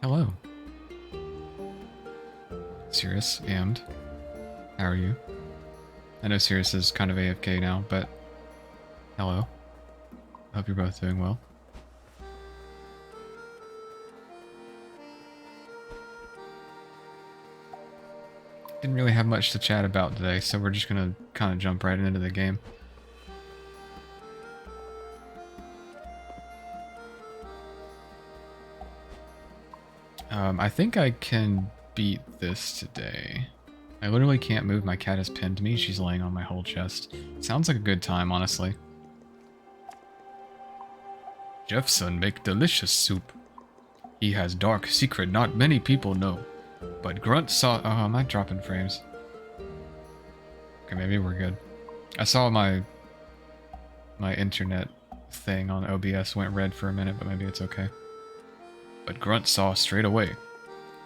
Hello. Sirius, and how are you? I know Sirius is kind of AFK now, but hello. I hope you're both doing well. Didn't really have much to chat about today, so we're just gonna kind of jump right into the game. I think I can beat this today. I literally can't move. My cat has pinned me. She's laying on my whole chest. Sounds like a good time, honestly. Jeffson make delicious soup. He has dark secret not many people know. But Grunt saw... Oh, am I dropping frames? Okay, maybe we're good. I saw my internet thing on OBS went red for a minute, but maybe it's okay. But Grunt saw straight away.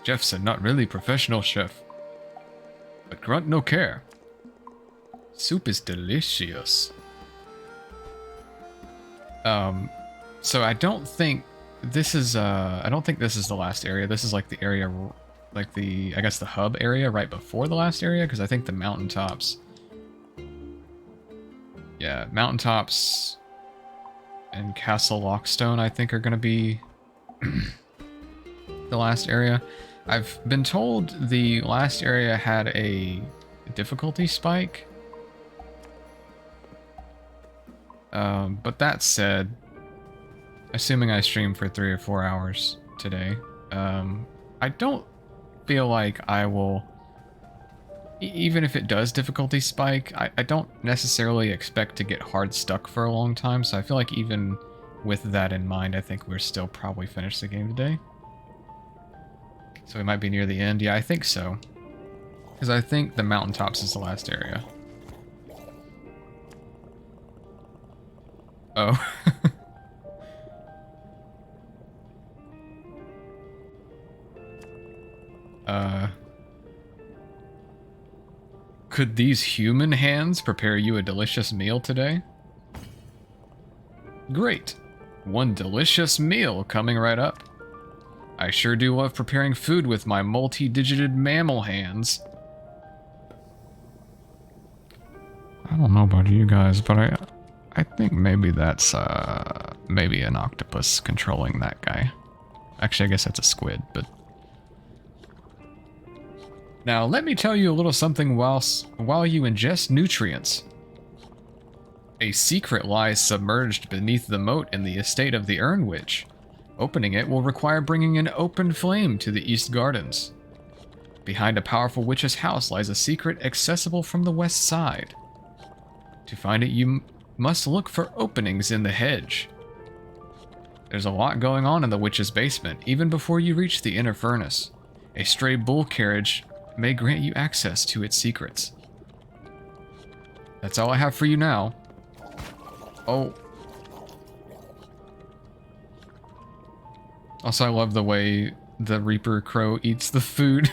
Jeffson not really professional chef. But Grunt no care. Soup is delicious. So I don't think this is the last area. This is like the area, like the, I guess the hub area right before the last area, because I think the mountaintops. Yeah, mountaintops and Castle Lockstone I think are going to be the last area. I've been told the last area had a difficulty spike. But that said, assuming I stream for 3 or 4 hours today, I don't feel like I will, even if it does difficulty spike, I don't necessarily expect to get hard stuck for a long time, so I feel like even with that in mind, I think we're still probably finish the game today. So we might be near the end. Yeah, I think so. Because I think the mountaintops is the last area. Oh. Could these human hands prepare you a delicious meal today? Great. One delicious meal coming right up. I sure do love preparing food with my multi-digited mammal hands. I don't know about you guys, but I think maybe that's maybe an octopus controlling that guy. Actually, I guess that's a squid, but... Now, let me tell you a little something while you ingest nutrients. A secret lies submerged beneath the moat in the estate of the Urn Witch. Opening it will require bringing an open flame to the East Gardens. Behind a powerful witch's house lies a secret accessible from the west side. To find it, you must look for openings in the hedge. There's a lot going on in the witch's basement, even before you reach the inner furnace. A stray bull carriage may grant you access to its secrets. That's all I have for you now. Oh. Also, I love the way the Reaper Crow eats the food.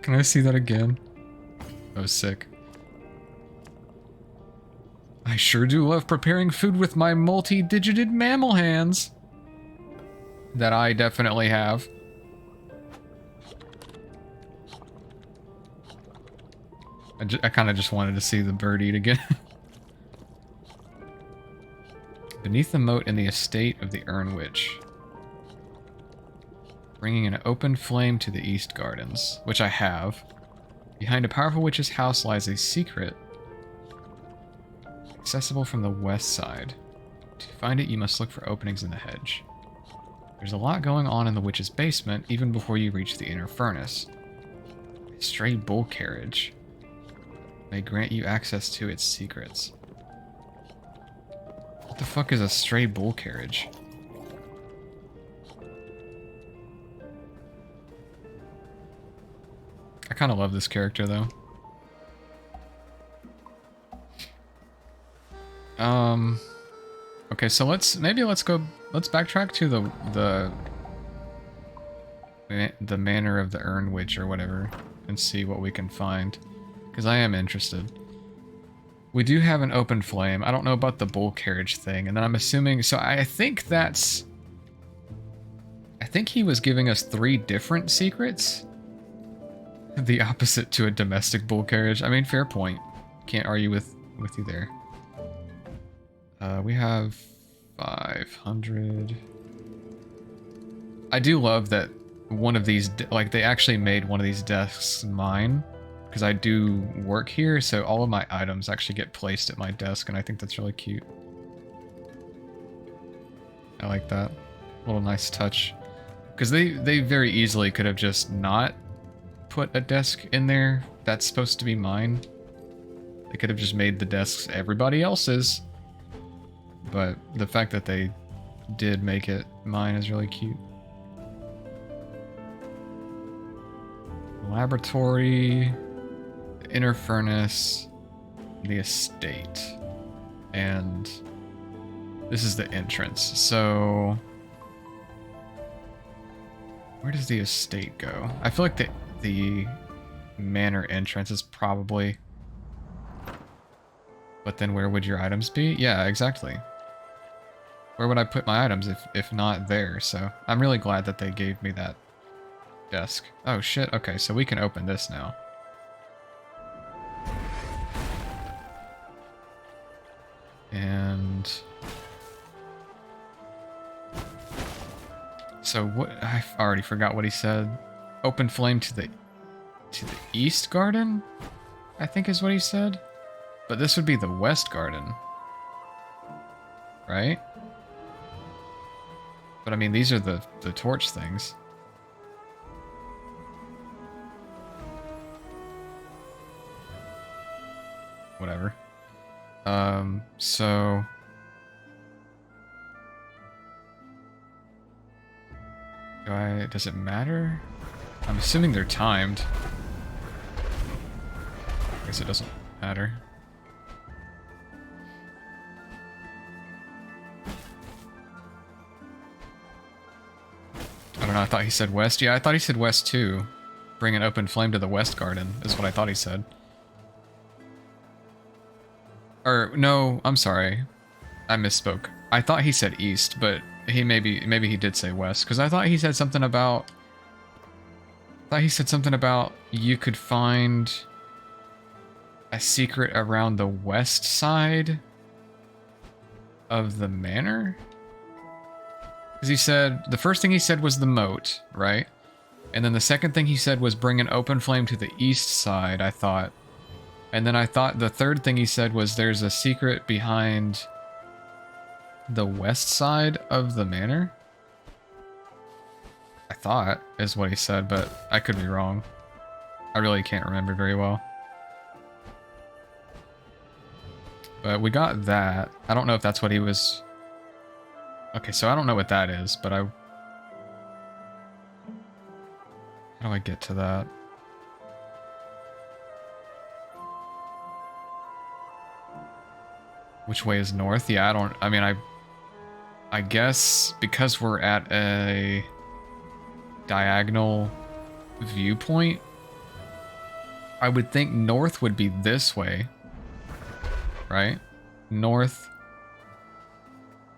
Can I see that again? Oh, sick. I sure do love preparing food with my multi-digited mammal hands. That I definitely have. I kind of just wanted to see the bird eat again. Beneath the moat in the estate of the Urn Witch. Bringing an open flame to the East Gardens, which I have. Behind a powerful witch's house lies a secret. Accessible from the west side. To find it, you must look for openings in the hedge. There's a lot going on in the witch's basement, even before you reach the inner furnace. A stray bull carriage may grant you access to its secrets. What the fuck is a stray bull carriage? I kind of love this character though. Okay, so let's backtrack to the manor of the Urn Witch or whatever and see what we can find, because I am interested. We do have an open flame. I don't know about the bull carriage thing, and then I'm assuming, so I think think he was giving us 3 different secrets. The opposite to a domestic bull carriage. I mean, fair point. Can't argue with you there. We have 500. I do love that one of these, like, they actually made one of these desks mine, because I do work here, so all of my items actually get placed at my desk, and I think that's really cute. I like that. Little nice touch. Because they very easily could have just not put a desk in there that's supposed to be mine. They could have just made the desks everybody else's. But the fact that they did make it mine is really cute. Laboratory, the inner furnace, the estate. And this is the entrance. So where does the estate go? I feel like the manor entrance is probably... But then where would your items be? Yeah, exactly. Where would I put my items if not there? So I'm really glad that they gave me that desk. Oh shit, okay, so we can open this now. And... So what, I already forgot what he said. Open flame to the east garden, I think is what he said. But this would be the west garden, right? But I mean, these are the torch things. Whatever. So... does it matter? I'm assuming they're timed. I guess it doesn't matter. I don't know, I thought he said west. Yeah, I thought he said west too. Bring an open flame to the west garden, is what I thought he said. Or, no, I'm sorry. I misspoke. I thought he said east, but he maybe he did say west, because I thought he said something about... you could find a secret around the west side of the manor? Because he said, the first thing he said was the moat, right? And then the second thing he said was bring an open flame to the east side, I thought. And then I thought the third thing he said was there's a secret behind the west side of the manor. I thought is what he said, but I could be wrong. I really can't remember very well. But we got that. I don't know if that's what he was... Okay, so I don't know what that is, but How do I get to that? Which way is north? Yeah, I guess because we're at a diagonal viewpoint, I would think north would be this way, right? North,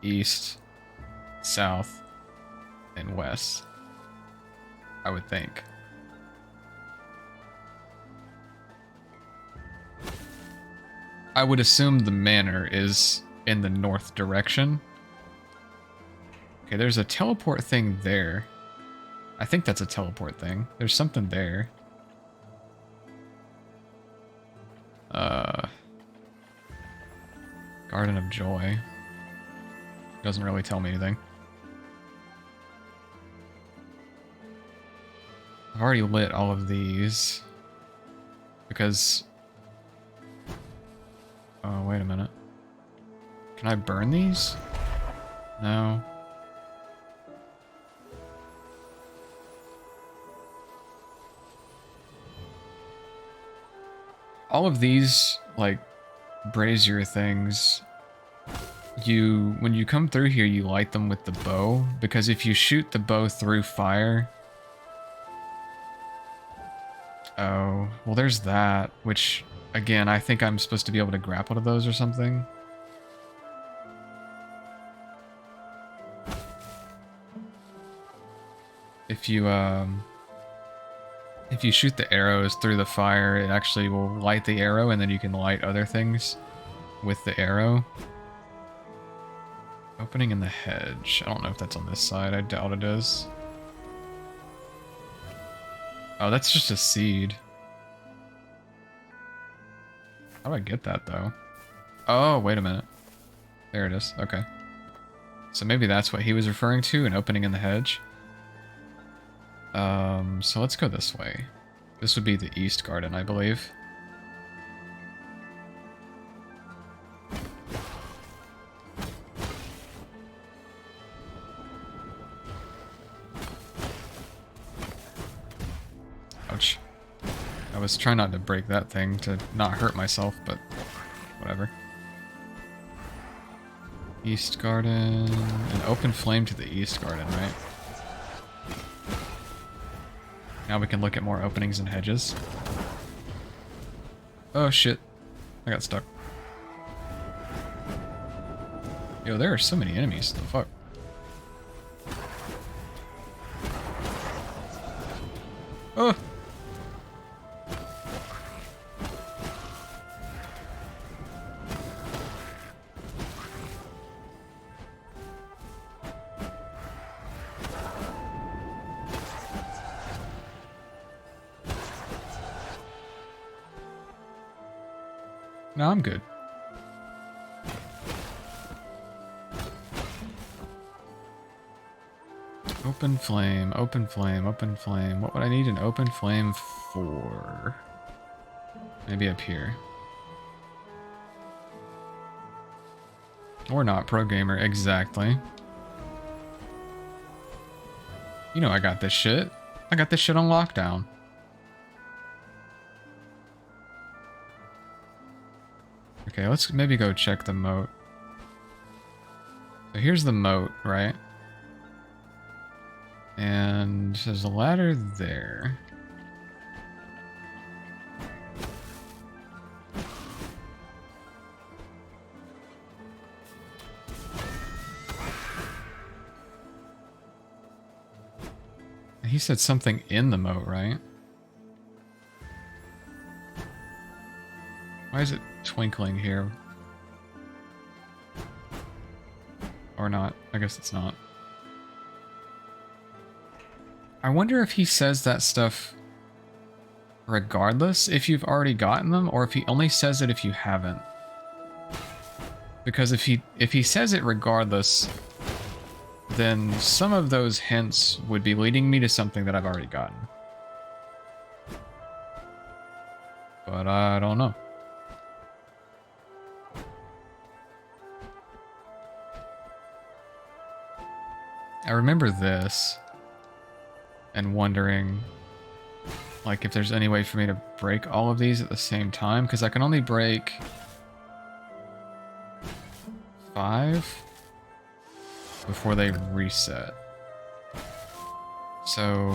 east, south, and west, I would think. I would assume the manor is in the north direction. Okay, there's a teleport thing there. I think that's a teleport thing. There's something there. Garden of Joy. Doesn't really tell me anything. I've already lit all of these. Because... Oh, wait a minute. Can I burn these? No. All of these, like, brazier things, when you come through here, you light them with the bow, because if you shoot the bow through fire... Oh, well there's that, which... Again, I think I'm supposed to be able to grapple to those or something. if you shoot the arrows through the fire, it actually will light the arrow, and then you can light other things with the arrow. Opening in the hedge. I don't know if that's on this side. I doubt it is. Oh, that's just a seed. How do I get that, though? Oh, wait a minute. There it is. Okay. So maybe that's what he was referring to, an opening in the hedge. So let's go this way. This would be the east garden, I believe. Ouch. I was trying not to break that thing to not hurt myself, but whatever. East garden. An open flame to the east garden, right? Now we can look at more openings and hedges. Oh shit. I got stuck. Yo, there are so many enemies. The fuck? Oh! No, I'm good. Open flame, open flame, open flame. What would I need an open flame for? Maybe up here. Or not, pro gamer, exactly. You know I got this shit. I got this shit on lockdown. Okay, let's maybe go check the moat. So here's the moat, right? And there's a ladder there. He said something in the moat, right? Why is it twinkling here? Or not. I guess it's not. I wonder if he says that stuff regardless if you've already gotten them, or if he only says it if you haven't. Because if he says it regardless, then some of those hints would be leading me to something that I've already gotten. But I don't know. I remember this and wondering, like, if there's any way for me to break all of these at the same time, because I can only break 5 before they reset. So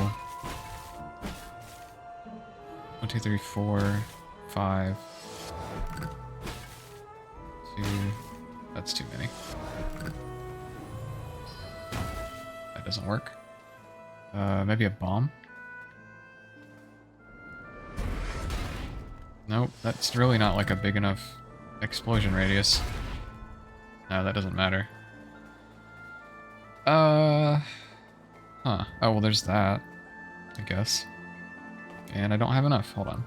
1, 2, 3, 4, 5, 2. That's too many. That doesn't work. Maybe a bomb? Nope, that's really not like a big enough explosion radius. No, that doesn't matter. Huh. Oh, well, there's that, I guess. And I don't have enough. Hold on.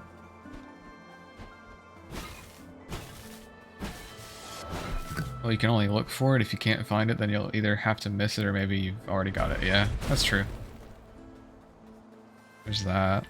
Well, you can only look for it. If you can't find it, then you'll either have to miss it or maybe you've already got it. Yeah, that's true. There's that.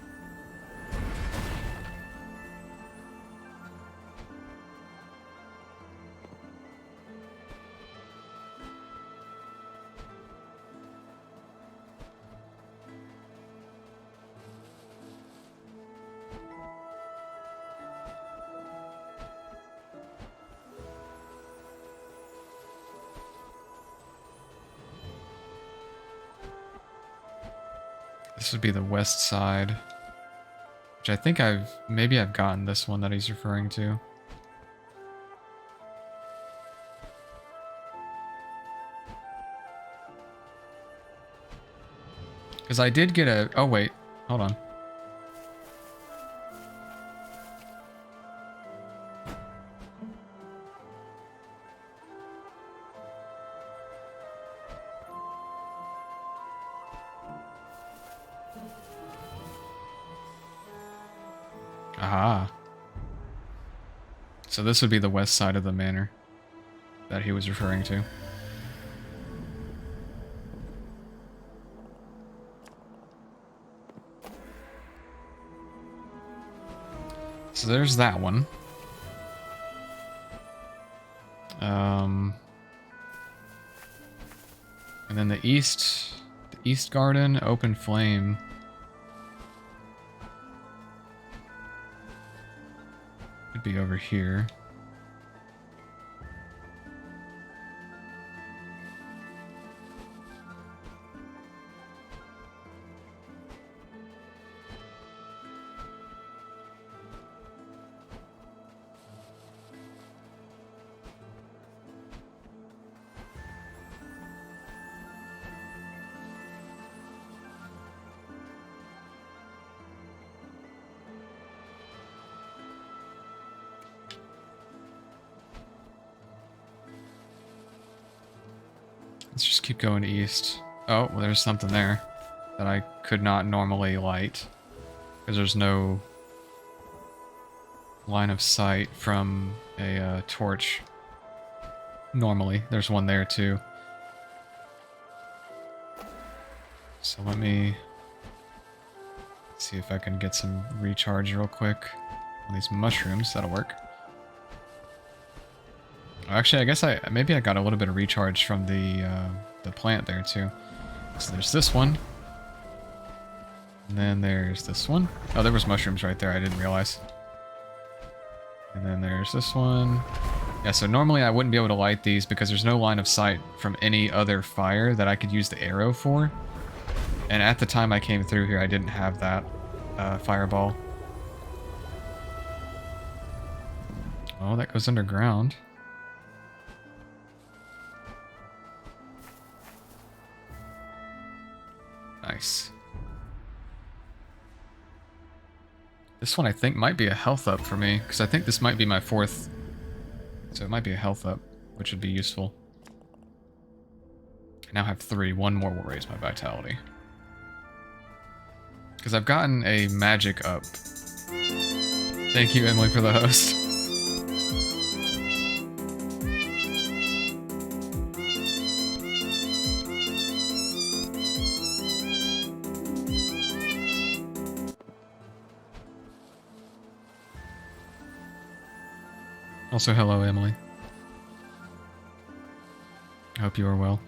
This would be the west side, which I think maybe I've gotten this one that he's referring to. Because I did get a... Oh, wait. Hold on. Aha. So this would be the west side of the manor that he was referring to. So there's that one. And then the east garden, open flame. Could be over here. Let's just keep going east. Oh, well, there's something there that I could not normally light because there's no line of sight from a torch. Normally, there's one there too. So let me see if I can get some recharge real quick on these mushrooms. That'll work. Actually, I guess maybe I got a little bit of recharge from the plant there too. So there's this one. And then there's this one. Oh, there was mushrooms right there. I didn't realize. And then there's this one. Yeah, so normally I wouldn't be able to light these because there's no line of sight from any other fire that I could use the arrow for. And at the time I came through here, I didn't have that fireball. Oh, that goes underground. Nice. This one I think might be a health up for me, because I think this might be my 4th. So it might be a health up, which would be useful. I now have 3. One more will raise my vitality. Because I've gotten a magic up. Thank you, Emily, for the host. Also, hello, Emily. I hope you are well.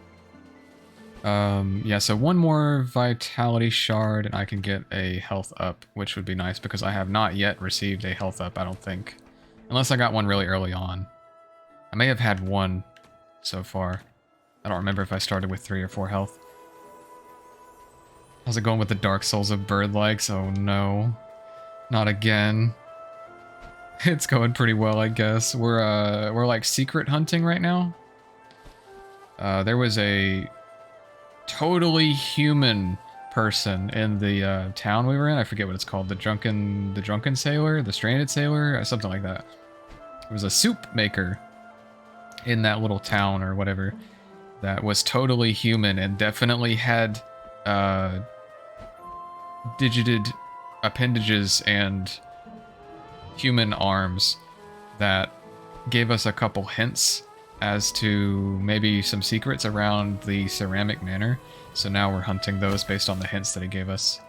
Yeah, so one more vitality shard and I can get a health up, which would be nice because I have not yet received a health up, I don't think. Unless I got one really early on. I may have had one so far. I don't remember if I started with 3 or 4 health. How's it going with the Dark Souls of bird likes? Oh no. Not again. It's going pretty well, I guess. We're like secret hunting right now. There was a totally human person in the town we were in. I forget what it's called. The drunken sailor, the stranded sailor, or something like that. It was a soup maker in that little town or whatever that was totally human and definitely had digited appendages and human arms that gave us a couple hints as to maybe some secrets around the ceramic manor. So now we're hunting those based on the hints that he gave us.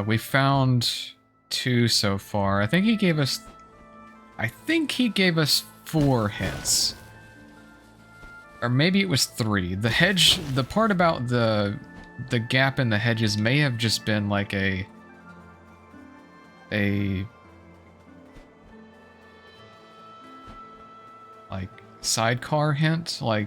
We found 2 so far. I think he gave us 4 hints. Or maybe it was 3. The hedge, the part about the gap in the hedges may have just been like a like sidecar hint, like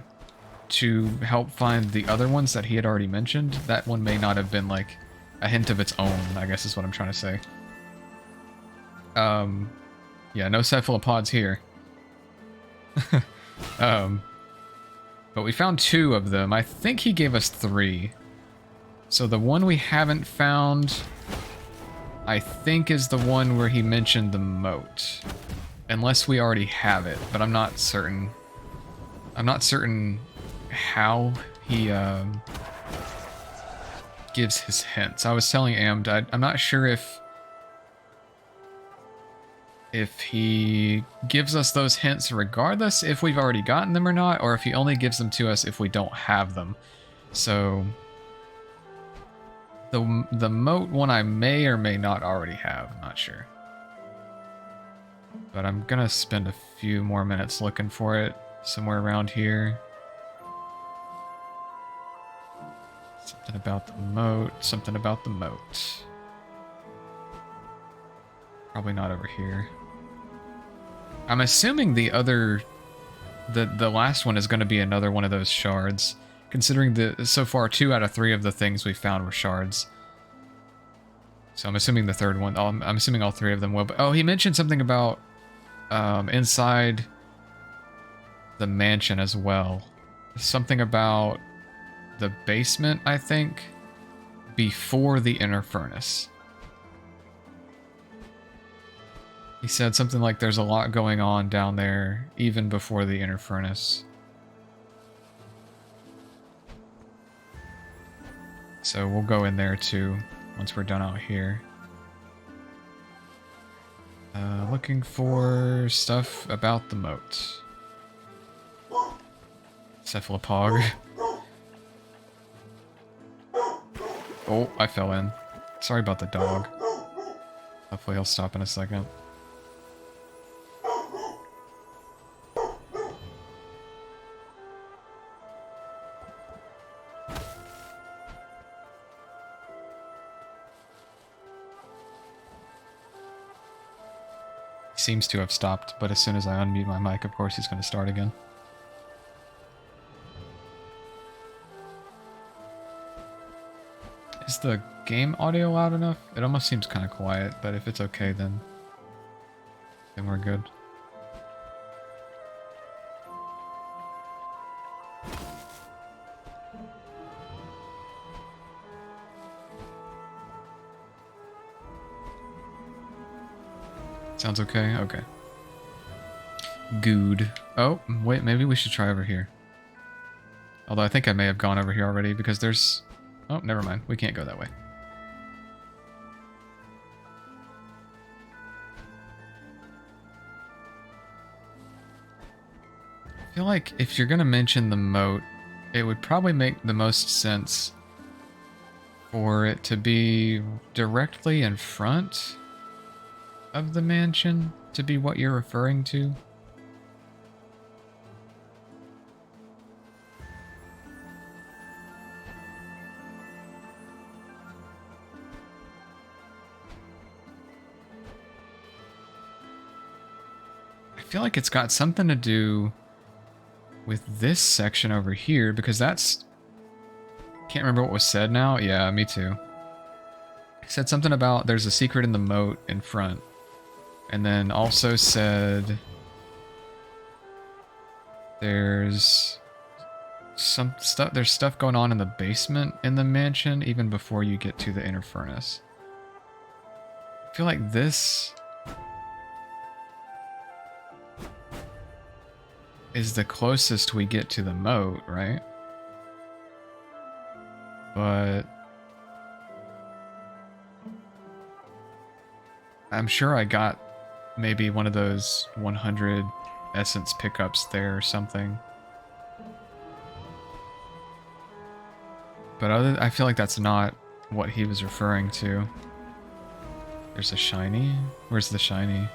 to help find the other ones that he had already mentioned. That one may not have been like a hint of its own, I guess is what I'm trying to say. Yeah, no cephalopods here. But But we found 2 of them. I think he gave us 3. So the one we haven't found, I think, is the one where he mentioned the moat. Unless we already have it, but I'm not certain. I'm not certain how he gives his hints. I was telling Amd, I'm not sure if he gives us those hints regardless if we've already gotten them or not, or if he only gives them to us if we don't have them. So the moat one I may or may not already have, I'm not sure. But I'm gonna spend a few more minutes looking for it somewhere around here. Something about the moat, something about the moat. Probably not over here. I'm assuming the last one is going to be another one of those shards, considering that so far 2 out of 3 of the things we found were shards. So I'm assuming the third one, I'm assuming all 3 of them will. But, oh, he mentioned something about inside the mansion as well. Something about the basement, I think, before the inner furnace. He said something like there's a lot going on down there, even before the inner furnace. So we'll go in there too, once we're done out here. Looking for stuff about the moat. Cephalopog. Oh, I fell in. Sorry about the dog. Hopefully he'll stop in a second. Seems to have stopped, but as soon as I unmute my mic, of course, he's going to start again. Is the game audio loud enough? It almost seems kind of quiet, but if it's okay, then we're good. Sounds okay? Okay. Good. Oh, wait, maybe we should try over here. Although I think I may have gone over here already because there's... Oh, never mind. We can't go that way. I feel like if you're going to mention the moat, it would probably make the most sense for it to be directly in front of the mansion to be what you're referring to. I feel like it's got something to do with this section over here because that's... Can't remember what was said now. Yeah, me too. It said something about there's a secret in the moat in front. And then also said there's some stuff, there's stuff going on in the basement in the mansion even before you get to the inner furnace. I feel like this is the closest we get to the moat, right? But I'm sure I got maybe one of those 100 essence pickups there or something. But I feel like that's not what he was referring to. There's a shiny? Where's the shiny?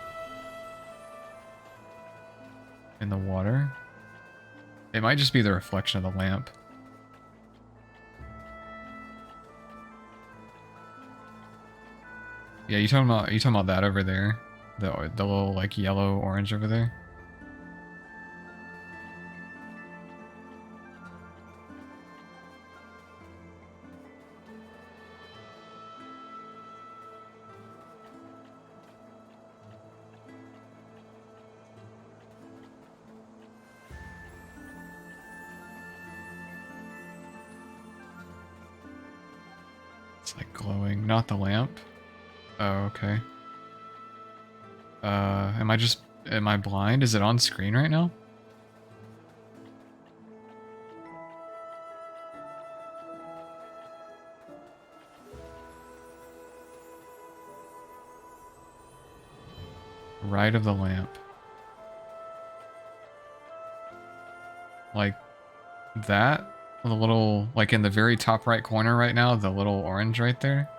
In the water? It might just be the reflection of the lamp. Yeah, you talking about that over there? The little like yellow orange over there? It's like glowing, not the lamp. Oh, okay. Am I blind? Is it on screen right now? Right of the lamp. Like that? The little, like in the very top right corner right now, the little orange right there?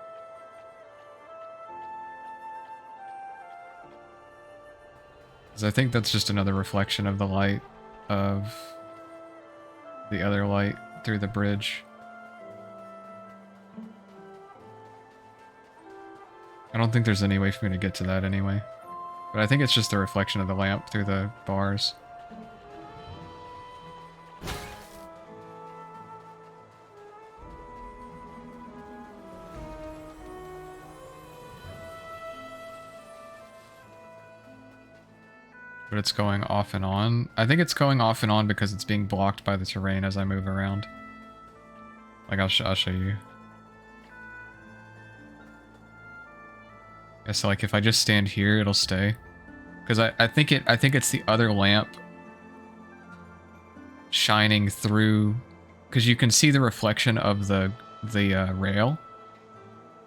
Because I think that's just another reflection of the light of the other light through the bridge. I don't think there's any way for me to get to that anyway. But I think it's just the reflection of the lamp through the bars. But it's going off and on. I think it's going off and on because it's being blocked by the terrain as I move around. Like, I'll show you. Yeah, so like if I just stand here, it'll stay. Because I think it's the other lamp shining through, because you can see the reflection of the rail.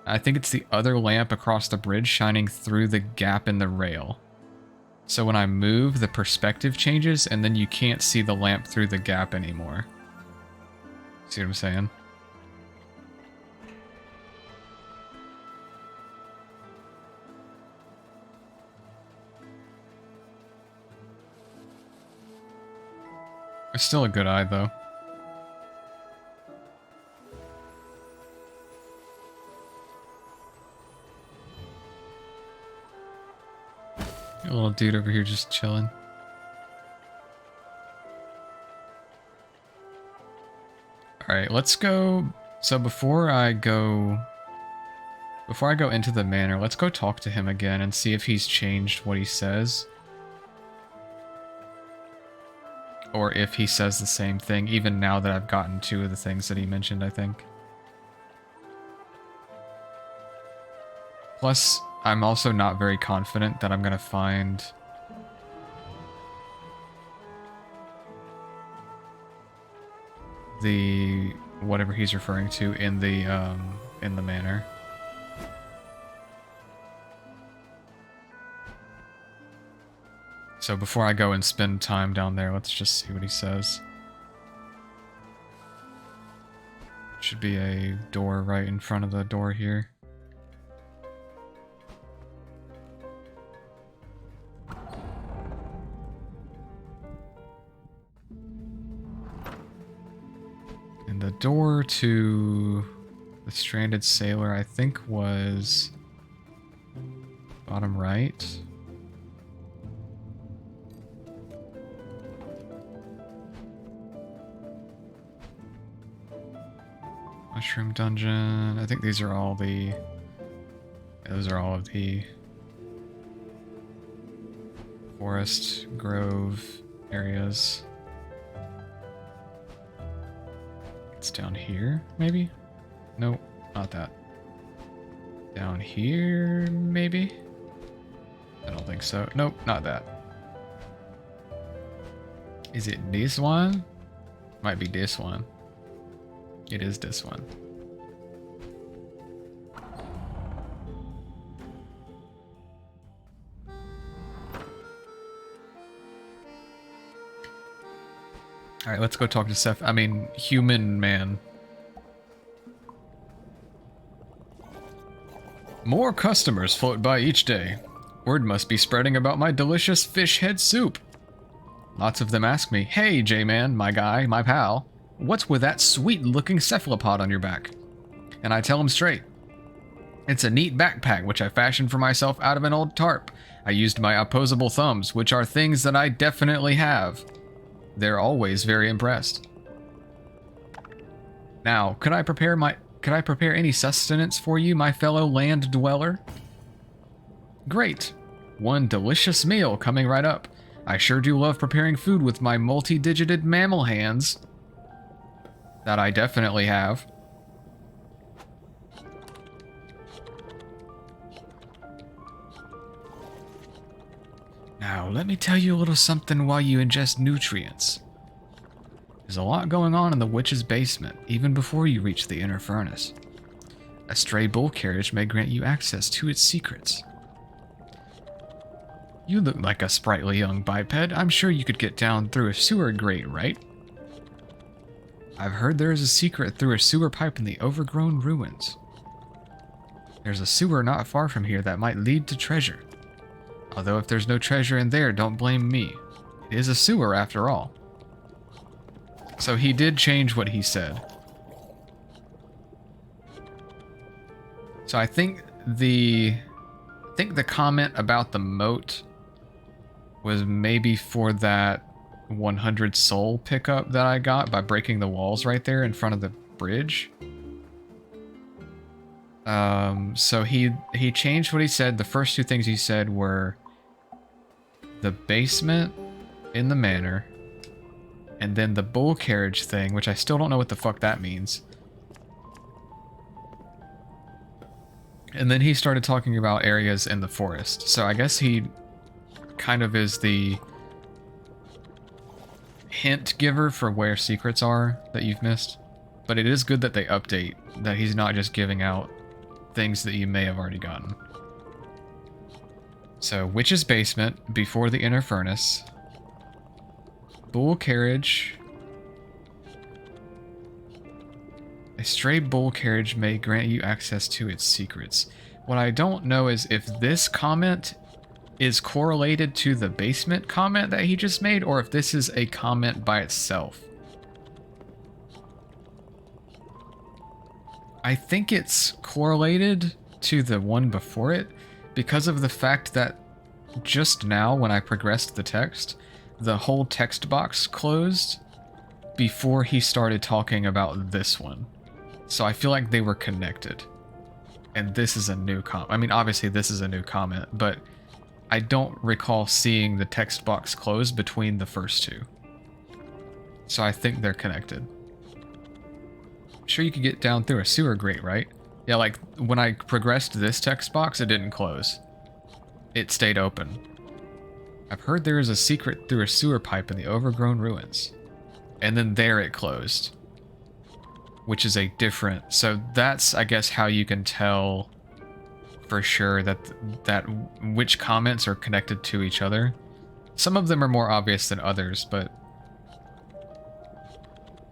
I think it's the other lamp across the bridge shining through the gap in the rail. So when I move, the perspective changes, and then you can't see the lamp through the gap anymore. See what I'm saying? It's still a good eye, though. A little dude over here just chilling. Alright, let's go. So before I go into the manor, let's go talk to him again and see if he's changed what he says. Or if he says the same thing, even now that I've gotten two of the things that he mentioned, I think. Plus, I'm also not very confident that I'm gonna find the whatever he's referring to in the manor. So before I go and spend time down there, let's just see what he says. Should be a door right in front of the door here. And the door to the stranded sailor, I think, was bottom right. Mushroom dungeon. I think these are all the... Yeah, those are all of the forest grove areas. It's down here, maybe? Nope, not that. Down here, maybe? I don't think so. Nope, not that. Is it this one? Might be this one. It is this one. Alright, let's go talk to Seth. I mean, human man. More customers float by each day. Word must be spreading about my delicious fish head soup. Lots of them ask me, "Hey, J-Man, my guy, my pal, what's with that sweet-looking cephalopod on your back?" And I tell them straight. It's a neat backpack which I fashioned for myself out of an old tarp. I used my opposable thumbs, which are things that I definitely have. They're always very impressed. Now, could I prepare any sustenance for you, my fellow land dweller? Great. One delicious meal coming right up. I sure do love preparing food with my multi-digited mammal hands. That I definitely have. Now, let me tell you a little something while you ingest nutrients. There's a lot going on in the witch's basement, even before you reach the inner furnace. A stray bull carriage may grant you access to its secrets. You look like a sprightly young biped. I'm sure you could get down through a sewer grate, right? I've heard there is a secret through a sewer pipe in the overgrown ruins. There's a sewer not far from here that might lead to treasure. Although if there's no treasure in there, don't blame me. It is a sewer after all. So he did change what he said. So I think the comment about the moat was maybe for that 100 soul pickup that I got by breaking the walls right there in front of the bridge. So he changed what he said. The first two things he said were the basement in the manor, and then the bull carriage thing, which I still don't know what the fuck that means. And then he started talking about areas in the forest. So I guess he kind of is the hint giver for where secrets are that you've missed. But it is good that they update, that he's not just giving out things that you may have already gotten. So, witch's basement before the inner furnace. Bull carriage. A stray bull carriage may grant you access to its secrets. What I don't know is if this comment is correlated to the basement comment that he just made, or if this is a comment by itself. I think it's correlated to the one before it because of the fact that just now when I progressed the text, the whole text box closed before he started talking about this one. So I feel like they were connected. And this is a new comment. I mean, obviously this is a new comment, but I don't recall seeing the text box close between the first two. So I think they're connected. I'm sure you could get down through a sewer grate, right? Yeah, like when I progressed this text box, it didn't close. It stayed open. I've heard there is a secret through a sewer pipe in the overgrown ruins. And then there it closed. Which is a different... So that's, I guess, how you can tell for sure that which comments are connected to each other. Some of them are more obvious than others, but...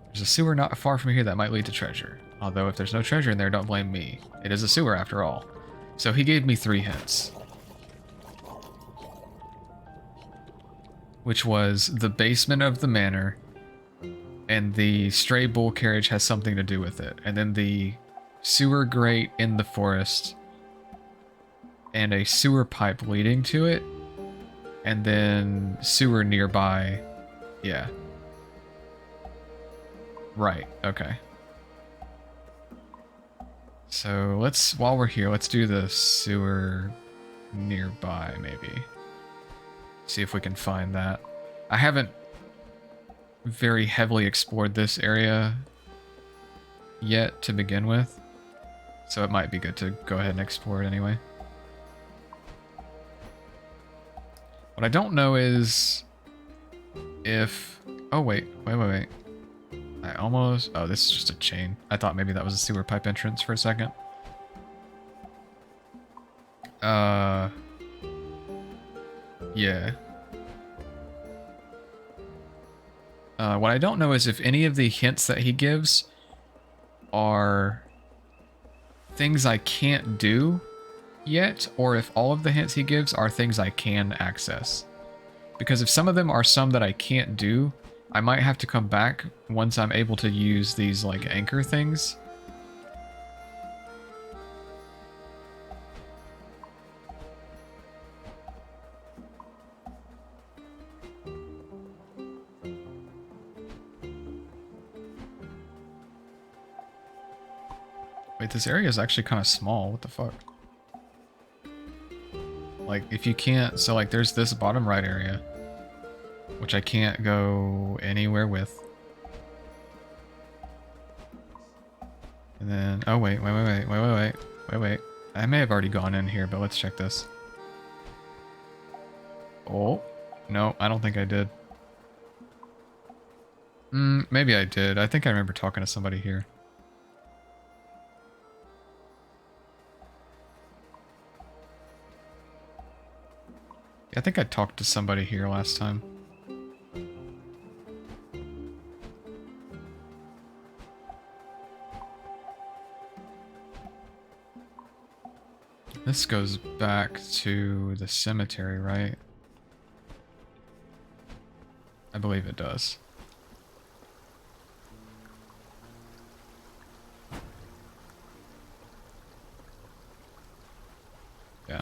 There's a sewer not far from here that might lead to treasure. Although if there's no treasure in there, don't blame me. It is a sewer after all. So he gave me 3 hints. Which was the basement of the manor, and the stray bull carriage has something to do with it. And then the sewer grate in the forest, and a sewer pipe leading to it, and then sewer nearby. Yeah. Right, okay. So let's, while we're here, let's do the sewer nearby, maybe. See if we can find that. I haven't very heavily explored this area yet to begin with, so it might be good to go ahead and explore it anyway. What I don't know is if... Oh, wait. I almost... Oh, this is just a chain. I thought maybe that was a sewer pipe entrance for a second. Yeah. What I don't know is if any of the hints that he gives are things I can't do yet, or if all of the hints he gives are things I can access. Because if some of them are some that I can't do, I might have to come back once I'm able to use these, like, anchor things. Wait, this area is actually kind of small. What the fuck? Like, if you can't... So, like, there's this bottom right area, which I can't go anywhere with. And then... Oh, wait. I may have already gone in here, but let's check this. Oh, no, I don't think I did. Maybe I did. I think I remember talking to somebody here. Yeah, I think I talked to somebody here last time. This goes back to the cemetery, right? I believe it does. Yeah.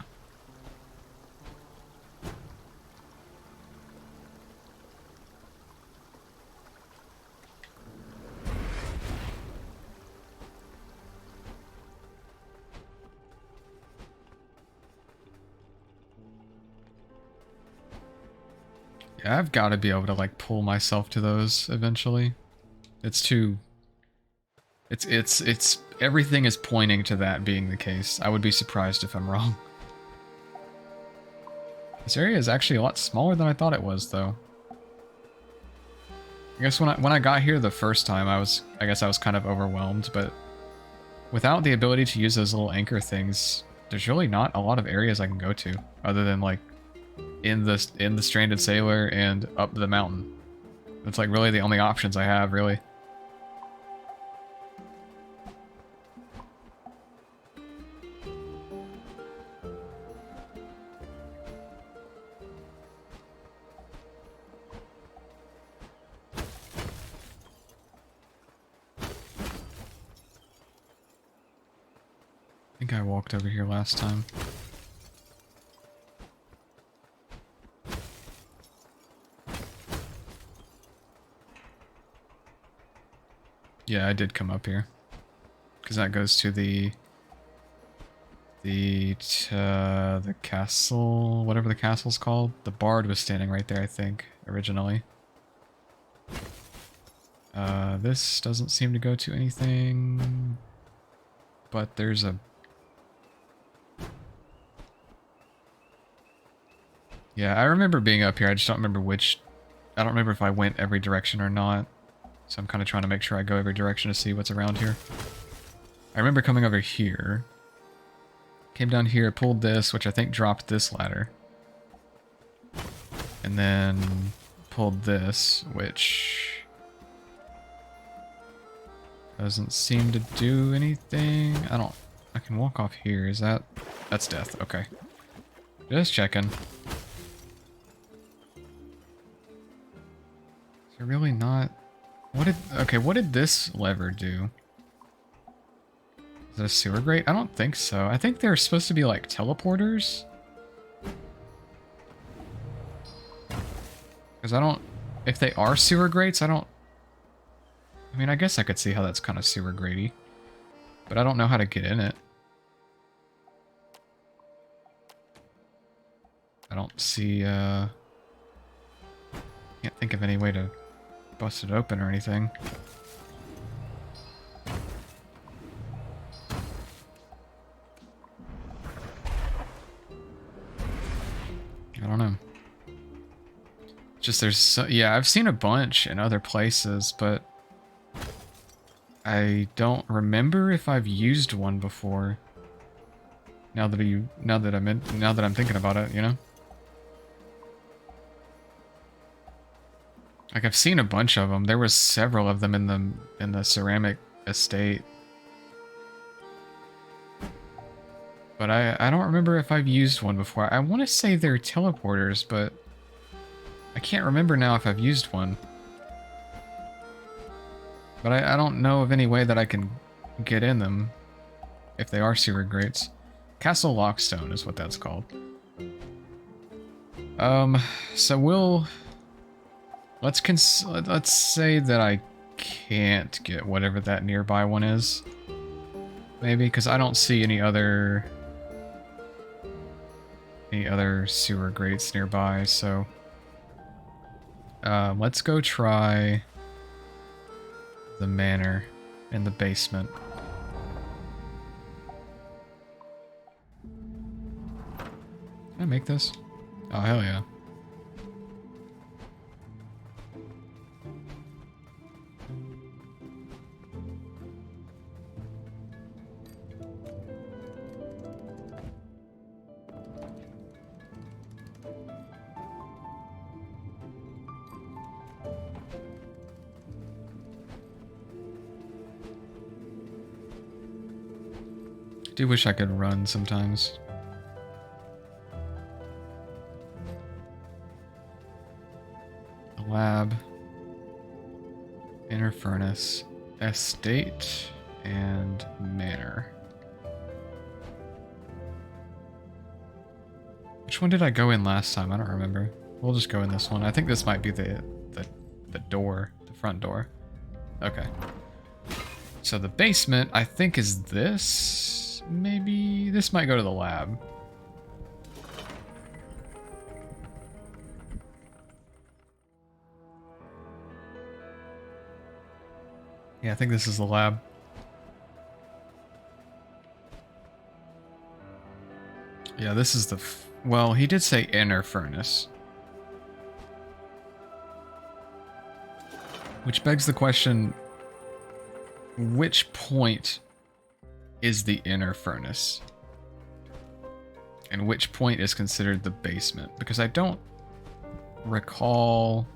Yeah, I've got to be able to like pull myself to those eventually. It's too... It's everything is pointing to that being the case. I would be surprised if I'm wrong. This area is actually a lot smaller than I thought it was, though. I guess when I got here the first time, I guess I was kind of overwhelmed, but without the ability to use those little anchor things, there's really not a lot of areas I can go to, other than like in the Stranded Sailor and up the mountain. That's like really the only options I have, really. I think I walked over here last time. Yeah, I did come up here. Because that goes to the castle, whatever the castle's called. The bard was standing right there, I think, originally. This doesn't seem to go to anything, but there's a... Yeah, I remember being up here, I just don't remember which... I don't remember if I went every direction or not. So I'm kind of trying to make sure I go every direction to see what's around here. I remember coming over here. Came down here, pulled this, which I think dropped this ladder. And then pulled this, which doesn't seem to do anything. I can walk off here. Is that... That's death. Okay. Just checking. Is there really not... what did this lever do? Is it a sewer grate? I don't think so. I think they're supposed to be like teleporters. Because I don't... If they are sewer grates, I don't... I mean, I guess I could see how that's kind of sewer gratey. But I don't know how to get in it. I don't see, can't think of any way to bust it open or anything. I don't know. Just yeah, I've seen a bunch in other places, but I don't remember if I've used one before. Now that I'm thinking about it, you know? Like I've seen a bunch of them. There was several of them in the ceramic estate. But I don't remember if I've used one before. I want to say they're teleporters, but I can't remember now if I've used one. But I don't know of any way that I can get in them if they are sewer grates. Castle Lockstone is what that's called. So let's say that I can't get whatever that nearby one is. Maybe because I don't see any other sewer grates nearby, so let's go try the manor in the basement. Can I make this? Oh, hell yeah. Do wish I could run sometimes. The lab, inner furnace, estate, and manor. Which one did I go in last time? I don't remember. We'll just go in this one. I think this might be the door, the front door. Okay. So the basement, I think, is this. Maybe this might go to the lab. Yeah, I think this is the lab. Yeah, this is the... well, he did say inner furnace. Which begs the question, which point is the inner furnace? And which point is considered the basement? Because I don't recall...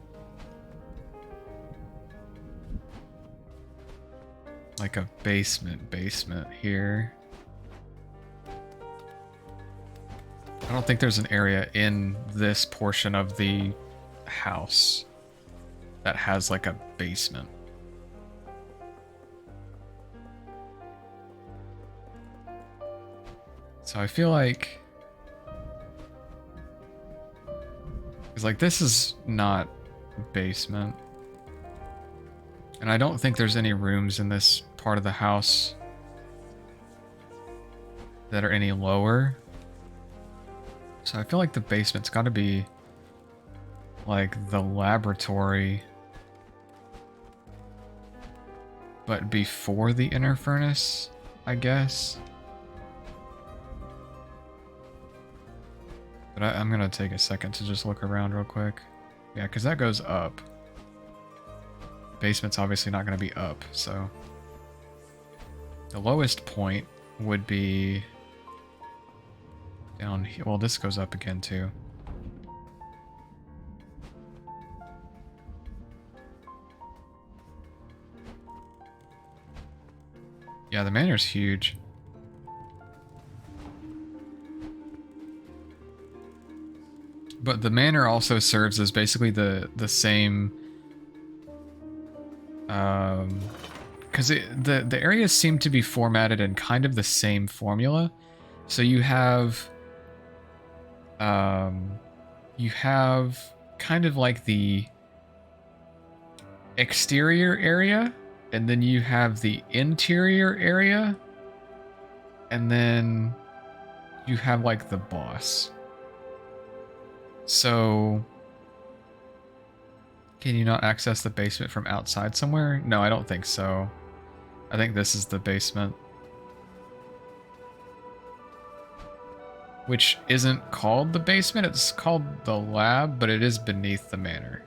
like a basement here. I don't think there's an area in this portion of the house that has like a basement. So I feel like... it's like this is not basement. And I don't think there's any rooms in this part of the house that are any lower. So I feel like the basement's got to be like the laboratory, but before the inner furnace, I guess. But I'm gonna take a second to just look around real quick. Yeah, because that goes up. Basement's obviously not going to be up, so... the lowest point would be... down here. Well, this goes up again, too. Yeah, the manor's huge. But the manor also serves as basically the same... because the areas seem to be formatted in kind of the same formula. So you have kind of like the exterior area, and then you have the interior area, and then you have like the boss. So can you not access the basement from outside somewhere? No, I don't think so. I think this is the basement. Which isn't called the basement, it's called the lab, but it is beneath the manor.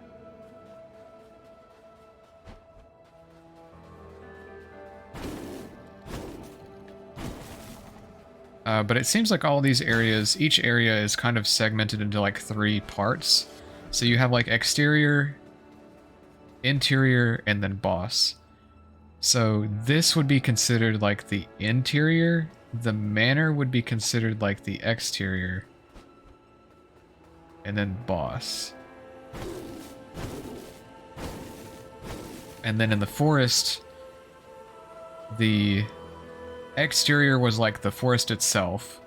But it seems like all these areas, each area is kind of segmented into like 3 parts. So you have like exterior, interior, and then boss. So this would be considered like the interior. The manor would be considered like the exterior. And then boss. And then in the forest, the exterior was like the forest itself.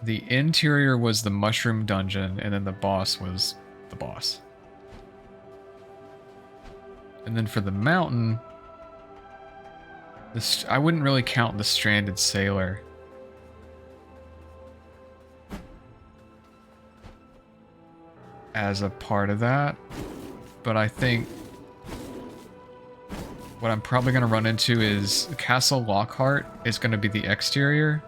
The interior was the mushroom dungeon, and then the boss was the boss. And then for the mountain, I wouldn't really count the stranded sailor. As a part of that. But I think what I'm probably going to run into is Castle Lockhart is going to be the exterior.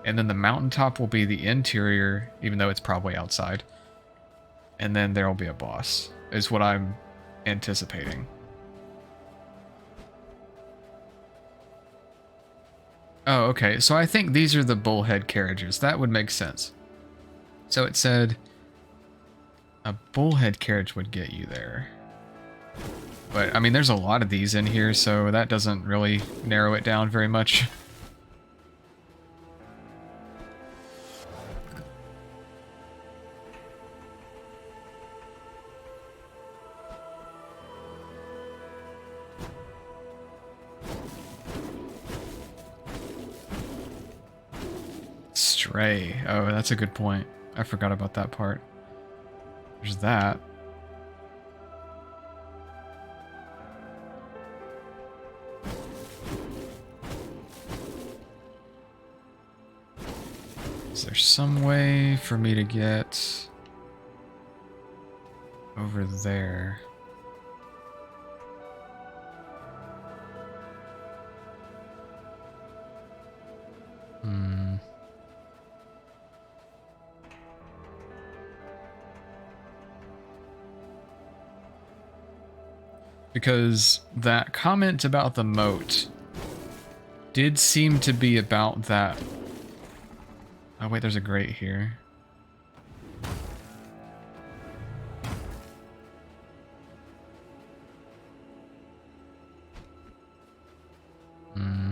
And then the mountaintop will be the interior, even though it's probably outside. And then there will be a boss, is what I'm anticipating. Oh, okay. So I think these are the bullhead carriages. That would make sense. So it said a bullhead carriage would get you there. But, I mean, there's a lot of these in here, so that doesn't really narrow it down very much. stray. Oh, that's a good point. I forgot about that part. There's that. Is there some way for me to get over there? Hmm. Because that comment about the moat did seem to be about that. Oh wait, there's a grate here. Hmm.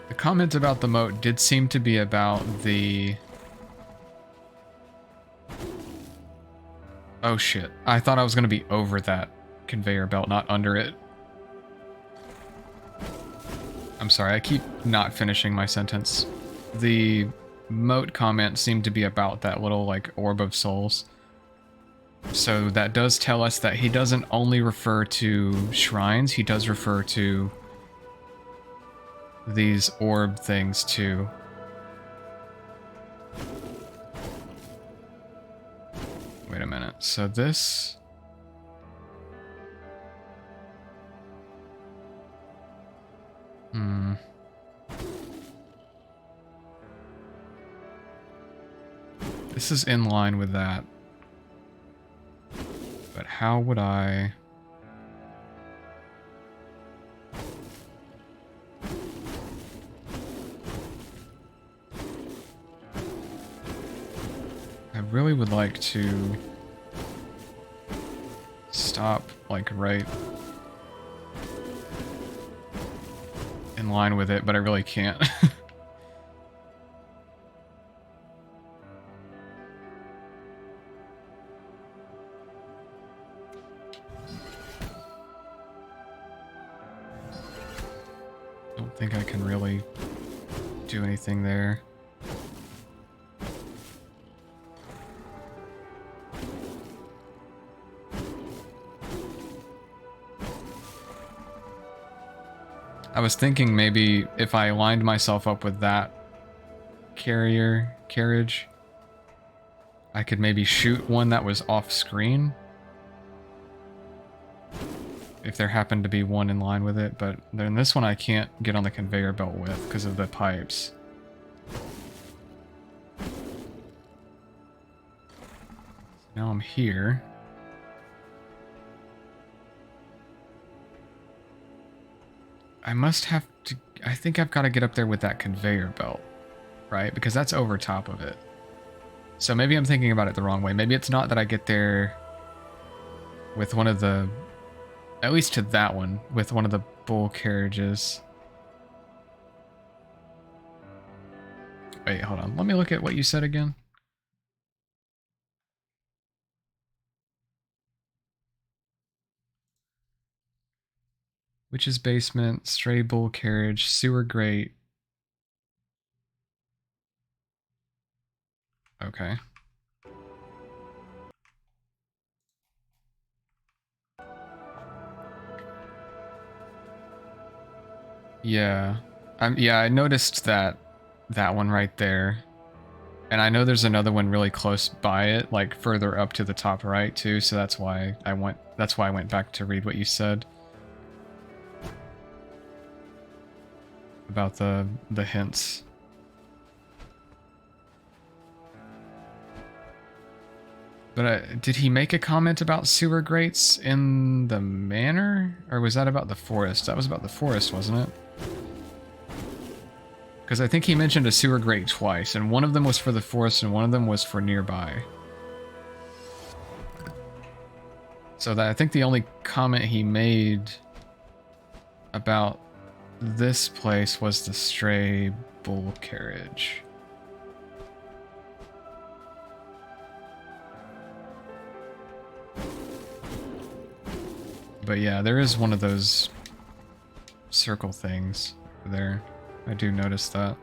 The comment about the moat did seem to be about the... Oh shit. I thought I was going to be over that conveyor belt, not under it. I'm sorry, I keep not finishing my sentence. The moat comment seemed to be about that little, like, orb of souls. So that does tell us that he doesn't only refer to shrines, he does refer to these orb things too. Wait a minute, so this... This is in line with that. But how would I... I really would like to stop, like, right in line with it, but I really can't. Don't think I can really do anything there. I was thinking maybe if I lined myself up with that carriage, I could maybe shoot one that was off screen. If there happened to be one in line with it, but then this one I can't get on the conveyor belt with because of the pipes. Now I'm here. I must have to... I think I've got to get up there with that conveyor belt, right? Because that's over top of it. So maybe I'm thinking about it the wrong way. Maybe it's not that I get there with one of the... At least to that one, with one of the bull carriages. Wait, hold on. Let me look at what you said again. Witch's basement, stray bull carriage, sewer grate. Okay. Yeah. Yeah, I noticed that one right there. And I know there's another one really close by it, like further up to the top right too, so that's why I went back to read what you said about the hints. But did he make a comment about sewer grates in the manor? Or was that about the forest? That was about the forest, wasn't it? Because I think he mentioned a sewer grate twice, and one of them was for the forest and one of them was for nearby. So that I think the only comment he made about this place was the stray bull carriage. But yeah, there is one of those circle things there. I do notice that.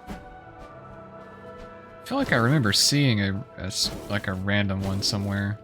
I feel like I remember seeing like a random one somewhere.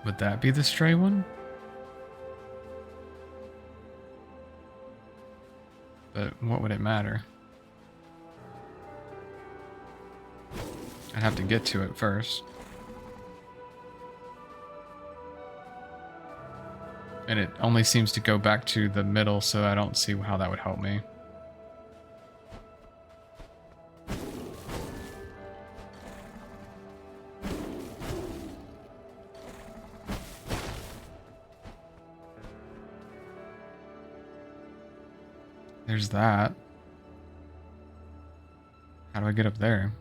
Would that be the stray one? But what would it matter? I'd have to get to it first. And it only seems to go back to the middle, so I don't see how that would help me. There's that. How do I get up there?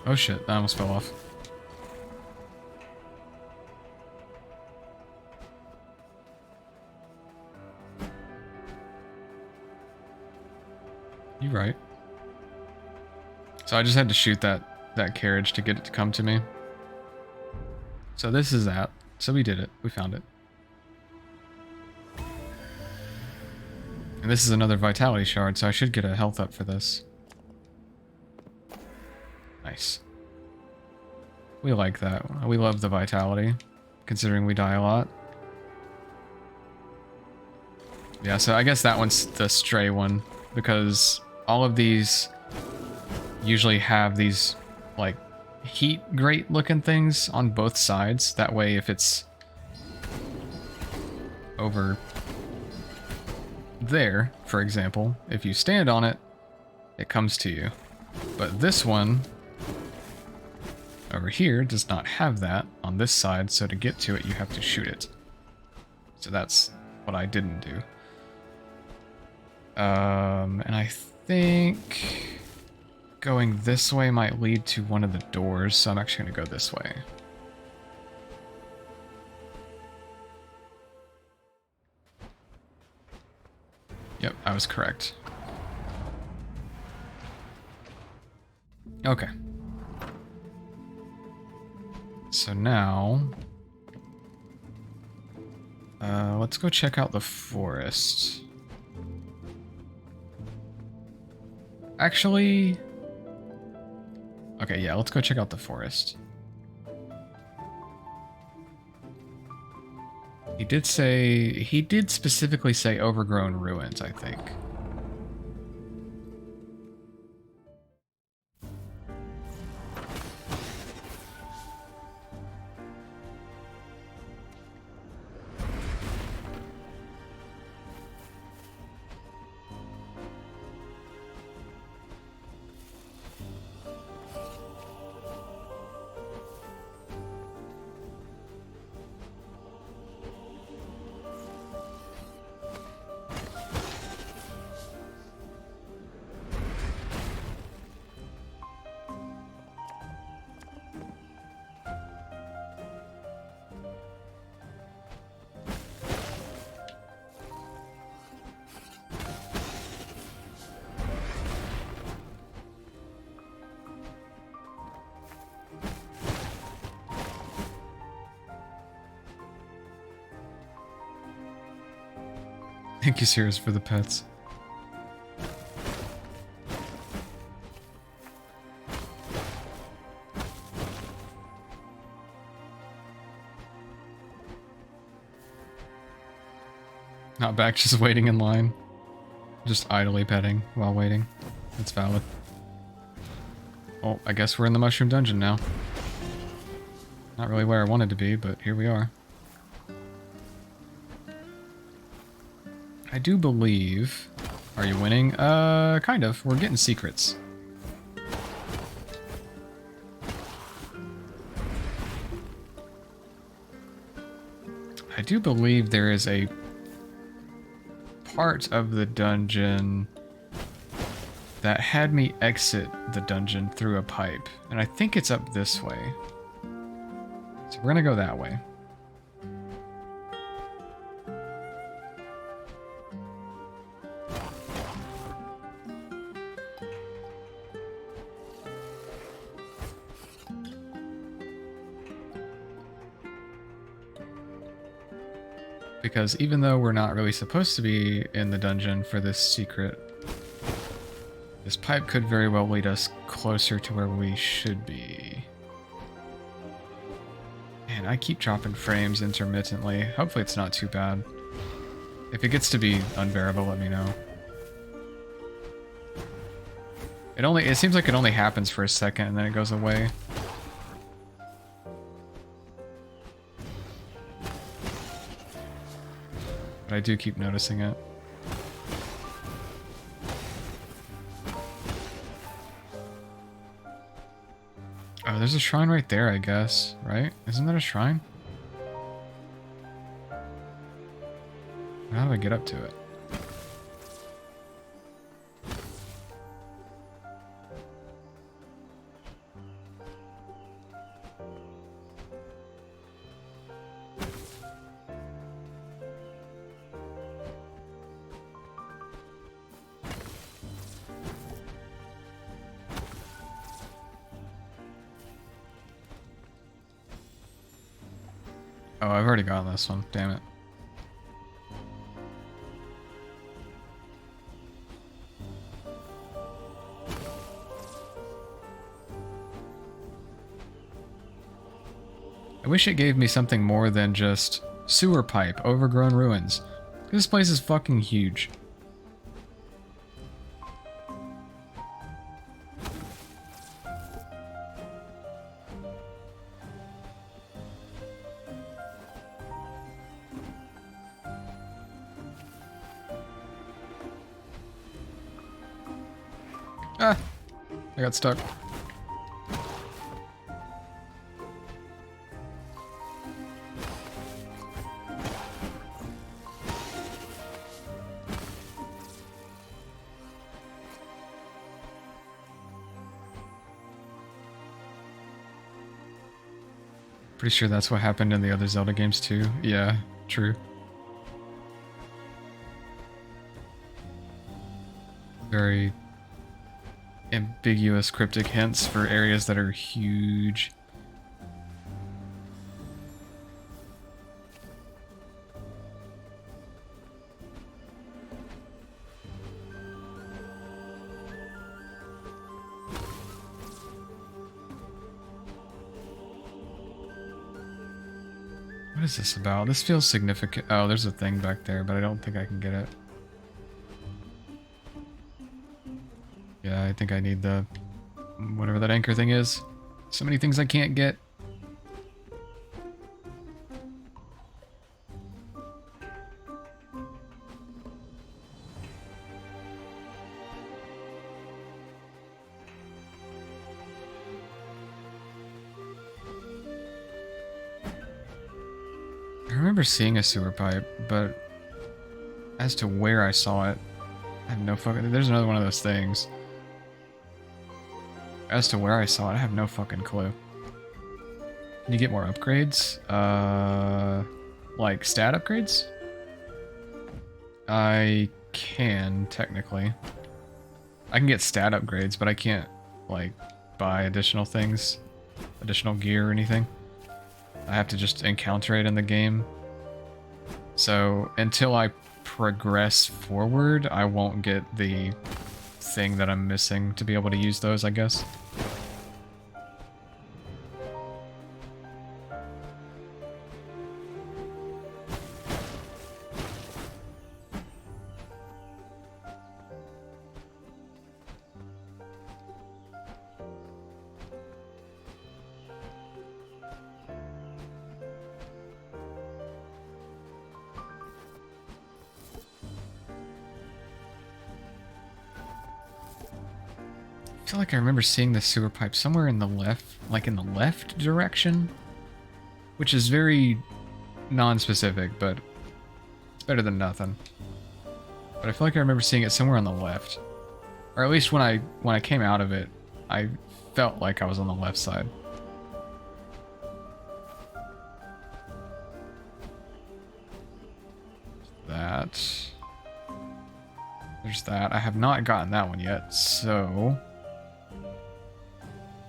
Oh shit, that almost fell off. You're right. So I just had to shoot that carriage to get it to come to me. So this is that. So we did it. We found it. And this is another vitality shard, so I should get a health up for this. Nice. We like that. We love the vitality, considering we die a lot. Yeah, so I guess that one's the stray one, because all of these usually have these, like, heat grate looking things on both sides. That way, if it's over there, for example, if you stand on it, it comes to you. But this one over here does not have that on this side, so to get to it, you have to shoot it. So that's what I didn't do. And I think going this way might lead to one of the doors, so I'm actually going to go this way. Yep, I was correct. Okay. So now, let's go check out the forest. Actually, okay, yeah, let's go check out the forest. He did specifically say overgrown ruins, I think. Thank you, Sirius, for the pets. Not back, just waiting in line. Just idly petting while waiting. That's valid. Oh, I guess we're in the Mushroom Dungeon now. Not really where I wanted to be, but here we are. I do believe... Are you winning? Kind of. We're getting secrets. I do believe there is a part of the dungeon that had me exit the dungeon through a pipe. And I think it's up this way. So we're gonna go that way. Because even though we're not really supposed to be in the dungeon for this secret, this pipe could very well lead us closer to where we should be. Man, I keep dropping frames intermittently. Hopefully it's not too bad. If it gets to be unbearable, let me know. It seems like it only happens for a second and then it goes away. But I do keep noticing it. Oh, there's a shrine right there, I guess, right? Isn't that a shrine? How do I get up to it? Oh, I've already gotten this one. Damn it. I wish it gave me something more than just sewer pipe, overgrown ruins. This place is fucking huge. Ah! I got stuck. Pretty sure that's what happened in the other Zelda games too. Yeah, true. Very ambiguous cryptic hints for areas that are huge. What is this about? This feels significant. Oh, there's a thing back there, but I don't think I can get it. Yeah, I think I need the... whatever that anchor thing is. So many things I can't get. I remember seeing a sewer pipe, but as to where I saw it, I have no fucking... There's another one of those things. As to where I saw it, I have no fucking clue. Can you get more upgrades? Like stat upgrades? I can, technically. I can get stat upgrades, but I can't, like, buy additional things. Additional gear or anything. I have to just encounter it in the game. So, until I progress forward, I won't get the thing that I'm missing to be able to use those, I guess. feel like I remember seeing the sewer pipe somewhere in the left, like in the left direction, which is very non-specific, but it's better than nothing. But I feel like I remember seeing it somewhere on the left, or at least when I came out of it, I felt like I was on the left side. That. There's that. I have not gotten that one yet, so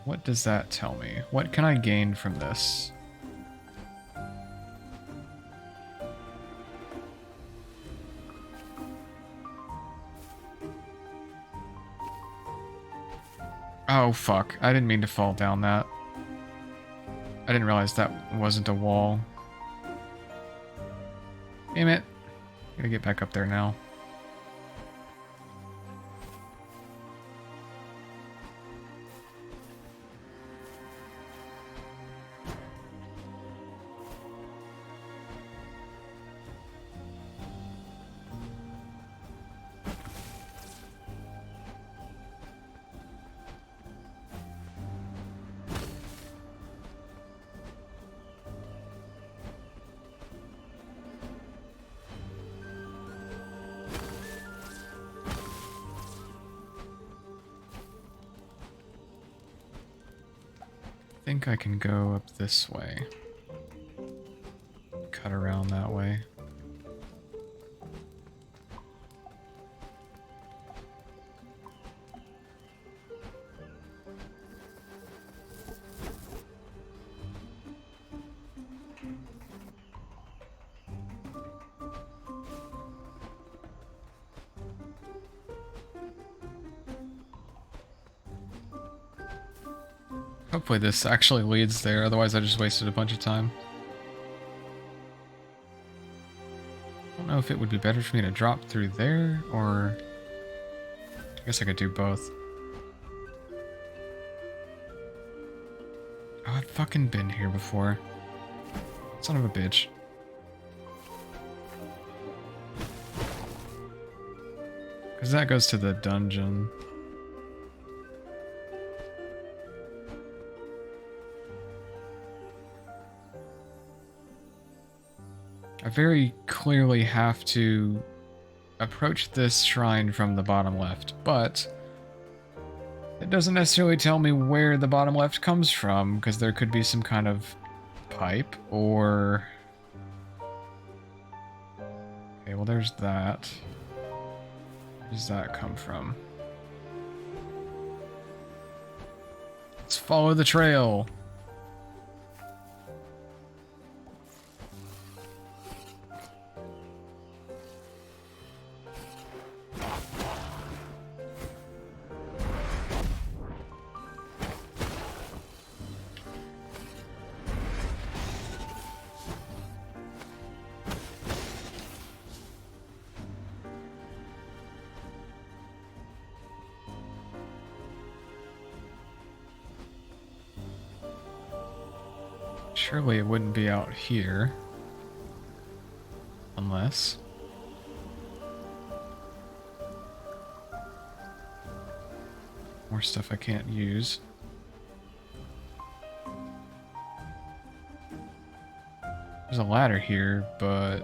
what does that tell me? What can I gain from this? Oh, fuck. I didn't mean to fall down that. I didn't realize that wasn't a wall. Damn it. Gotta get back up there now. I think I can go up this way. Cut around that way. Hopefully this actually leads there, otherwise I just wasted a bunch of time. I don't know if it would be better for me to drop through there, or I guess I could do both. Oh, I've fucking been here before. Son of a bitch. Because that goes to the dungeon. I very clearly have to approach this shrine from the bottom left, but it doesn't necessarily tell me where the bottom left comes from, because there could be some kind of pipe, or... Okay, well there's that. Where does that come from? Let's follow the trail! Surely it wouldn't be out here. Unless... more stuff I can't use. There's a ladder here, but...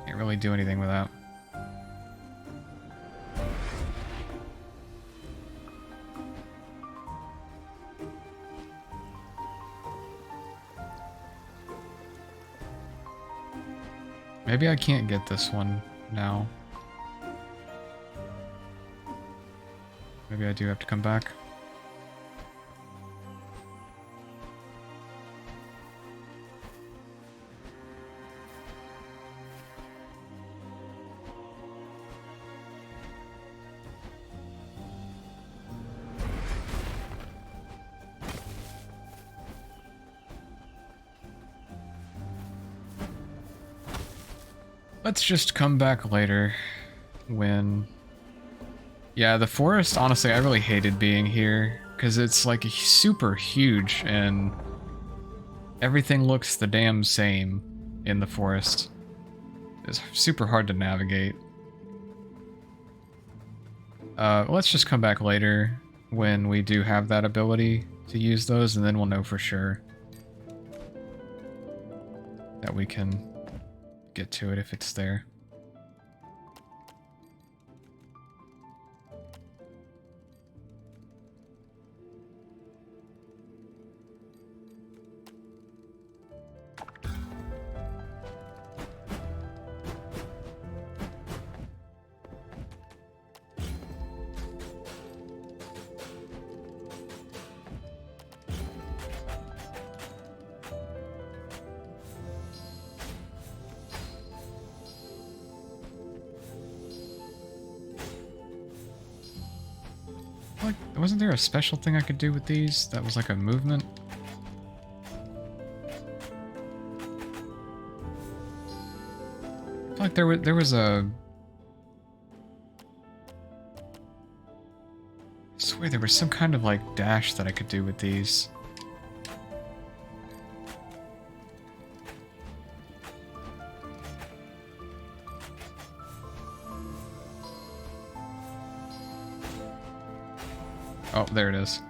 can't really do anything with that. Maybe I can't get this one now. Maybe I do have to come back. Let's just come back later when... Yeah, the forest, honestly, I really hated being here because it's like super huge and everything looks the damn same in the forest. It's super hard to navigate. Let's just come back later when we do have that ability to use those, and then we'll know for sure that we can get to it if it's there. Like, wasn't there a special thing I could do with these that was like a movement? I feel like there was a... I swear there was some kind of like dash that I could do with these. Oh, there it is.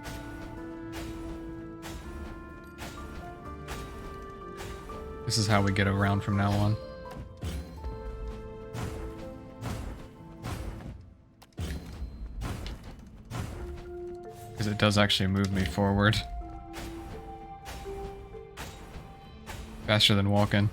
This is how we get around from now on. Because it does actually move me forward. Faster than walking.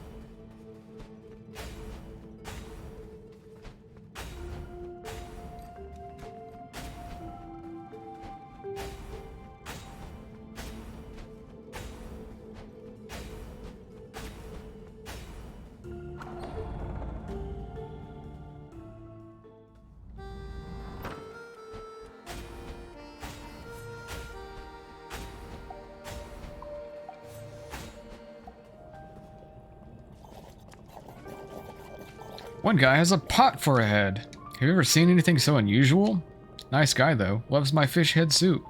One guy has a pot for a head. Have you ever seen anything so unusual? Nice guy, though. Loves my fish head soup.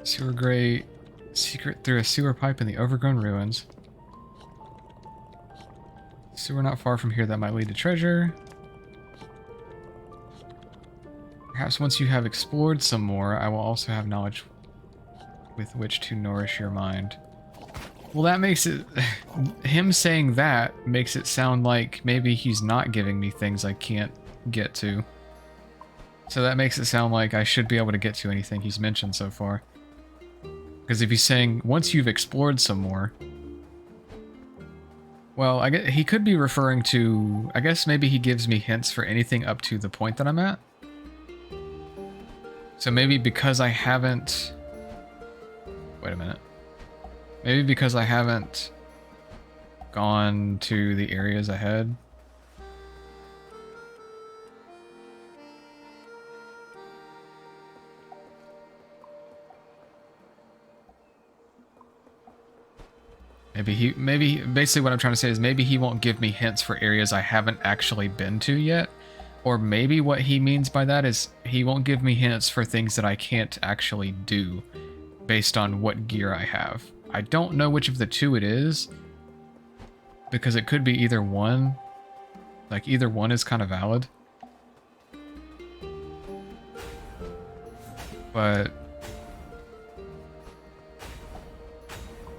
Sewer grate. Secret through a sewer pipe in the overgrown ruins. Sewer not far from here that might lead to treasure. Perhaps once you have explored some more, I will also have knowledge with which to nourish your mind. Well, that makes it... him saying that makes it sound like maybe he's not giving me things I can't get to. So that makes it sound like I should be able to get to anything he's mentioned so far. Because if he's saying, once you've explored some more... Well, I guess he could be referring to... I guess maybe he gives me hints for anything up to the point that I'm at. So maybe because I haven't... Wait a minute. Maybe because I haven't gone to the areas ahead. Maybe basically what I'm trying to say is maybe he won't give me hints for areas I haven't actually been to yet. Or maybe what he means by that is he won't give me hints for things that I can't actually do based on what gear I have. I don't know which of the two it is, because it could be either one. Like, either one is kind of valid. But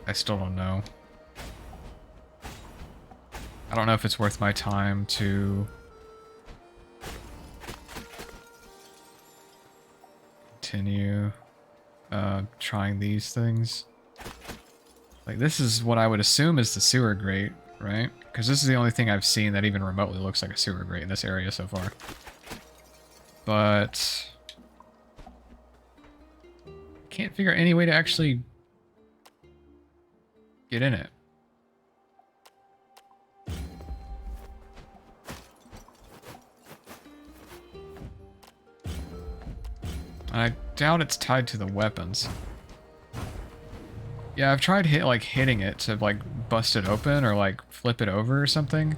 I still don't know. I don't know if it's worth my time to continue trying these things. Like, this is what I would assume is the sewer grate, right? Because this is the only thing I've seen that even remotely looks like a sewer grate in this area so far. But can't figure out any way to actually get in it. I doubt it's tied to the weapons. Yeah, I've tried hitting it to like bust it open or like flip it over or something,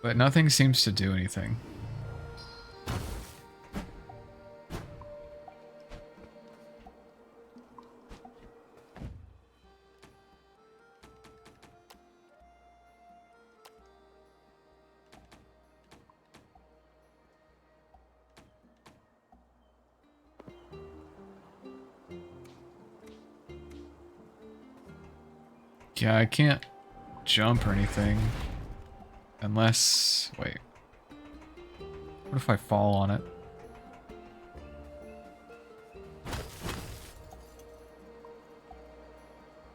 but nothing seems to do anything. Yeah, I can't jump or anything. Unless... Wait. What if I fall on it?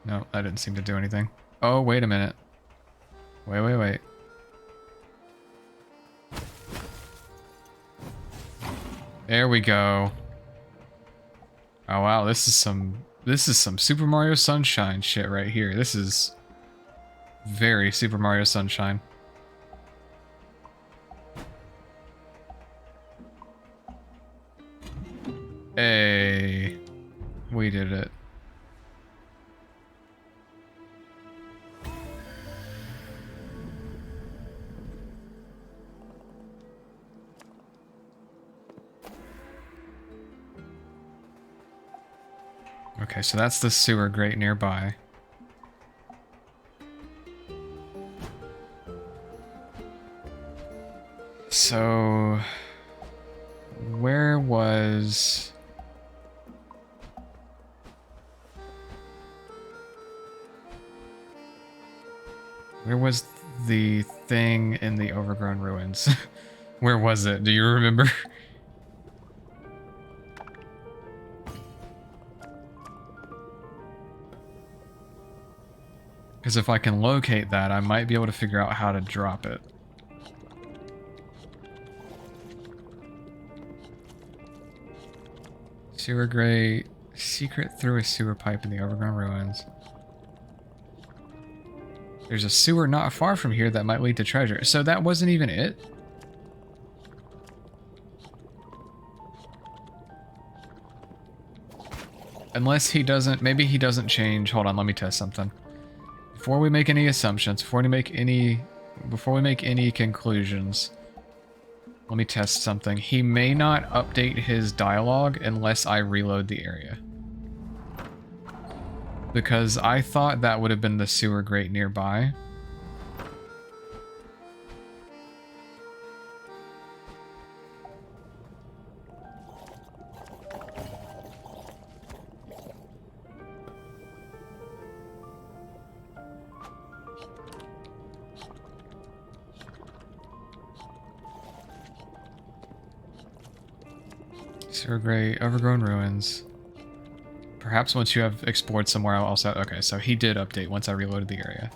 No, that didn't seem to do anything. Oh, wait a minute. Wait. There we go. Oh wow, this is some Super Mario Sunshine shit right here. This is very Super Mario Sunshine. Hey, we did it. Okay, so that's the sewer grate nearby. So, where was... Where was the thing in the overgrown ruins? Where was it? Do you remember? Because if I can locate that, I might be able to figure out how to drop it. Sewer grate, secret through a sewer pipe in the overgrown ruins. There's a sewer not far from here that might lead to treasure. So that wasn't even it? Unless he doesn't, maybe he doesn't change. Hold on, let me test something. Before we make any assumptions, before we make any conclusions, let me test something. He may not update his dialogue unless I reload the area. Because I thought that would have been the sewer grate nearby. Sewer grate, overgrown ruins. Perhaps once you have explored somewhere else. Okay, so he did update once I reloaded the area.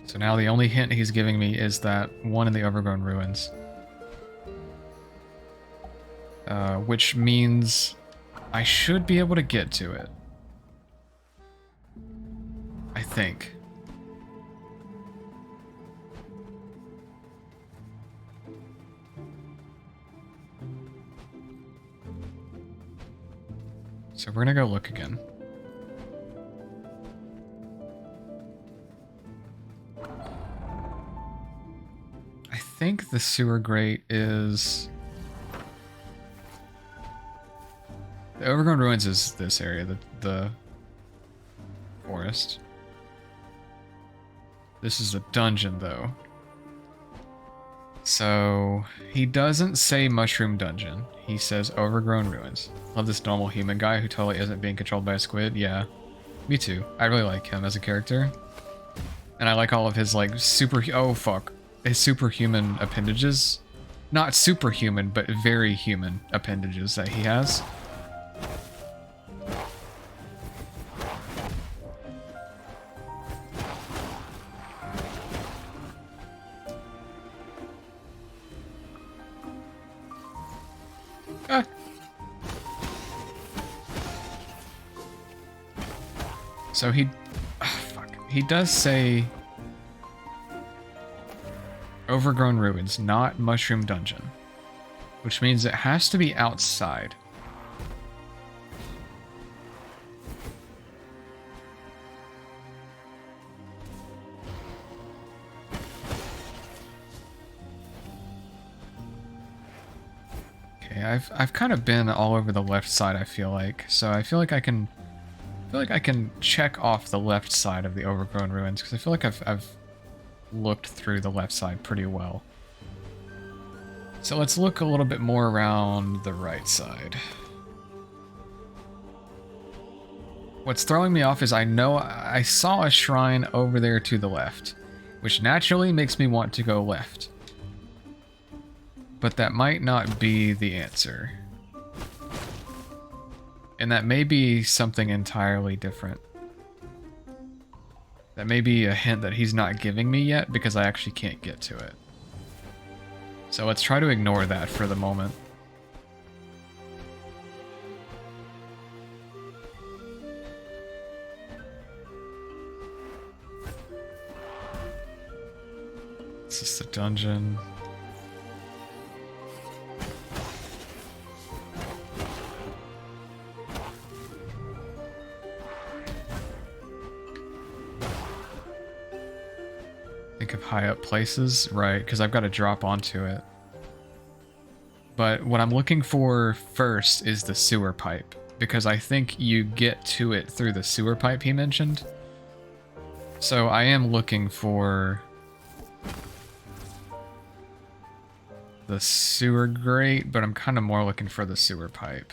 So now the only hint he's giving me is that one in the overgrown ruins. Which means I should be able to get to it. I think. So we're gonna go look again. I think the sewer grate is... The overgrown ruins is this area, the forest. This is a dungeon, though. So, he doesn't say mushroom dungeon. He says overgrown ruins. Love this normal human guy who totally isn't being controlled by a squid. Yeah, me too. I really like him as a character. And I like all of his, like, his superhuman appendages. Not superhuman, but very human appendages that he has. So he does say overgrown ruins, not mushroom dungeon, which means it has to be outside. Okay, I've kind of been all over the left side, I feel like. So I feel like I can check off the left side of the overgrown ruins, because I feel like I've looked through the left side pretty well. So let's look a little bit more around the right side. What's throwing me off is I know I saw a shrine over there to the left, which naturally makes me want to go left. But that might not be the answer. And that may be something entirely different. That may be a hint that he's not giving me yet because I actually can't get to it. So let's try to ignore that for the moment. This is the dungeon. Think of high up places, right? Because I've got to drop onto it. But what I'm looking for first is the sewer pipe, because I think you get to it through the sewer pipe he mentioned. So I am looking for the sewer grate, but I'm kind of more looking for the sewer pipe.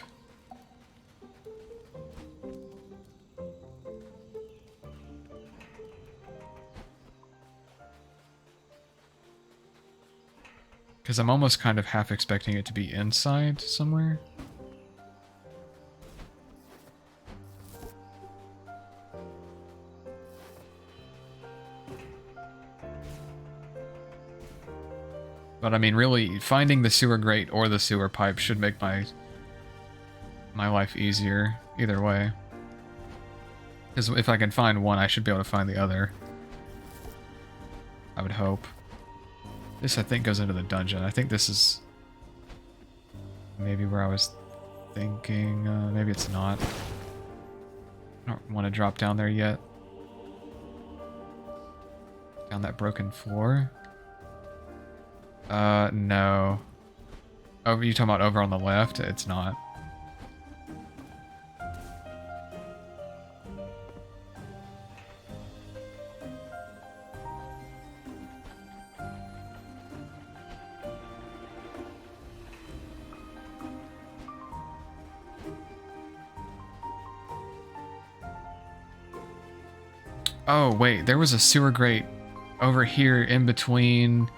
Because I'm almost kind of half expecting it to be inside somewhere. But I mean, really, finding the sewer grate or the sewer pipe should make my life easier either way. Because if I can find one, I should be able to find the other. I would hope. This, I think, goes into the dungeon. I think this is maybe where I was thinking. Maybe it's not. I don't want to drop down there yet. Down that broken floor. No. Oh, you talking about over on the left? It's not. Oh, wait, there was a sewer grate over here in between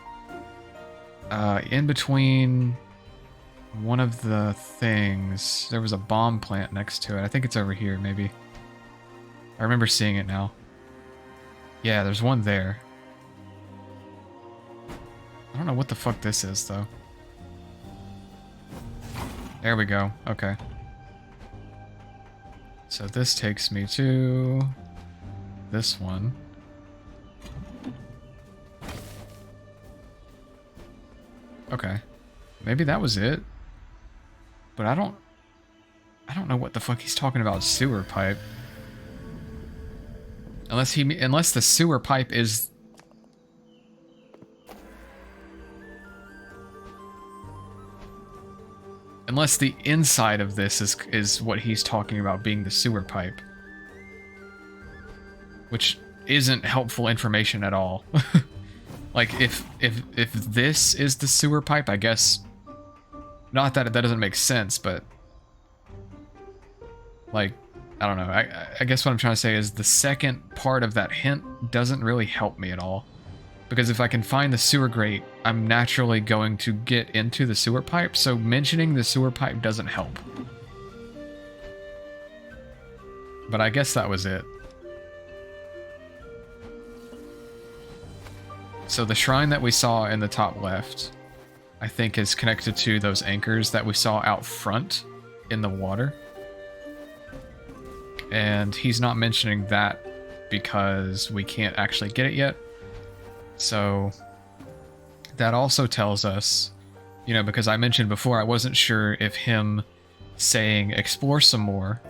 one of the things. There was a bomb plant next to it. I think it's over here, maybe. I remember seeing it now. Yeah, there's one there. I don't know what the fuck this is, though. There we go. Okay. So this takes me to this one. Okay. Maybe that was it. But I don't know what the fuck he's talking about sewer pipe. Unless the sewer pipe is unless the inside of this is what he's talking about being the sewer pipe. Which isn't helpful information at all. Like, if this is the sewer pipe, I guess... Not that that doesn't make sense, but... Like, I don't know. I guess what I'm trying to say is the second part of that hint doesn't really help me at all. Because if I can find the sewer grate, I'm naturally going to get into the sewer pipe, so mentioning the sewer pipe doesn't help. But I guess that was it. So the shrine that we saw in the top left, I think is connected to those anchors that we saw out front in the water. And he's not mentioning that because we can't actually get it yet. So that also tells us, you know, because I mentioned before, I wasn't sure if him saying explore some more,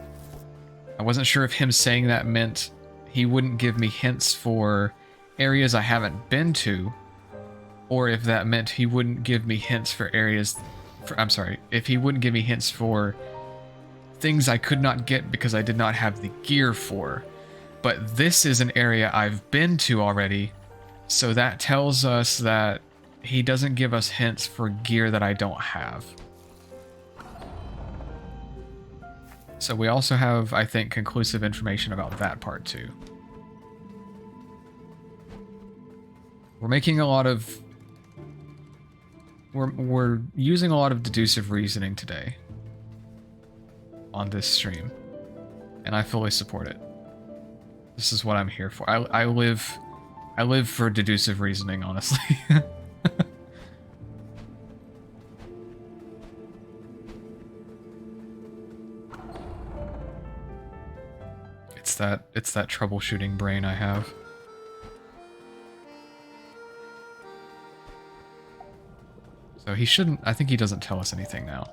I wasn't sure if him saying that meant he wouldn't give me hints for areas I haven't been to, or if that meant he wouldn't give me hints for areas I'm sorry, if he wouldn't give me hints for things I could not get because I did not have the gear for. But this is an area I've been to already, so that tells us that he doesn't give us hints for gear that I don't have. So we also have, I think, conclusive information about that part too. We're making a lot of... We're using a lot of deducive reasoning today on this stream, and I fully support it. This is what I'm here for. I live for deducive reasoning, honestly. It's that troubleshooting brain I have. So he shouldn't... I think he doesn't tell us anything now.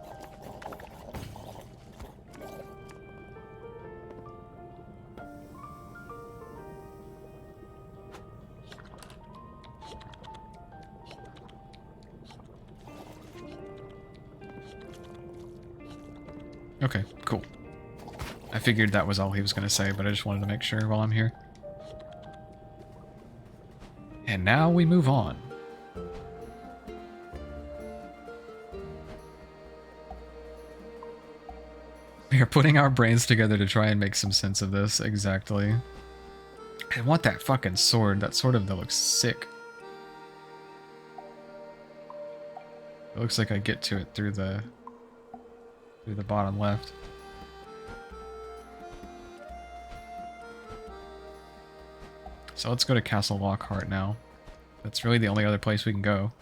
Okay, cool. I figured that was all he was going to say, but I just wanted to make sure while I'm here. And now we move on. We are putting our brains together to try and make some sense of this. Exactly. I want that fucking sword. That sword of that looks sick. It looks like I get to it through the bottom left. So let's go to Castle Lockhart now. That's really the only other place we can go.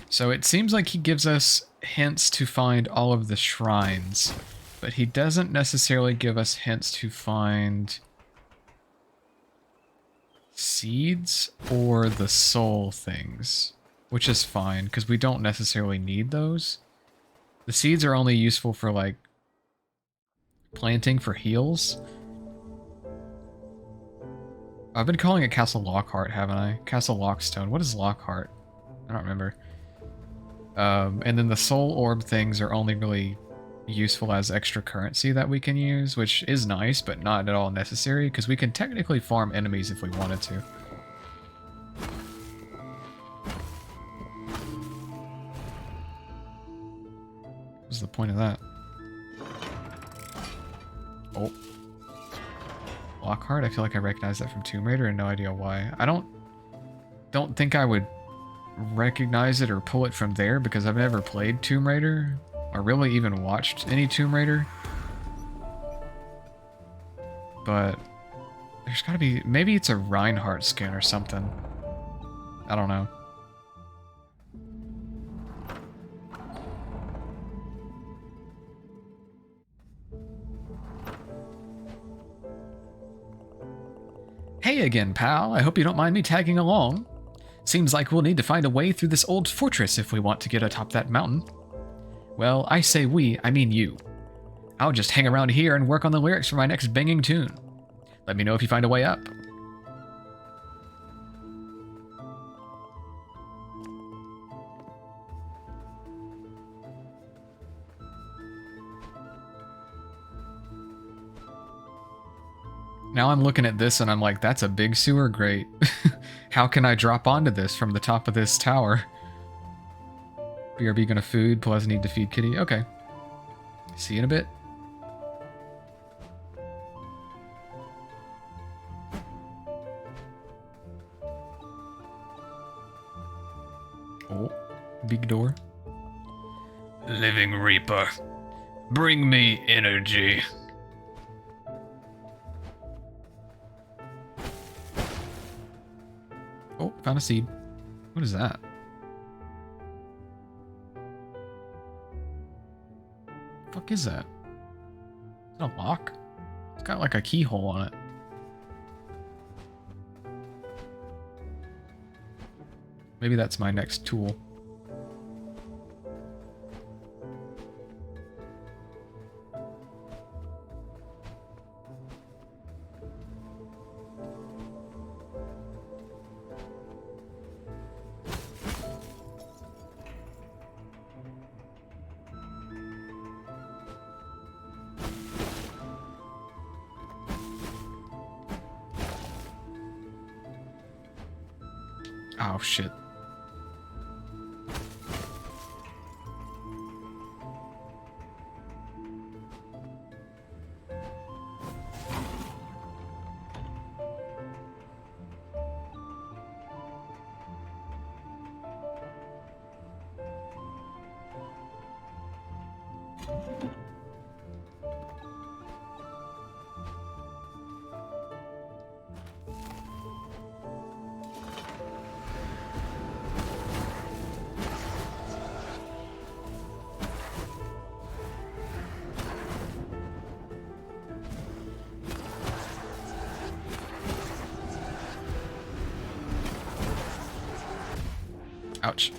So it seems like he gives us hints to find all of the shrines, but he doesn't necessarily give us hints to find seeds or the soul things, which is fine because we don't necessarily need those. The seeds are only useful for like planting for heals. I've been calling it Castle Lockhart, haven't I? Castle Lockstone. What is Lockhart? I don't remember. And then the soul orb things are only really useful as extra currency that we can use, which is nice, but not at all necessary, because we can technically farm enemies if we wanted to. What's the point of that? Oh. Lockhart? I feel like I recognize that from Tomb Raider and no idea why. I don't think I would recognize it or pull it from there because I've never played Tomb Raider or really even watched any Tomb Raider. But there's gotta be... maybe it's a Reinhardt skin or something. I don't know. Hey again, pal. I hope you don't mind me tagging along. Seems like we'll need to find a way through this old fortress if we want to get atop that mountain. Well, I say we, I mean you. I'll just hang around here and work on the lyrics for my next banging tune. Let me know if you find a way up. Now I'm looking at this and I'm like, that's a big sewer grate. How can I drop onto this from the top of this tower? BRB gonna food, plus need to feed kitty. Okay. See you in a bit. Oh, big door. Living Reaper, bring me energy. Oh, found a seed. What is that? The fuck is that? Is that a lock? It's got like a keyhole on it. Maybe that's my next tool. Oh shit. Ouch.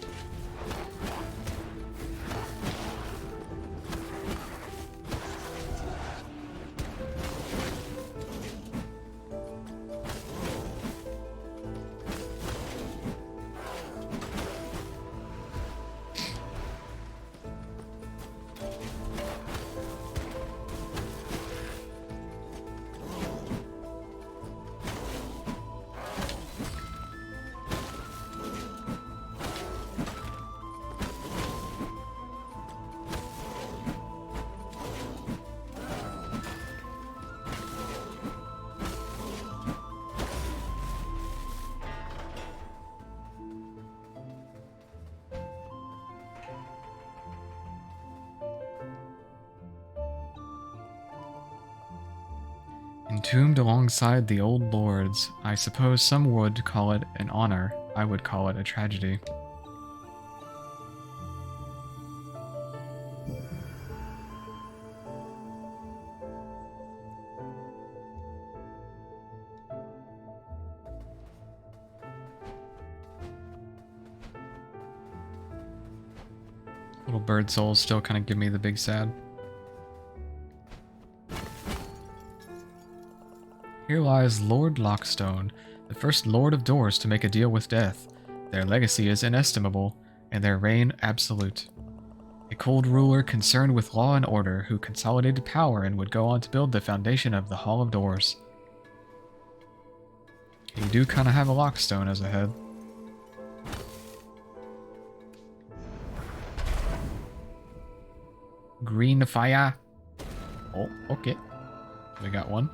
Entombed alongside the old lords, I suppose some would call it an honor. I would call it a tragedy. Little bird souls still kind of give me the big sad. Here lies Lord Lockstone, the first Lord of Doors to make a deal with death. Their legacy is inestimable, and their reign absolute. A cold ruler concerned with law and order, who consolidated power and would go on to build the foundation of the Hall of Doors. You do kind of have a Lockstone as a head. Green fire. Oh, okay. We got one.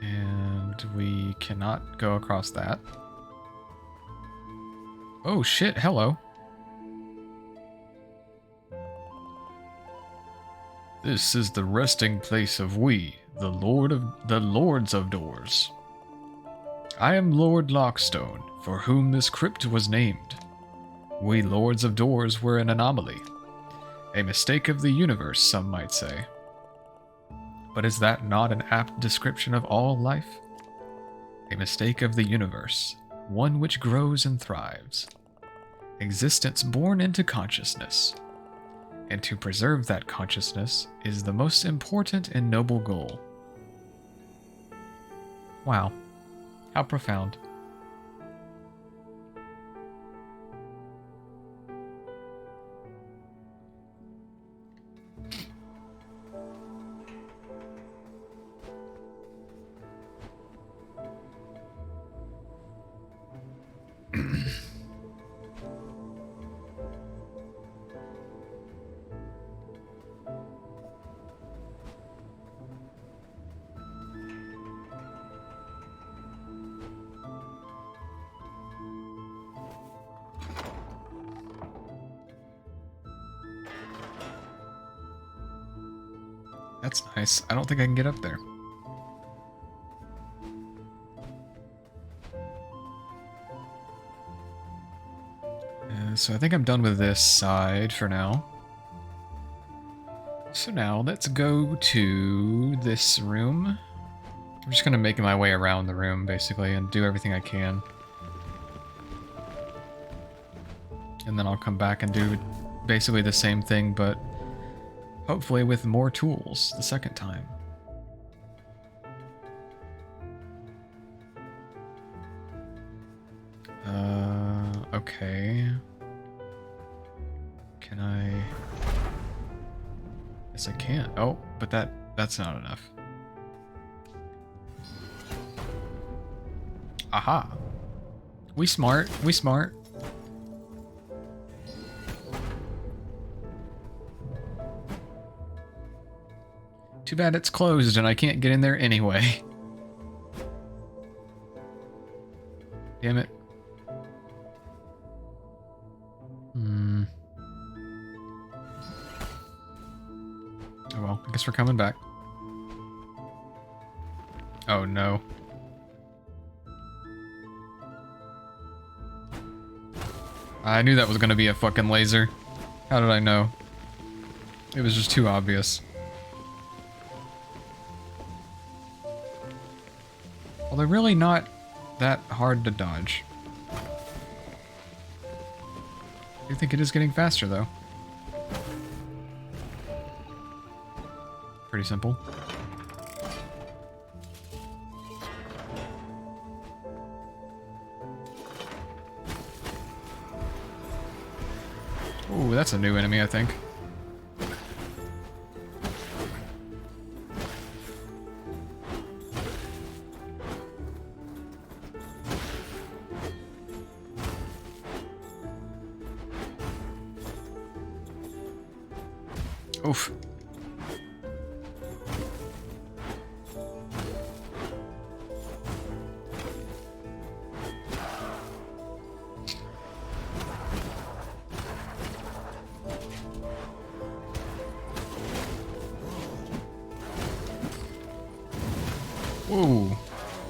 And we cannot go across that. Oh shit, hello. This is the resting place of we, the Lords of Doors. I am Lord Lockstone, for whom this crypt was named. We Lords of Doors were an anomaly. A mistake of the universe, some might say. But is that not an apt description of all life? A mistake of the universe, one which grows and thrives. Existence born into consciousness. And to preserve that consciousness is the most important and noble goal. Wow. How profound. That's nice. I don't think I can get up there. So I think I'm done with this side for now. So now let's go to this room. I'm just gonna make my way around the room basically and do everything I can. And then I'll come back and do basically the same thing, but hopefully with more tools the second time. Okay. Can I... Yes, I can. Oh, but that's not enough. Aha. We smart. We smart. Too bad it's closed and I can't get in there anyway. Damn it. Guess we're coming back. Oh no. I knew that was gonna be a fucking laser. How did I know? It was just too obvious. Well, they're really not that hard to dodge. I think it is getting faster, though. Pretty simple. Ooh, that's a new enemy, I think. Oof. Ooh.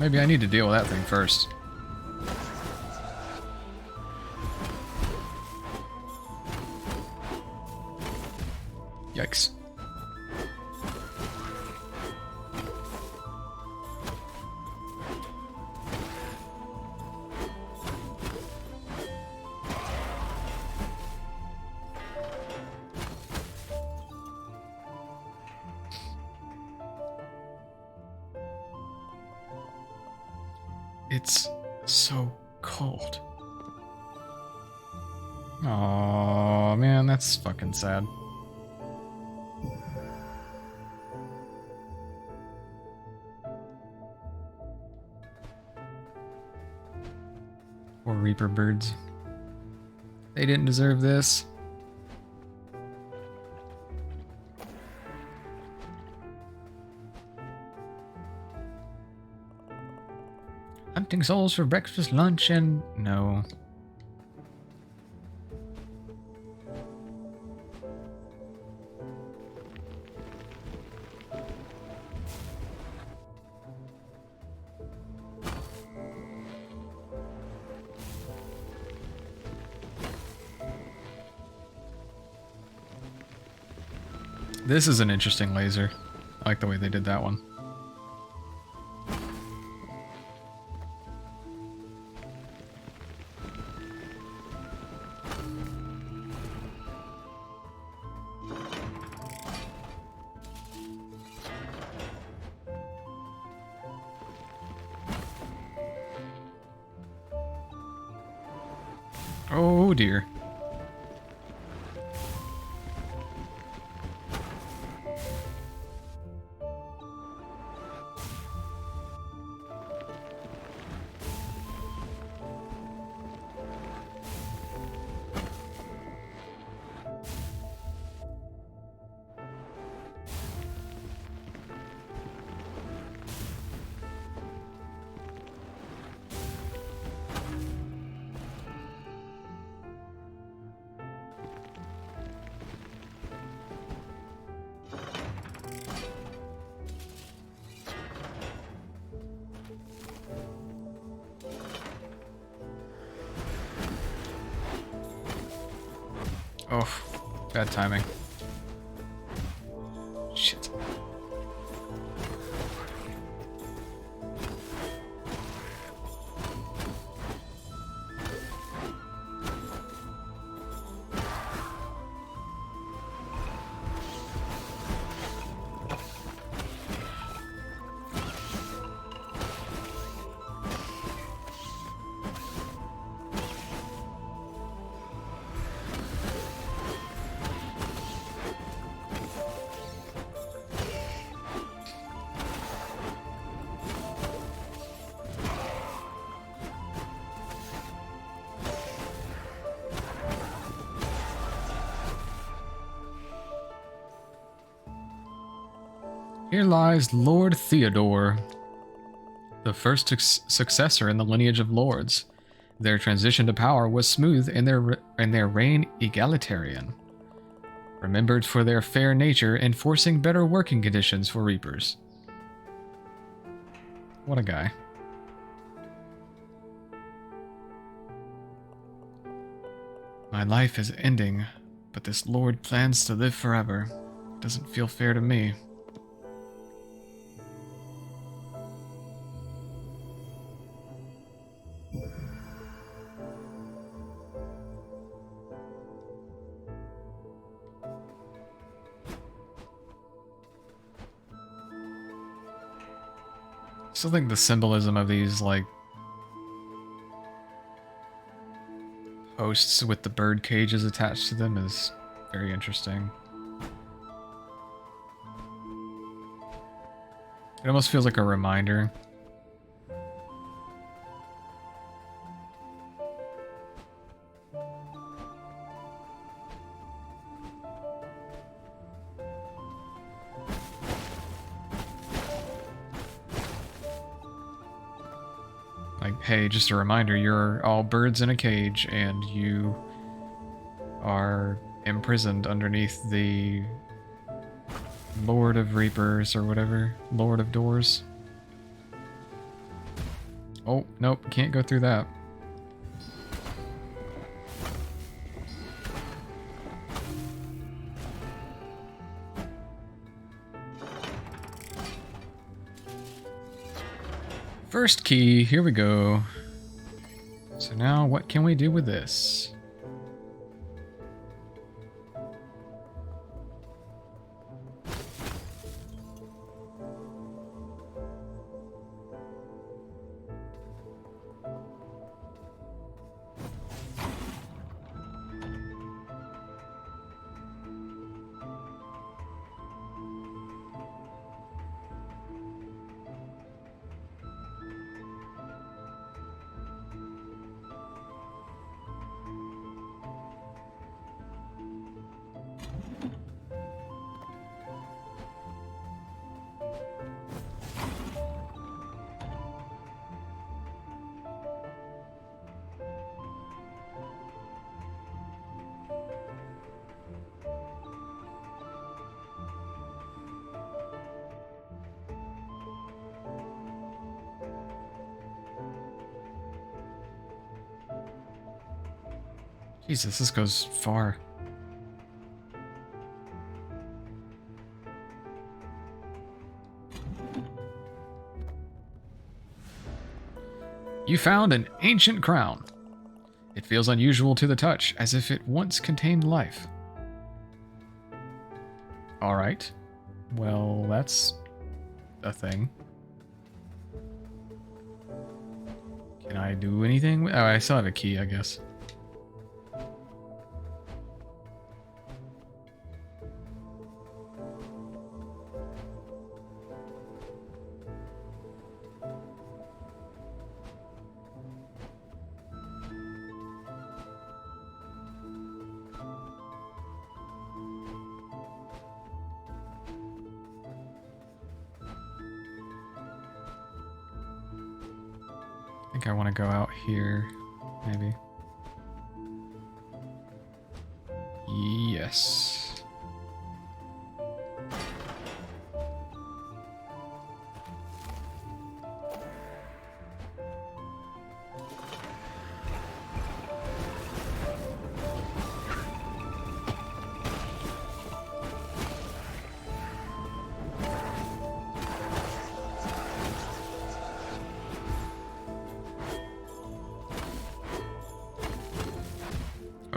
Maybe I need to deal with that thing first. Yikes. It's so cold. Oh man, that's fucking sad. Poor Reaper birds. They didn't deserve this. Hunting souls for breakfast, lunch, and... no. This is an interesting laser. I like the way they did that one. Oh dear. Oh, bad timing. Shit. Here lies Lord Theodore, the first successor in the lineage of lords. Their transition to power was smooth and their reign egalitarian. remembered for their fair nature, enforcing better working conditions for reapers. What a guy. My life is ending, but this lord plans to live forever. It doesn't feel fair to me. I still think the symbolism of these, like, posts with the bird cages attached to them is very interesting. It almost feels like a reminder. Like, hey, just a reminder, you're all birds in a cage, and you are imprisoned underneath the Lord of Reapers, or whatever. Lord of Doors. Oh, nope, can't go through that. First key, here we go. So now what can we do with this? Jesus, this goes far. You found an ancient crown. It feels unusual to the touch, as if it once contained life. Alright. Well, that's a thing. Can I do anything? Oh, I still have a key, I guess. I think I want to go out here, maybe. Yes.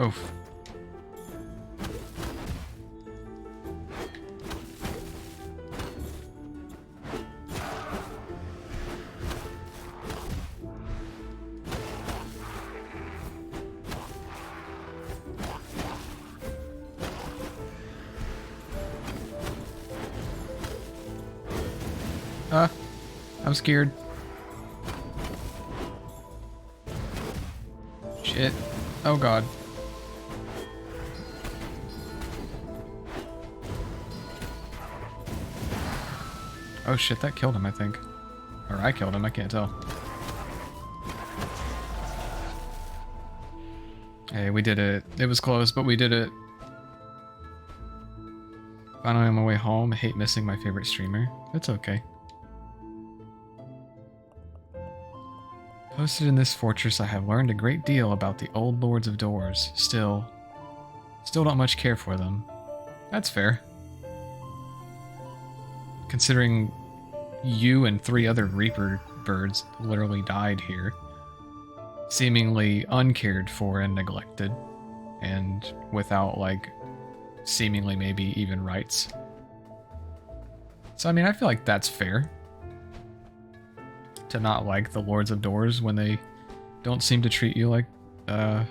Oh. I'm scared. Shit. Oh god. Oh shit, that killed him, I think. Or I killed him, I can't tell. Hey, we did it. It was close, but we did it. Finally on my way home. I hate missing my favorite streamer. It's okay. Posted in this fortress, I have learned a great deal about the old lords of doors. Still don't much care for them. That's fair. Considering you and 3 other Reaper birds literally died here. Seemingly uncared for and neglected. And without, like, seemingly maybe even rights. So, I mean, I feel like that's fair. To not like the Lords of Doors when they don't seem to treat you like, don't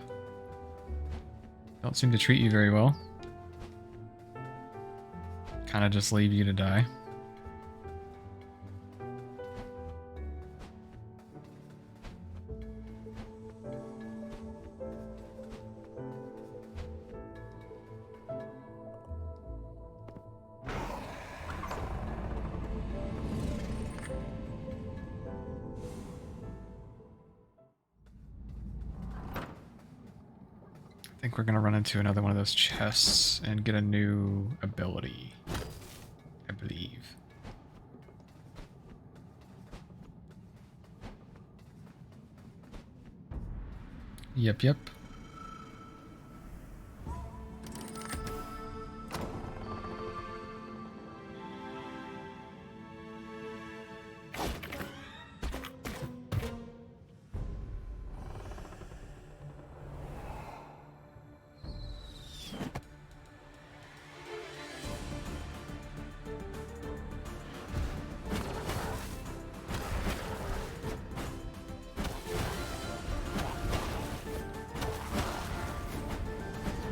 seem to treat you very well. Kind of just leave you to die. I think we're gonna run into another one of those chests and get a new ability, I believe. Yep.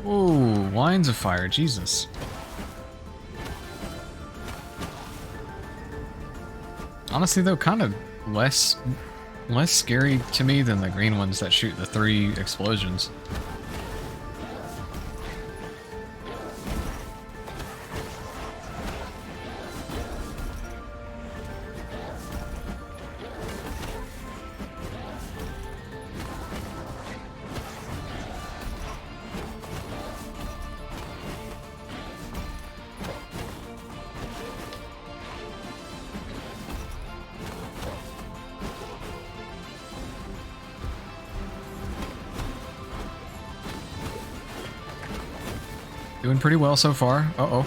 Ooh, lines of fire, Jesus. Honestly though, kind of less scary to me than the green ones that shoot the 3 explosions. Doing pretty well so far. Uh-oh.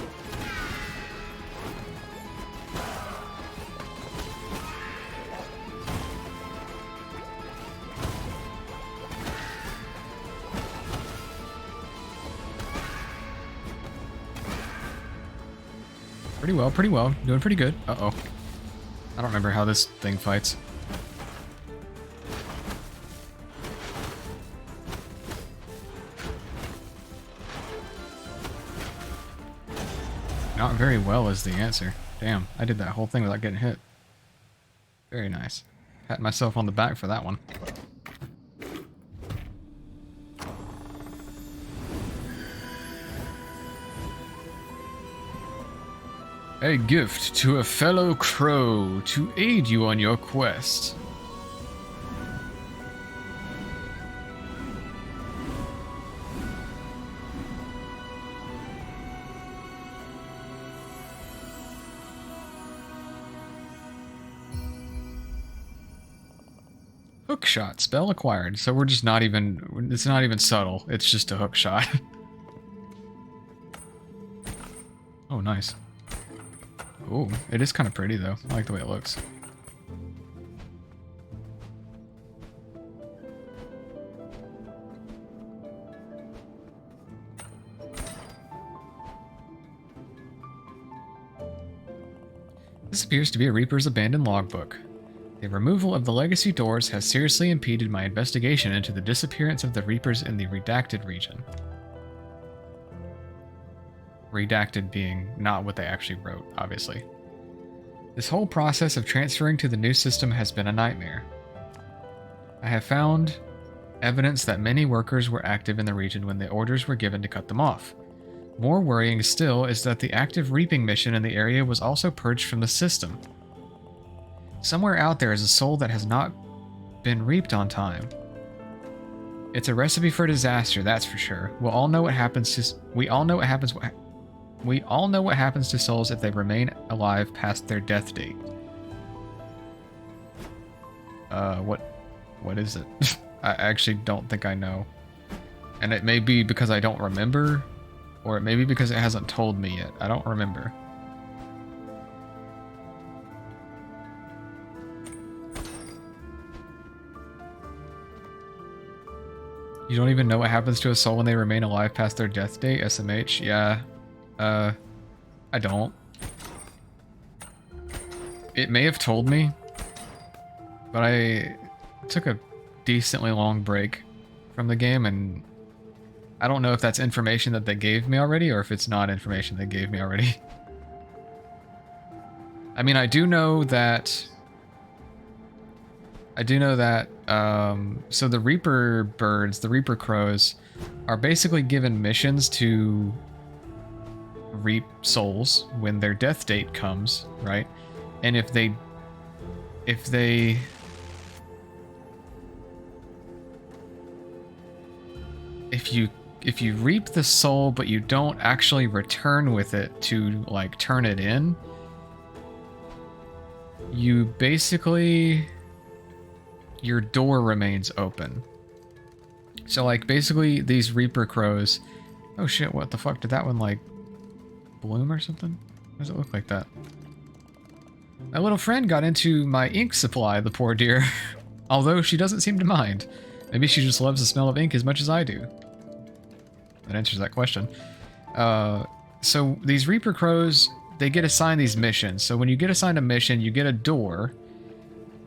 Pretty well. Doing pretty good. Uh-oh. I don't remember how this thing fights. Not very well is the answer. Damn, I did that whole thing without getting hit. Very nice. Pat myself on the back for that one. A gift to a fellow crow to aid you on your quest. Hook shot, spell acquired. So we're just not even, it's not even subtle. It's just a hook shot. Oh, nice. Oh, it is kind of pretty though. I like the way it looks. This appears to be a Reaper's abandoned logbook. The removal of the legacy doors has seriously impeded my investigation into the disappearance of the Reapers in the Redacted region. Redacted being not what they actually wrote, obviously. This whole process of transferring to the new system has been a nightmare. I have found evidence that many workers were active in the region when the orders were given to cut them off. More worrying still is that the active reaping mission in the area was also purged from the system. Somewhere out there is a soul that has not been reaped on time. It's a recipe for disaster, that's for sure. We all know what happens We all know what happens to souls if they remain alive past their death date. What is it? I actually don't think I know. And it may be because I don't remember, or it may be because it hasn't told me yet. I don't remember. You don't even know what happens to a soul when they remain alive past their death date? SMH? Yeah. I don't. It may have told me, but I took a decently long break from the game, and I don't know if that's information that they gave me already or if it's not information they gave me already. I mean, I do know that, so the Reaper birds, the Reaper crows, are basically given missions to reap souls when their death date comes, right? And if you reap the soul but you don't actually return with it to like turn it in, you basically, your door remains open. So like basically these Reaper crows, oh shit, what the fuck, did that one like bloom or something? Why does it look like that? My little friend got into my ink supply, the poor dear. Although she doesn't seem to mind. Maybe she just loves the smell of ink as much as I do. That answers that question. So these Reaper crows, they get assigned these missions. So when you get assigned a mission, you get a door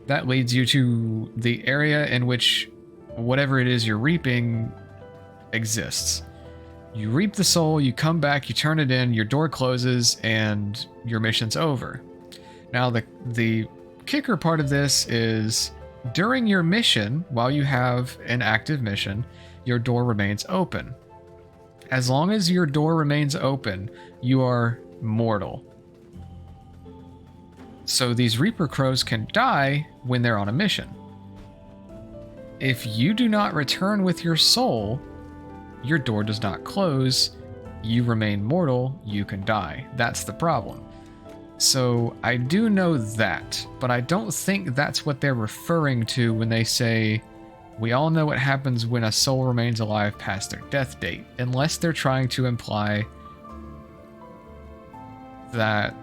that leads you to the area in which whatever it is you're reaping exists. You reap the soul, you come back, you turn it in, your door closes, and your mission's over. Now the kicker part of this is during your mission, while you have an active mission, your door remains open. As long as your door remains open, you are mortal. So these Reaper crows can die when they're on a mission. If you do not return with your soul, your door does not close, you remain mortal, you can die. That's the problem. So I do know that, but I don't think that's what they're referring to when they say, we all know what happens when a soul remains alive past their death date, unless they're trying to imply that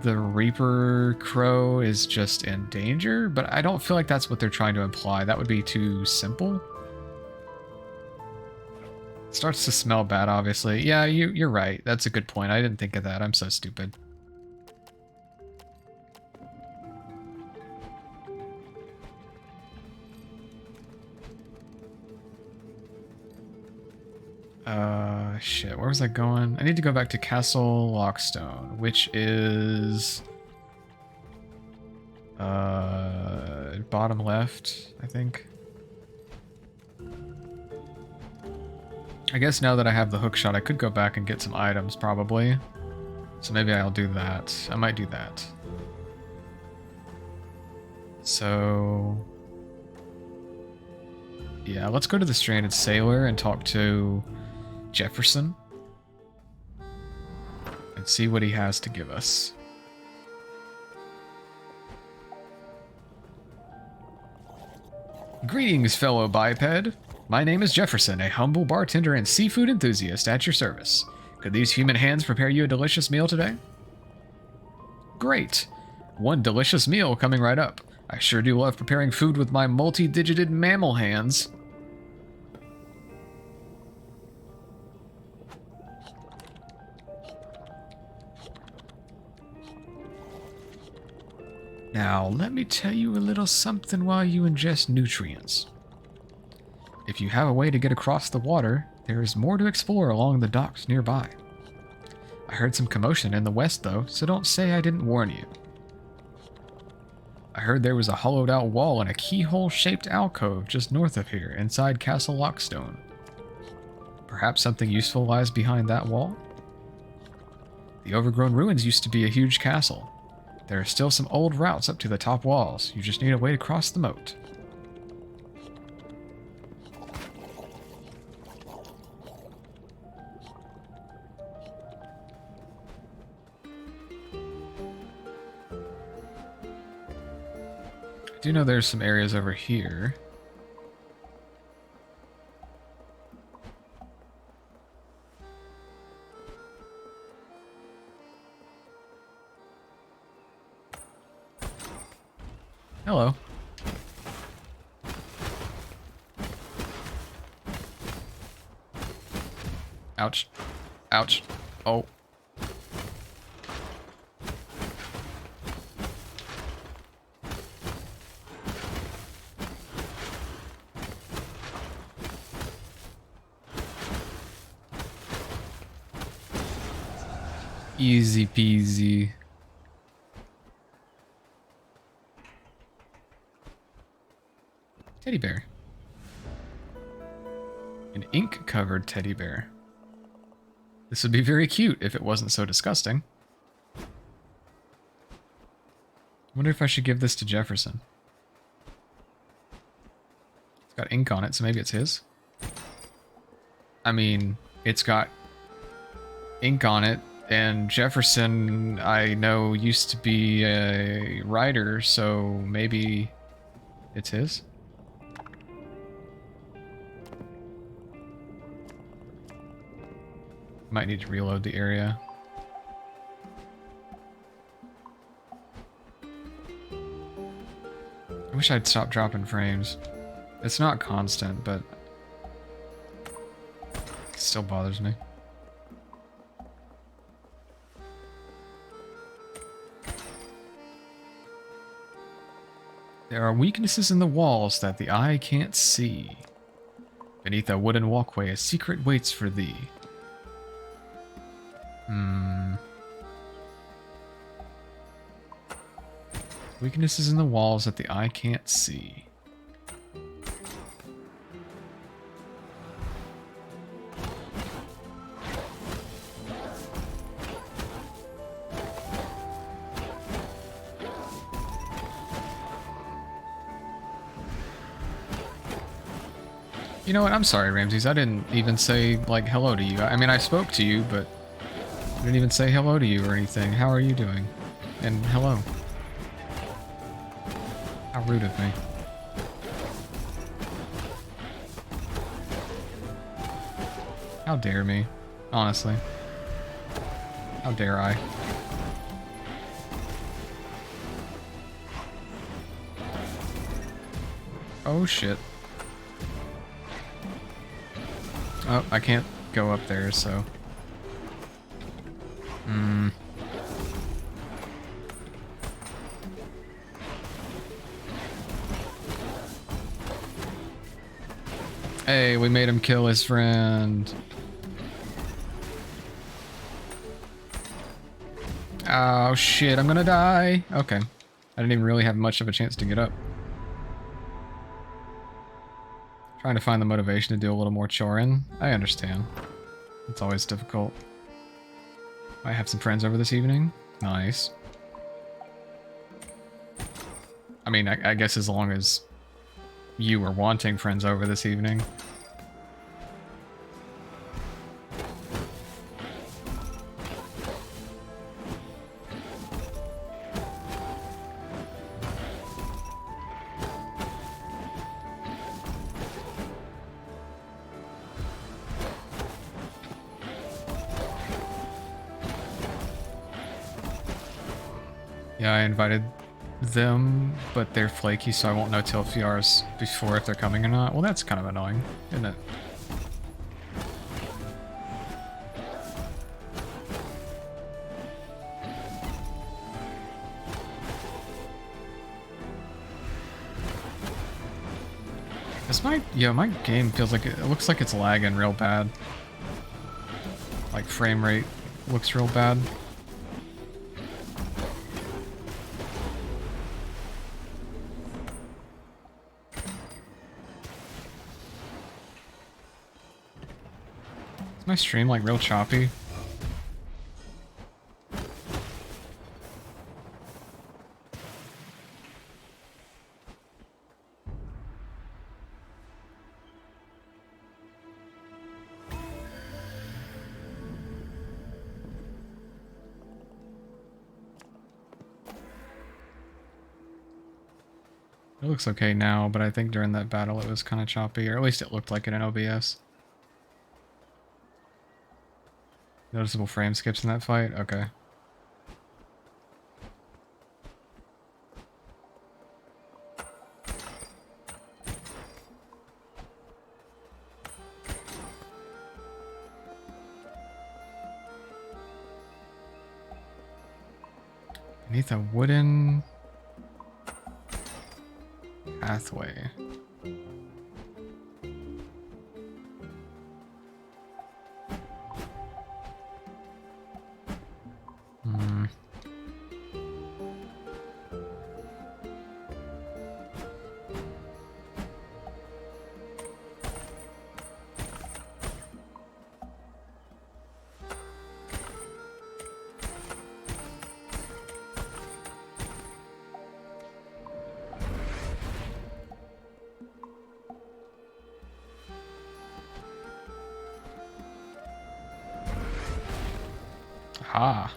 the Reaper crow is just in danger, but I don't feel like that's what they're trying to imply. That would be too simple. It starts to smell bad, obviously. Yeah, you're right. That's a good point. I didn't think of that. I'm so stupid. Shit, where was I going? I need to go back to Castle Lockstone, which is bottom left, I think. I guess now that I have the hookshot, I could go back and get some items, probably. So maybe I'll do that. I might do that. So yeah, let's go to the Stranded Sailor and talk to Jefferson and see what he has to give us. Greetings, fellow biped. My name is Jefferson, a humble bartender and seafood enthusiast at your service. Could these human hands prepare you a delicious meal today? Great. One delicious meal coming right up. I sure do love preparing food with my multi-digited mammal hands. Now, let me tell you a little something while you ingest nutrients. If you have a way to get across the water, there is more to explore along the docks nearby. I heard some commotion in the west, though, so don't say I didn't warn you. I heard there was a hollowed-out wall and a keyhole-shaped alcove just north of here, inside Castle Lockstone. Perhaps something useful lies behind that wall? The overgrown ruins used to be a huge castle. There are still some old routes up to the top walls. You just need a way to cross the moat. do know there's some areas over here. Hello. Ouch. Ouch. Oh. Easy peasy. Teddy bear. An ink-covered teddy bear. This would be very cute if it wasn't so disgusting. Wonder if I should give this to Jefferson. It's got ink on it, so maybe it's his. I mean, it's got ink on it, and Jefferson, I know, used to be a writer, so maybe it's his? Might need to reload the area. I wish I'd stop dropping frames. It's not constant, but it still bothers me. There are weaknesses in the walls that the eye can't see. Beneath a wooden walkway, a secret waits for thee. Weaknesses in the walls that the eye can't see. You know what? I'm sorry, Ramses. I didn't even say, like, hello to you. I mean, I spoke to you, but I didn't even say hello to you or anything. How are you doing? And hello. How rude of me. How dare me, honestly. How dare I? Oh shit. Oh, I can't go up there, so... Hey, we made him kill his friend. Oh shit, I'm gonna die. Okay. I didn't even really have much of a chance to get up. Trying to find the motivation to do a little more choring. I understand. It's always difficult. I have some friends over this evening. Nice. I mean, I guess as long as you were wanting friends over this evening. Yeah, I invited them, but they're flaky, so I won't know till a few hours before if they're coming or not. Well, that's kind of annoying, isn't it? Is my game feels like it looks like it's lagging real bad. Like frame rate looks real bad. Is my stream like real choppy? It looks okay now, but I think during that battle it was kind of choppy, or at least it looked like it in OBS. Noticeable frame skips in that fight? Okay. Beneath a wooden pathway. Hmm. Aha.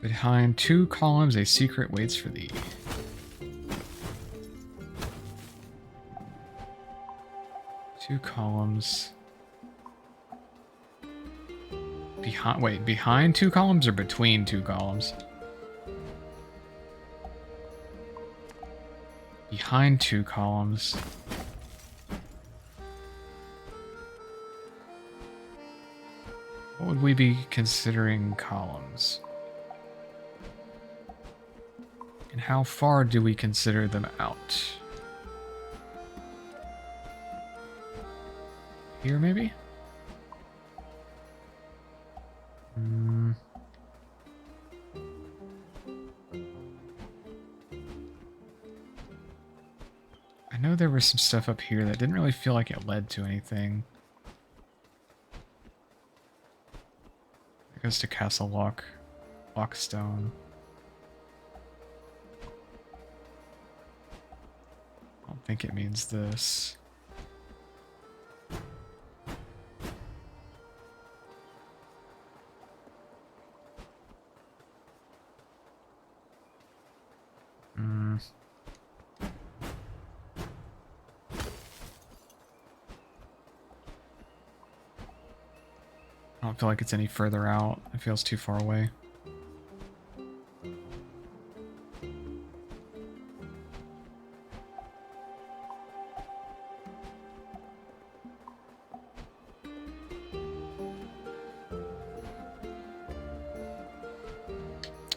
Behind 2 columns, a secret waits for thee. Two columns. Behind 2 columns or between 2 columns? Behind 2 columns. What would we be considering columns? And how far do we consider them out? Here, maybe? Hmm. I know there was some stuff up here that didn't really feel like it led to anything. It goes to Castle Lockstone. I don't think it means this. Hmm. I don't feel like it's any further out. It feels too far away.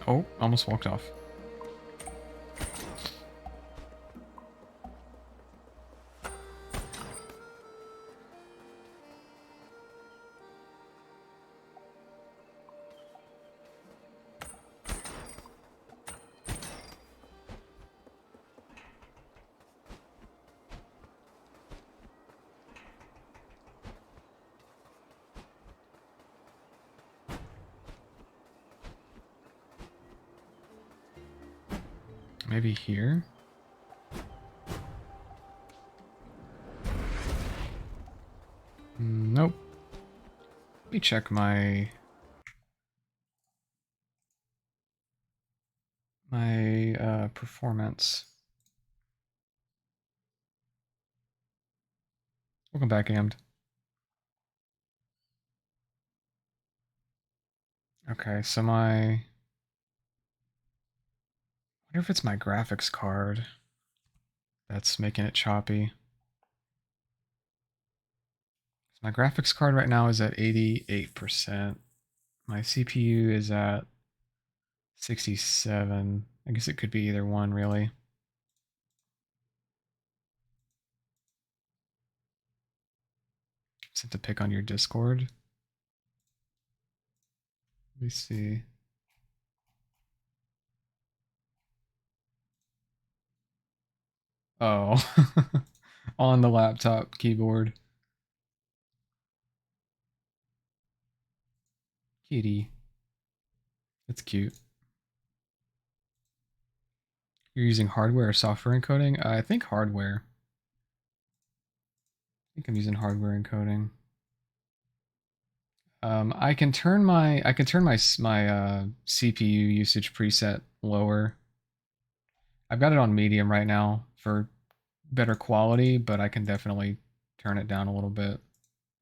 Oh, almost walked off. Maybe here? Nope. Let me check my performance. Welcome back, Amd. Okay, so I wonder if it's my graphics card that's making it choppy. So my graphics card right now is at 88%. My CPU is at 67. I guess it could be either one, really. Just have to pick on your Discord. Let me see. Oh, on the laptop keyboard. Kitty. That's cute. You're using hardware or software encoding? I think hardware. I think I'm using hardware encoding. I can turn my CPU usage preset lower. I've got it on medium right now for better quality, but I can definitely turn it down a little bit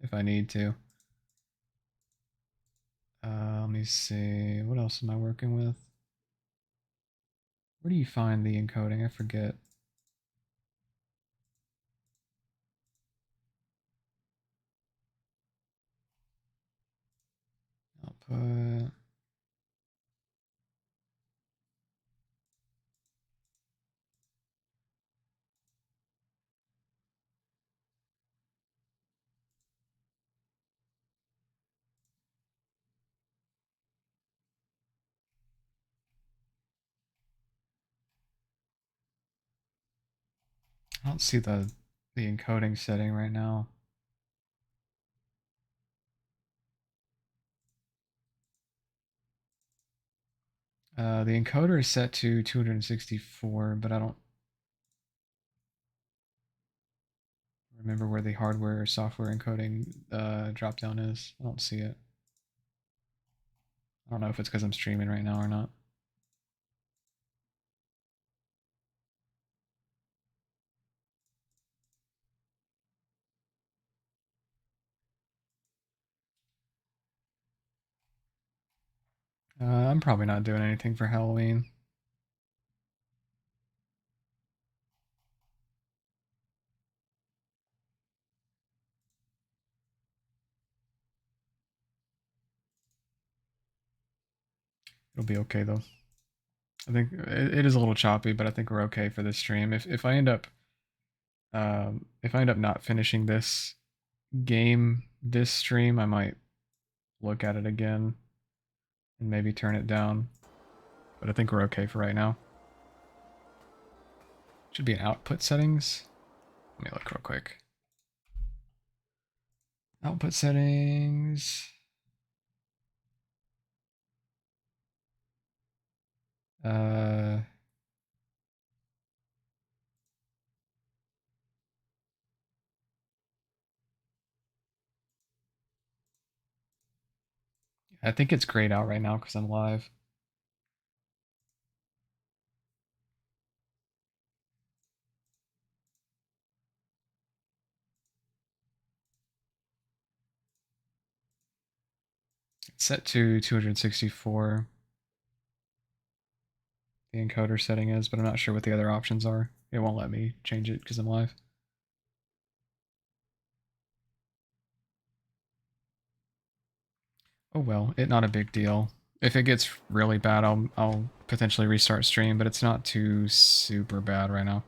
if I need to. Let me see. What else am I working with? Where do you find the encoding? I forget. Output. I don't see the encoding setting right now. The encoder is set to 264, but I don't remember where the hardware or software encoding drop down is. I don't see it. I don't know if it's because I'm streaming right now or not. I'm probably not doing anything for Halloween. It'll be okay though. I think it is a little choppy, but I think we're okay for this stream. If I end up not finishing this game this stream, I might look at it again and maybe turn it down. But I think we're okay for right now. Should be an output settings. Let me look real quick. Output settings. Uh, I think it's grayed out right now because I'm live. It's set to 264. The encoder setting is, but I'm not sure what the other options are. It won't let me change it because I'm live. Oh well, it's not a big deal. If it gets really bad, I'll potentially restart stream, but it's not too super bad right now.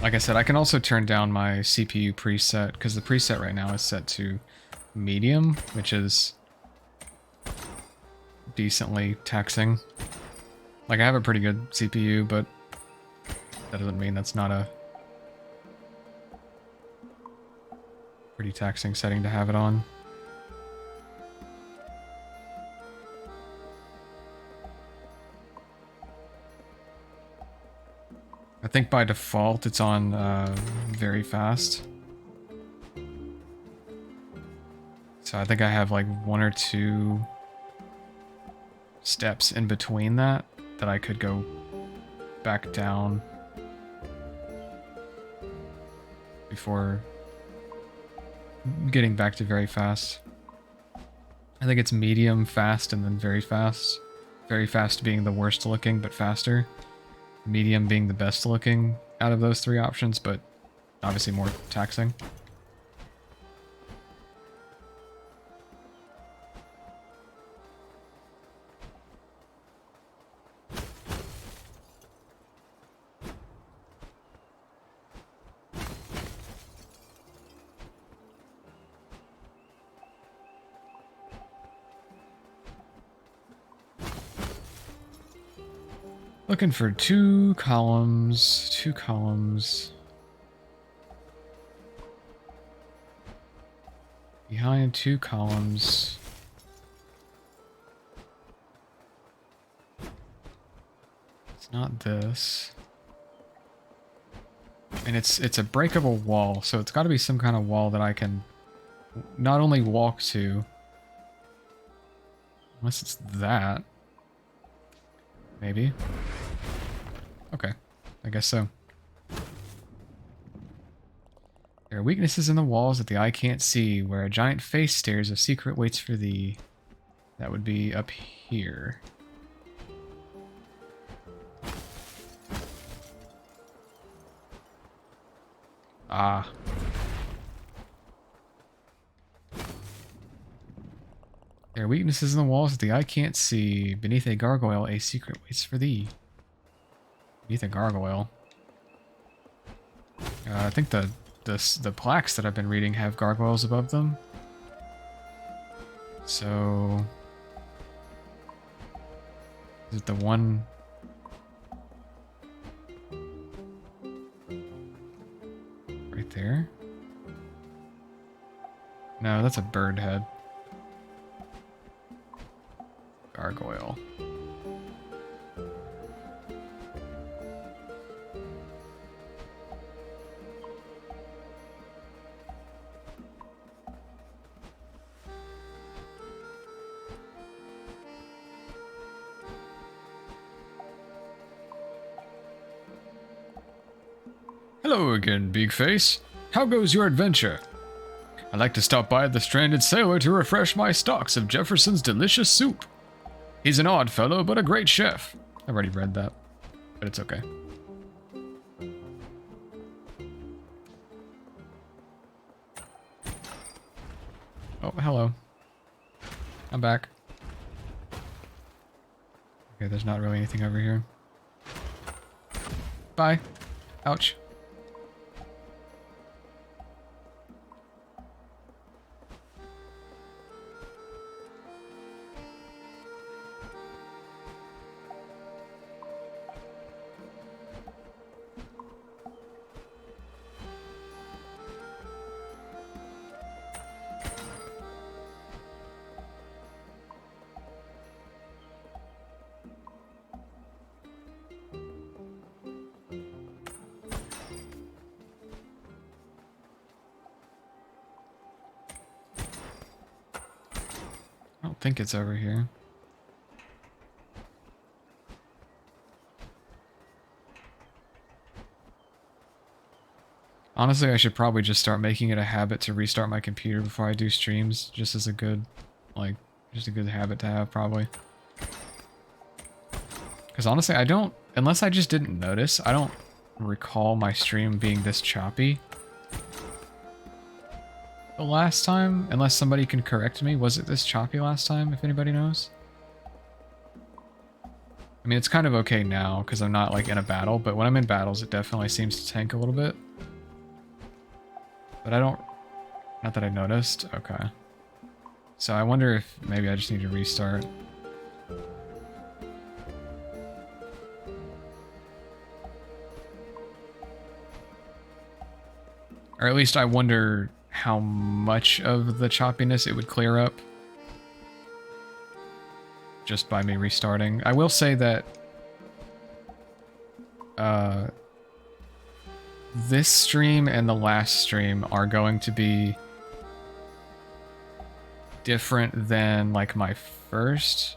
Like I said, I can also turn down my CPU preset because the preset right now is set to medium, which is decently taxing. Like I have a pretty good CPU, but that doesn't mean that's not a pretty taxing setting to have it on. I think by default it's on very fast. So I think I have like one or two steps in between that I could go back down before getting back to very fast. I think it's medium, fast, and then very fast. Very fast being the worst looking, but faster. Medium being the best looking out of those three options, but obviously more taxing. Looking for two columns. Behind two columns. It's not this. And it's a breakable wall, so it's got to be some kind of wall that I can not only walk to, unless it's that. Maybe. Okay, I guess so. There are weaknesses in the walls that the eye can't see. Where a giant face stares, a secret waits for thee. That would be up here. Ah. There are weaknesses in the walls that the eye can't see. Beneath a gargoyle, a secret waits for thee. Beneath a gargoyle. I think the plaques that I've been reading have gargoyles above them. So... is it the one... right there? No, that's a bird head. Gargoyle. Hello again, Big Face. How goes your adventure? I'd like to stop by the Stranded Sailor to refresh my stocks of Jefferson's delicious soup. He's an odd fellow, but a great chef. I've already read that, but it's okay. Oh, hello. I'm back. Okay, there's not really anything over here. Bye. Ouch. I don't think it's over here. Honestly, I should probably just start making it a habit to restart my computer before I do streams, just as a good, like, just a good habit to have, probably. Because honestly, I don't, unless I just didn't notice, I don't recall my stream being this choppy. The last time, unless somebody can correct me, was it this choppy last time, if anybody knows? I mean, it's kind of okay now, because I'm not, like, in a battle, but when I'm in battles, it definitely seems to tank a little bit. But I don't... not that I noticed. Okay. So I wonder if maybe I just need to restart. Or at least I wonder how much of the choppiness it would clear up just by me restarting. I will say that this stream and the last stream are going to be different than like my first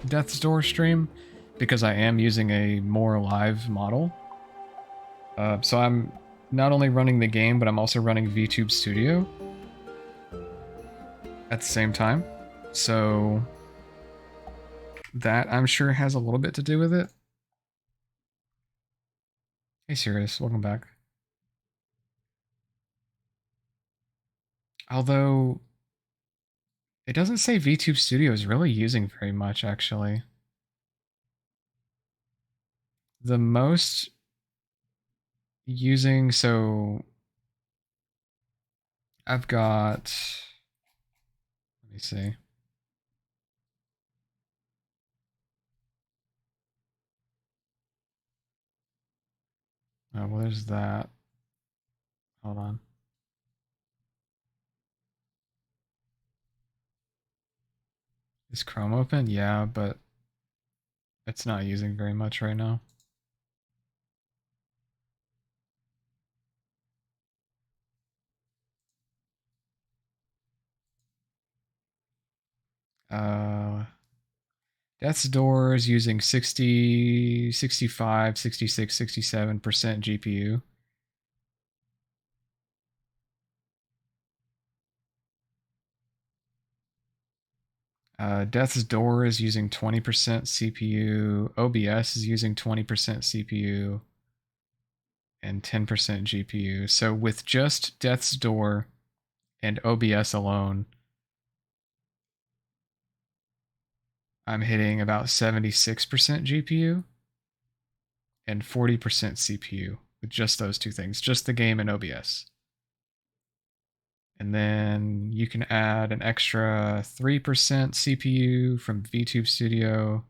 Death's Door stream, because I am using a more live model. So I'm not only running the game, but I'm also running VTube Studio at the same time. So that, I'm sure, has a little bit to do with it. Hey Sirius, welcome back. Although, it doesn't say VTube Studio is really using very much, actually. The most using, so I've got, let me see. Oh, well, there's that. Hold on. Is Chrome open? Yeah, but It's not using very much right now. Death's Door is using 60, 65, 66, 67% GPU. Death's Door is using 20% CPU. OBS is using 20% CPU and 10% GPU. So with just Death's Door and OBS alone, I'm hitting about 76% GPU and 40% CPU with just those two things, just the game and OBS. And then you can add an extra 3% CPU from VTube Studio,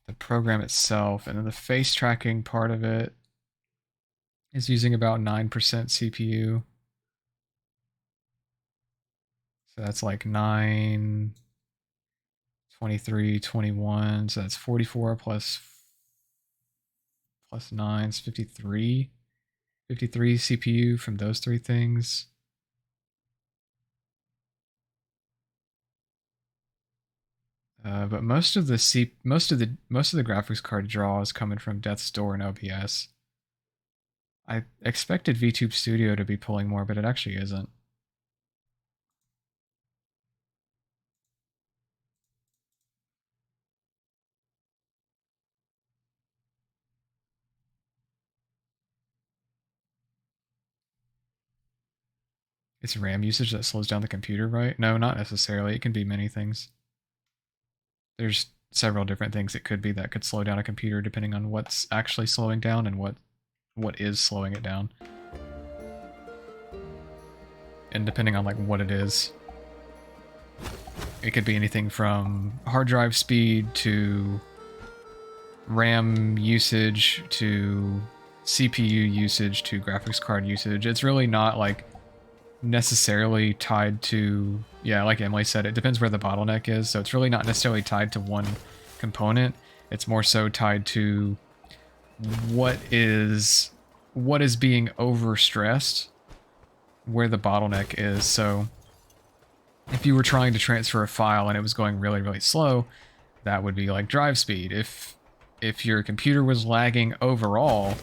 the program itself, and then the face tracking part of it is using about 9% CPU. So that's like 9, 23, 21. So that's 44 plus 9 is 53. 53 CPU from those three things. But most of the graphics card draw is coming from Death's Door and OBS. I expected VTube Studio to be pulling more, but it actually isn't. It's RAM usage that slows down the computer, right? No, not necessarily. It can be many things. There's several different things it could be that could slow down a computer depending on what's actually slowing down and what is slowing it down. And depending on like what it is. It could be anything from hard drive speed to RAM usage to CPU usage to graphics card usage. It's really not like necessarily tied to, yeah, like Emily said, it depends where the bottleneck is. So it's really not necessarily tied to one component. It's more so tied to what is being overstressed, where the bottleneck is. So if you were trying to transfer a file and it was going really, really slow, that would be like drive speed. If your computer was lagging overall,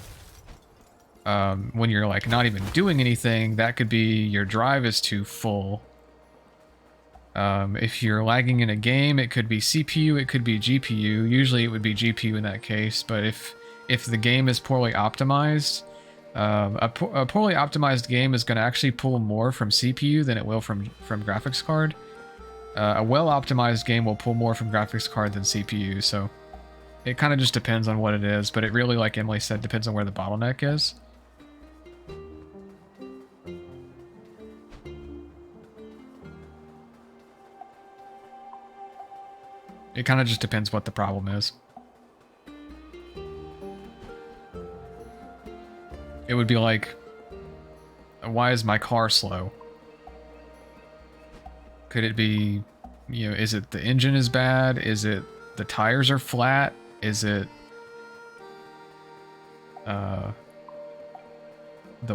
when you're like not even doing anything, that could be your drive is too full. If you're lagging in a game, it could be CPU, it could be GPU. Usually it would be GPU in that case, but if the game is poorly optimized, a poorly optimized game is going to actually pull more from CPU than it will from graphics card. A well-optimized game will pull more from graphics card than CPU, so it kind of just depends on what it is, but it really, like Emily said, depends on where the bottleneck is. It kind of just depends what the problem is. It would be like, why is my car slow? Could it be, you know, is it the engine is bad? Is it the tires are flat? Is it the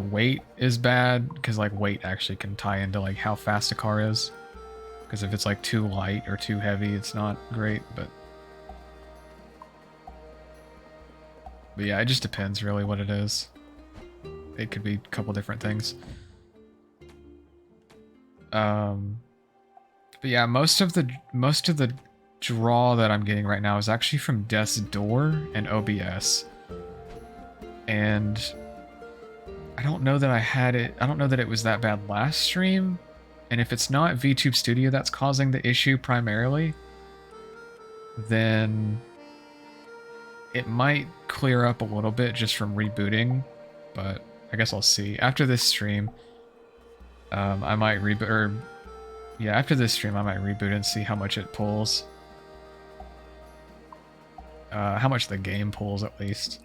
weight is bad? Because like weight actually can tie into like how fast a car is. Because if it's like too light or too heavy, it's not great. But yeah, it just depends really what it is. It could be a couple different things. But yeah, most of the draw that I'm getting right now is actually from Death's Door and OBS. And I don't know that I had it. I don't know that it was that bad last stream. And if it's not VTube Studio that's causing the issue primarily, then it might clear up a little bit just from rebooting. But I guess I'll see. After this stream, I might reboot, or yeah, after this stream, I might reboot and see how much it pulls. How much the game pulls, at least.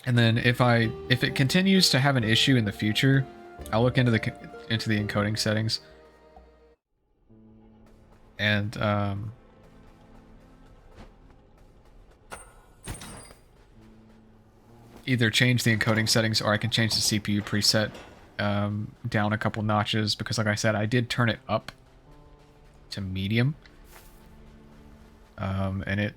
And then if it continues to have an issue in the future, I'll look into the encoding settings and either change the encoding settings, or I can change the CPU preset down a couple notches, because like I said, I did turn it up to medium, and it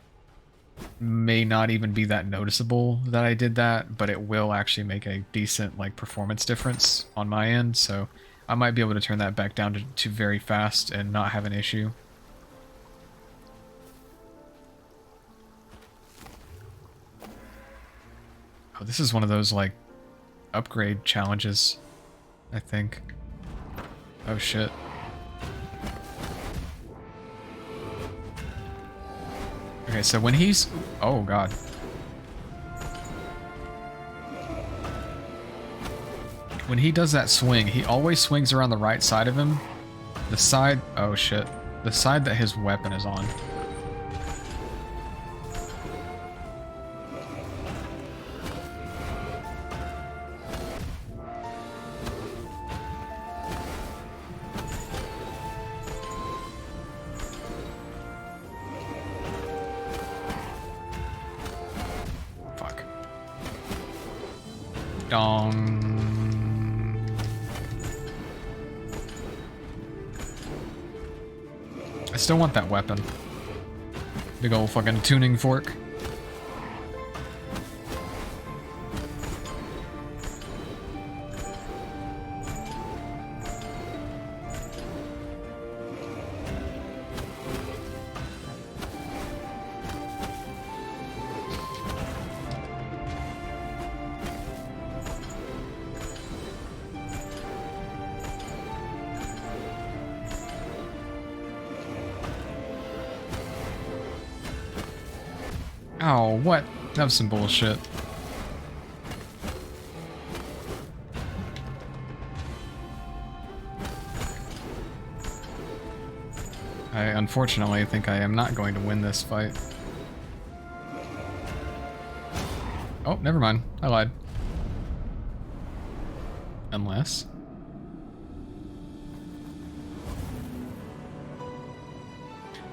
may not even be that noticeable that I did that, but it will actually make a decent like performance difference on my end, so I might be able to turn that back down to very fast and not have an issue. Oh, this is one of those like upgrade challenges, I think. Oh shit. Okay, so when he's... Oh god. When he does that swing, he always swings around the right side of him. The side... Oh shit. The side that his weapon is on. Dong. I still want that weapon. Big old fucking tuning fork. Oh, what? That was some bullshit. I unfortunately think I am not going to win this fight. Oh, never mind. I lied. Unless...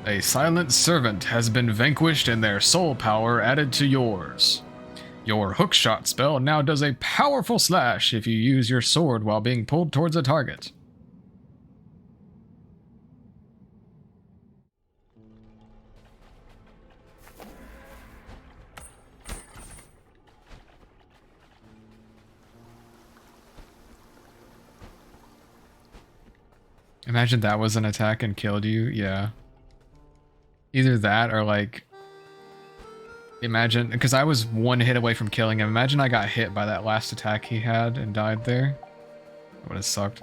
A silent servant has been vanquished and their soul power added to yours. Your hookshot spell now does a powerful slash if you use your sword while being pulled towards a target. Imagine that was an attack and killed you, yeah. Either that or like, imagine, because I was one hit away from killing him. Imagine I got hit by that last attack he had and died there. It would have sucked.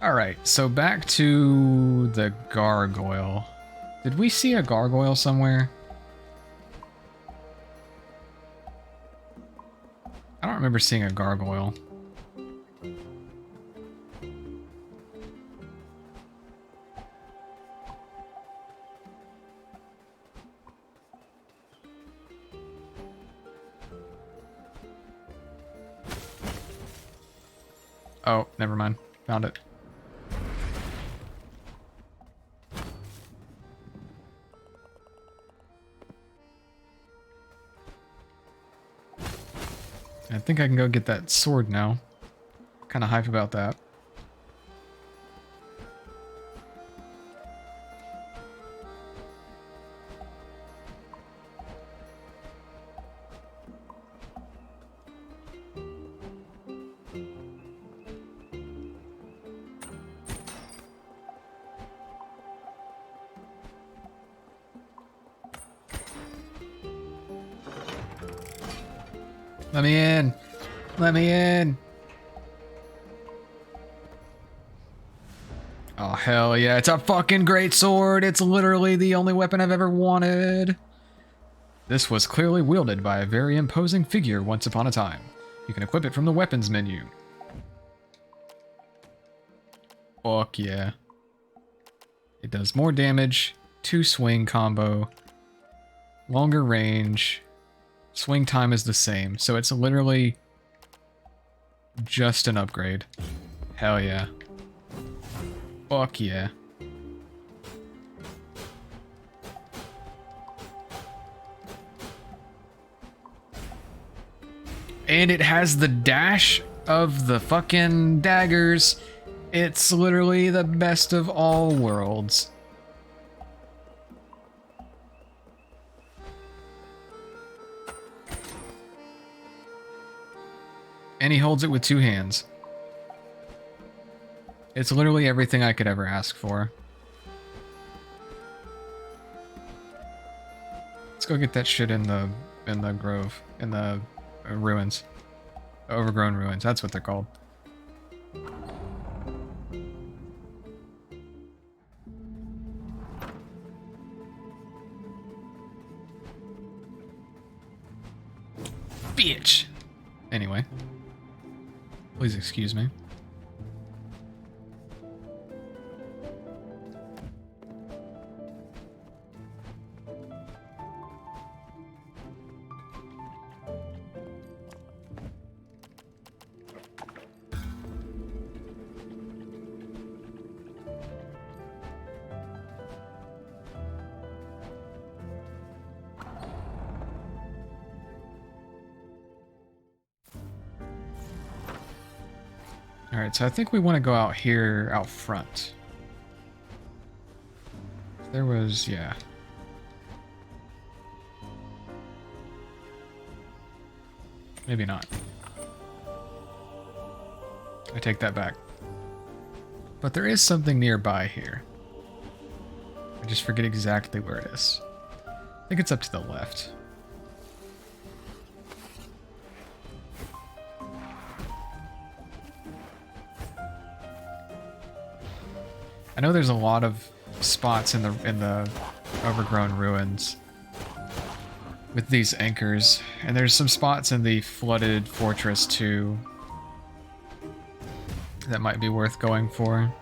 Alright, so back to the gargoyle. Did we see a gargoyle somewhere? I don't remember seeing a gargoyle. Oh, never mind. Found it. I think I can go get that sword now. Kind of hype about that. Let me in! Let me in! Oh, hell yeah. It's a fucking great sword! It's literally the only weapon I've ever wanted! This was clearly wielded by a very imposing figure once upon a time. You can equip it from the weapons menu. Fuck yeah. It does more damage, 2 swing combo, longer range, Swing time is the same, so it's literally just an upgrade. Hell yeah. Fuck yeah. And it has the dash of the fucking daggers. It's literally the best of all worlds. And he holds it with 2 hands. It's literally everything I could ever ask for. Let's go get that shit in the grove, in the ruins. Overgrown ruins, that's what they're called. Bitch! Anyway. Please excuse me. Alright, so I think we want to go out here, out front. There was, yeah. Maybe not. I take that back. But there is something nearby here. I just forget exactly where it is. I think it's up to the left. I know there's a lot of spots in the overgrown ruins with these anchors, and there's some spots in the flooded fortress too that might be worth going for.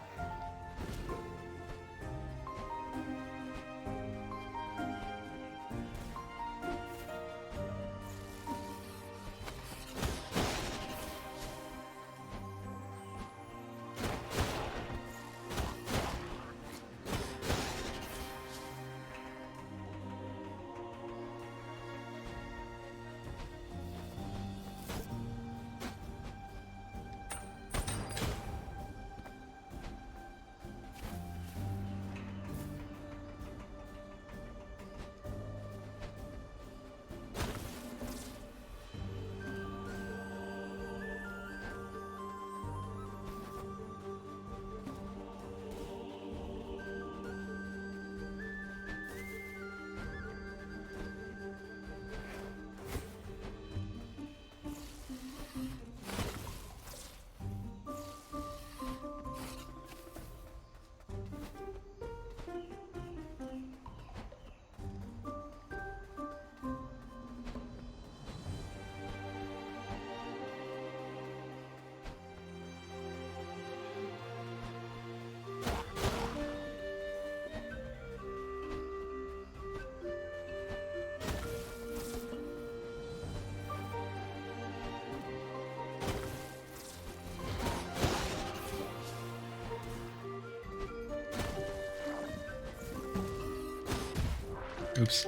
Oops.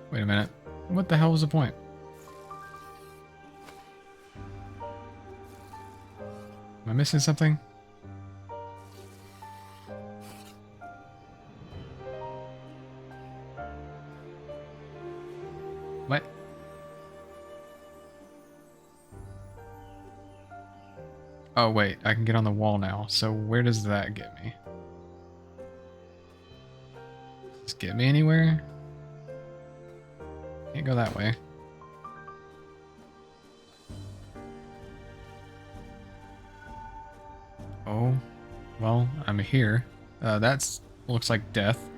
Wait a minute. What the hell was the point? Am I missing something? What? Oh wait, I can get on the wall now. So where does that get me? Does this get me anywhere? Can't go that way. Oh, well, I'm here. That's looks like death.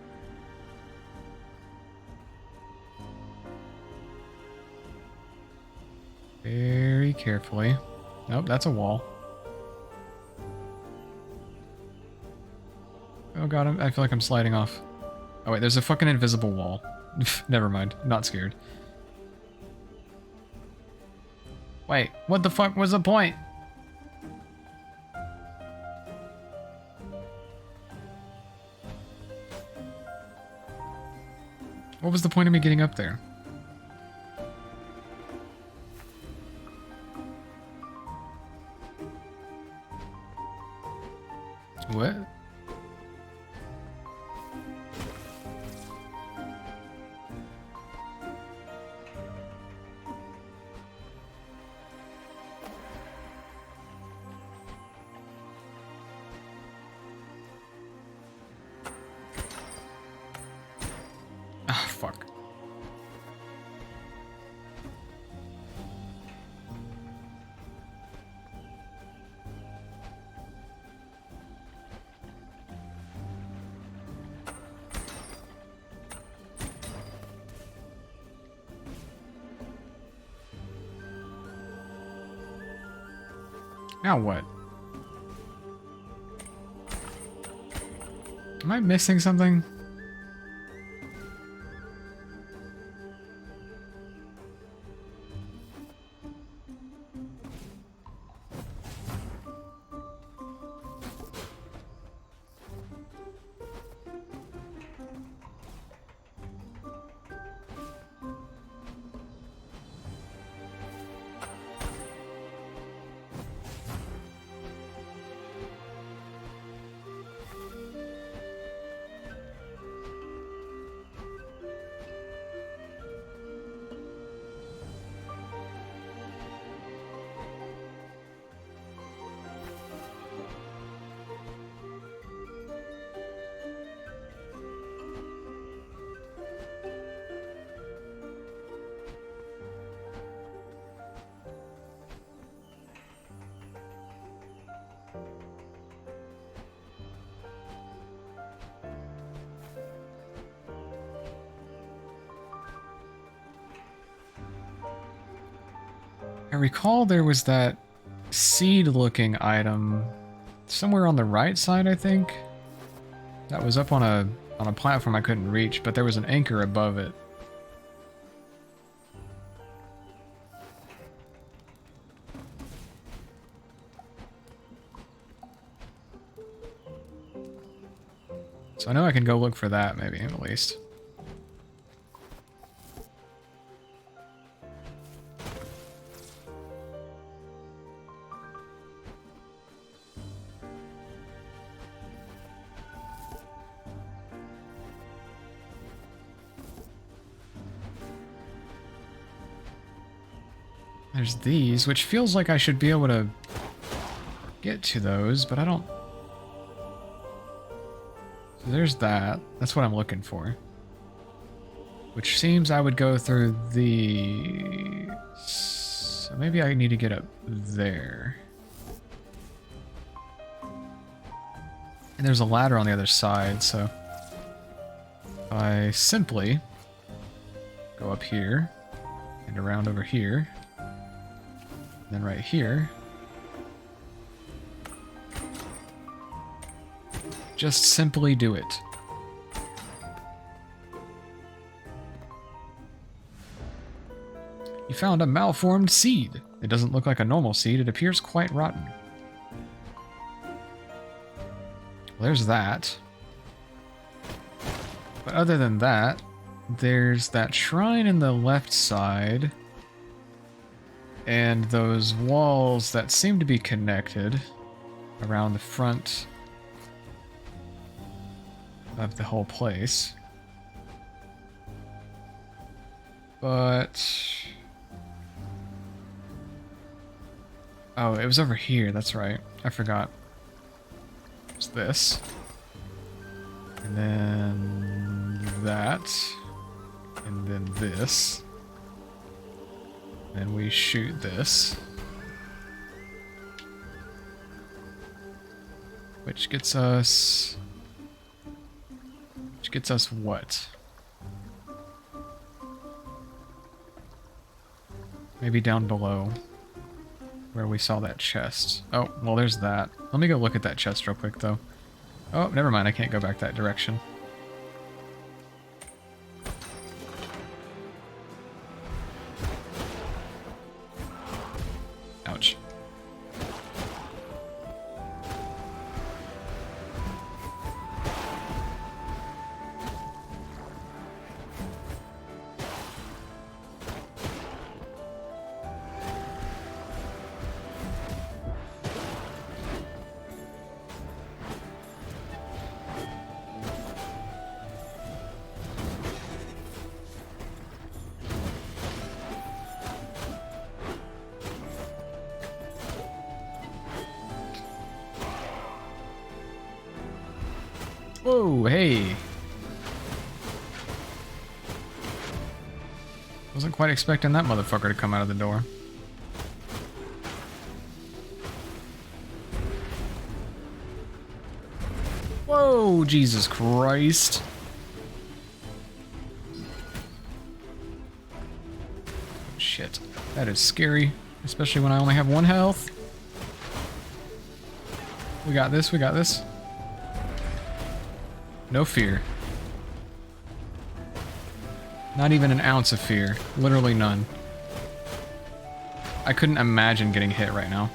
Very carefully. Nope, that's a wall. Oh god, I feel like I'm sliding off. Oh wait, there's a fucking invisible wall. Never mind, not scared. Wait, what the fuck was the point? What was the point of me getting up there? What? Ah, fuck. Now what? Am I missing something? I recall there was that seed-looking item somewhere on the right side, I think. That was up on a platform I couldn't reach, but there was an anchor above it. So I know I can go look for that, maybe, at least. There's these, which feels like I should be able to get to those, but I don't... So there's that. That's what I'm looking for. Which seems I would go through the... So maybe I need to get up there. And there's a ladder on the other side, so... I simply go up here and around over here. Then right here, just simply do it. You found a malformed seed. It doesn't look like a normal seed. It appears quite rotten. Well, there's that. But other than that, there's that shrine in the left side. And those walls that seem to be connected around the front of the whole place. But... Oh, it was over here, that's right. I forgot. It's this. And then that. And then this. And we shoot this. Which gets us... Which gets us what? Maybe down below. where we saw that chest. Oh, well, there's that. Let me go look at that chest real quick, though. Oh, never mind. I can't go back that direction. Ouch. Whoa, hey. Wasn't quite expecting that motherfucker to come out of the door. Whoa, Jesus Christ. Shit, that is scary, especially when I only have 1 health. We got this, we got this. No fear. Not even an ounce of fear. Literally none. I couldn't imagine getting hit right now.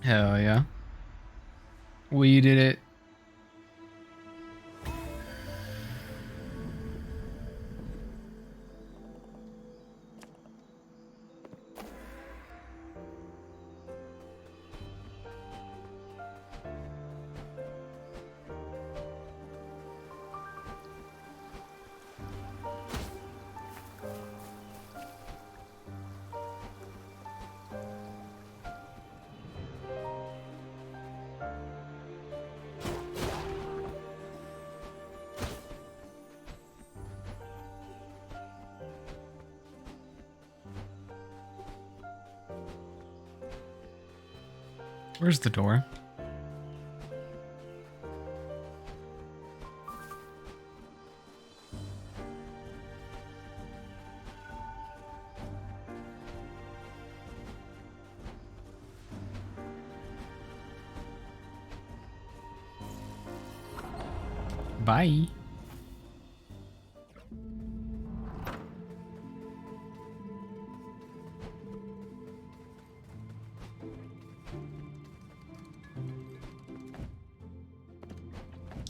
Hell yeah. We did it. Where's the door? Bye.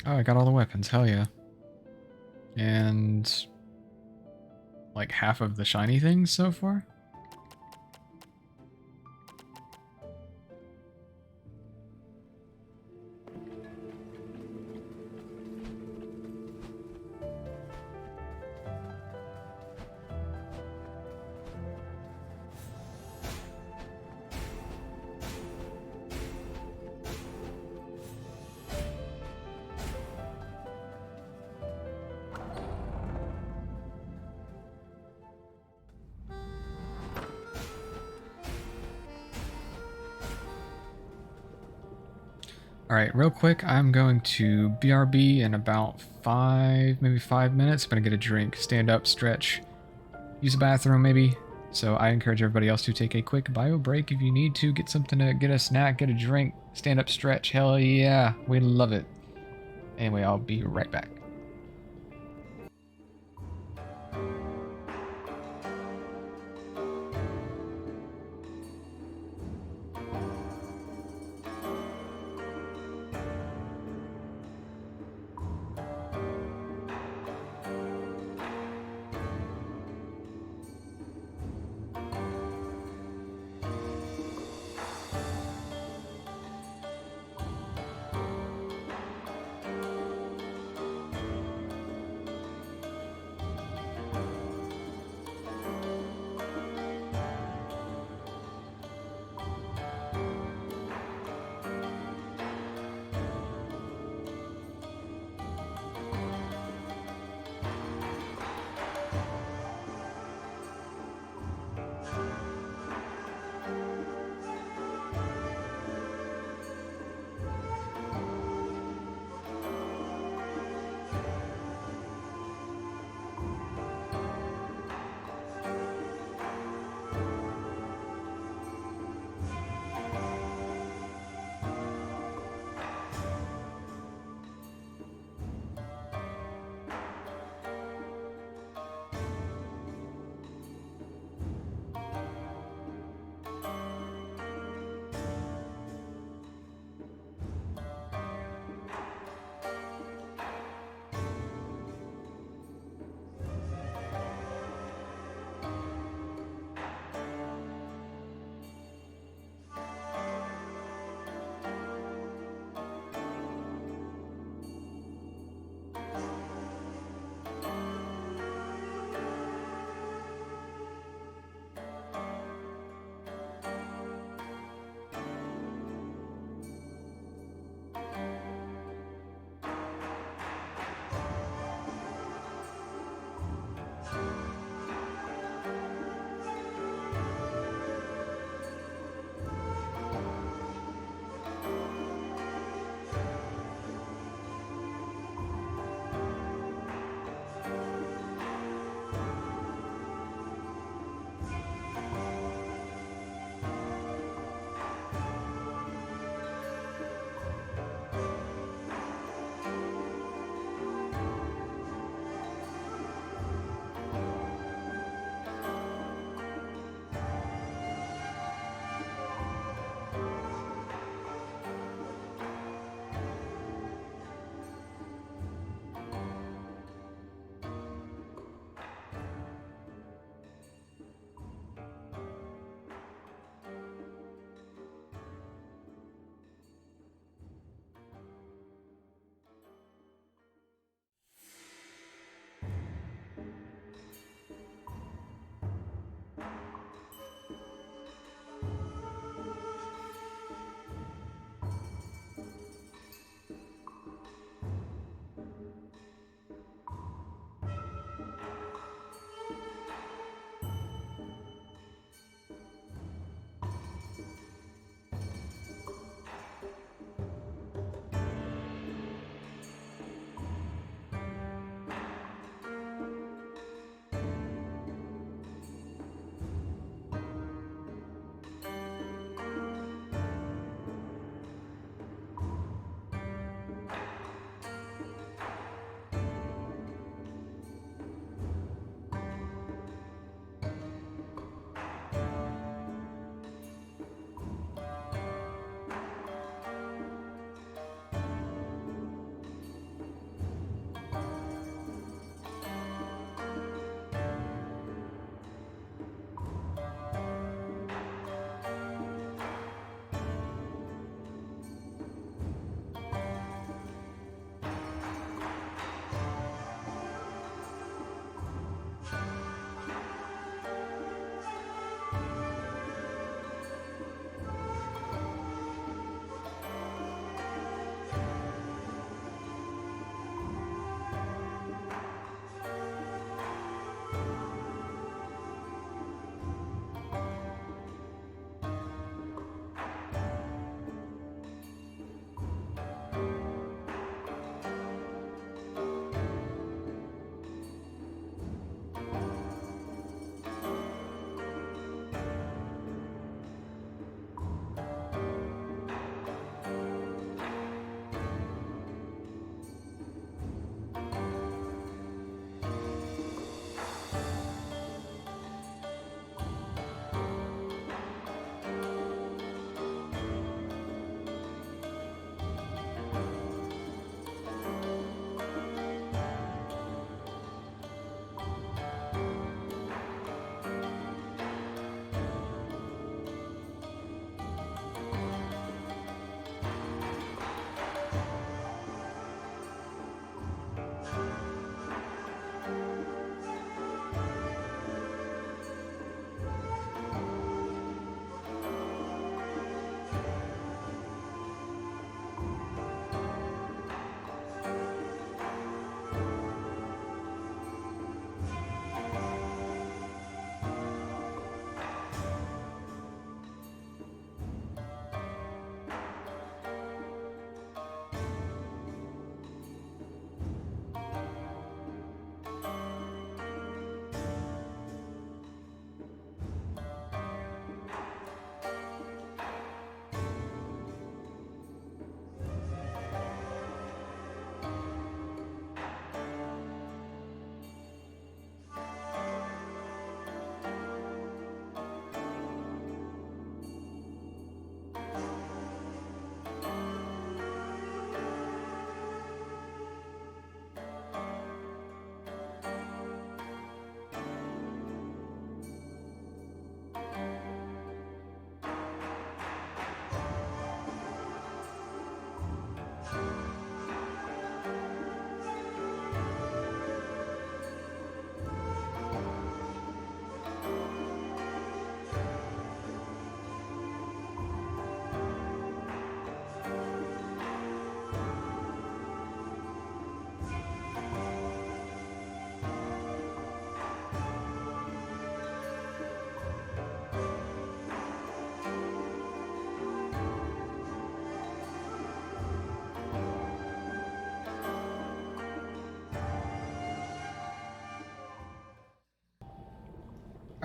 Oh, I got all the weapons. Hell yeah. And like half of the shiny things so far? Alright, real quick, I'm going to BRB in about 5 minutes. I'm going to get a drink, stand up, stretch, use a bathroom maybe. So I encourage everybody else to take a quick bio break if you need to. Get something to get a snack, get a drink, stand up, stretch. Hell yeah, we love it. Anyway, I'll be right back.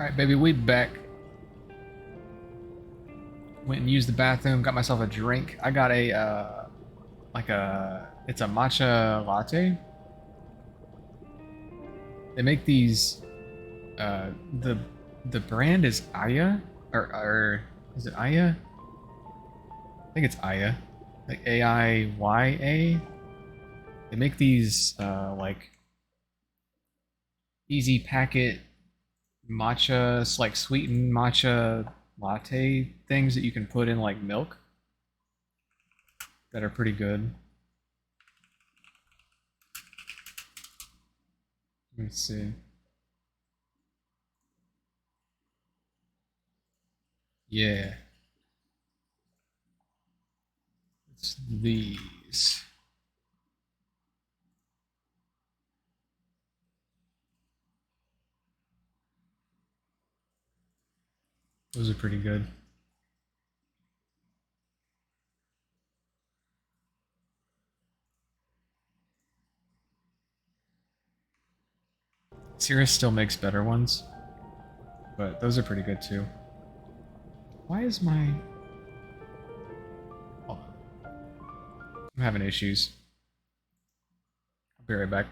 Alright, baby, we back. Went and used the bathroom, got myself a drink. I got a, it's a matcha latte. They make these, the brand is Aya, or is it Aya? I think it's Aya, like A-I-Y-A. They make these, like, easy packet matcha, like sweetened matcha latte things that you can put in like milk that are pretty good. Let me see. Yeah. It's these. Those are pretty good. Cirrus still makes better ones, but those are pretty good too. Why is my... Hold on. I'm having issues. I'll be right back.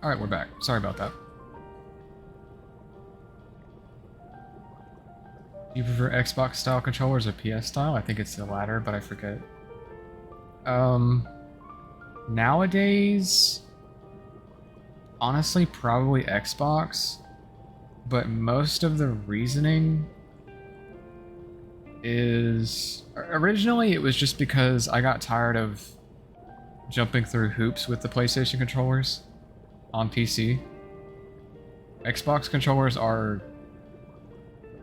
Alright, we're back. Sorry about that. Do you prefer Xbox style controllers or PS style? I think it's the latter, but I forget. Nowadays, honestly, probably Xbox, but most of the reasoning is... Originally, it was just because I got tired of jumping through hoops with the PlayStation controllers on PC. Xbox controllers are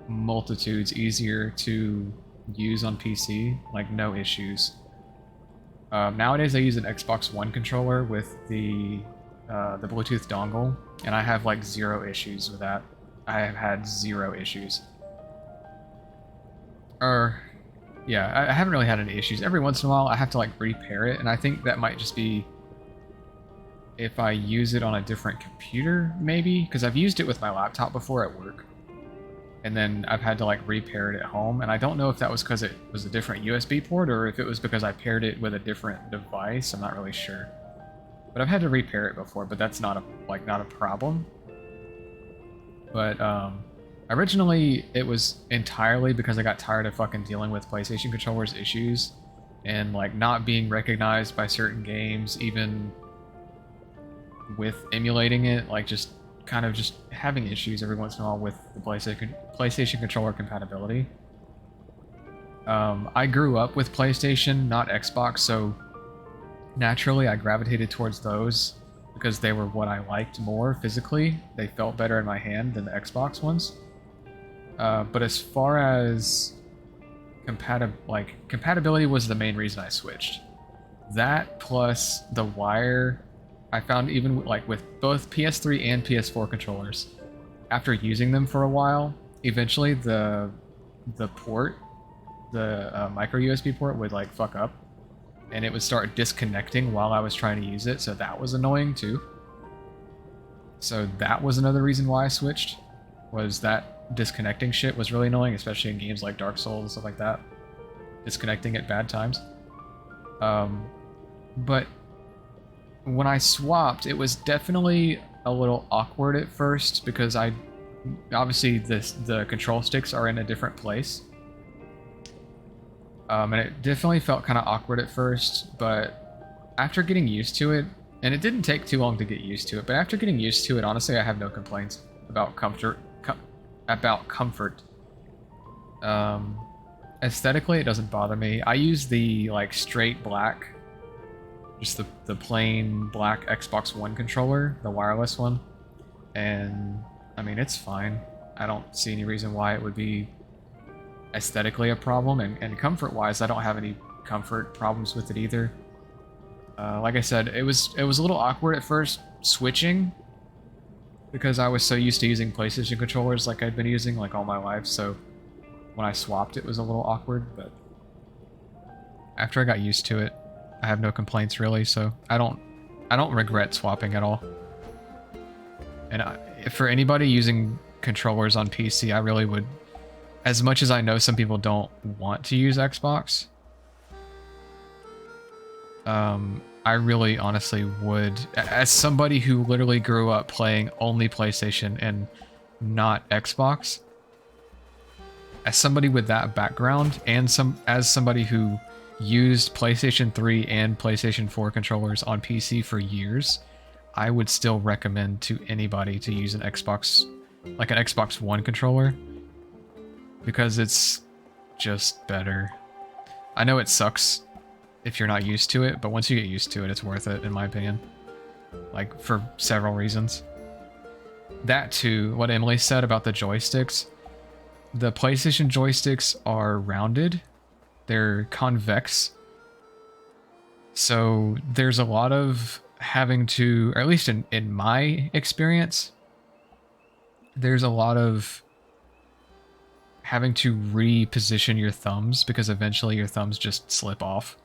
multitudes easier to use on PC, like no issues. Nowadays I use an Xbox One controller with the Bluetooth dongle, and I have like zero issues with that. I have had zero issues. Yeah, I haven't really had any issues. Every once in a while, I have to like repair it, and I think that might just be if I use it on a different computer, maybe, because I've used it with my laptop before at work, and then I've had to like repair it at home, and I don't know if that was because it was a different USB port or if it was because I paired it with a different device. I'm not really sure, but I've had to repair it before, but that's not a problem. But originally it was entirely because I got tired of fucking dealing with PlayStation controllers issues and like not being recognized by certain games, even with emulating it, like just kind of just having issues every once in a while with the PlayStation controller compatibility. I grew up with PlayStation, not Xbox, so naturally I gravitated towards those because they were what I liked more physically. They felt better in my hand than the Xbox ones. But as far as compatibility was the main reason I switched. That plus the wire, I found even like with both PS3 and PS4 controllers, after using them for a while, eventually the port, the micro USB port would like fuck up, and it would start disconnecting while I was trying to use it. So that was annoying too. So that was another reason why I switched. Was that disconnecting shit was really annoying, especially in games like Dark Souls and stuff like that. Disconnecting at bad times. But when I swapped, it was definitely a little awkward at first because obviously the control sticks are in a different place. And it definitely felt kind of awkward at first, but after getting used to it, and it didn't take too long to get used to it, but after getting used to it, honestly, I have no complaints about comfort. Aesthetically, it doesn't bother me. I use the like straight black, just the plain black Xbox One controller, the wireless one, and I mean it's fine. I don't see any reason why it would be aesthetically a problem, and comfort-wise, I don't have any comfort problems with it either. Like I said, it was a little awkward at first switching because I was so used to using PlayStation controllers like I'd been using like all my life, so when I swapped it was a little awkward, but after I got used to it, I have no complaints really, so I don't regret swapping at all. And for anybody using controllers on PC, I really would, as much as I know some people don't want to use Xbox, I really honestly would, as somebody who literally grew up playing only PlayStation and not Xbox, as somebody with that background, and as somebody who used PlayStation 3 and PlayStation 4 controllers on PC for years, I would still recommend to anybody to use an Xbox, like an Xbox One controller, because it's just better. I know it sucks if you're not used to it, but once you get used to it, it's worth it, in my opinion. Like, for several reasons. That too, what Emily said about the joysticks. The PlayStation joysticks are rounded. They're convex. So there's a lot of having to, or at least in my experience, there's a lot of having to reposition your thumbs because eventually your thumbs just slip off.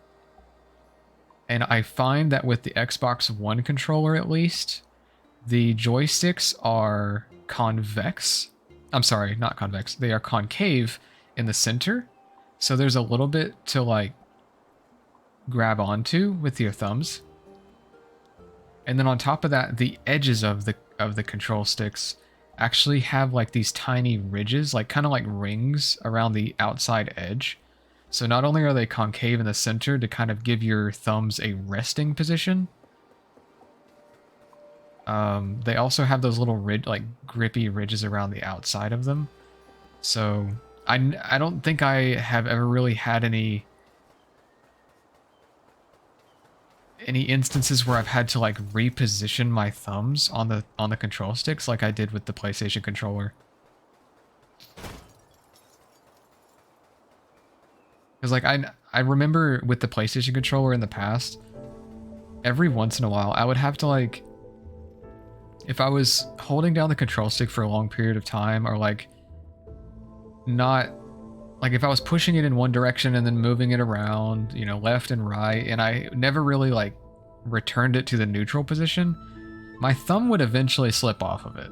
And I find that with the Xbox One controller, at least, the joysticks are convex. I'm sorry, not convex. They are concave in the center. So there's a little bit to like grab onto with your thumbs. And then on top of that, the edges of the control sticks actually have like these tiny ridges, like kind of like rings around the outside edge. So not only are they concave in the center to kind of give your thumbs a resting position, they also have those little grippy ridges around the outside of them. So I don't think I have ever really had any instances where I've had to like reposition my thumbs on the control sticks like I did with the PlayStation controller. Because like I remember with the PlayStation controller in the past, every once in a while I would have to like, if I was holding down the control stick for a long period of time or like not like if I was pushing it in one direction and then moving it around, you know, left and right, and I never really like returned it to the neutral position, my thumb would eventually slip off of it.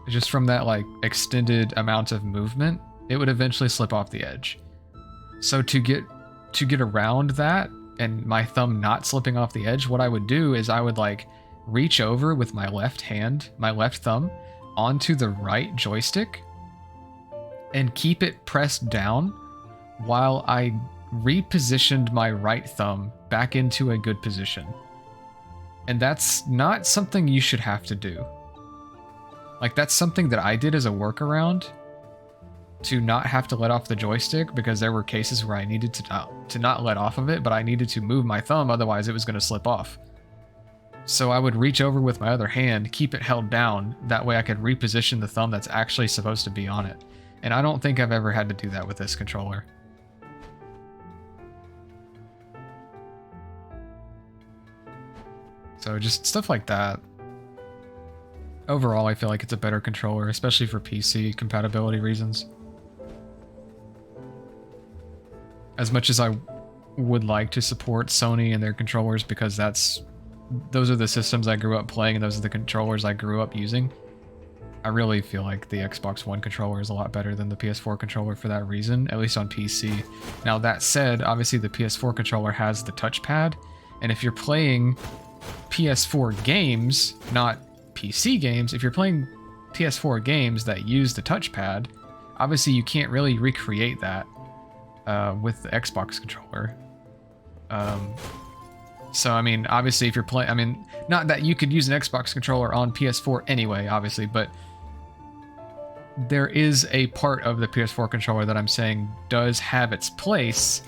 Just from that like extended amount of movement, it would eventually slip off the edge. So to get around that and my thumb not slipping off the edge, what I would do is I would like reach over with my left hand, my left thumb, onto the right joystick and keep it pressed down while I repositioned my right thumb back into a good position. And that's not something you should have to do. Like, that's something that I did as a workaround to not have to let off the joystick, because there were cases where I needed to not let off of it, but I needed to move my thumb, otherwise it was going to slip off. So I would reach over with my other hand, keep it held down, that way I could reposition the thumb that's actually supposed to be on it. And I don't think I've ever had to do that with this controller. So just stuff like that. Overall, I feel like it's a better controller, especially for PC compatibility reasons. As much as I would like to support Sony and their controllers, because those are the systems I grew up playing and those are the controllers I grew up using, I really feel like the Xbox One controller is a lot better than the PS4 controller for that reason, at least on PC. Now that said, obviously the PS4 controller has the touchpad, and if you're playing PS4 games, not PC games, if you're playing PS4 games that use the touchpad, obviously you can't really recreate that with the Xbox controller. So, I mean, obviously if you're playing, I mean, not that you could use an Xbox controller on PS4 anyway, obviously, but there is a part of the PS4 controller that I'm saying does have its place,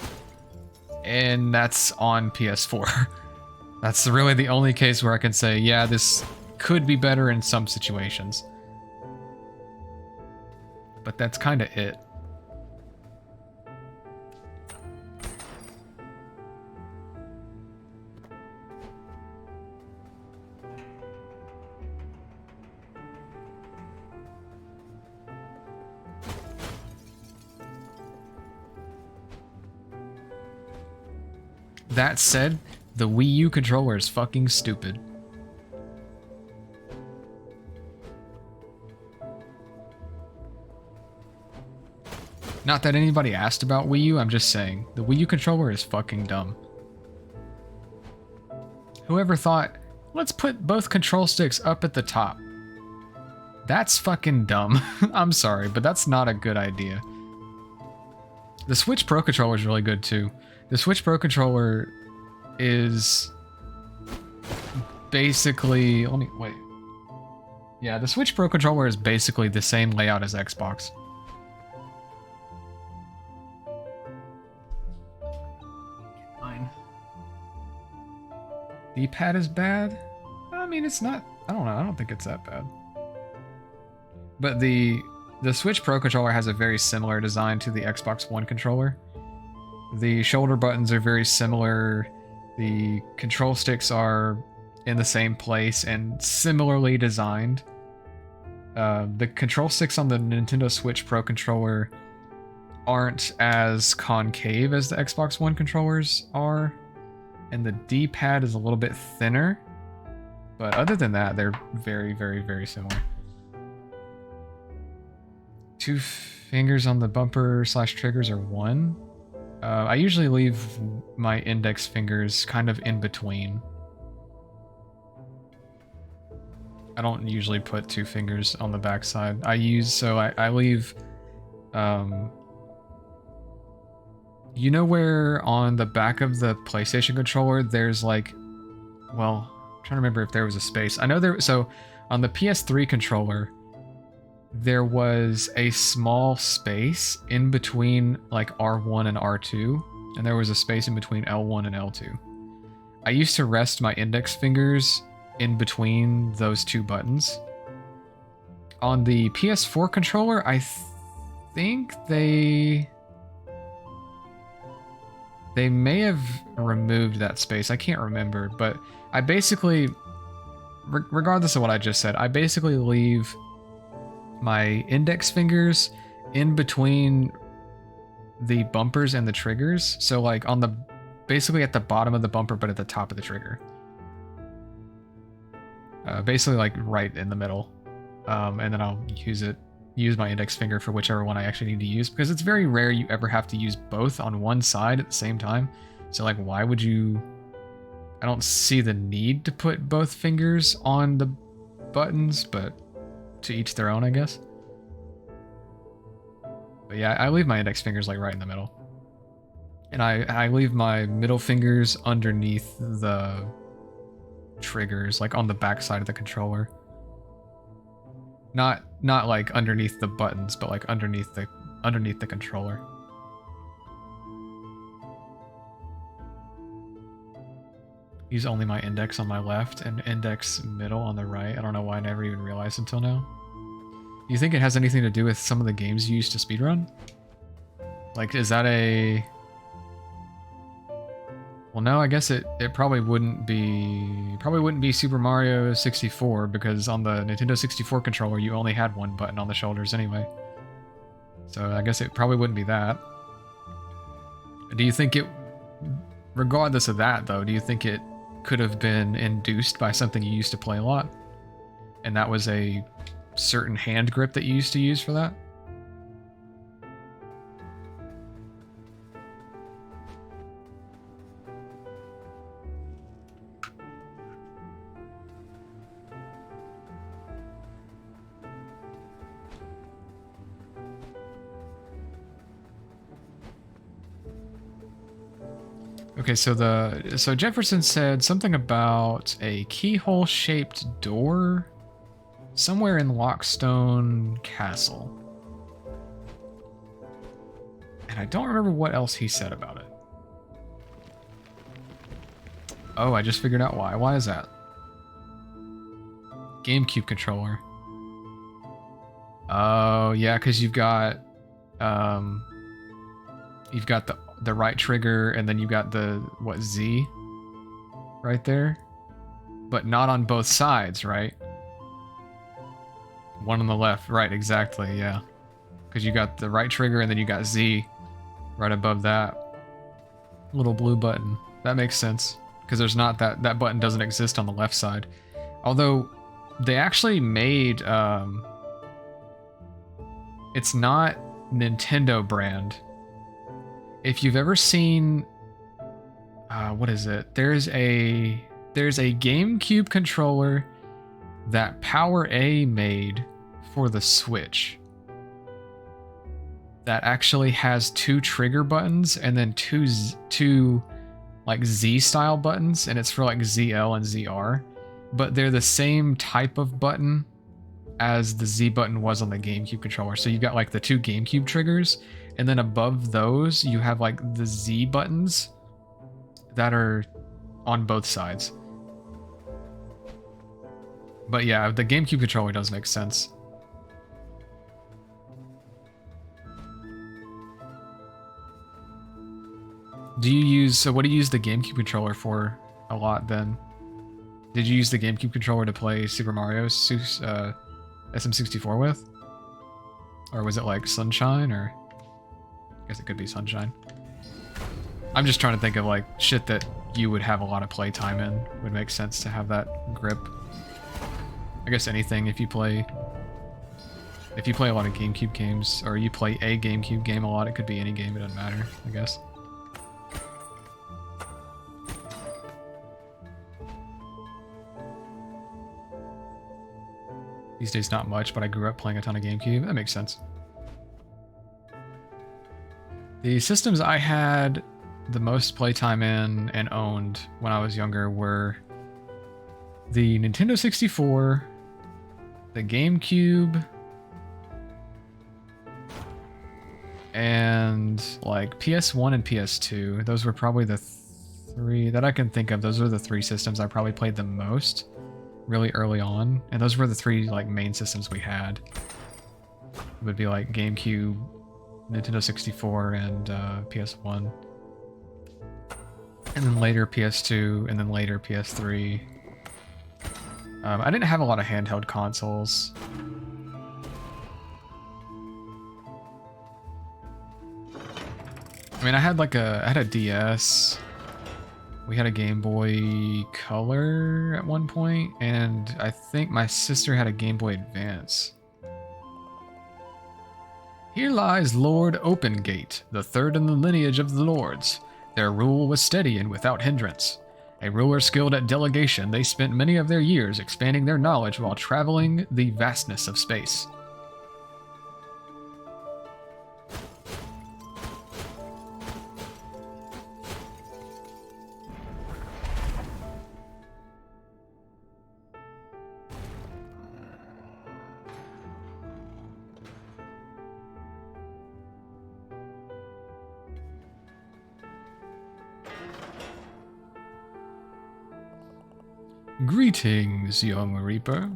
and that's on PS4. That's really the only case where I can say, yeah, this could be better in some situations. But that's kind of it. That said, the Wii U controller is fucking stupid. Not that anybody asked about Wii U, I'm just saying, the Wii U controller is fucking dumb. Whoever thought, let's put both control sticks up at the top? That's fucking dumb. I'm sorry, but that's not a good idea. The Switch Pro controller is really good too. The Switch Pro controller is basically, wait. Yeah, the Switch Pro controller is basically the same layout as Xbox. Fine. D-pad is bad? I mean, it's not, I don't know, I don't think it's that bad. But the Switch Pro controller has a very similar design to the Xbox One controller. The shoulder buttons are very similar. The control sticks are in the same place and similarly designed. The control sticks on the Nintendo Switch Pro controller aren't as concave as the Xbox One controllers are, and the D-pad is a little bit thinner. But other than that, they're very, very, very similar. 2 fingers on the bumper / triggers are 1. I usually leave my index fingers kind of in between. I don't usually put 2 fingers on the backside. I leave, you know where on the back of the PlayStation controller, there's like, well, I'm trying to remember if there was a space. I know so on the PS3 controller, there was a small space in between like R1 and R2, and there was a space in between L1 and L2. I used to rest my index fingers in between those 2 buttons. On the PS4 controller, I think they may have removed that space. I can't remember, but I basically, regardless of what I just said, I basically leave my index fingers in between the bumpers and the triggers. So like on the, basically at the bottom of the bumper, but at the top of the trigger. Basically like right in the middle. And then I'll use my index finger for whichever one I actually need to use, because it's very rare you ever have to use both on one side at the same time. So like, why would you, I don't see the need to put both fingers on the buttons, but to each their own, I guess. But yeah, I leave my index fingers like right in the middle. And I leave my middle fingers underneath the triggers, like on the back side of the controller. Not like underneath the buttons, but like underneath the controller. Use only my index on my left and index middle on the right. I don't know why I never even realized until now. Do you think it has anything to do with some of the games you used to speedrun? Like, is that a... Well, no, I guess it probably wouldn't be Super Mario 64, because on the Nintendo 64 controller you only had one button on the shoulders anyway. So I guess it probably wouldn't be that. Do you think it, regardless of that though, do you think it could have been induced by something you used to play a lot? And that was a certain hand grip that you used to use for that? Okay, so Jefferson said something about a keyhole-shaped door somewhere in Lockstone Castle. And I don't remember what else he said about it. Oh, I just figured out why. Why is that? GameCube controller. Oh, yeah, because you've got the right trigger, and then you got the, what, Z? Right there? But not on both sides, right? One on the left, right, exactly, yeah. Because you got the right trigger, and then you got Z right above that little blue button. That makes sense, because there's not that button doesn't exist on the left side. Although, they actually made, it's not Nintendo brand. If you've ever seen, what is it? There's a GameCube controller that Power A made for the Switch that actually has two trigger buttons and then two like Z style buttons, and it's for like ZL and ZR, but they're the same type of button as the Z button was on the GameCube controller. So you've got like the two GameCube triggers, and then above those you have like the Z buttons that are on both sides. But yeah, the GameCube controller does make sense. What do you use the GameCube controller for a lot then? Did you use the GameCube controller to play Super Mario SM64 with? Or was it like Sunshine, or... I guess it could be Sunshine. I'm just trying to think of like shit that you would have a lot of playtime in. Would make sense to have that grip. I guess anything, if you play a lot of GameCube games, or you play a GameCube game a lot, it could be any game, it doesn't matter, I guess. These days not much, but I grew up playing a ton of GameCube. That makes sense. The systems I had the most playtime in and owned when I was younger were the Nintendo 64, the GameCube, and like PS1 and PS2. Those were probably the three that I can think of. Those were the three systems I probably played the most really early on, and those were the three like main systems we had. It would be like GameCube, Nintendo 64, and PS1, and then later PS2, and then later PS3. I didn't have a lot of handheld consoles. I mean, I had a DS. We had a Game Boy Color at one point, and I think my sister had a Game Boy Advance. Here lies Lord Opengate, the third in the lineage of the lords. Their rule was steady and without hindrance. A ruler skilled at delegation, they spent many of their years expanding their knowledge while traveling the vastness of space. Greetings, young Reaper.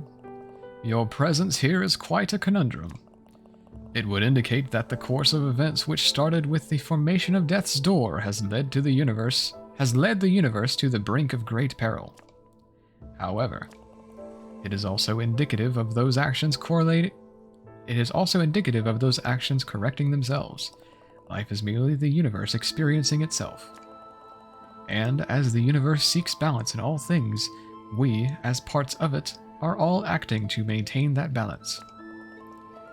Your presence here is quite a conundrum. It would indicate that the course of events which started with the formation of Death's Door has led the universe to the brink of great peril. However, it is also indicative of those actions correcting themselves. Life is merely the universe experiencing itself. And as the universe seeks balance in all things, we, as parts of it, are all acting to maintain that balance.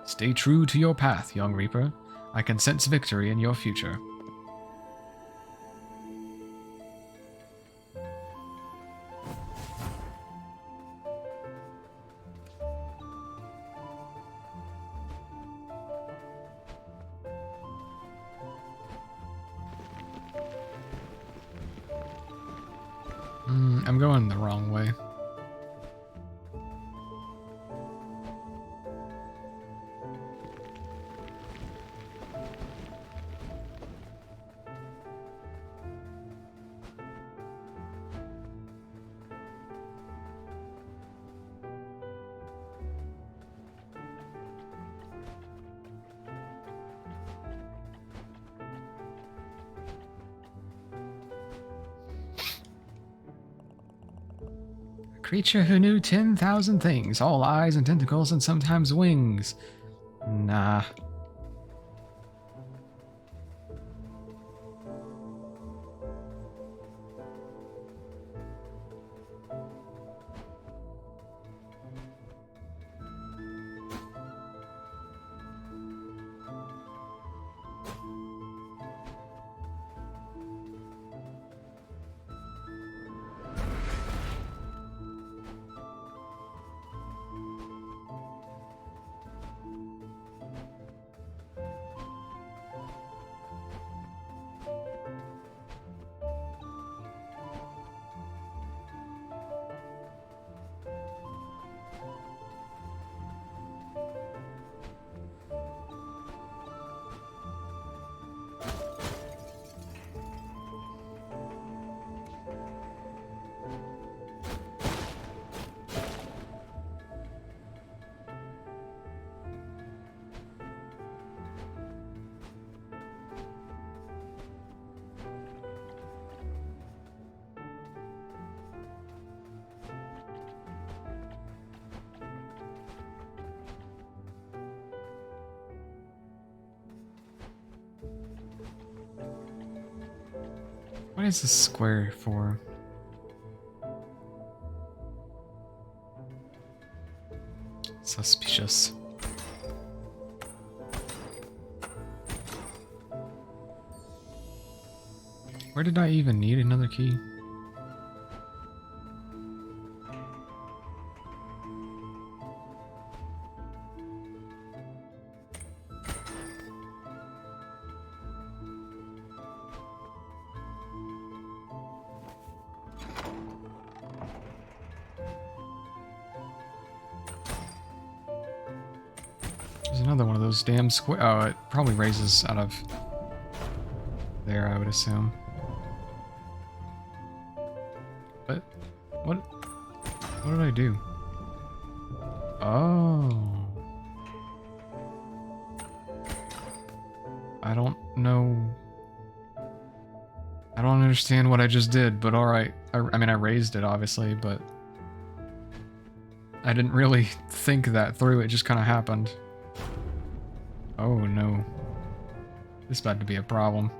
Stay true to your path, young Reaper. I can sense victory in your future. I'm going the wrong way. Creature who knew 10,000 things, all eyes and tentacles and sometimes wings. Nah. What is this square for? Suspicious. Where did I even need another key? There's another one of those damn square. Oh, it probably raises out of there, I would assume. But what did I do? Oh, I don't know. I don't understand what I just did, but all right. I mean, I raised it obviously, but I didn't really think that through. It just kind of happened. Oh no. This is about to be a problem.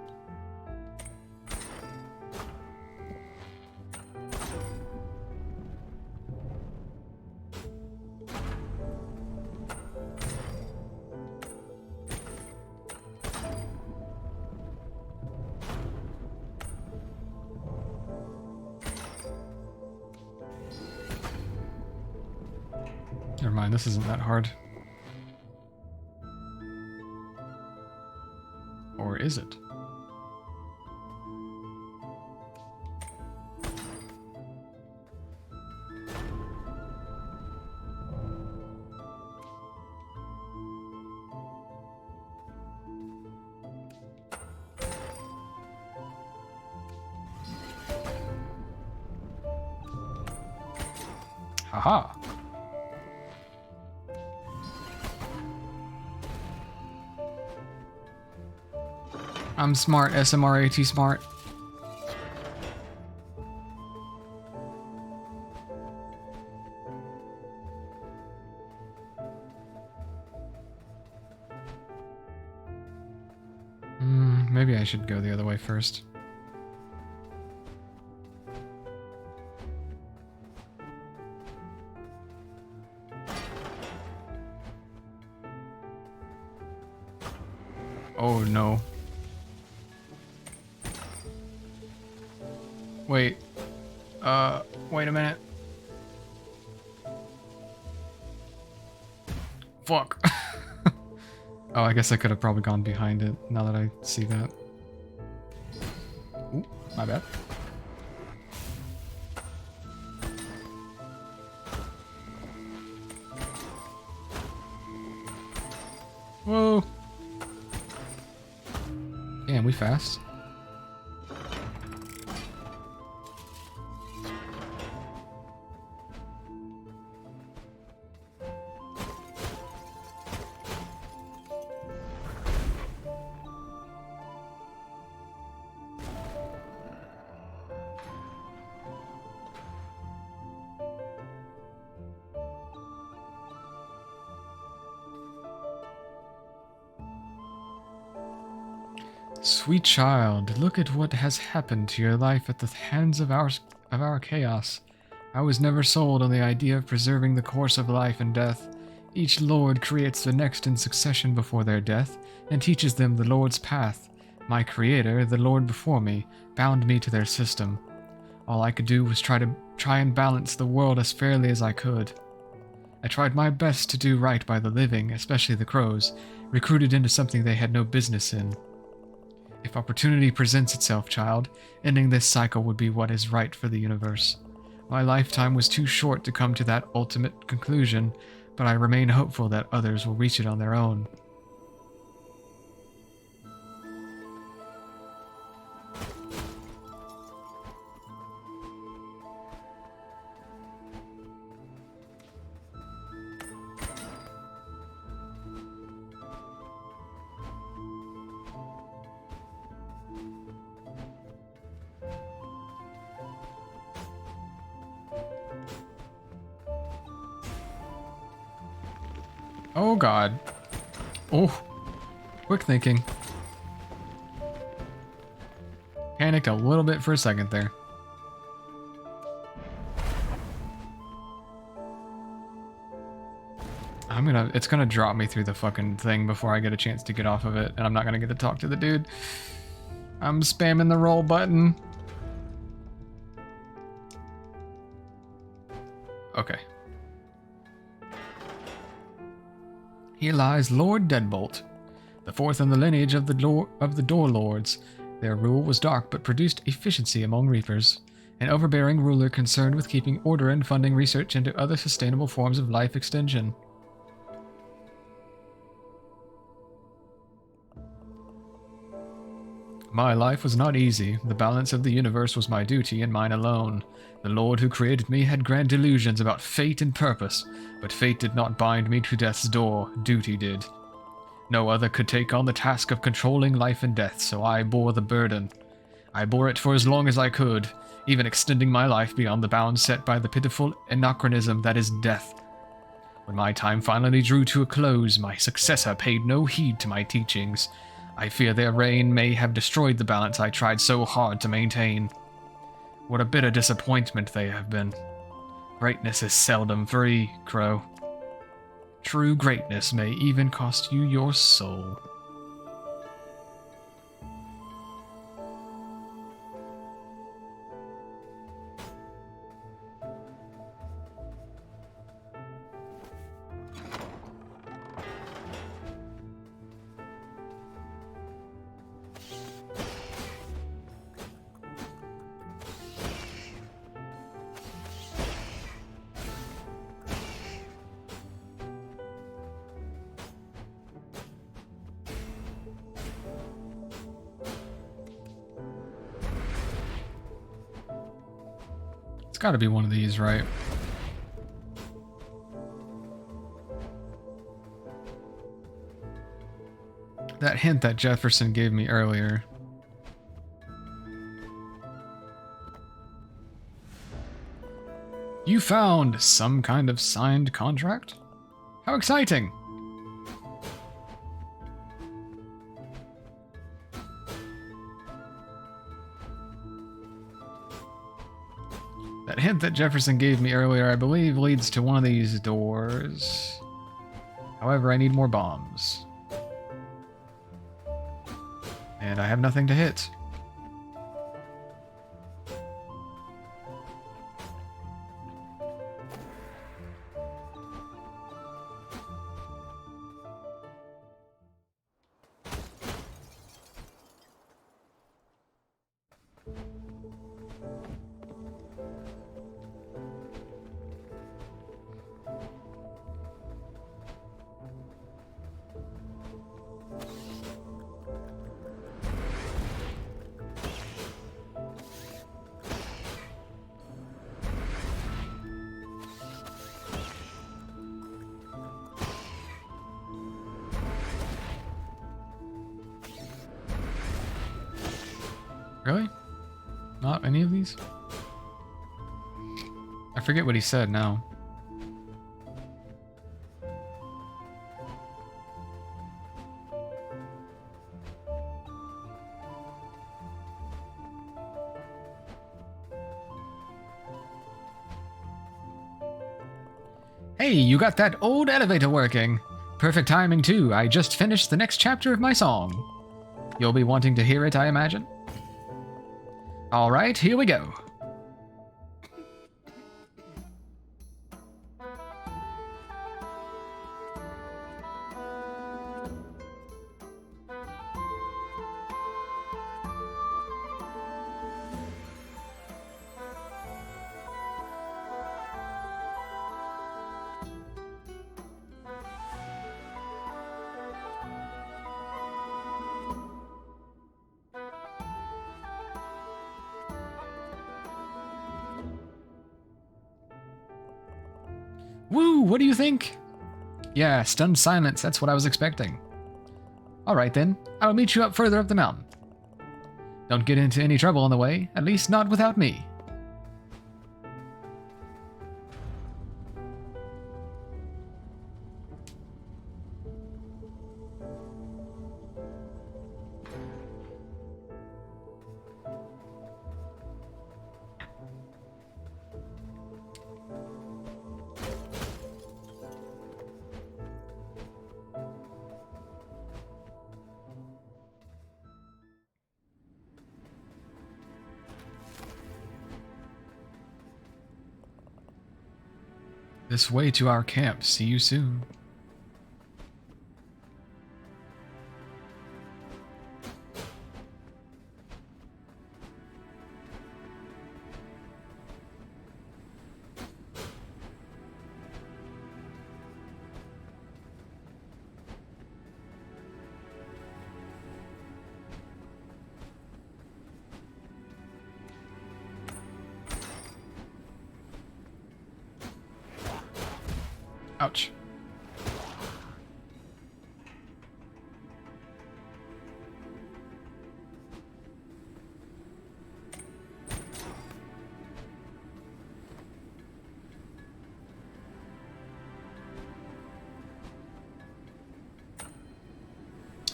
Never mind, this isn't that hard. Or is it? Haha. I'm smart, SMRAT smart. Maybe I should go the other way first. Oh no. Wait. Wait a minute. Fuck. Oh, I guess I could have probably gone behind it now that I see that. Ooh, my bad. Whoa. Damn, we fast. Sweet child, look at what has happened to your life at the hands of our chaos. I was never sold on the idea of preserving the course of life and death. Each lord creates the next in succession before their death, and teaches them the Lord's path. My creator, the Lord before me, bound me to their system. All I could do was try and balance the world as fairly as I could. I tried my best to do right by the living, especially the crows, recruited into something they had no business in. If opportunity presents itself, child, ending this cycle would be what is right for the universe. My lifetime was too short to come to that ultimate conclusion, but I remain hopeful that others will reach it on their own. Oh god. Oh. Quick thinking. Panicked a little bit for a second there. It's gonna drop me through the fucking thing before I get a chance to get off of it, and I'm not gonna get to talk to the dude. I'm spamming the roll button. Okay. Here lies Lord Deadbolt, the fourth in the lineage of the Door Lords. Their rule was dark but produced efficiency among reapers, an overbearing ruler concerned with keeping order and funding research into other sustainable forms of life extension. My life was not easy. The balance of the universe was my duty and mine alone. The Lord who created me had grand delusions about fate and purpose, but fate did not bind me to death's door, duty did. No other could take on the task of controlling life and death, so I bore the burden. I bore it for as long as I could, even extending my life beyond the bounds set by the pitiful anachronism that is death. When my time finally drew to a close, my successor paid no heed to my teachings. I fear their reign may have destroyed the balance I tried so hard to maintain. What a bitter disappointment they have been. Greatness is seldom free, Crow. True greatness may even cost you your soul. gotta be one of these, right? That hint that Jefferson gave me earlier. You found some kind of signed contract? How exciting! That hint that Jefferson gave me earlier, I believe, leads to one of these doors. However, I need more bombs. And I have nothing to hit. Really? Not any of these? I forget what he said now. Hey, you got that old elevator working. Perfect timing too. I just finished the next chapter of my song. You'll be wanting to hear it, I imagine? All right, here we go. Woo, what do you think? Yeah, stunned silence, that's what I was expecting. Alright then, I'll meet you up further up the mountain. Don't get into any trouble on the way, at least not without me. This way to our camp. See you soon. Ouch.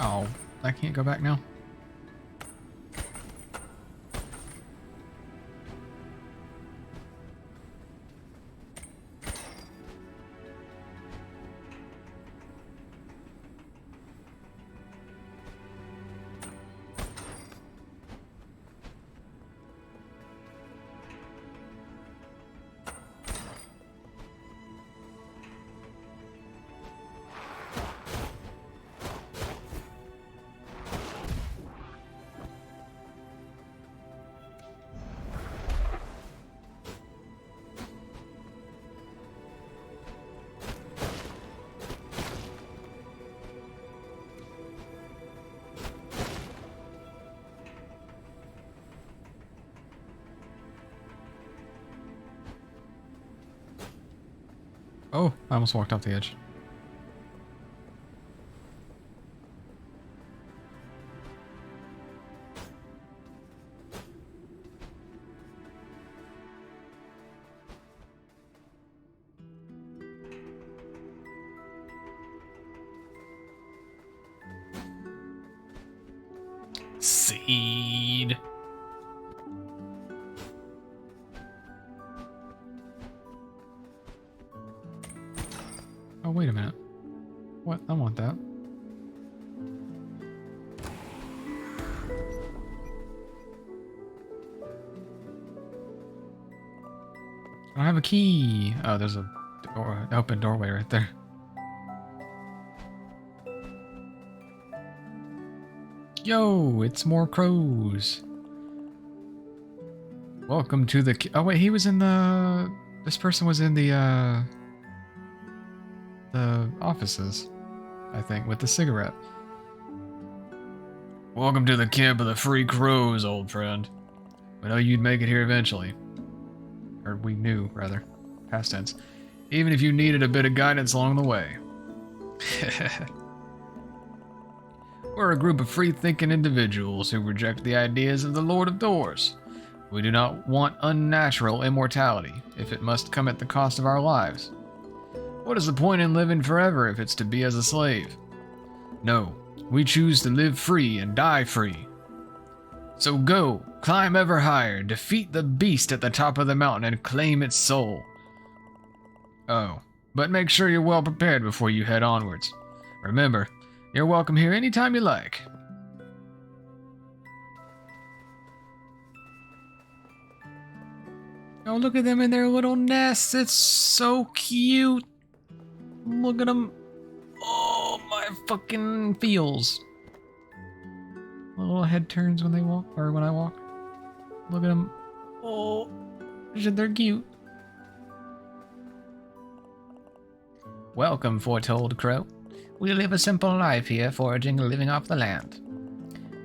Oh, I can't go back now. Oh, I almost walked off the edge. Seed. Oh, wait a minute. What? I want that. I don't have a key. Oh, there's a open doorway right there. Yo, it's more crows. Welcome to the... Oh, wait, he was in the... This person was in the offices, I think, with the cigarette. Welcome to the camp of the free crows, old friend. We know you'd make it here eventually. Or we knew, rather. Past tense. Even if you needed a bit of guidance along the way. We're a group of free-thinking individuals who reject the ideas of the Lord of Doors. We do not want unnatural immortality, if it must come at the cost of our lives. What is the point in living forever if it's to be as a slave? No, we choose to live free and die free. So go, climb ever higher, defeat the beast at the top of the mountain and claim its soul. Oh, but make sure you're well prepared before you head onwards. Remember, you're welcome here anytime you like. Oh, look at them in their little nests. It's so cute. Look at them. Oh, my fucking feels. The little head turns when they walk, or when I walk. Look at them. Oh, they're cute. Welcome, foretold crow. We live a simple life here, foraging and living off the land.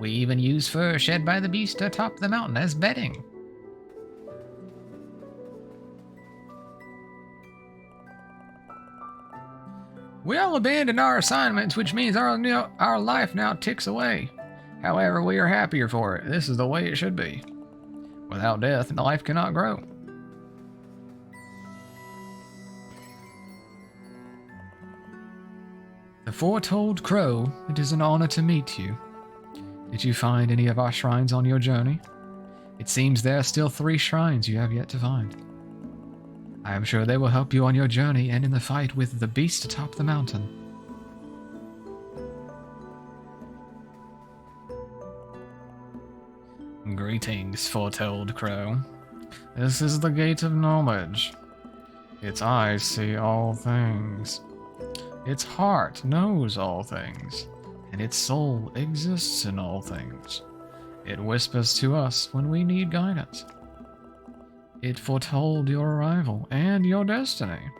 We even use fur shed by the beast atop the mountain as bedding. We all abandoned our assignments, which means our life now ticks away. However, we are happier for it. This is the way it should be. Without death, life cannot grow. The foretold crow, it is an honor to meet you. Did you find any of our shrines on your journey? It seems there are still 3 shrines you have yet to find. I am sure they will help you on your journey and in the fight with the beast atop the mountain. Greetings, foretold crow. This is the gate of knowledge. Its eyes see all things. Its heart knows all things, and its soul exists in all things. It whispers to us when we need guidance. It foretold your arrival and your destiny.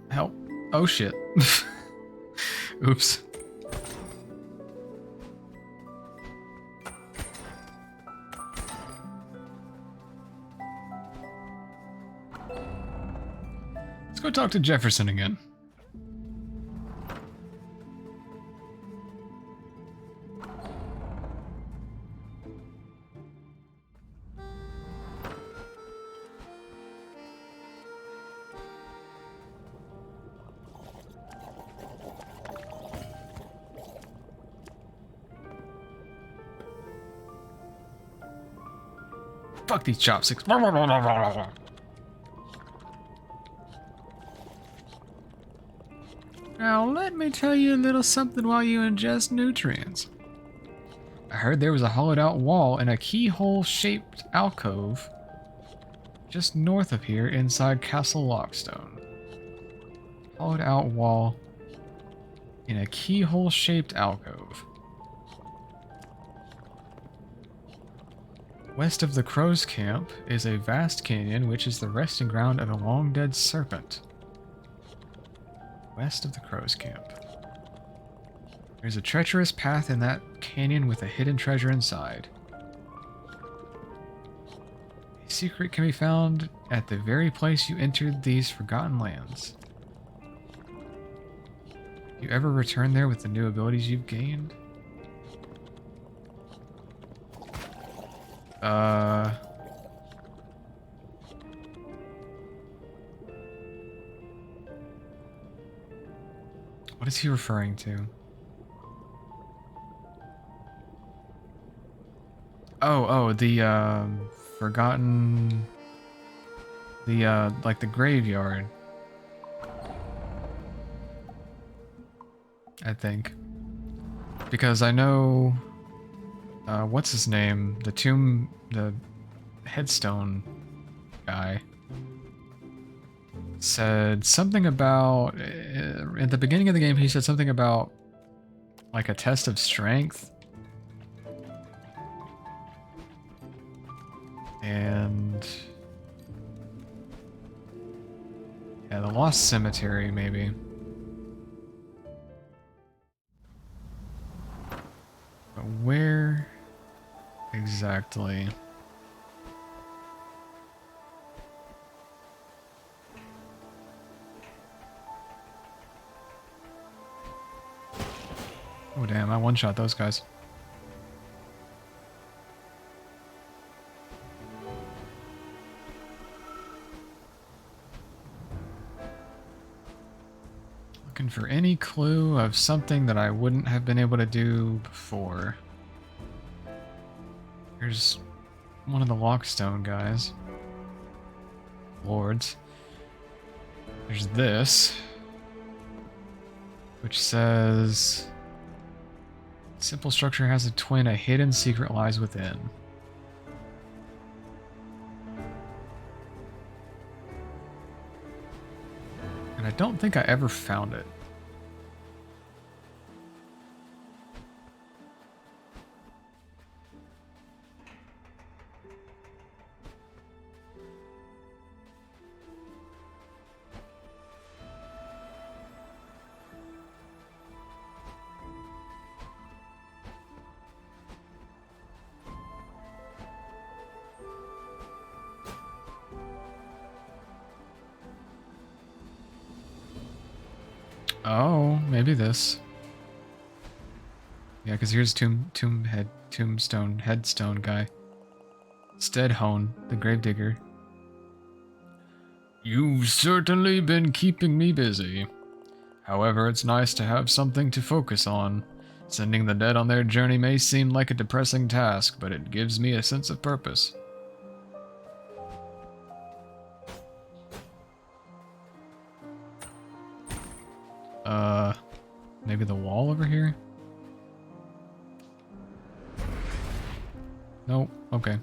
Help. Oh shit. Oops. Let's go talk to Jefferson again. Fuck these chopsticks. Now, let me tell you a little something while you ingest nutrients. I heard there was a hollowed out wall and a keyhole-shaped alcove just north of here inside Castle Lockstone. Hollowed out wall in a keyhole-shaped alcove. West of the Crow's Camp is a vast canyon which is the resting ground of a long-dead serpent. West of the Crow's Camp. There's a treacherous path in that canyon with a hidden treasure inside. A secret can be found at the very place you entered these forgotten lands. You ever return there with the new abilities you've gained? What is he referring to? Oh, the, forgotten... The, like the graveyard. I think. Because I know... what's his name? The headstone guy said something about, at the beginning of the game, he said something about like a test of strength. And yeah, the Lost Cemetery, maybe. But where exactly? Oh damn, I one-shot those guys. Looking for any clue of something that I wouldn't have been able to do before. Here's one of the Lockstone guys. Lords. There's this, which says... Simple structure has a twin, a hidden secret lies within. And I don't think I ever found it. Oh, maybe this. Yeah, because here's tombstone headstone guy. Steadhone, the gravedigger. You've certainly been keeping me busy. However, it's nice to have something to focus on. Sending the dead on their journey may seem like a depressing task, but it gives me a sense of purpose. Maybe the wall over here? Nope, okay.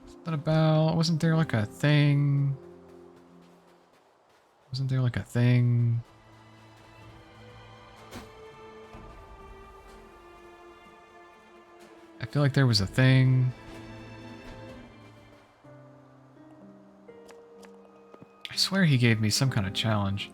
Something about... Wasn't there like a thing? Wasn't there like a thing? I feel like there was a thing. I swear he gave me some kind of challenge.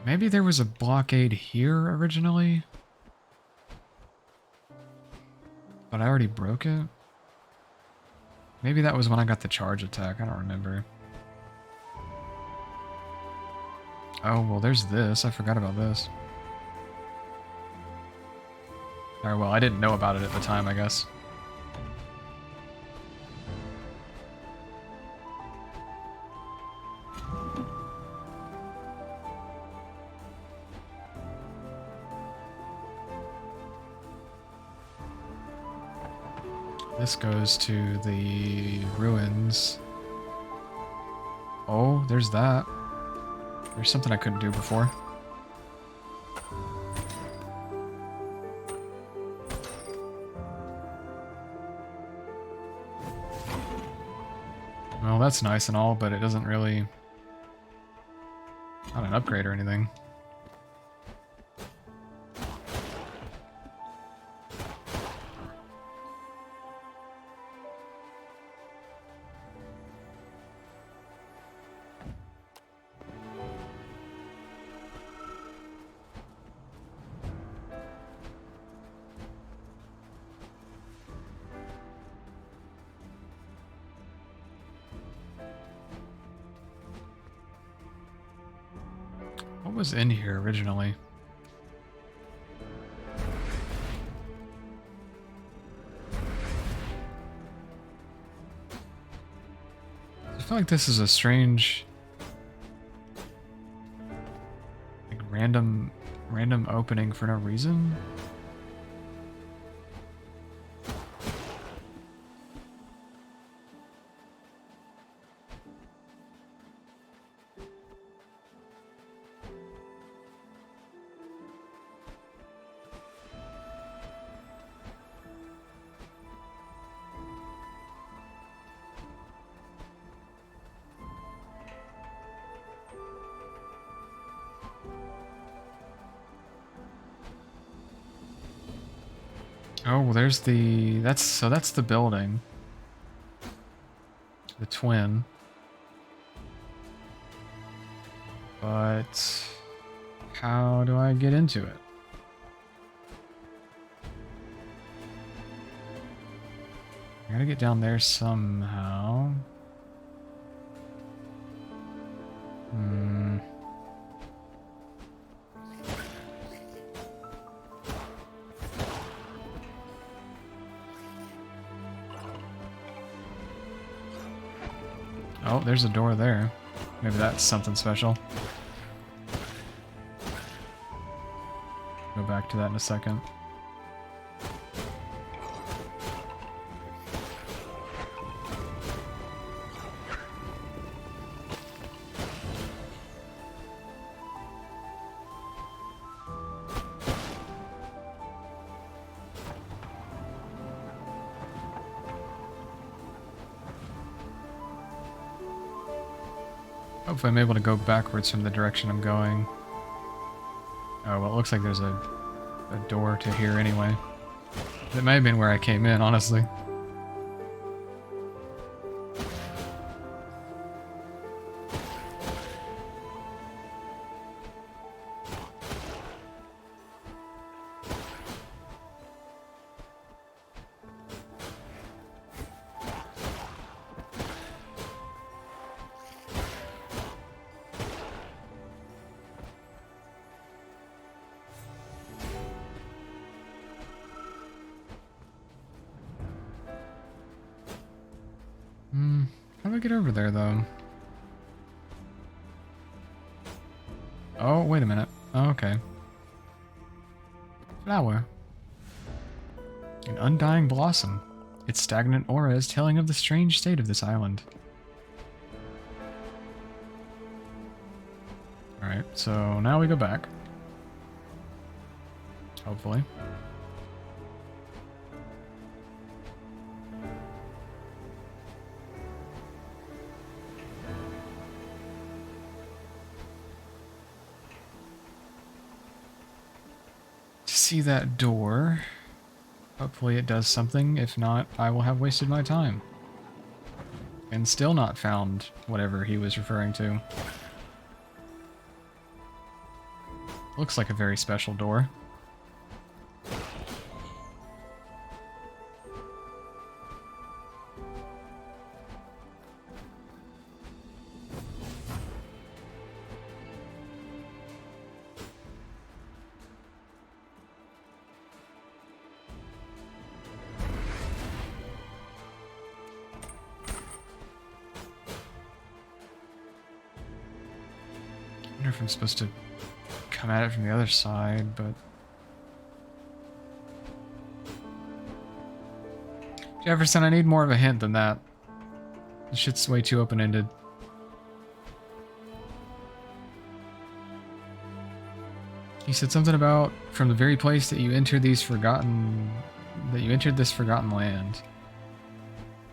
Maybe there was a blockade here originally? But I already broke it? Maybe that was when I got the charge attack, I don't remember. Oh, well there's this, I forgot about this. Alright, well I didn't know about it at the time, I guess. This goes to the ruins. Oh, there's that. There's something I couldn't do before. Well, that's nice and all, but it doesn't really... Not an upgrade or anything. What was in here originally? I feel like this is a strange, like random opening for no reason. Oh, well, there's the... that's the building. The twin. But... how do I get into it? I gotta get down there somehow. Hmm... Oh, there's a door there. Maybe that's something special. Go back to that in a second. Hopefully I'm able to go backwards from the direction I'm going. Oh, well, it looks like there's a door to here anyway. It might have been where I came in, honestly. How do I get over there, though? Oh, wait a minute. Oh, okay. Flower. An undying blossom. Its stagnant aura is telling of the strange state of this island. Alright, so now we go back. Hopefully. See that door. Hopefully it does something. If not, I will have wasted my time. And still not found whatever he was referring to. Looks like a very special door. I wonder if I'm supposed to come at it from the other side, but... Jefferson, I need more of a hint than that. This shit's way too open-ended. He said something about from the very place that you entered this forgotten land.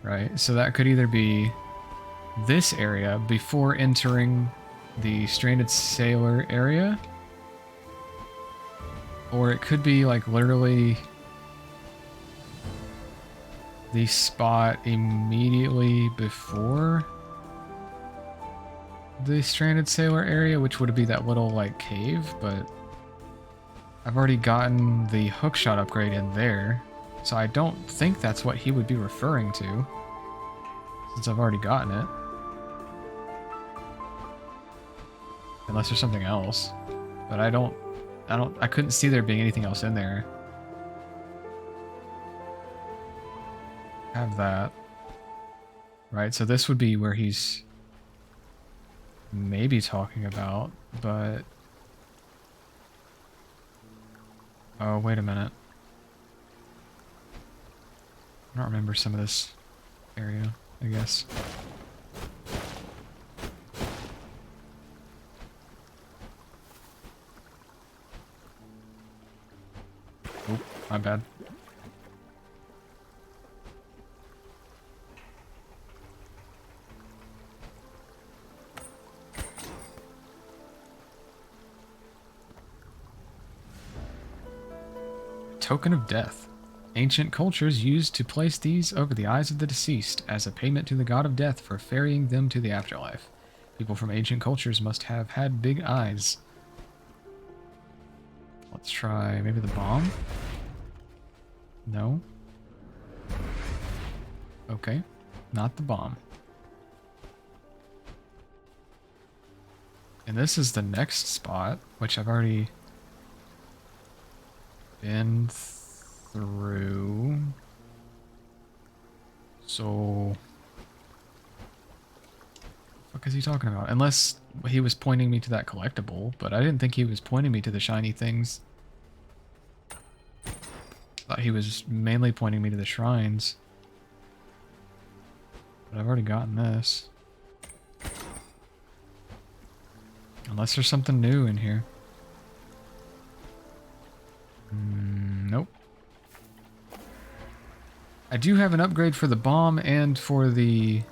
Right, so that could either be this area before entering the stranded sailor area, or it could be like literally the spot immediately before the stranded sailor area, which would be that little like cave, but I've already gotten the hookshot upgrade in there, so I don't think that's what he would be referring to, since I've already gotten it. Unless there's something else. But I couldn't see there being anything else in there. Have that. Right, so this would be where he's maybe talking about, but... Oh, wait a minute. I don't remember some of this area, I guess. Oh, my bad. Token of death. Ancient cultures used to place these over the eyes of the deceased as a payment to the god of death for ferrying them to the afterlife. People from ancient cultures must have had big eyes. Let's try maybe the bomb? No. Okay, not the bomb. And this is the next spot, which I've already been through. So, what the fuck is he talking about? Unless he was pointing me to that collectible, but I didn't think he was pointing me to the shiny things. Thought he was mainly pointing me to the shrines. But I've already gotten this. Unless there's something new in here. Nope. I do have an upgrade for the bomb and for the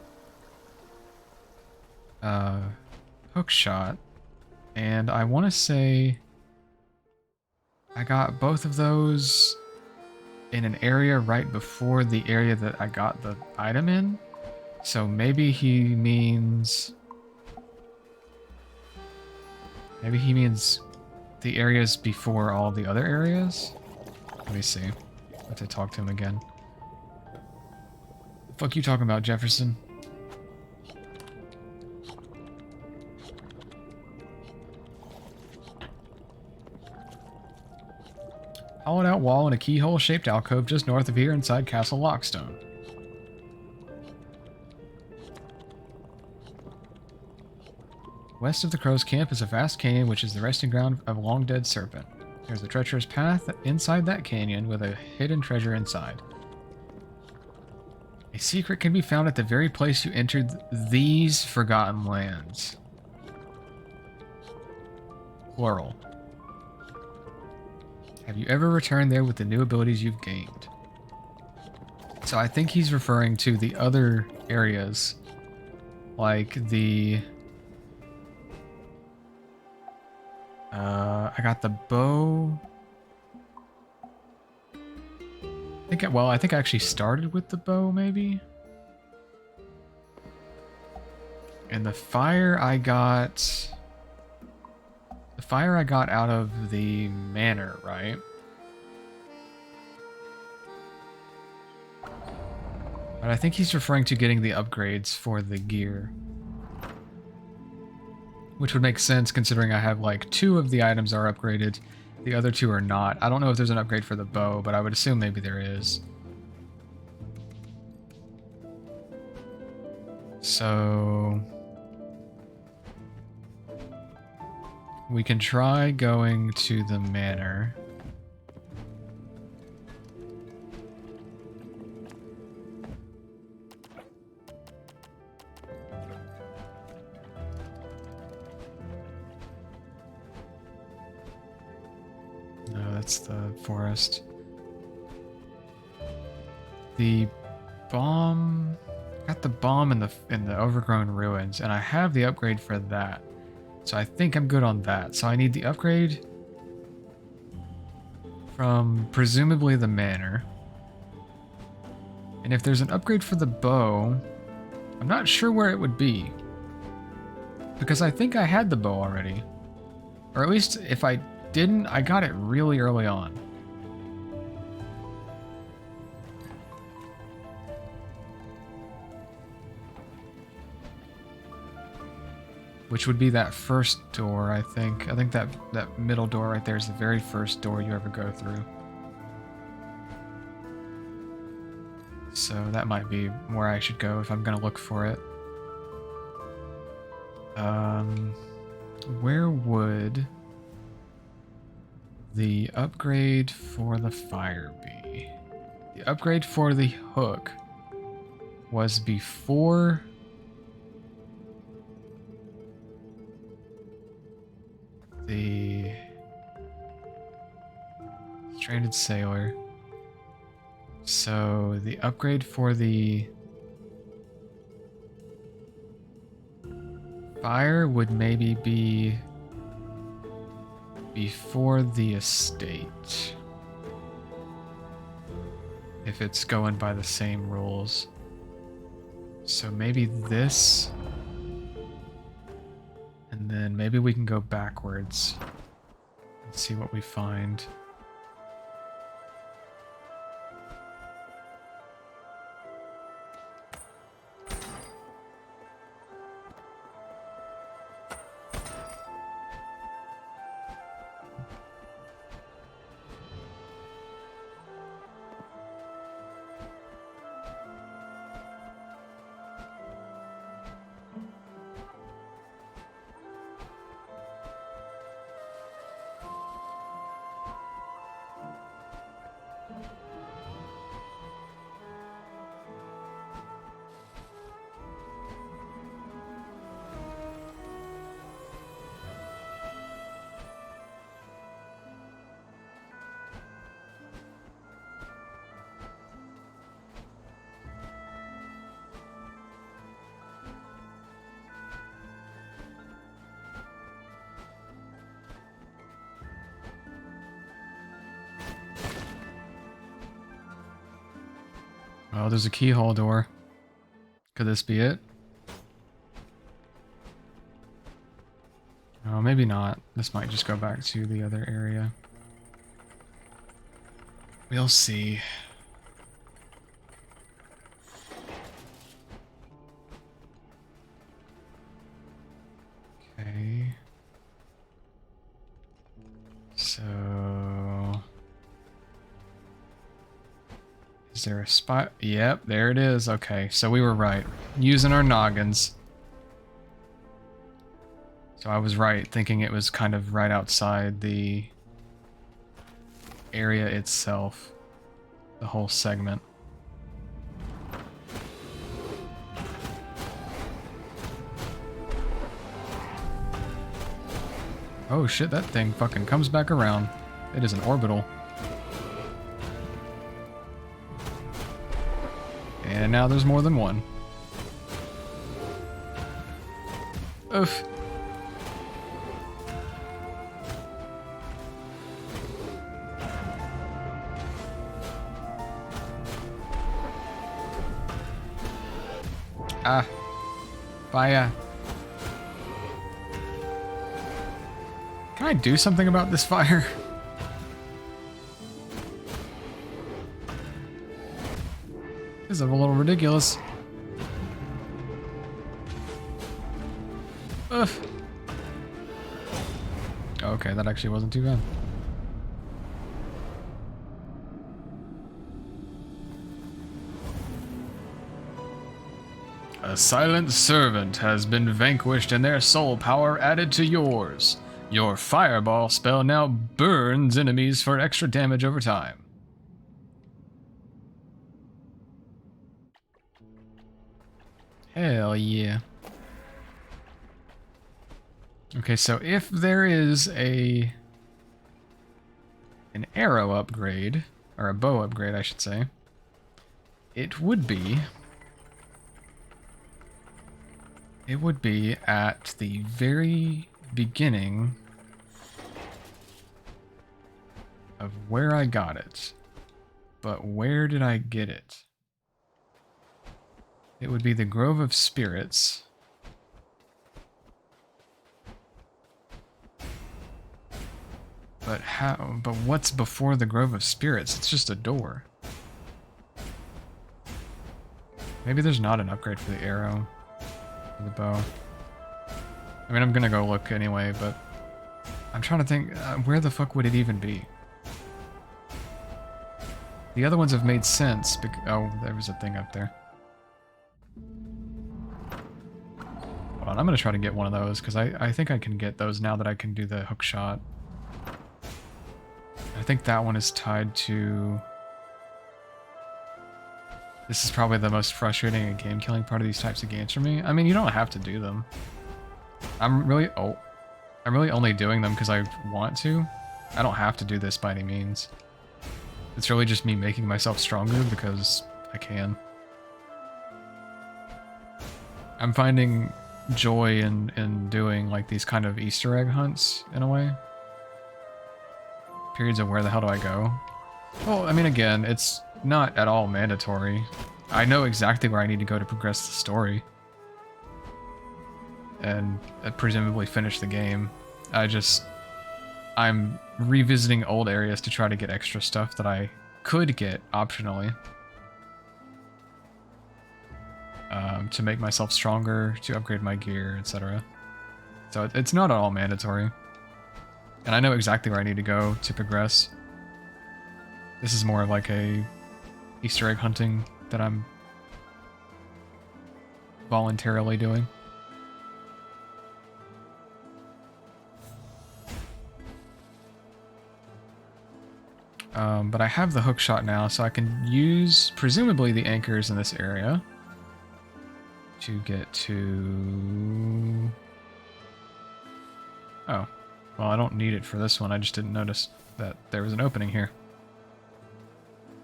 hook shot, and I want to say I got both of those in an area right before the area that I got the item in, so maybe he means the areas before all the other areas. Let me see. I have to talk to him again. The fuck you talking about, Jefferson? Hollowed out wall and a keyhole-shaped alcove just north of here inside Castle Lockstone. West of the Crow's Camp is a vast canyon which is the resting ground of a long-dead serpent. There's a treacherous path inside that canyon with a hidden treasure inside. A secret can be found at the very place you entered these forgotten lands. Plural. Have you ever returned there with the new abilities you've gained? So I think he's referring to the other areas, like the... I got the bow. I think I actually started with the bow, maybe? And the fire I got... The fire I got out of the manor, right? But I think he's referring to getting the upgrades for the gear. Which would make sense considering I have like 2 of the items are upgraded. The other 2 are not. I don't know if there's an upgrade for the bow, but I would assume maybe there is. So... we can try going to the manor. that's the forest. The bomb... Got the bomb in the overgrown ruins, and I have the upgrade for that. So I think I'm good on that. So I need the upgrade from presumably the manor. And if there's an upgrade for the bow, I'm not sure where it would be. Because I think I had the bow already. Or at least if I didn't, I got it really early on. Which would be that first door, I think. I think that middle door right there is the very first door you ever go through. So that might be where I should go if I'm gonna look for it. Where would the upgrade for the fire be? The upgrade for the hook was before... the stranded sailor. So the upgrade for the fire would maybe be before the estate. If it's going by the same rules. So maybe this... and then maybe we can go backwards and see what we find. Oh, there's a keyhole door. Could this be it? Oh, maybe not. This might just go back to the other area. We'll see. Okay. So... is there a spot? Yep, there it is. Okay, so we were right. Using our noggins. So I was right, thinking it was kind of right outside the area itself. The whole segment. Oh shit, that thing fucking comes back around. It is an orbital. And now there's more than one. Oof. Ah. Fire. Can I do something about this fire? This is a little ridiculous. Ugh. Okay, that actually wasn't too bad. A silent servant has been vanquished and their soul power added to yours. Your fireball spell now burns enemies for extra damage over time. Hell yeah. Okay, so if there is a an arrow upgrade, or a bow upgrade, I should say, it would be at the very beginning of where I got it. But where did I get it? It would be the Grove of Spirits. But how? But what's before the Grove of Spirits? It's just a door. Maybe there's not an upgrade for the arrow, or the bow. I mean, I'm gonna go look anyway, but I'm trying to think, where the fuck would it even be? The other ones have made sense. Oh, there was a thing up there. Hold on, I'm gonna try to get one of those, because I think I can get those now that I can do the hook shot. I think that one is tied to... This is probably the most frustrating and game-killing part of these types of games for me. I mean, you don't have to do them. I'm really only doing them because I want to. I don't have to do this by any means. It's really just me making myself stronger because I can. I'm finding joy in doing like these kind of Easter egg hunts in a way. Periods of where the hell do I go? Well, I mean, again, it's not at all mandatory. I know exactly where I need to go to progress the story. And presumably finish the game. I'm revisiting old areas to try to get extra stuff that I could get optionally. To make myself stronger, to upgrade my gear, etc. So it's not at all mandatory. And I know exactly where I need to go to progress. This is more like a Easter egg hunting that I'm voluntarily doing. But I have the hook shot now, so I can use, presumably, the anchors in this area to get to... Oh. Well, I don't need it for this one. I just didn't notice that there was an opening here.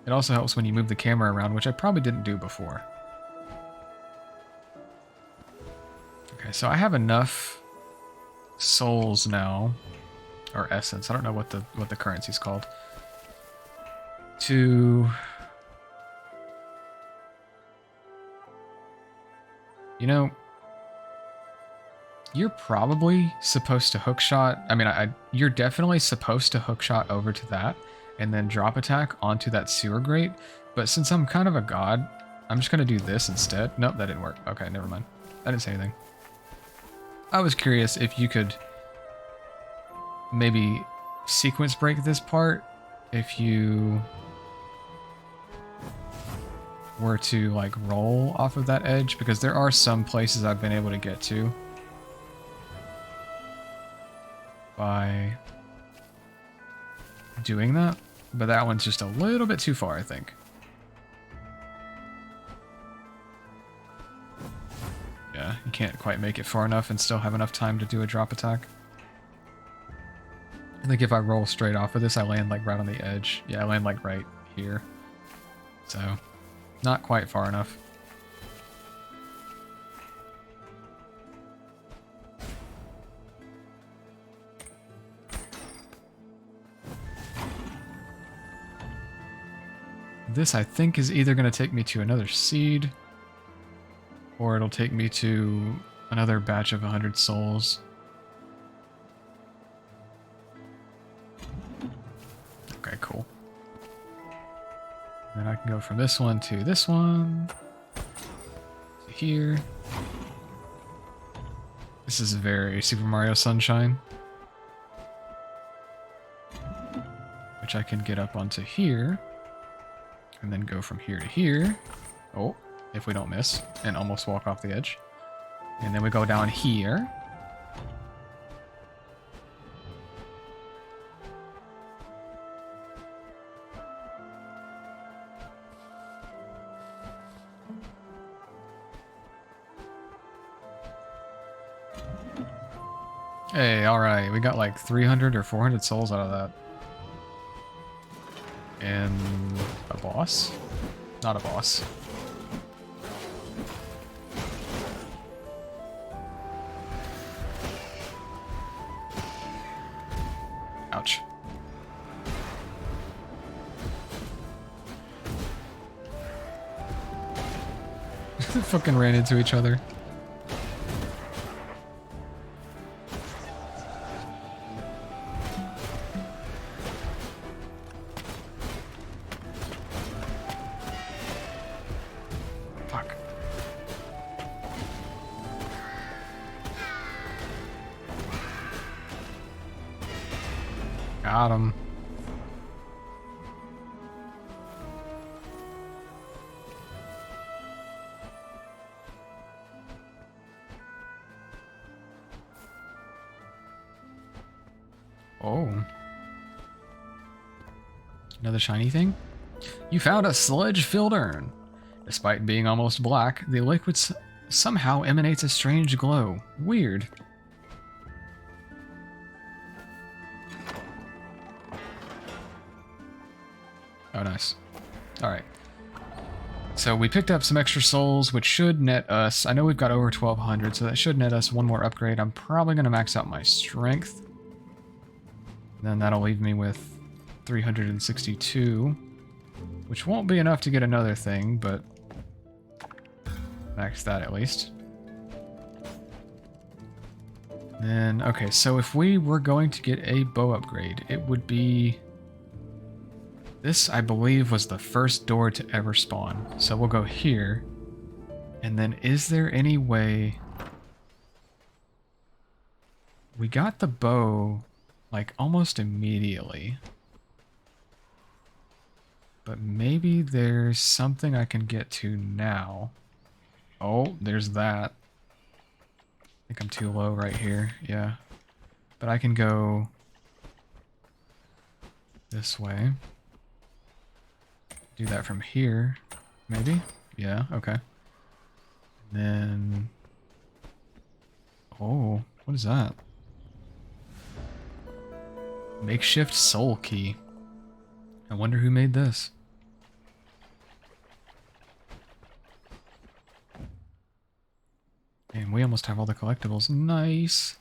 It also helps when you move the camera around, which I probably didn't do before. Okay, so I have enough souls now, or essence. I don't know what the currency's called. To... You know, you're probably supposed to hookshot. I mean, you're definitely supposed to hookshot over to that and then drop attack onto that sewer grate. But since I'm kind of a god, I'm just going to do this instead. Nope, that didn't work. Okay, never mind. I didn't say anything. I was curious if you could maybe sequence break this part if you were to like roll off of that edge, because there are some places I've been able to get to by doing that, but that one's just a little bit too far, I think. Yeah, you can't quite make it far enough and still have enough time to do a drop attack. I think if I roll straight off of this, I land like right on the edge. Yeah, I land like right here. So, not quite far enough. This, I think, is either going to take me to another seed, or it'll take me to another batch of 100 souls. Okay, cool. Then I can go from this one to this one, to here. This is very Super Mario Sunshine, which I can get up onto here, and then go from here to here. Oh, if we don't miss, and almost walk off the edge. And then we go down here. Hey, alright, we got like 300 or 400 souls out of that. And a boss? Not a boss. Ouch. They fucking ran into each other. Fuck. Got him. Oh. Another shiny thing? You found a sludge-filled urn. Despite being almost black, the liquid somehow emanates a strange glow. Weird. Oh, nice. Alright. So we picked up some extra souls, which should net us... I know we've got over 1,200, so that should net us one more upgrade. I'm probably going to max out my strength. Then that'll leave me with 362, which won't be enough to get another thing, but max that at least. Then, okay, so if we were going to get a bow upgrade, it would be... This, I believe, was the first door to ever spawn. So we'll go here. And then is there any way... We got the bow... like almost immediately. But maybe there's something I can get to now. Oh, there's that. I think I'm too low right here. Yeah. But I can go this way. Do that from here. Maybe? Yeah, okay. And then... Oh, what is that? Makeshift Soul Key. I wonder who made this. And we almost have all the collectibles. Nice.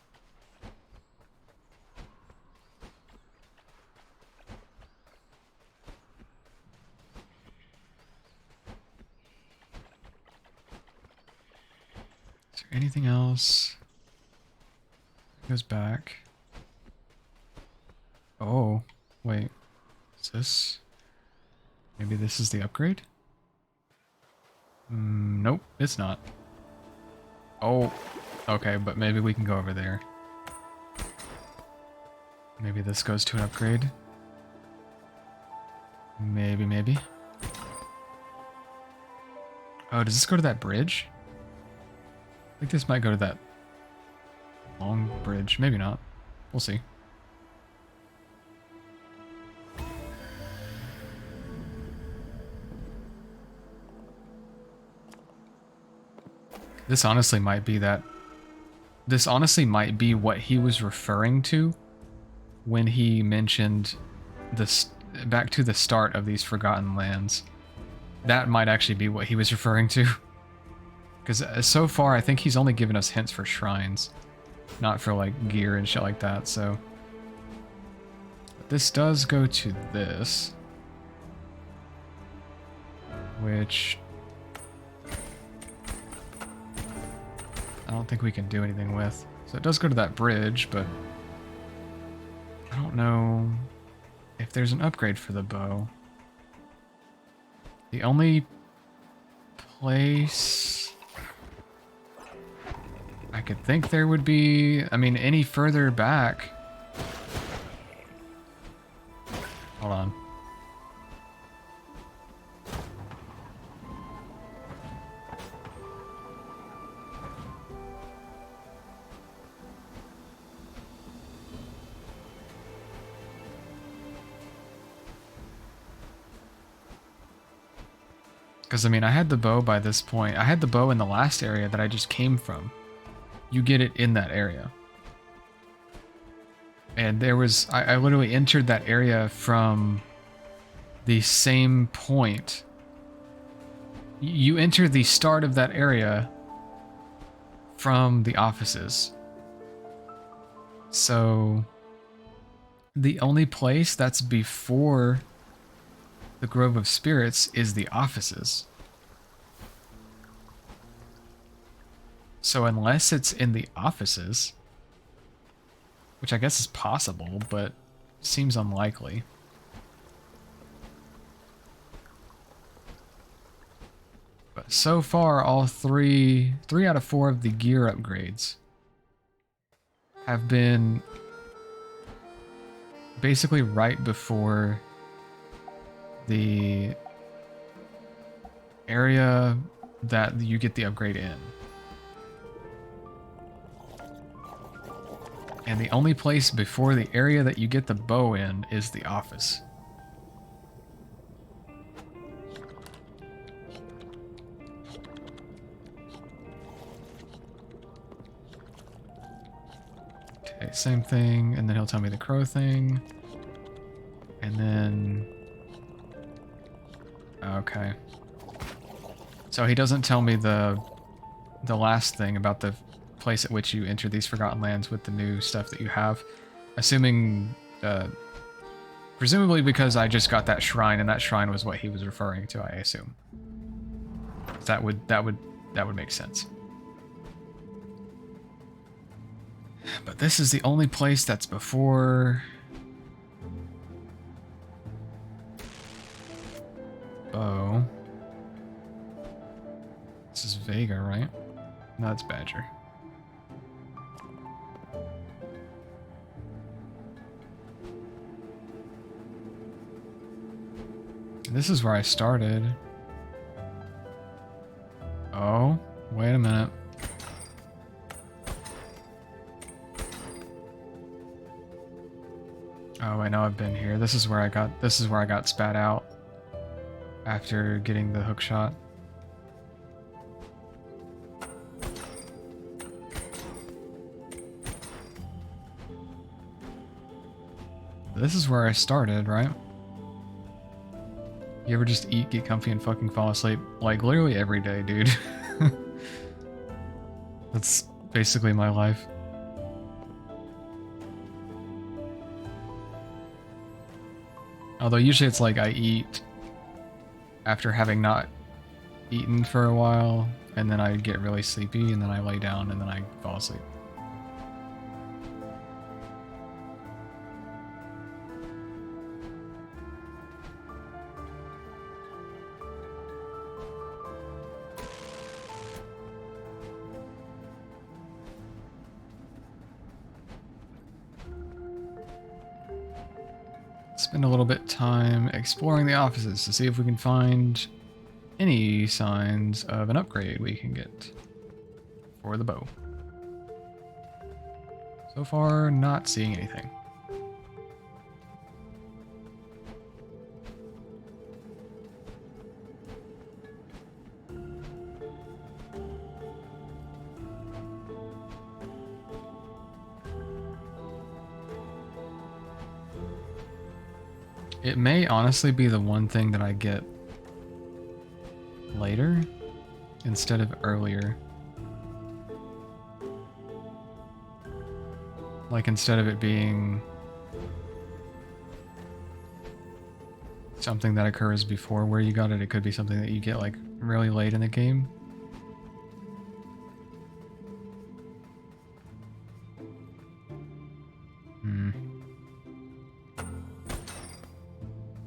Is there anything else? It goes back. Oh, wait. Is this... Maybe this is the upgrade? Nope, it's not. Oh, okay, but maybe we can go over there. Maybe this goes to an upgrade. Maybe. Oh, does this go to that bridge? I think this might go to that long bridge. Maybe not. We'll see. This honestly might be that... This honestly might be what he was referring to when he mentioned this back to the start of these Forgotten Lands. That might actually be what he was referring to. Because so far, I think he's only given us hints for shrines. Not for, like, gear and shit like that, so... But this does go to this. Which... I don't think we can do anything with. So it does go to that bridge, but... I don't know if there's an upgrade for the bow. The only place I could think there would be... I mean, any further back... Hold on. Because, I mean, I had the bow by this point. I had the bow in the last area that I just came from. You get it in that area. And there was... I literally entered that area from the same point. You enter the start of that area from the offices. So the only place that's before the Grove of Spirits is the offices. So unless it's in the offices, which I guess is possible, but seems unlikely. But so far, all three out of 4 of the gear upgrades have been basically right before the area that you get the upgrade in. And the only place before the area that you get the bow in is the office. Okay, same thing, and then he'll tell me the crow thing. And then... Okay. So he doesn't tell me the last thing about the place at which you enter these Forgotten Lands with the new stuff that you have. Assuming... presumably because I just got that shrine, and that shrine was what he was referring to, I assume. That would make sense. But this is the only place that's before... Bow. This is Vega, right? No, it's Badger. This is where I started. Oh, wait a minute. Oh, I know I've been here. This is where I got spat out after getting the hook shot. This is where I started, right? You ever just eat, get comfy, and fucking fall asleep? Like, literally every day, dude. That's basically my life. Although usually it's like I eat after having not eaten for a while, and then I get really sleepy, and then I lay down, and then I fall asleep. Spend a little bit of time exploring the offices to see if we can find any signs of an upgrade we can get for the bow. So far, not seeing anything. It may honestly be the one thing that I get later instead of earlier. Like, instead of it being something that occurs before where you got it, it could be something that you get like really late in the game.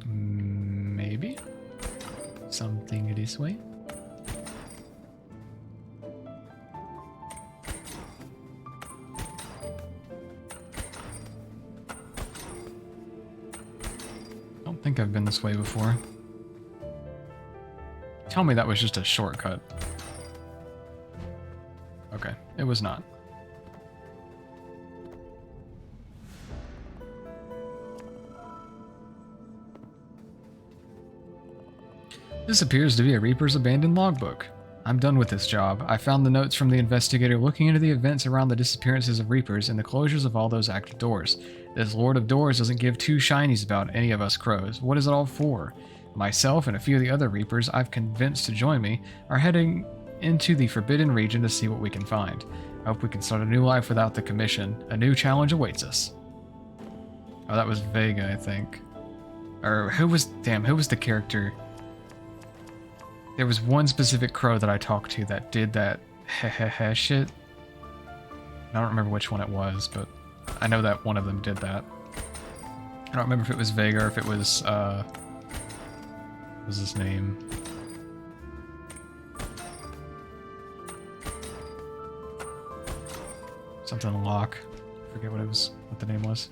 Maybe something this way. I don't think I've been this way before. Tell me that was just a shortcut. Okay, it was not. This appears to be a Reaper's abandoned logbook. I'm done with this job. I found the notes from the investigator looking into the events around the disappearances of Reapers and the closures of all those active doors. This Lord of Doors doesn't give two shinies about any of us crows. What is it all for? Myself and a few of the other Reapers I've convinced to join me are heading into the Forbidden Region to see what we can find. I hope we can start a new life without the Commission. A new challenge awaits us. Oh, that was Vega, I think. Or who was the character? There was one specific crow that I talked to that did that heh shit. I don't remember which one it was, but I know that one of them did that. I don't remember if it was Vega or if it was, what was his name? Something Locke. I forget what the name was.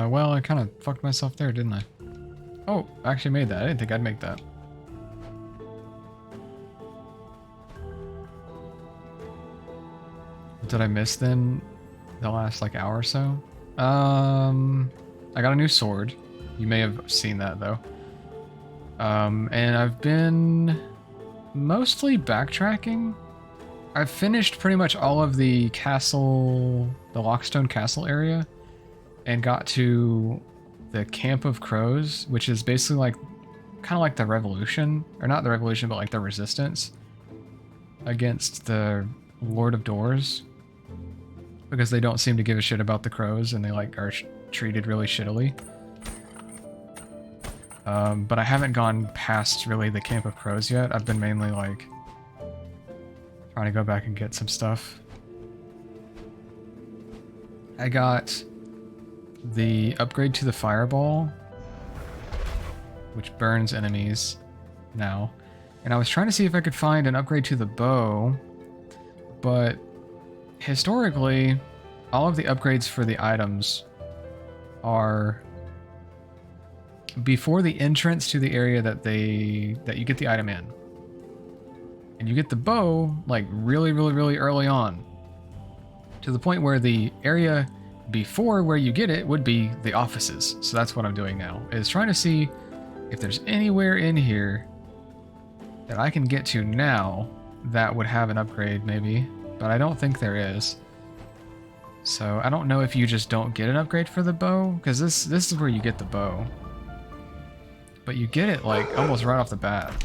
Well, I kind of fucked myself there, didn't I? Oh, I actually made that. I didn't think I'd make that. What did I miss then? The last, like, hour or so? I got a new sword. You may have seen that, though. And I've been mostly backtracking. I've finished pretty much all of the castle, the Lockstone Castle area, and got to the Camp of Crows, which is basically like, kind of like the Revolution, or not the Revolution, but like the Resistance against the Lord of Doors, because they don't seem to give a shit about the crows, and they like are treated really shittily. But I haven't gone past really the Camp of Crows yet. I've been mainly like trying to go back and get some stuff. I got the upgrade to the fireball, which burns enemies now. And I was trying to see if I could find an upgrade to the bow, but historically, all of the upgrades for the items are before the entrance to the area that you get the item in. And you get the bow like really early on, to the point where the area before where you get it would be the offices. So that's what I'm doing now, is trying to see if there's anywhere in here that I can get to now that would have an upgrade maybe, but I don't think there is. So I don't know if you just don't get an upgrade for the bow, because this is where you get the bow. But you get it like almost right off the bat.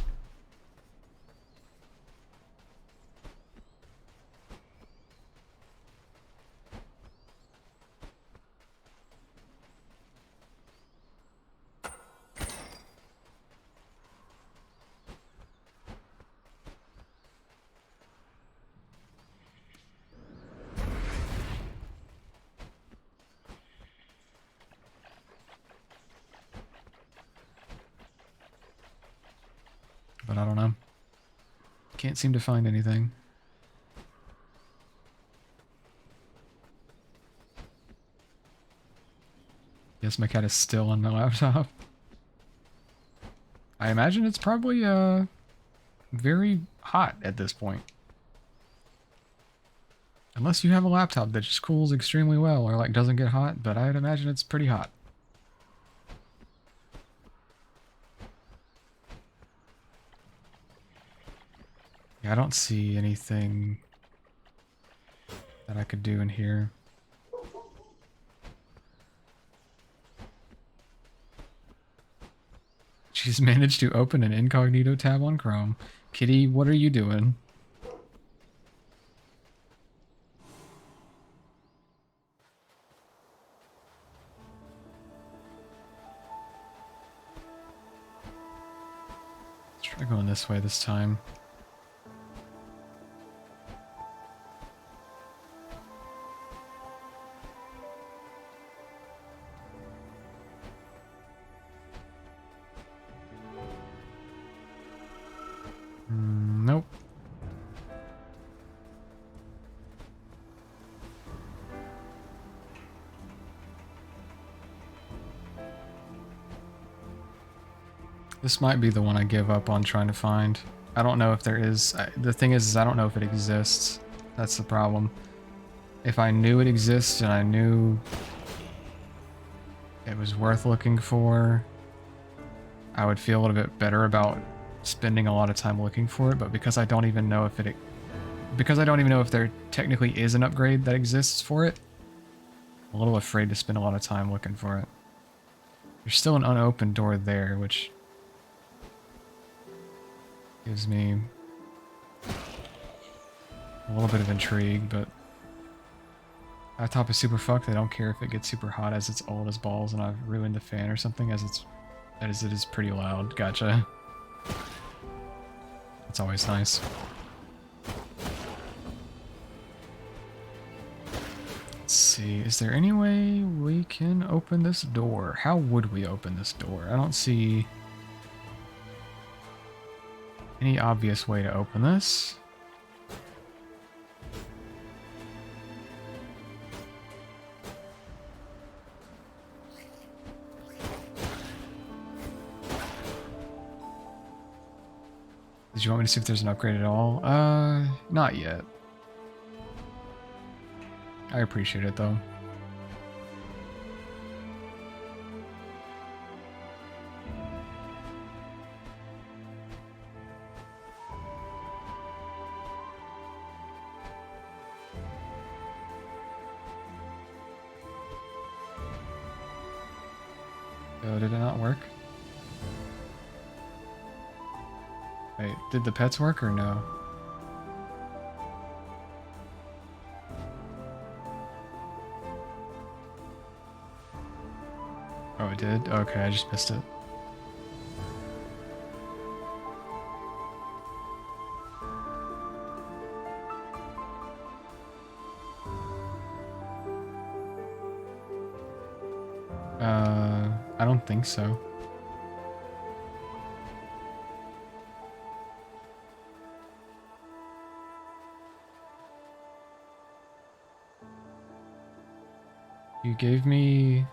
But I don't know. Can't seem to find anything. Yes, my cat is still on my laptop. I imagine it's probably very hot at this point. Unless you have a laptop that just cools extremely well or like doesn't get hot, but I'd imagine it's pretty hot. Yeah, I don't see anything that I could do in here. She's managed to open an incognito tab on Chrome. Kitty, what are you doing? Let's try going this way this time. Nope. This might be the one I give up on trying to find. I don't know if there is. The thing is I don't know if it exists. That's the problem. If I knew it exists and I knew it was worth looking for, I would feel a little bit better about spending a lot of time looking for it, but because I don't even know if there technically is an upgrade that exists for it, I'm a little afraid to spend a lot of time looking for it. There's still an unopened door there, which gives me a little bit of intrigue, but that top is super fucked. I don't care if it gets super hot as it's old as balls and I've ruined the fan or something, as it is pretty loud. Gotcha. That's always nice. Let's see, is there any way we can open this door? How would we open this door? I don't see any obvious way to open this. Did you want me to see if there's an upgrade at all? Not yet. I appreciate it though. Oh, did it not work? Wait, did the pets work or no? Oh, it did? Okay, I just missed it. I don't think so. You gave me...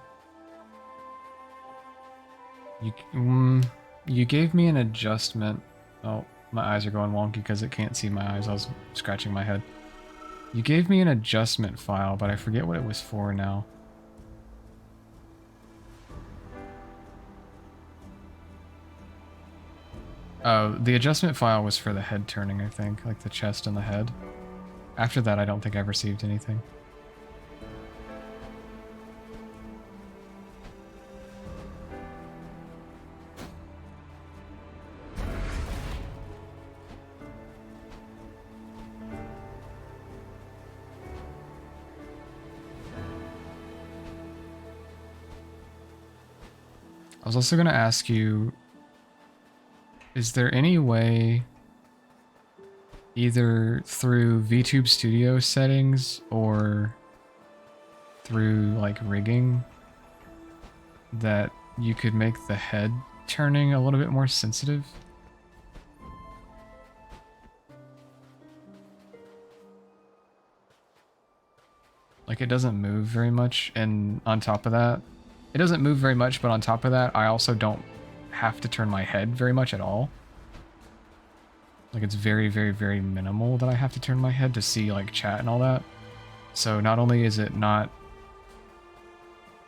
You gave me an adjustment. Oh, my eyes are going wonky because it can't see my eyes. I was scratching my head. You gave me an adjustment file, but I forget what it was for now. Oh, the adjustment file was for the head turning, I think. Like the chest and the head. After that, I don't think I've received anything. I was also going to ask you, is there any way, either through VTube Studio settings or through like rigging, that you could make the head turning a little bit more sensitive? Like it doesn't move very much, and on top of that, it doesn't move very much, but on top of that, I also don't have to turn my head very much at all. Like it's very, very, very minimal that I have to turn my head to see like chat and all that. So not only does it not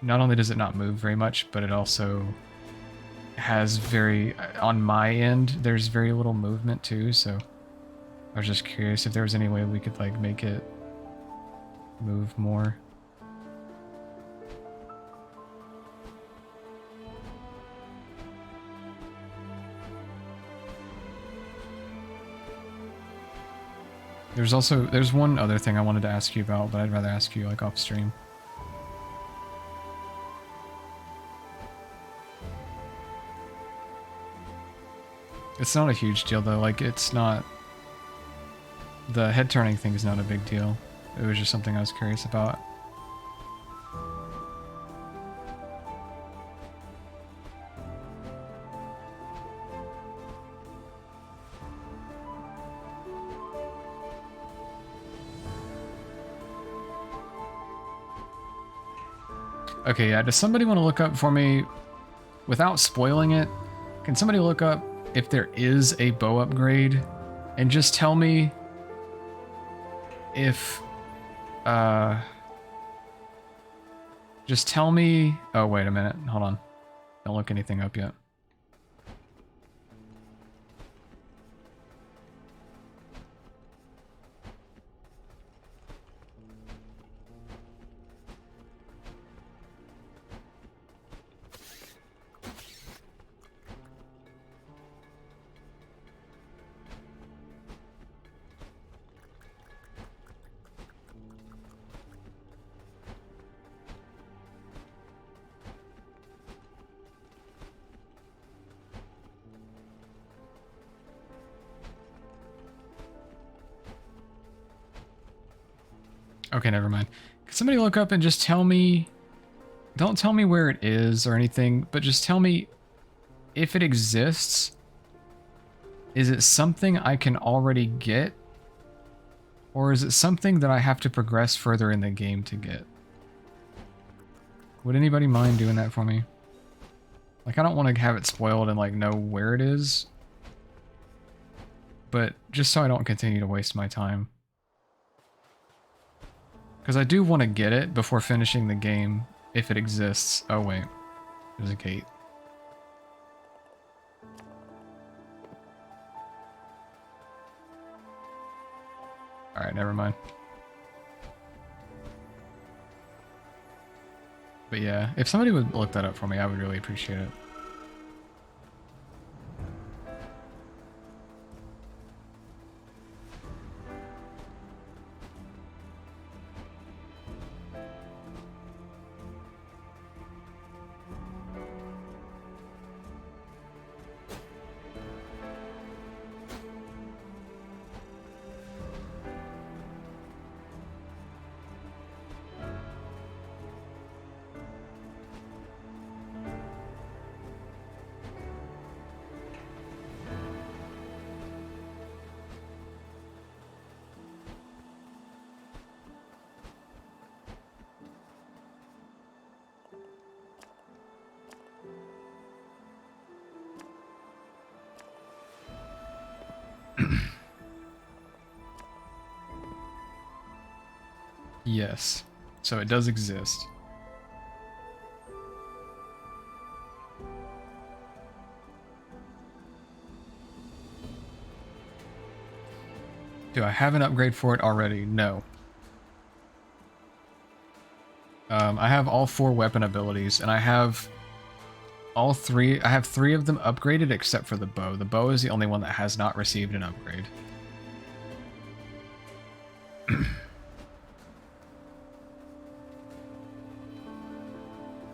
move very much, but it also has on my end, there's very little movement too. So I was just curious if there was any way we could like make it move more. There's one other thing I wanted to ask you about, but I'd rather ask you like off stream. It's not a huge deal though, like it's not... The head turning thing is not a big deal. It was just something I was curious about. Okay, yeah, does somebody want to look up for me, without spoiling it, Can somebody look up if there is a bow upgrade and just tell me if, just tell me, oh, wait a minute, hold on. Don't look anything up yet. Okay, never mind. Can somebody look up and just tell me, don't tell me where it is or anything, but just tell me if it exists. Is it something I can already get? Or is it something that I have to progress further in the game to get? Would anybody mind doing that for me? Like, I don't want to have it spoiled and, like, know where it is. But just so I don't continue to waste my time. Because I do want to get it before finishing the game, if it exists. Oh, wait. There's a gate. Alright, never mind. But yeah, if somebody would look that up for me, I would really appreciate it. Yes. So it does exist. Do I have an upgrade for it already? No. I have all 4 weapon abilities, and I have all 3. I have 3 of them upgraded except for the bow. The bow is the only one that has not received an upgrade.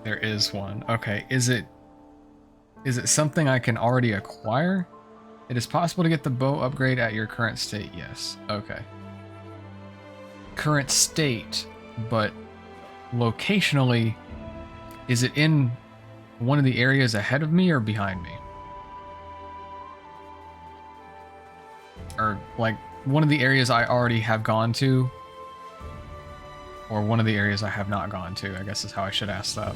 There is one. Okay, is it something I can already acquire? It is possible to get the bow upgrade at your current state. Yes. Okay. Current state, but locationally, is it in one of the areas ahead of me or behind me? Or like one of the areas I already have gone to, or one of the areas I have not gone to, I guess is how I should ask that.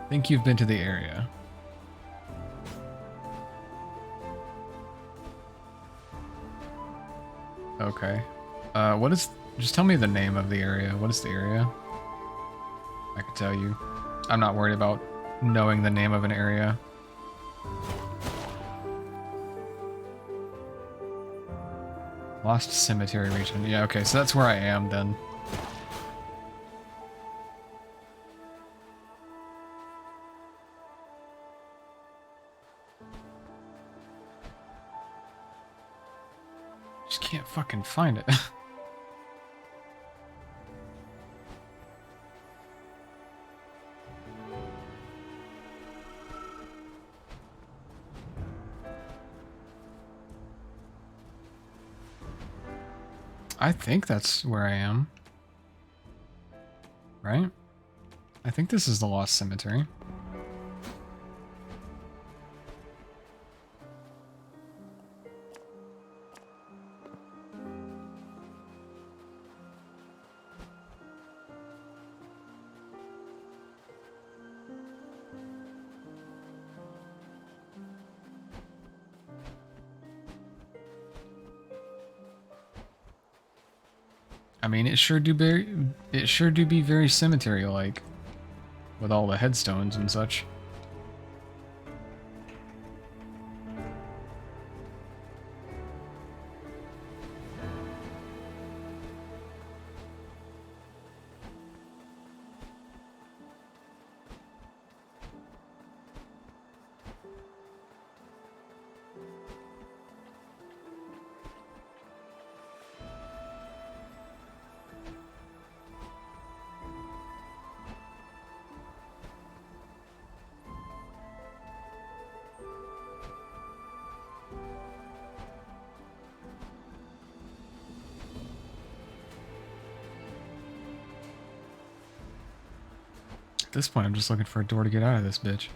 Think you've been to the area. Okay. What is... Just tell me the name of the area. What is the area? I can tell you. I'm not worried about knowing the name of an area. Lost Cemetery region. Yeah, okay, so that's where I am then. Just can't fucking find it. I think that's where I am. Right? I think this is the Lost Cemetery. I mean, it sure do be very cemetery-like, with all the headstones and such. At this point, I'm just looking for a door to get out of this bitch.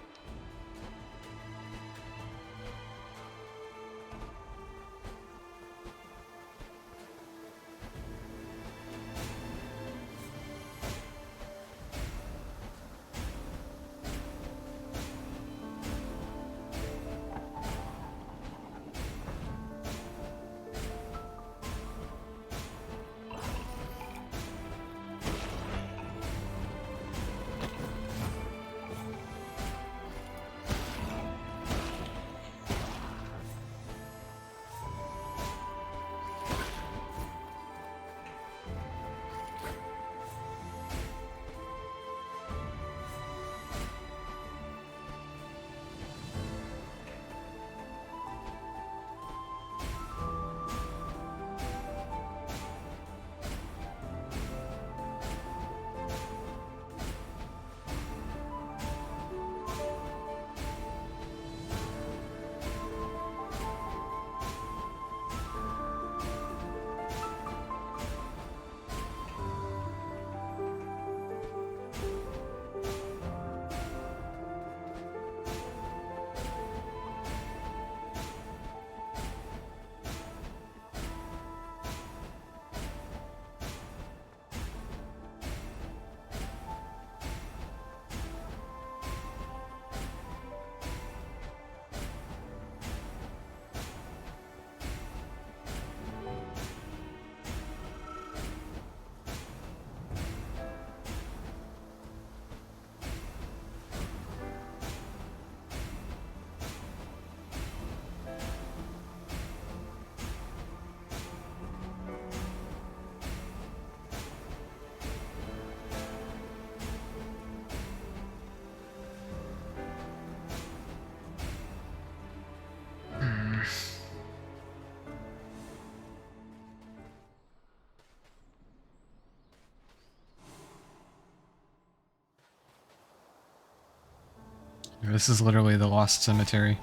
This is literally the Lost Cemetery.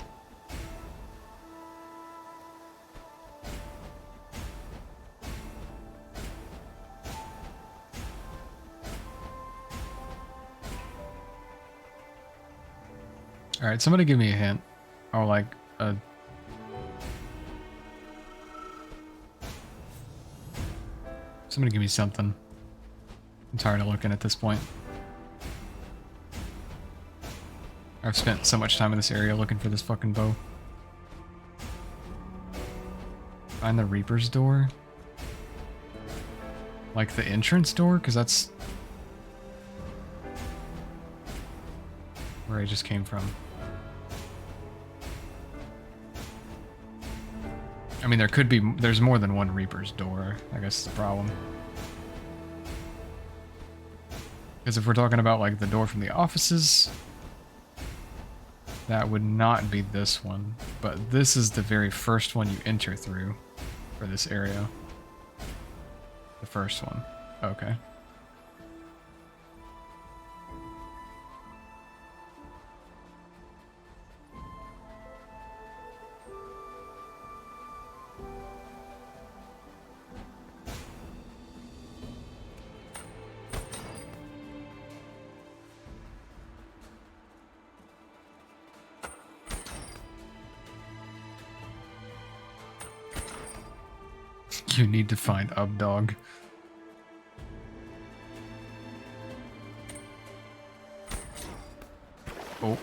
Alright, somebody give me a hint. Or like a... Somebody give me something. I'm tired of looking at this point. I've spent so much time in this area looking for this fucking bow. Find the Reaper's door? Like the entrance door? Because that's where I just came from. I mean, there's more than one Reaper's door. I guess is the problem. Because if we're talking about like the door from the offices, that would not be this one. But this is the very first one you enter through for this area. The first one. Okay. You need to find Updog. Oh.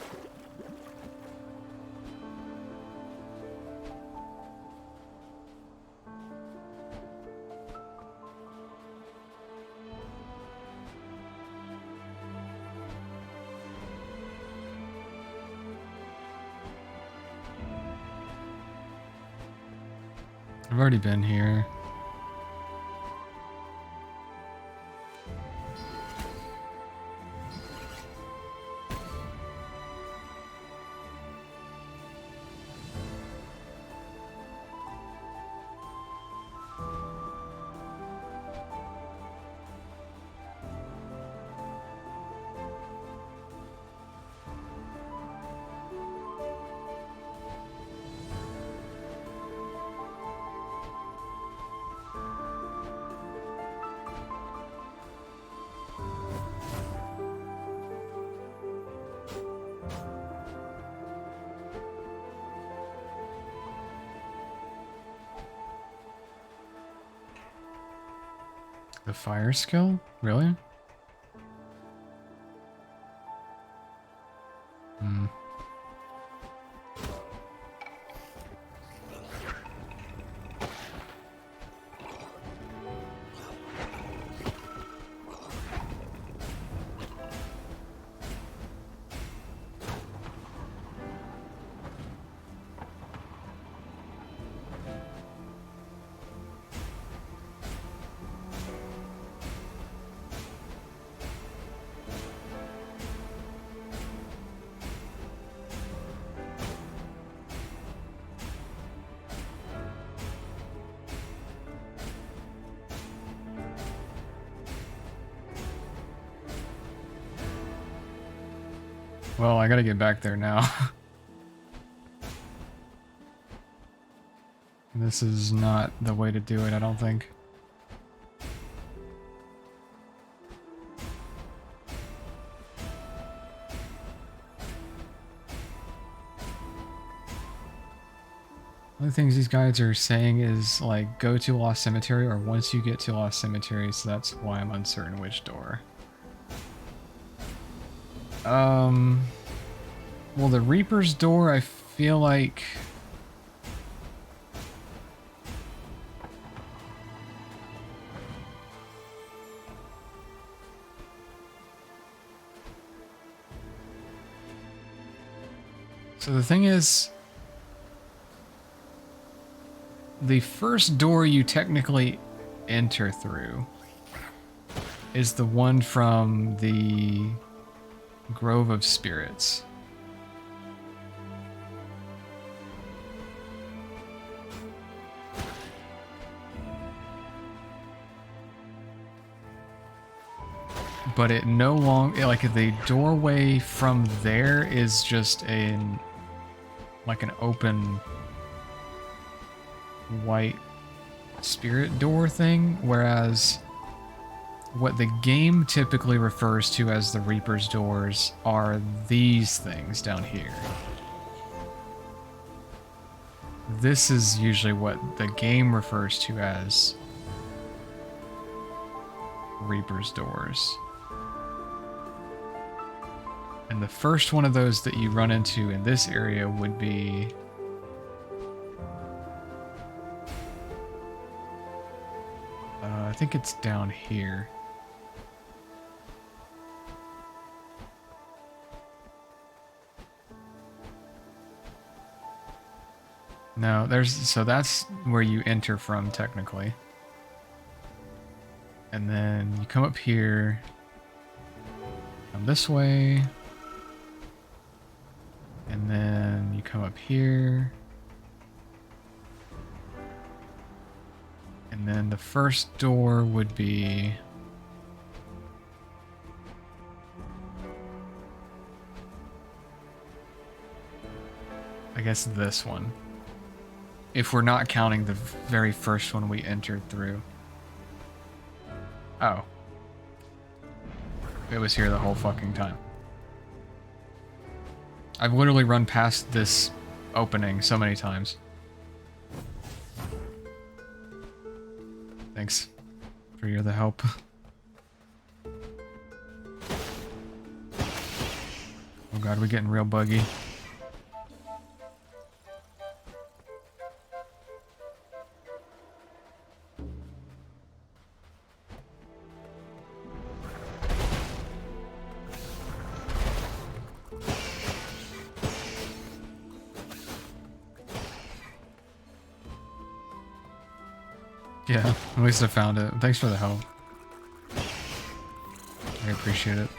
I've already been here. The fire skill? Really? Hmm. Well, I gotta get back there now. This is not the way to do it, I don't think. One of the things these guides are saying is, like, go to Lost Cemetery, or once you get to Lost Cemetery, so that's why I'm uncertain which door. Well, the Reaper's door, I feel like... So the thing is... The first door you technically enter through is the one from the Grove of Spirits. But it no longer, like, the doorway from there is just like an open white spirit door thing, whereas what the game typically refers to as the Reaper's doors are these things down here. This is usually what the game refers to as Reaper's doors. And the first one of those that you run into in this area would be... I think it's down here. No, so that's where you enter from, technically. And then you come up here, come this way, and then you come up here, and then the first door would be... I guess this one. If we're not counting the very first one we entered through. Oh. It was here the whole fucking time. I've literally run past this opening so many times. Thanks for the help. Oh god, we're getting real buggy. Yeah, at least I found it. Thanks for the help. I appreciate it.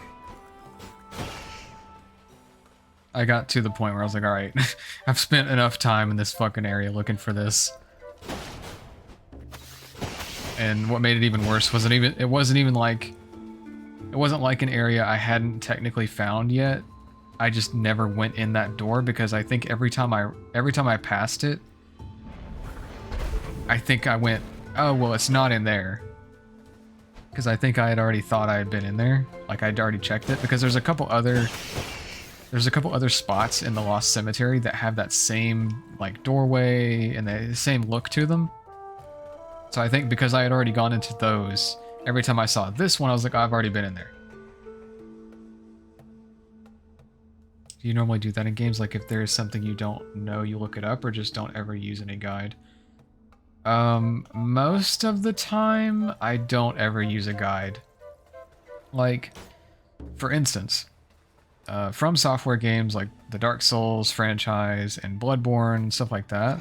I got to the point where I was like, alright, I've spent enough time in this fucking area looking for this. And what made it even worse it wasn't like an area I hadn't technically found yet. I just never went in that door because I think every time I passed it, I think I went, oh, well, it's not in there. Because I think I had already thought I had been in there. Like, I'd already checked it. Because there's a couple other spots in the Lost Cemetery that have that same, like, doorway and the same look to them. So I think because I had already gone into those, every time I saw this one, I was like, oh, I've already been in there. Do you normally do that in games? Like, if there's something you don't know, you look it up, or just don't ever use any guide? Most of the time, I don't ever use a guide. Like, for instance, From Software games like the Dark Souls franchise and Bloodborne, stuff like that.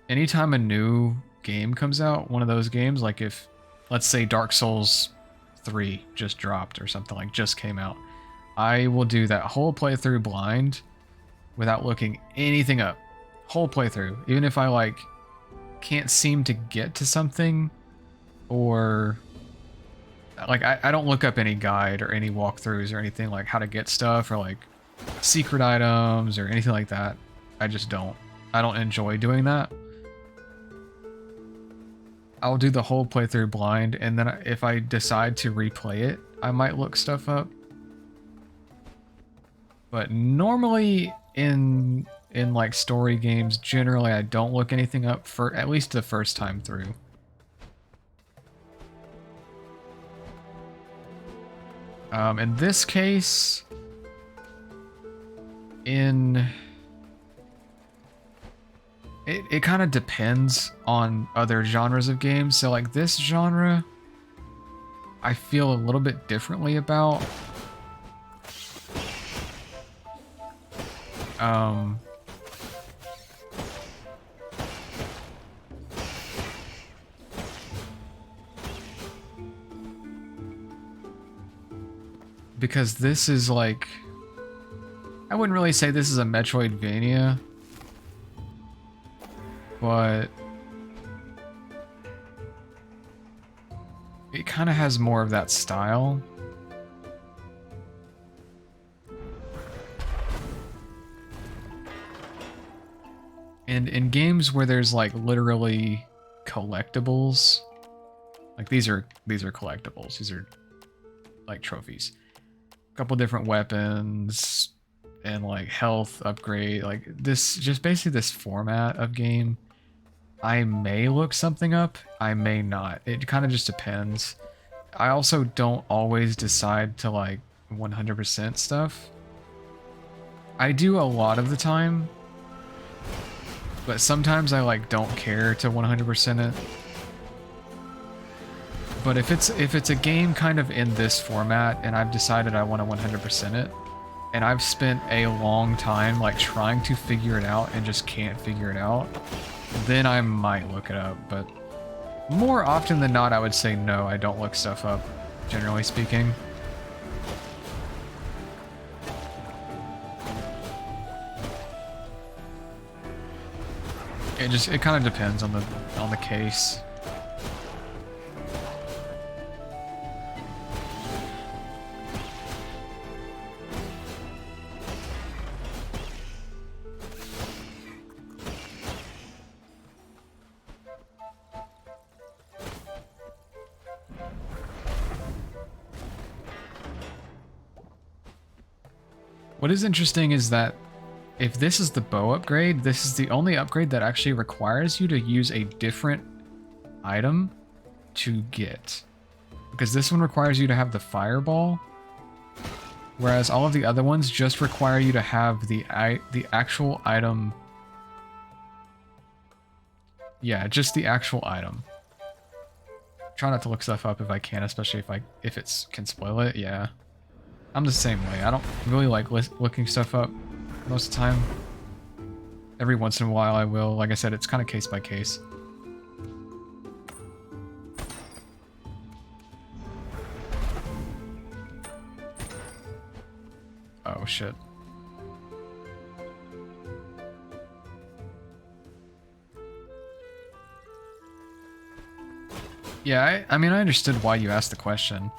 Anytime a new game comes out, one of those games, like if, let's say Dark Souls 3 just dropped or something, like just came out, I will do that whole playthrough blind without looking anything up. Whole playthrough. Even if I, like, can't seem to get to something, or, like, I don't look up any guide or any walkthroughs or anything, like how to get stuff or, like, secret items or anything like that. I just don't. I don't enjoy doing that. I'll do the whole playthrough blind, and then if I decide to replay it, I might look stuff up. But normally in like story games, generally I don't look anything up for at least the first time through. In this case, it kind of depends on other genres of games. So like this genre, I feel a little bit differently about. Because this is like, I wouldn't really say this is a Metroidvania, but it kind of has more of that style. And in games where there's like literally collectibles, like these are collectibles, these are like trophies. A couple different weapons and like health upgrade, like this, just basically this format of game. I may look something up, I may not. It kind of just depends. I also don't always decide to like 100% stuff. I do a lot of the time, but sometimes I like don't care to 100% it. But if it's a game kind of in this format and I've decided I want to 100% it, and I've spent a long time like trying to figure it out and just can't figure it out, then I might look it up. But more often than not, I would say no, I don't look stuff up, generally speaking. It kind of depends on the case. What is interesting is that if this is the bow upgrade, this is the only upgrade that actually requires you to use a different item to get. Because this one requires you to have the fireball, whereas all of the other ones just require you to have the actual item. Yeah, just the actual item. Try not to look stuff up if I can, especially if it can spoil it. Yeah, I'm the same way. I don't really like looking stuff up most of the time. Every once in a while I will. Like I said, it's kind of case by case. Oh, shit. Yeah, I mean, I understood why you asked the question.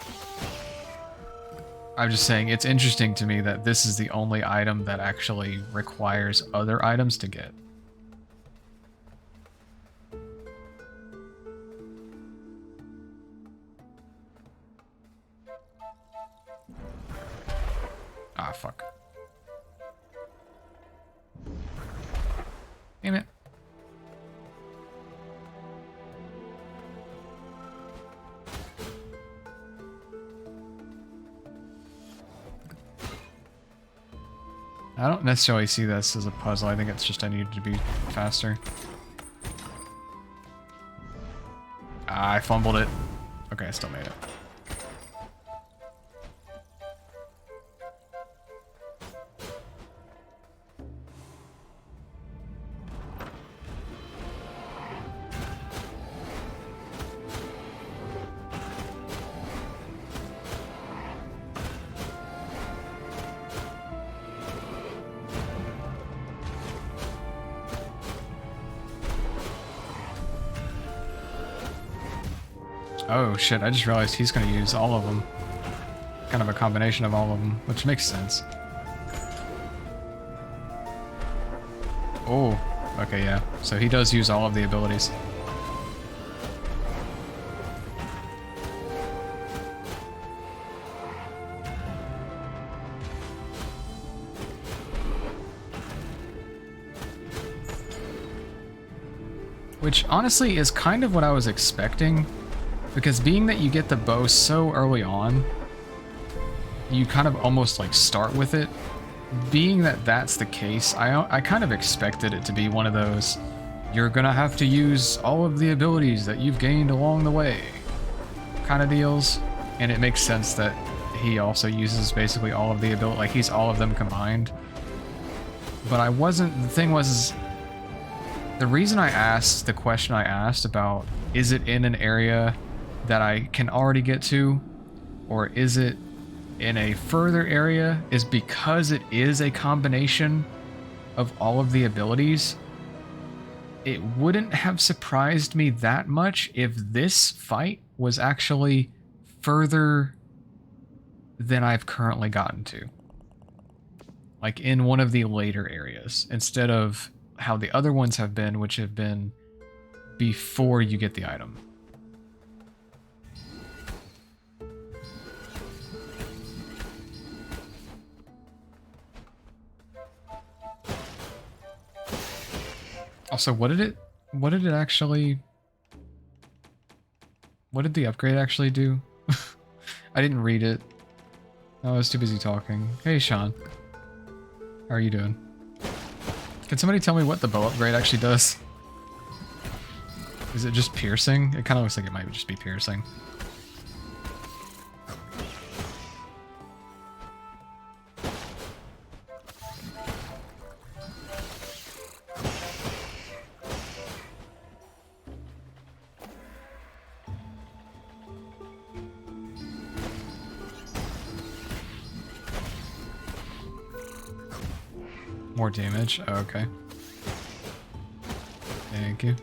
I'm just saying, it's interesting to me that this is the only item that actually requires other items to get. Ah, fuck. Damn it. I don't necessarily see this as a puzzle. I think it's just I needed to be faster. Ah, I fumbled it. Okay, I still made it. Oh shit, I just realized he's gonna use all of them. Kind of a combination of all of them, which makes sense. Oh, okay, yeah. So he does use all of the abilities. Which honestly is kind of what I was expecting. Because being that you get the bow so early on, you kind of almost like start with it. Being that that's the case, I kind of expected it to be one of those, you're gonna have to use all of the abilities that you've gained along the way kind of deals. And it makes sense that he also uses basically all of the ability, like he's all of them combined. But I wasn't, the thing was, the reason I asked the question I asked about, is it in an area that I can already get to, or is it in a further area, is because it is a combination of all of the abilities. It wouldn't have surprised me that much if this fight was actually further than I've currently gotten to. Like in one of the later areas, instead of how the other ones have been, which have been before you get the item. Also, what did it actually, what did the upgrade actually do? I didn't read it. I was too busy talking. Hey, Sean. How are you doing? Can somebody tell me what the bow upgrade actually does? Is it just piercing? It kind of looks like it might just be piercing. More damage? Oh, okay. Thank you.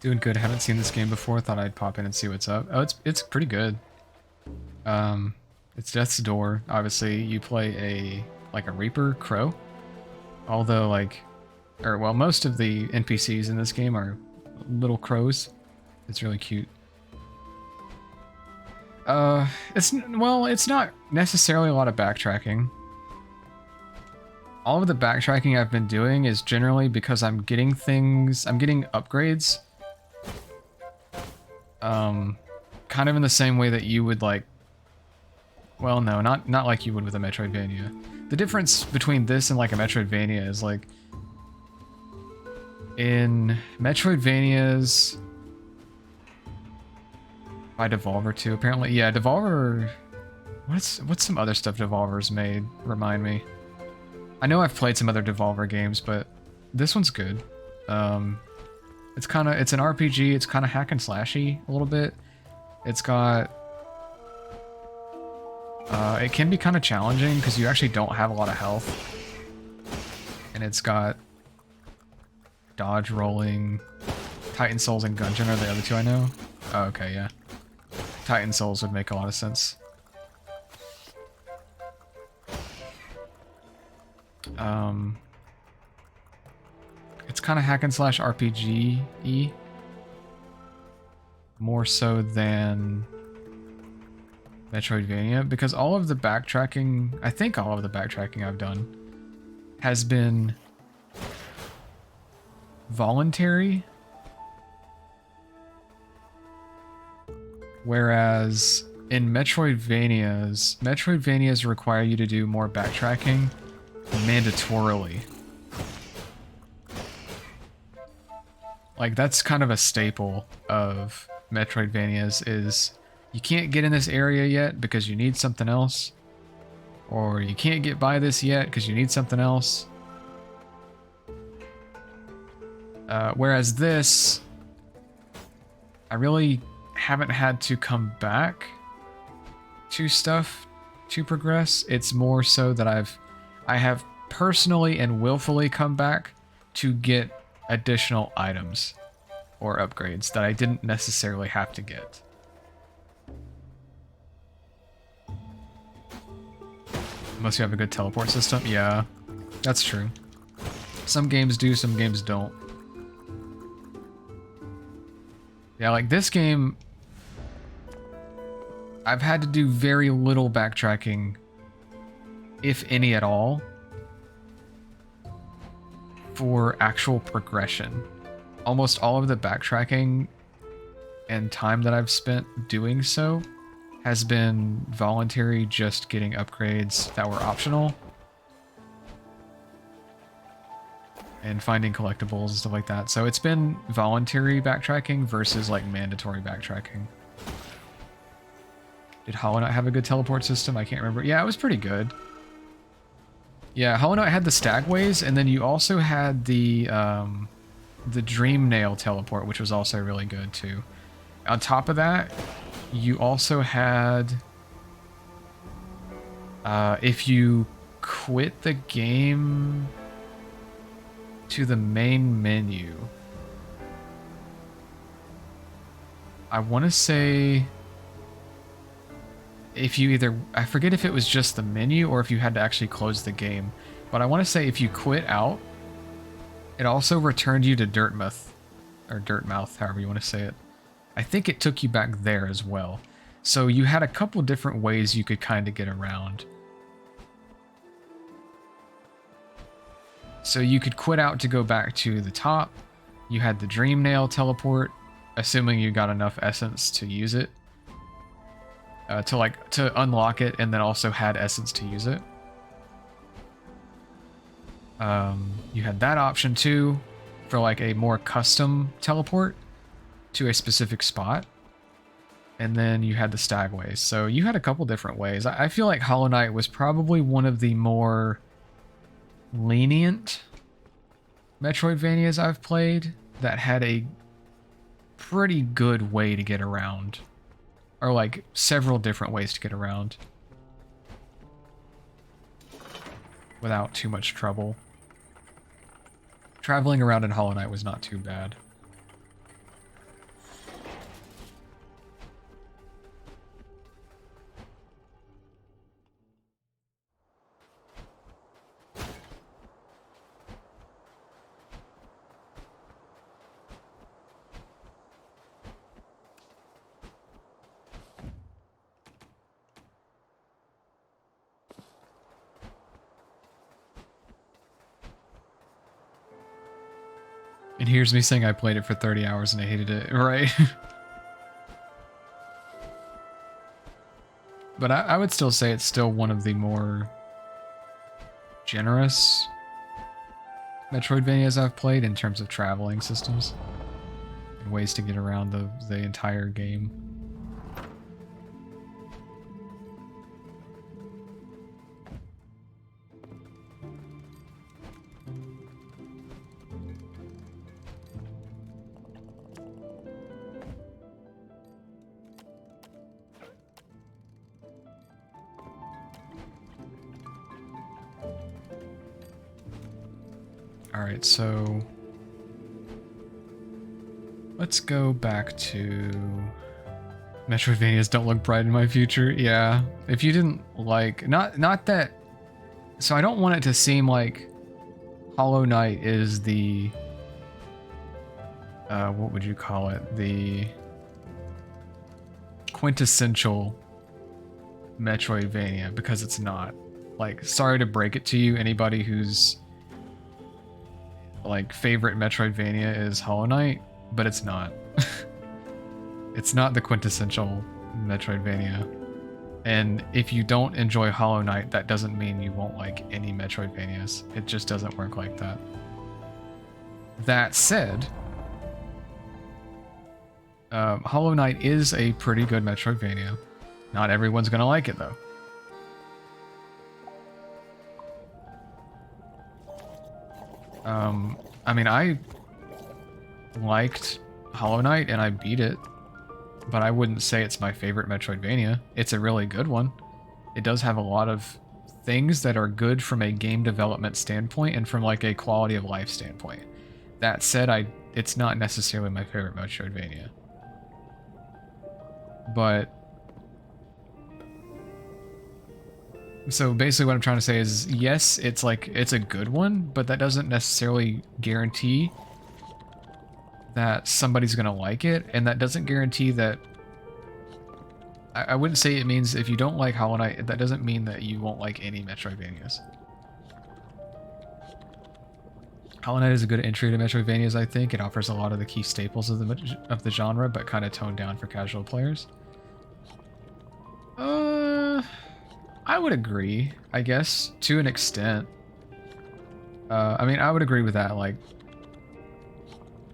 Doing good. Haven't seen this game before. Thought I'd pop in and see what's up. Oh, it's pretty good. It's Death's Door. Obviously, you play a Reaper Crow. Although well, most of the NPCs in this game are little crows. It's really cute. It's not necessarily a lot of backtracking. all of the backtracking I've been doing is generally because I'm getting things, I'm getting upgrades. Kind of in the same way that you would like, well, no, not like you would with a Metroidvania. The difference between this and like a Metroidvania is like, in Metroidvanias, by Devolver too, apparently. Yeah, Devolver, what's some other stuff Devolver's made? Remind me. I know I've played some other Devolver games, but this one's good. It's an RPG, it's kind of hack and slashy a little bit. It's got, it can be kind of challenging because you actually don't have a lot of health. And it's got dodge, rolling, Titan Souls, and Gungeon are the other two I know. Oh, okay, yeah. Titan Souls would make a lot of sense. It's kind of hack and slash RPG-y. More so than Metroidvania, because all of the backtracking, I think all of the backtracking I've done has been voluntary. Whereas in Metroidvanias require you to do more backtracking mandatorily. Like, that's kind of a staple of Metroidvanias is you can't get in this area yet because you need something else. Or you can't get by this yet because you need something else. Whereas this, I really haven't had to come back to stuff to progress. It's more so that I have personally and willfully come back to get additional items or upgrades that I didn't necessarily have to get. Unless you have a good teleport system. Yeah, that's true. Some games do, some games don't. Yeah, like this game, I've had to do very little backtracking, if any at all, for actual progression. Almost all of the backtracking and time that I've spent doing so has been voluntary, just getting upgrades that were optional. And finding collectibles and stuff like that. So it's been voluntary backtracking versus like mandatory backtracking. Did Hollow Knight have a good teleport system? I can't remember. Yeah, it was pretty good. Yeah, Hollow Knight had the stagways, and then you also had the Dream Nail teleport, which was also really good too. On top of that, you also had, if you quit the game to the main menu, I want to say if you either, I forget if it was just the menu or if you had to actually close the game, but I want to say if you quit out, it also returned you to Dirtmouth, or Dirtmouth, however you want to say it. I think it took you back there as well. So you had a couple different ways you could kind of get around. So you could quit out to go back to the top. You had the Dream Nail teleport, assuming you got enough essence to use it. To unlock it, and then also had essence to use it. You had that option too, for like a more custom teleport to a specific spot. And then you had the stagways. So you had a couple different ways. I feel like Hollow Knight was probably one of the more lenient Metroidvanias I've played that had a pretty good way to get around. Or like several different ways to get around without too much trouble. Traveling around in Hollow Knight was not too bad. And here's me saying I played it for 30 hours and I hated it, right? But I would still say it's still one of the more generous Metroidvanias I've played in terms of traveling systems and ways to get around the entire game. Alright, so let's go back to Metroidvanias don't look bright in my future. Yeah, if you didn't like, not that, so I don't want it to seem like Hollow Knight is the, what would you call it? The quintessential Metroidvania, because it's not. Like, sorry to break it to you, anybody who's like favorite Metroidvania is Hollow Knight, but it's not. It's not the quintessential Metroidvania. And if you don't enjoy Hollow Knight, that doesn't mean you won't like any Metroidvanias. It just doesn't work like that. That said, Hollow Knight is a pretty good Metroidvania. Not everyone's gonna like it though. I mean, I liked Hollow Knight and I beat it, but I wouldn't say it's my favorite Metroidvania. It's a really good one. It does have a lot of things that are good from a game development standpoint and from like a quality of life standpoint. That said, it's not necessarily my favorite Metroidvania. But so basically what I'm trying to say is, yes, it's a good one, but that doesn't necessarily guarantee that somebody's gonna like it, and that doesn't guarantee that, I wouldn't say it means if you don't like Hollow Knight, that doesn't mean that you won't like any Metroidvanias. Hollow Knight is a good entry to Metroidvanias, I think. It offers a lot of the key staples of the genre, but kind of toned down for casual players. I would agree, I guess, to an extent. I mean, I would agree with that. Like,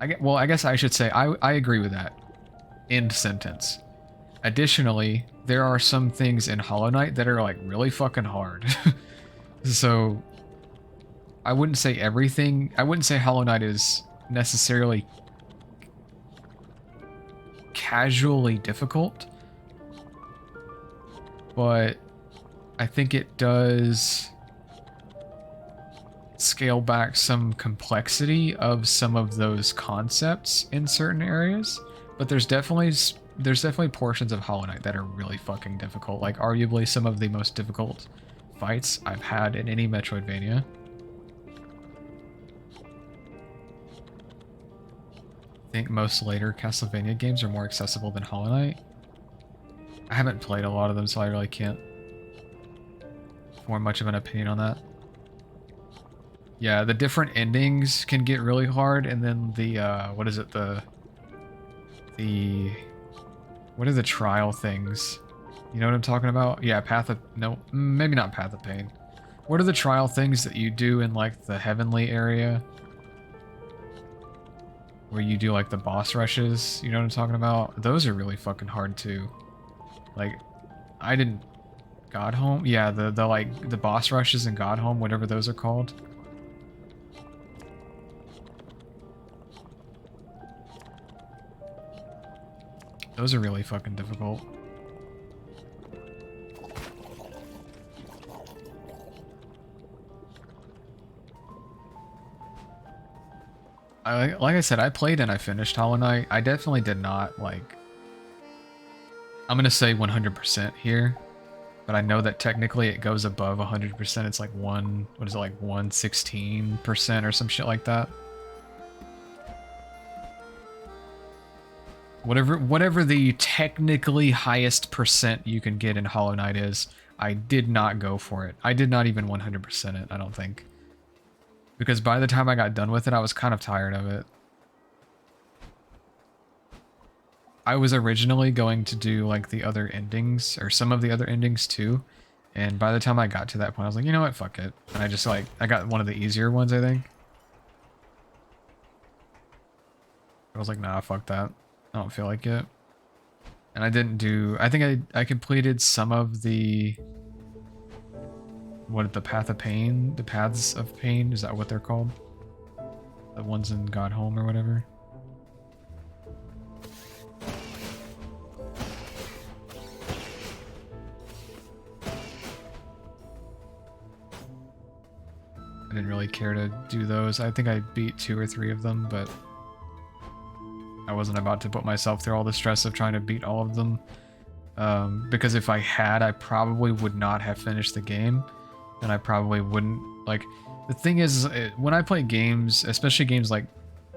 I guess I should say I agree with that. End sentence. Additionally, there are some things in Hollow Knight that are like really fucking hard. So, I wouldn't say everything. I wouldn't say Hollow Knight is necessarily casually difficult, but I think it does scale back some complexity of some of those concepts in certain areas. But there's definitely portions of Hollow Knight that are really fucking difficult. Like arguably some of the most difficult fights I've had in any Metroidvania. I think most later Castlevania games are more accessible than Hollow Knight. I haven't played a lot of them, so I really can't form much of an opinion on that. Yeah, the different endings can get really hard, and then the what is it, what are the trial things? You know what I'm talking about? Yeah, no, maybe not Path of Pain. What are the trial things that you do in like the heavenly area? Where you do like the boss rushes, you know what I'm talking about? Those are really fucking hard too. Like, I didn't... God Home? Yeah, the like, the boss rushes in God Home, whatever those are called. Those are really fucking difficult. Like I said, I played and I finished Hollow Knight. I definitely did not, like... I'm gonna say 100% here, but I know that technically it goes above 100%. It's like what is it, like 116% or some shit like that. Whatever the technically highest percent you can get in Hollow Knight is, I did not go for it. I did not even 100% it, I don't think. Because by the time I got done with it, I was kind of tired of it. I was originally going to do like the other endings or some of the other endings too. And by the time I got to that point, I was like, you know what, fuck it. And I just like, I got one of the easier ones, I think. I was like, nah, fuck that. I don't feel like it. And I didn't do, I think I completed some of the, what, the Path of Pain? The Paths of Pain? Is that what they're called? The ones in God Home or whatever? I didn't really care to do those. I think I beat 2 or 3 of them, but I wasn't about to put myself through all the stress of trying to beat all of them. Because if I had, I probably would not have finished the game. And I probably wouldn't, like, the thing is, when I play games, especially games like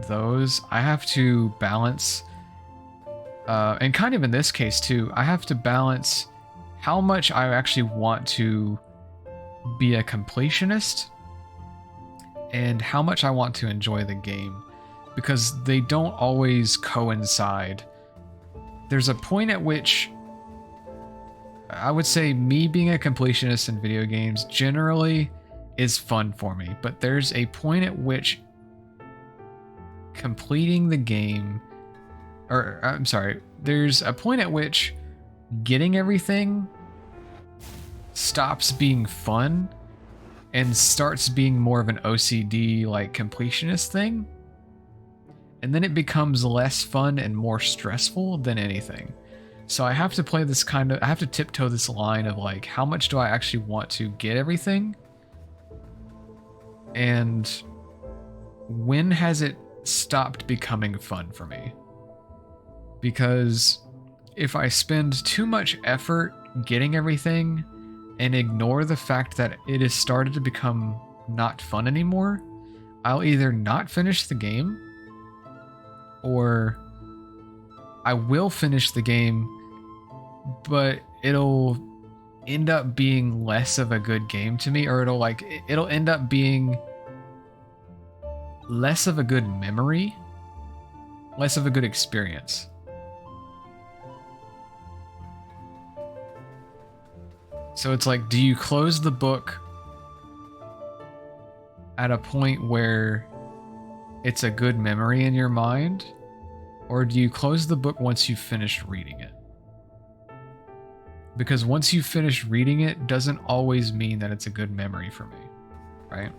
those, I have to balance, and kind of in this case too, I have to balance how much I actually want to be a completionist and how much I want to enjoy the game, because they don't always coincide. There's a point at which I would say me being a completionist in video games generally is fun for me, but there's a point at which completing the game, or I'm sorry, there's a point at which getting everything stops being fun and starts being more of an OCD, like, completionist thing. And then it becomes less fun and more stressful than anything. So I have to play this kind of, I have to tiptoe this line of like, how much do I actually want to get everything? And when has it stopped becoming fun for me? Because if I spend too much effort getting everything and ignore the fact that it has started to become not fun anymore, I'll either not finish the game, or I will finish the game, but it'll end up being less of a good game to me, or it'll end up being less of a good memory, less of a good experience. So it's like, do you close the book at a point where it's a good memory in your mind, or do you close the book once you've finished reading it? Because once you finish reading it doesn't always mean that it's a good memory for me, right?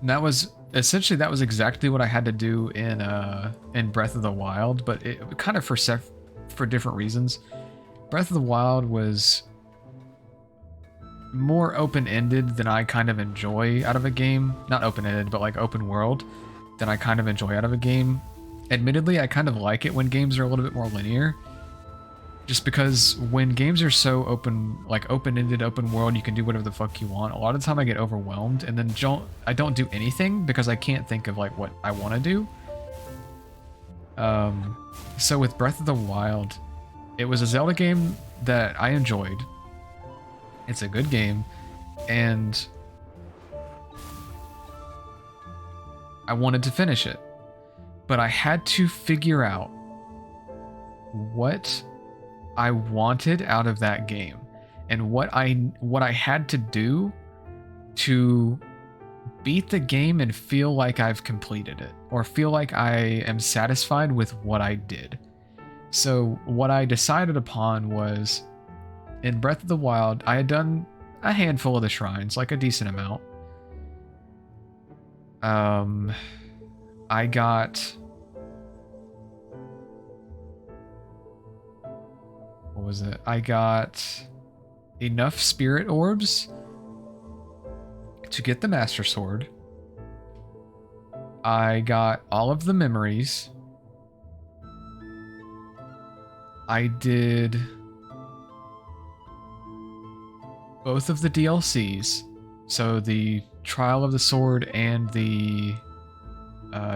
And that was essentially, that was exactly what I had to do in Breath of the Wild, but it kind of for different reasons. Breath of the Wild was more open-ended than I kind of enjoy out of a game. Not open-ended, but like open world than I kind of enjoy out of a game. Admittedly, I kind of like it when games are a little bit more linear. Just because when games are so open, like open-ended, open world, you can do whatever the fuck you want. A lot of the time I get overwhelmed and then I don't do anything because I can't think of like what I want to do. So with Breath of the Wild, it was a Zelda game that I enjoyed. It's a good game, and I wanted to finish it. But I had to figure out what I wanted out of that game and what I had to do to beat the game and feel like I've completed it, or feel like I am satisfied with what I did. So what I decided upon was, in Breath of the Wild, I had done a handful of the shrines, like a decent amount. I got, what was it? I got enough spirit orbs to get the Master Sword. I got all of the memories. I did both of the DLCs. So the Trial of the Sword and the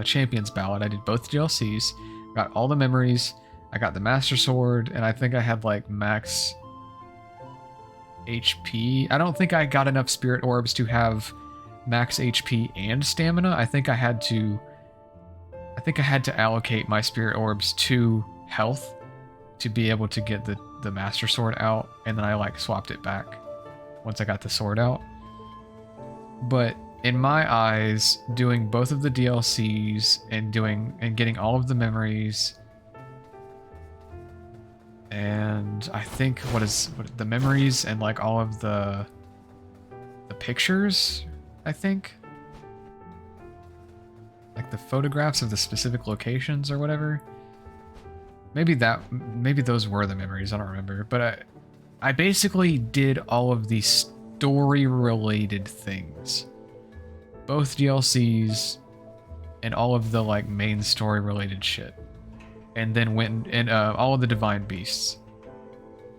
Champion's Ballad. I did both DLCs, got all the memories. I got the Master Sword, and I think I had like max HP. I don't think I got enough Spirit Orbs to have max HP and stamina. I think I had to allocate my Spirit Orbs to health to be able to get the Master Sword out, and then I like swapped it back once I got the sword out. But in my eyes, doing both of the DLCs and getting all of the memories, and I think what the memories and like all of the pictures, I think, like the photographs of the specific locations or whatever. Maybe those were the memories. I don't remember, but I basically did all of the story-related things, both DLCs and all of the like main story-related shit, and then went and all of the Divine Beasts,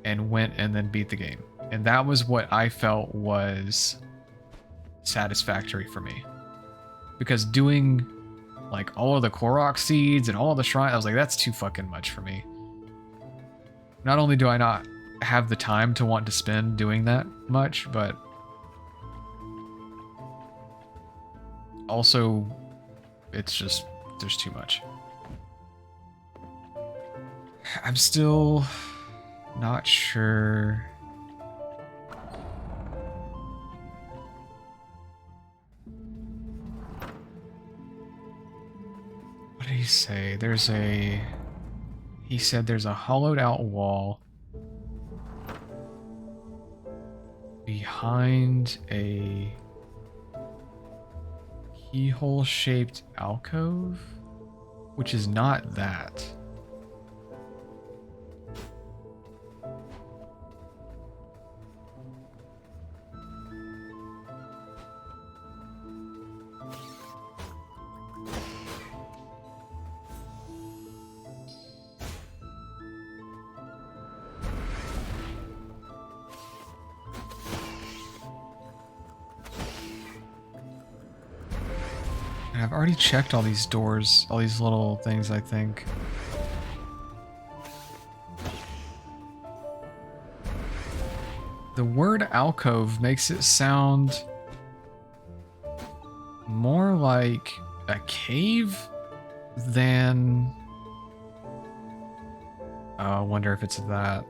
and went and then beat the game, and that was what I felt was satisfactory for me, because doing like all of the Korok seeds and all of the shrines, I was like, that's too fucking much for me. Not only do I not have the time to want to spend doing that much, but also it's just, there's too much. I'm still not sure. What did he say? He said there's a hollowed out wall behind a keyhole shaped alcove, which is not that. I've already checked all these doors, all these little things, I think. The word alcove makes it sound more like a cave than... Oh, I wonder if it's that.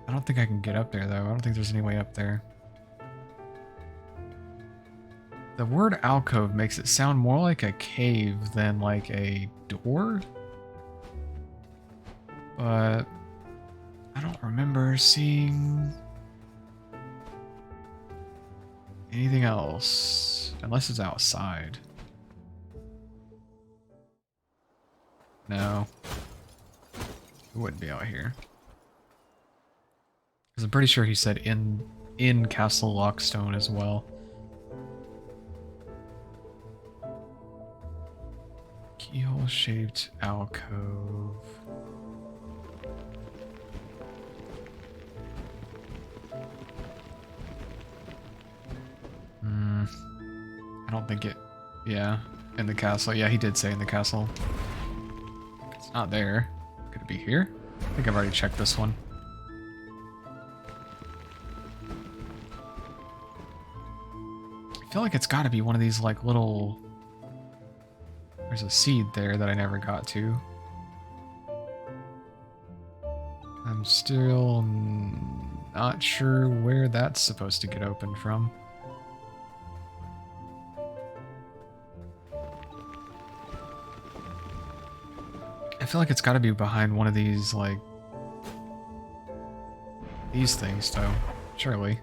I don't think I can get up there, though. I don't think there's any way up there. The word alcove makes it sound more like a cave than like a door. But I don't remember seeing anything else, unless it's outside. No, it wouldn't be out here. Because I'm pretty sure he said in Castle Lockstone as well. Keyhole-shaped alcove. I don't think it... Yeah, in the castle. Yeah, he did say in the castle. It's not there. Could it be here? I think I've already checked this one. I feel like it's got to be one of these like little... There's a seed there that I never got to. I'm still not sure where that's supposed to get open from. I feel like it's got to be behind one of these, like... these things, though. Surely.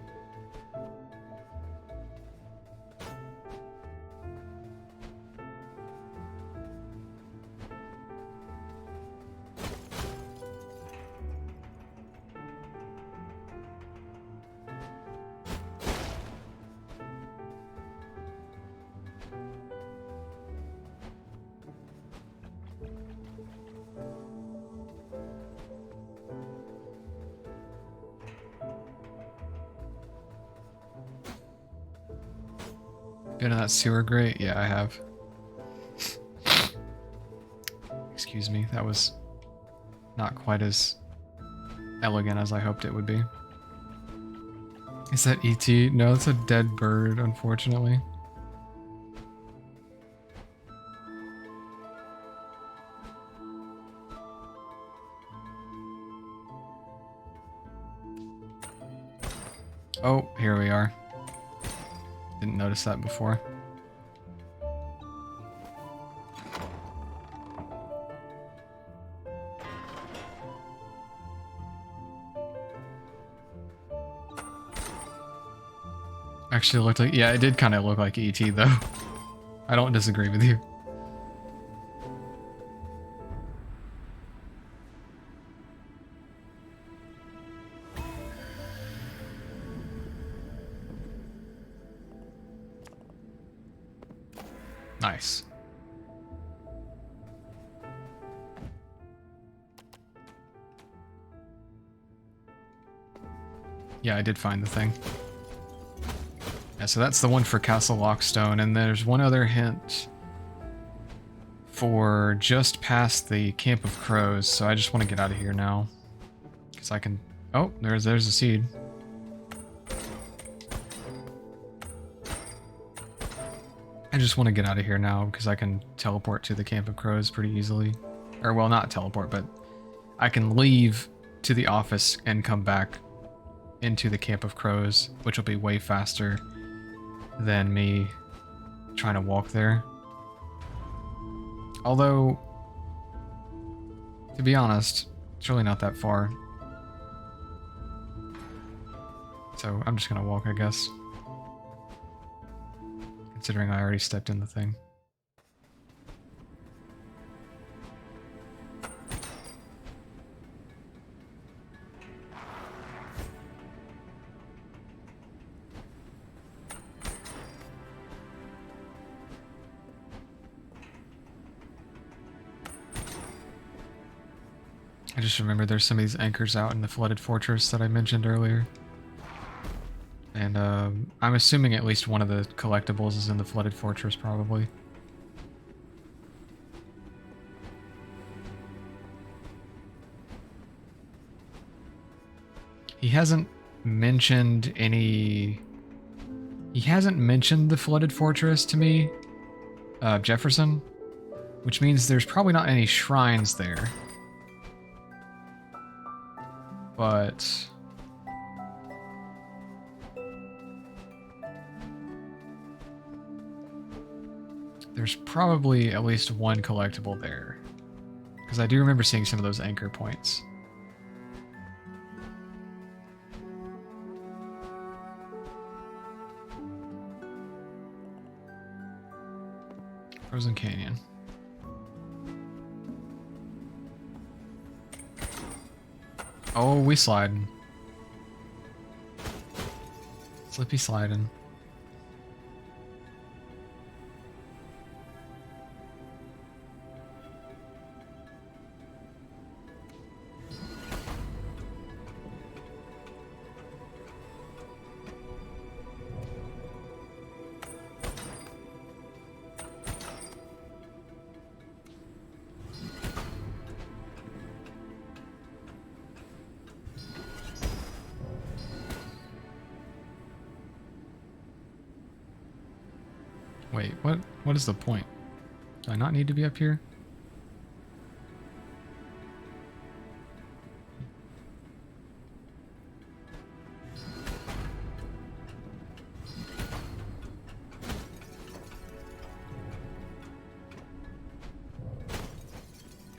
Been in that sewer grate? Yeah, I have. Excuse me, that was not quite as elegant as I hoped it would be. Is that E.T.? No, it's a dead bird, unfortunately. Oh, here we are. Didn't notice that before. Actually looked like, yeah, it did kind of look like E.T. though. I don't disagree with you. Nice. Yeah, I did find the thing. Yeah, so that's the one for Castle Lockstone, and there's one other hint for just past the Camp of Crows, so I just want to get out of here now. Because I can... Oh, there's a seed. I just want to get out of here now, because I can teleport to the Camp of Crows pretty easily. Or, well, not teleport, but I can leave to the office and come back into the Camp of Crows, which will be way faster than me trying to walk there. Although, to be honest, it's really not that far. So I'm just gonna walk, I guess. Considering I already stepped in the thing. I just remember there's some of these anchors out in the flooded fortress that I mentioned earlier. And I'm assuming at least one of the collectibles is in the flooded fortress, probably. He hasn't mentioned any... He hasn't mentioned the flooded fortress to me, Jefferson, which means there's probably not any shrines there. But... there's probably at least one collectible there. Because I do remember seeing some of those anchor points. Frozen Canyon. Oh, we sliding. Slippy sliding. Wait, what is the point? Do I not need to be up here?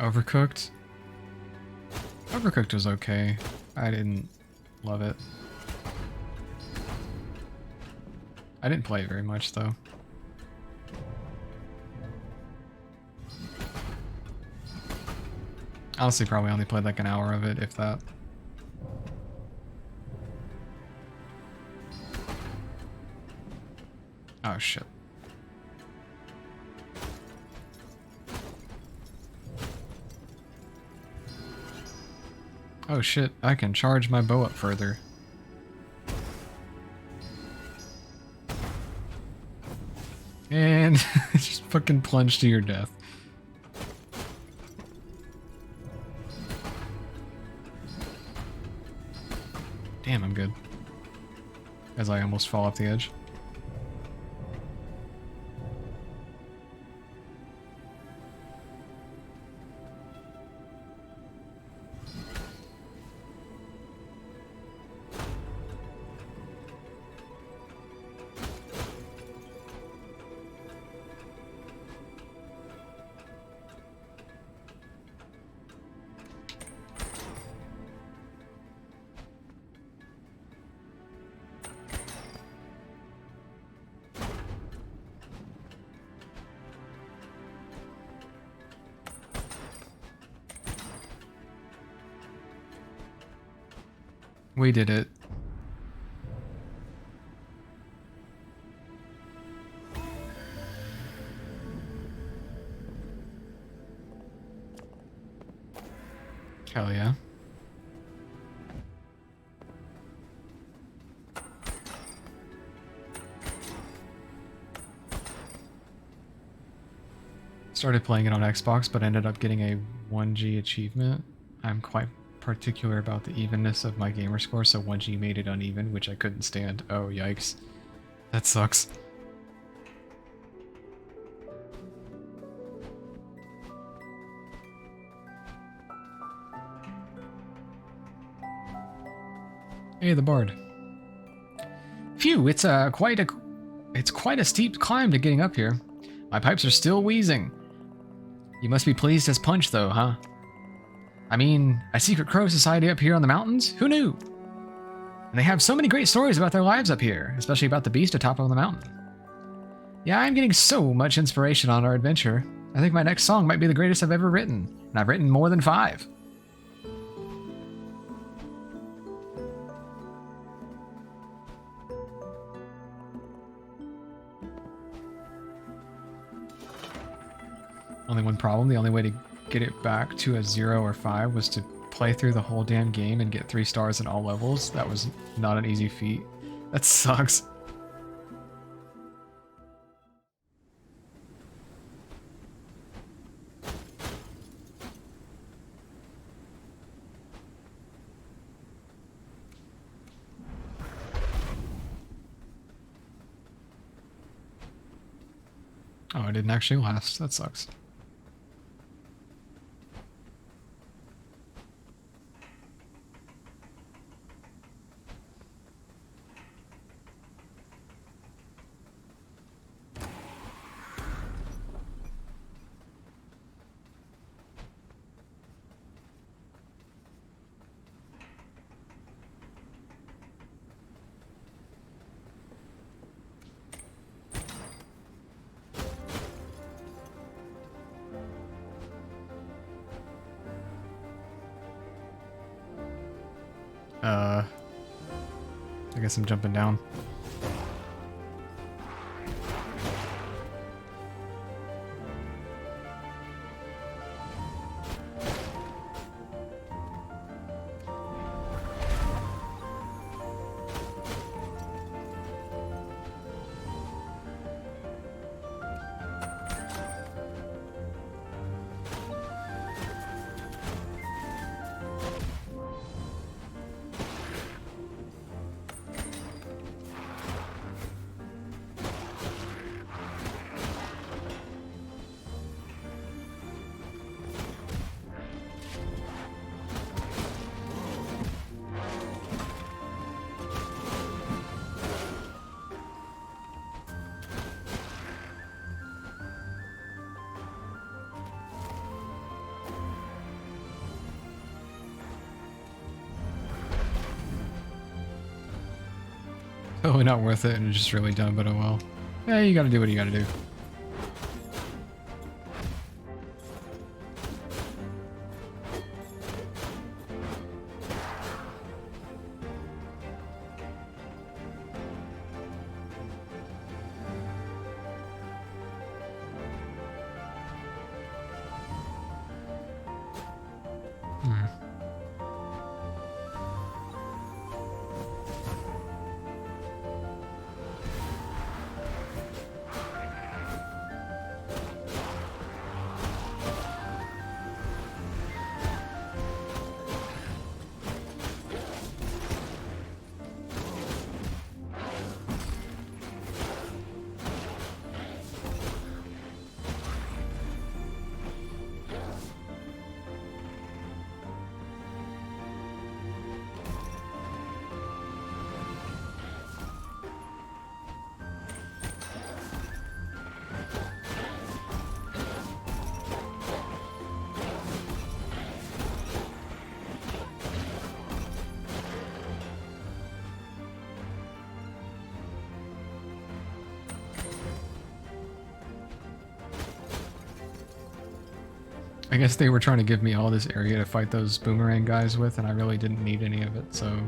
Overcooked? Overcooked was okay. I didn't love it. I didn't play it very much though. Honestly, probably only played like an hour of it, if that. Oh shit. Oh shit, I can charge my bow up further. And just fucking plunge to your death. Damn, I'm good. As I almost fall off the edge. We did it. Hell yeah. Started playing it on Xbox, but ended up getting a 1G achievement. I'm quite particular about the evenness of my gamer score, so 1G made it uneven, which I couldn't stand. Oh, yikes. That sucks. Hey, the bard. Phew, it's quite a steep climb to getting up here. My pipes are still wheezing. You must be pleased as punch, though, huh? I mean, a secret crow society up here on the mountains? Who knew? And they have so many great stories about their lives up here, especially about the beast atop of the mountain. Yeah, I'm getting so much inspiration on our adventure. I think my next song might be the greatest I've ever written, and I've written more than 5. Only one problem, the only way to get it back to a 0 or 5 was to play through the whole damn game and get 3 stars in all levels. That was not an easy feat. That sucks. Oh, it didn't actually last. That sucks. I guess I'm jumping down. Totally not worth it, and just really dumb, but oh well. Yeah, you gotta do what you gotta do. I guess they were trying to give me all this area to fight those boomerang guys with, and I really didn't need any of it, so...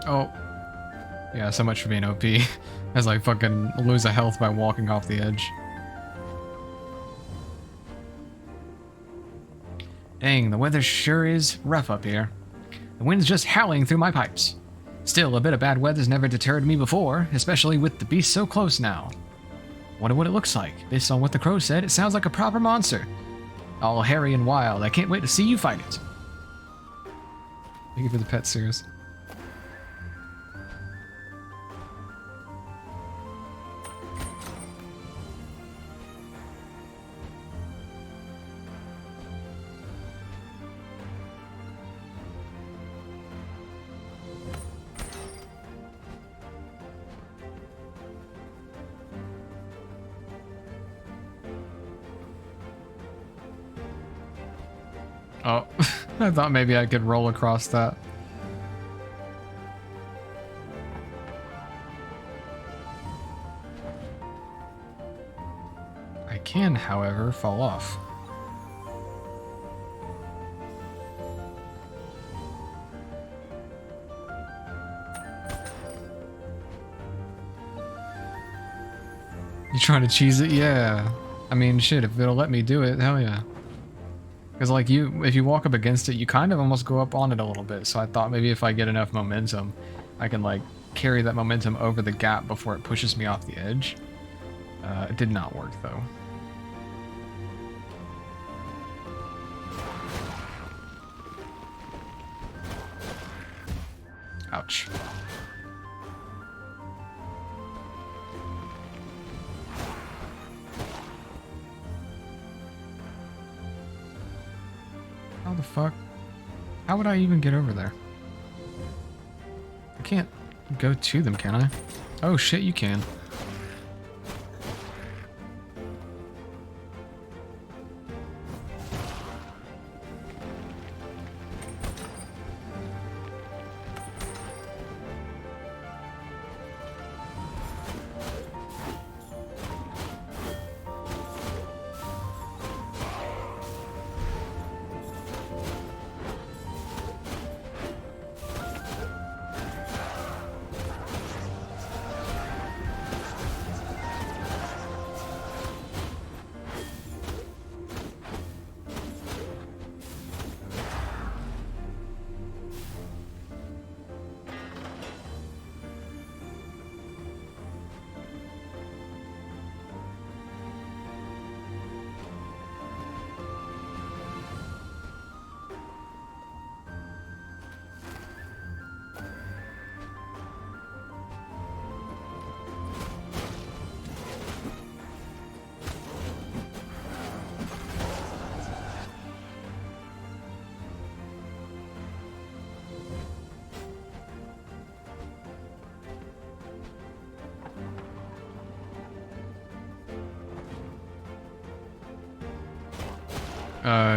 Oh. Yeah, so much for being OP. As I fucking lose a health by walking off the edge. Dang, the weather sure is rough up here. The wind's just howling through my pipes. Still, a bit of bad weather's never deterred me before, especially with the beast so close now. Wonder what it looks like. Based on what the crow said, it sounds like a proper monster. All hairy and wild. I can't wait to see you fight it. Thank you for the pet, Sears. Oh, I thought maybe I could roll across that. I can, however, fall off. You trying to cheese it? Yeah. I mean, shit, if it'll let me do it, hell yeah. Because, like, if you walk up against it, you kind of almost go up on it a little bit. So I thought maybe if I get enough momentum, I can, like, carry that momentum over the gap before it pushes me off the edge. It did not work, though. Ouch. How the fuck? How would I even get over there? I can't go to them, can I? Oh shit, you can.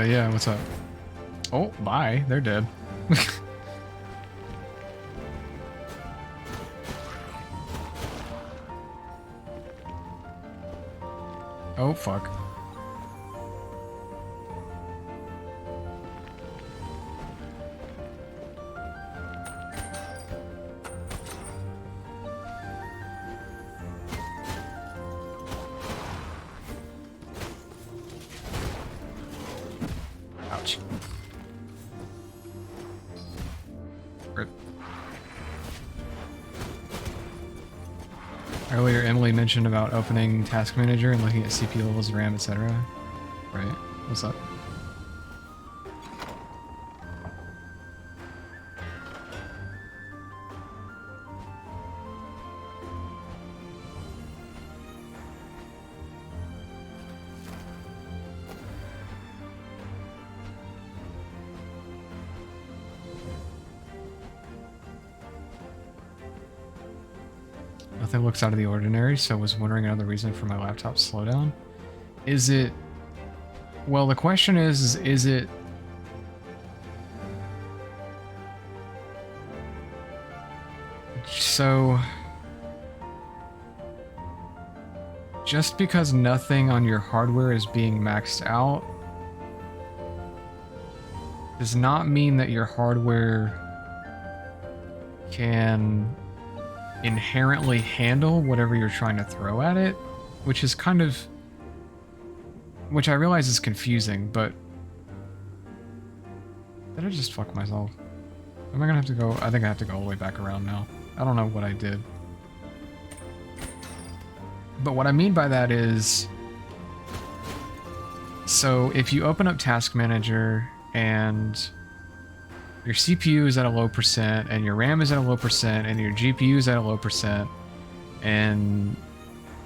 Yeah, what's up? Oh, bye. They're dead. Oh, fuck. Ouch. Rip. Earlier, Emily mentioned about opening Task Manager and looking at CPU levels, RAM, etc. Right? What's up? Nothing looks out of the ordinary, so I was wondering another reason for my laptop's slowdown. Is it... Well, the question is it... So... Just because nothing on your hardware is being maxed out does not mean that your hardware can inherently handle whatever you're trying to throw at it, which is kind of... Which I realize is confusing, but... Did I just fuck myself? Am I gonna have to go... I think I have to go all the way back around now. I don't know what I did. But what I mean by that is... So if you open up Task Manager and your CPU is at a low percent and your RAM is at a low percent and your GPU is at a low percent and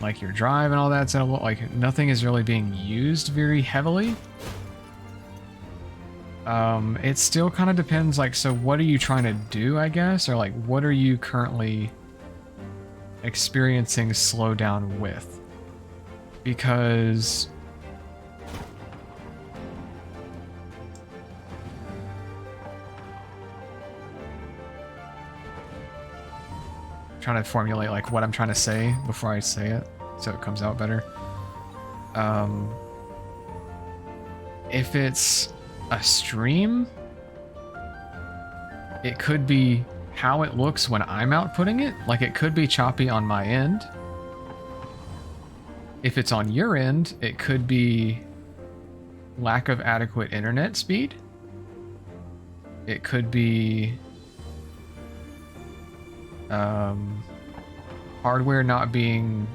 like your drive and all that's at a low, like nothing is really being used very heavily. It still kind of depends, like, so what are you trying to do, I guess? Or like, what are you currently experiencing slowdown with? Because trying to formulate like what I'm trying to say before I say it so it comes out better. If it's a stream, it could be how it looks when I'm outputting it. Like, it could be choppy on my end. If it's on your end, it could be lack of adequate internet speed. It could be hardware not being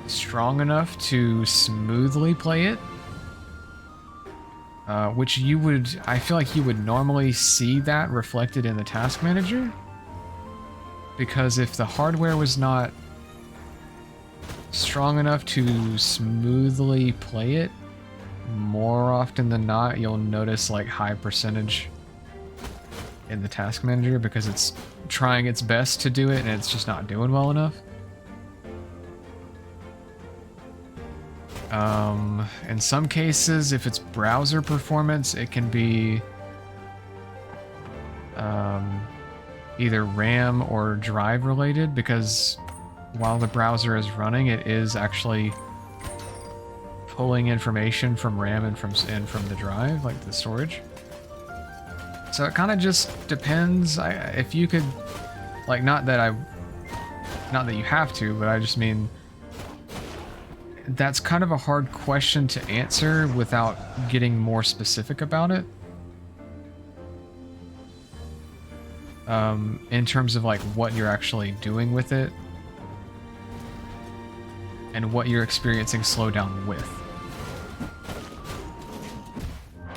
strong enough to smoothly play it. Which you would, I feel like you would normally see that reflected in the task manager. Because if the hardware was not strong enough to smoothly play it, more often than not, you'll notice like high percentage in the task manager because it's trying its best to do it and it's just not doing well enough. In some cases, if it's browser performance, it can be either RAM or drive related, because while the browser is running, it is actually pulling information from RAM and from the drive, like the storage. So it kind of just depends. If you could, like, not that you have to, but I just mean, that's kind of a hard question to answer without getting more specific about it. In terms of like what you're actually doing with it and what you're experiencing slowdown with.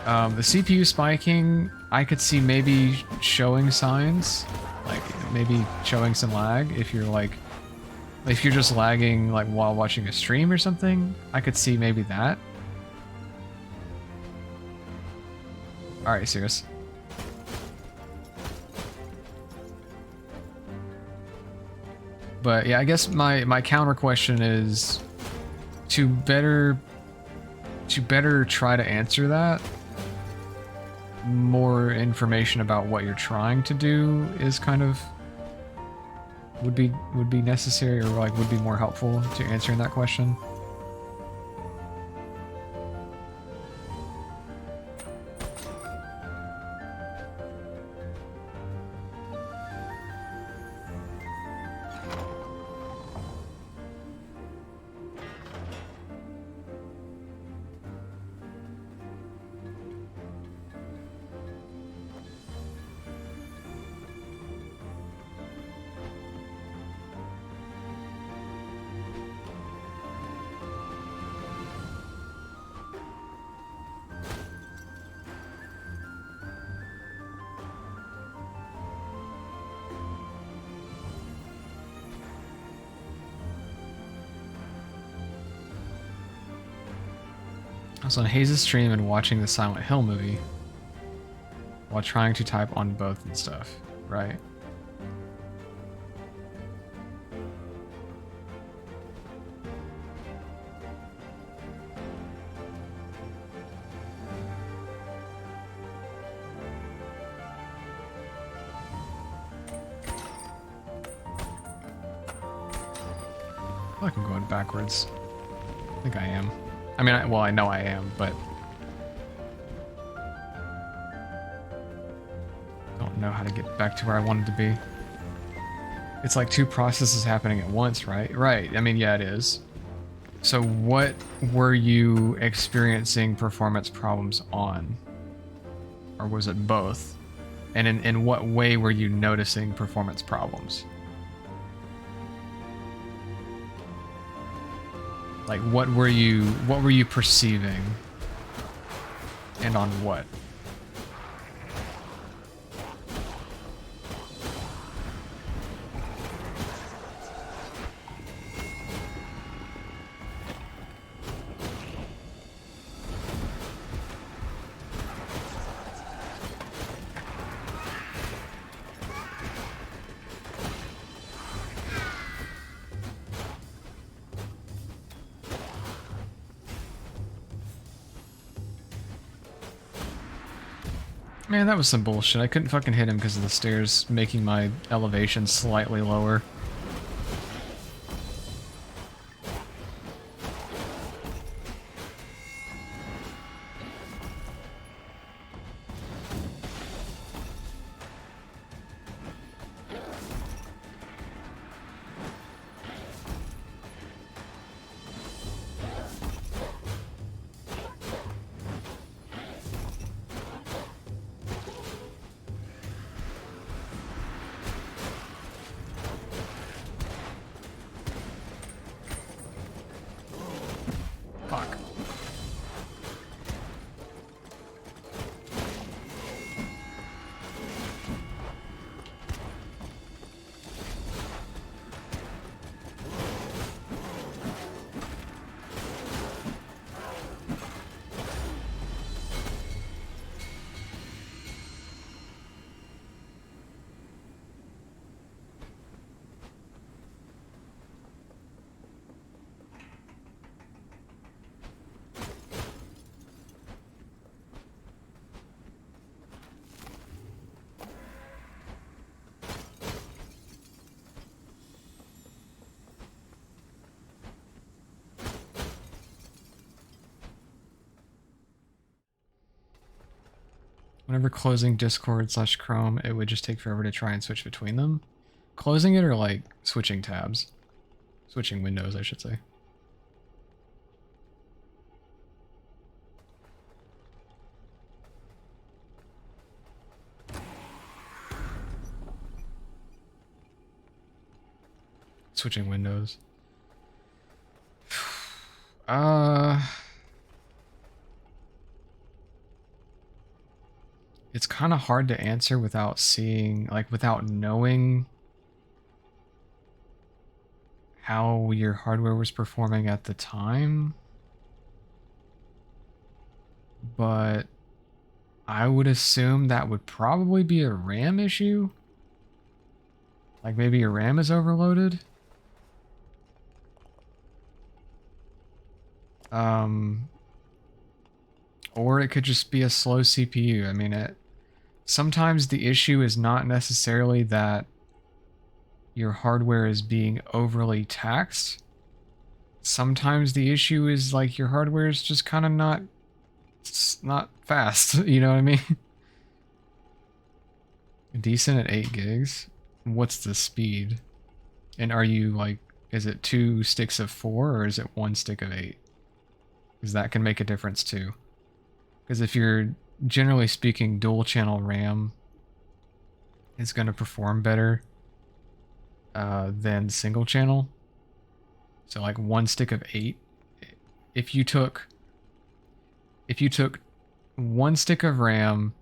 The CPU spiking, I could see maybe showing signs, like maybe showing some lag if you're like, if you're just lagging like while watching a stream or something, I could see maybe that. Alright, serious. But yeah, I guess my counter question is to better try to answer that. More information about what you're trying to do is kind of would be necessary, or like would be more helpful to answering that question. I was on Hayes' stream and watching the Silent Hill movie while trying to type on both and stuff, right? feel like I'm going backwards. I think I am. I mean, well, I know I am, but don't know how to get back to where I wanted to be. It's like two processes happening at once, right? Right. I mean, yeah, it is. So what were you experiencing performance problems on? Or was it both? And in what way were you noticing performance problems? Like what were you perceiving? And on what? Man, that was some bullshit. I couldn't fucking hit him because of the stairs making my elevation slightly lower. Fuck. Whenever closing Discord/Chrome, it would just take forever to try and switch between them. Closing it or like switching tabs? Switching windows, I should say. Switching windows. It's kind of hard to answer without seeing, like, without knowing how your hardware was performing at the time. But I would assume that would probably be a RAM issue. Like maybe your RAM is overloaded. Or it could just be a slow CPU. I mean, sometimes the issue is not necessarily that your hardware is being overly taxed. Sometimes the issue is like your hardware is just kind of not fast. You know what I mean? Decent at 8 gigs. What's the speed? And are you like, is it 2 sticks of 4 or is it 1 stick of 8? Because that can make a difference too. Because if you're, generally speaking, dual channel RAM is going to perform better than single channel. So like 1 stick of 8. If you took 1 stick of RAM,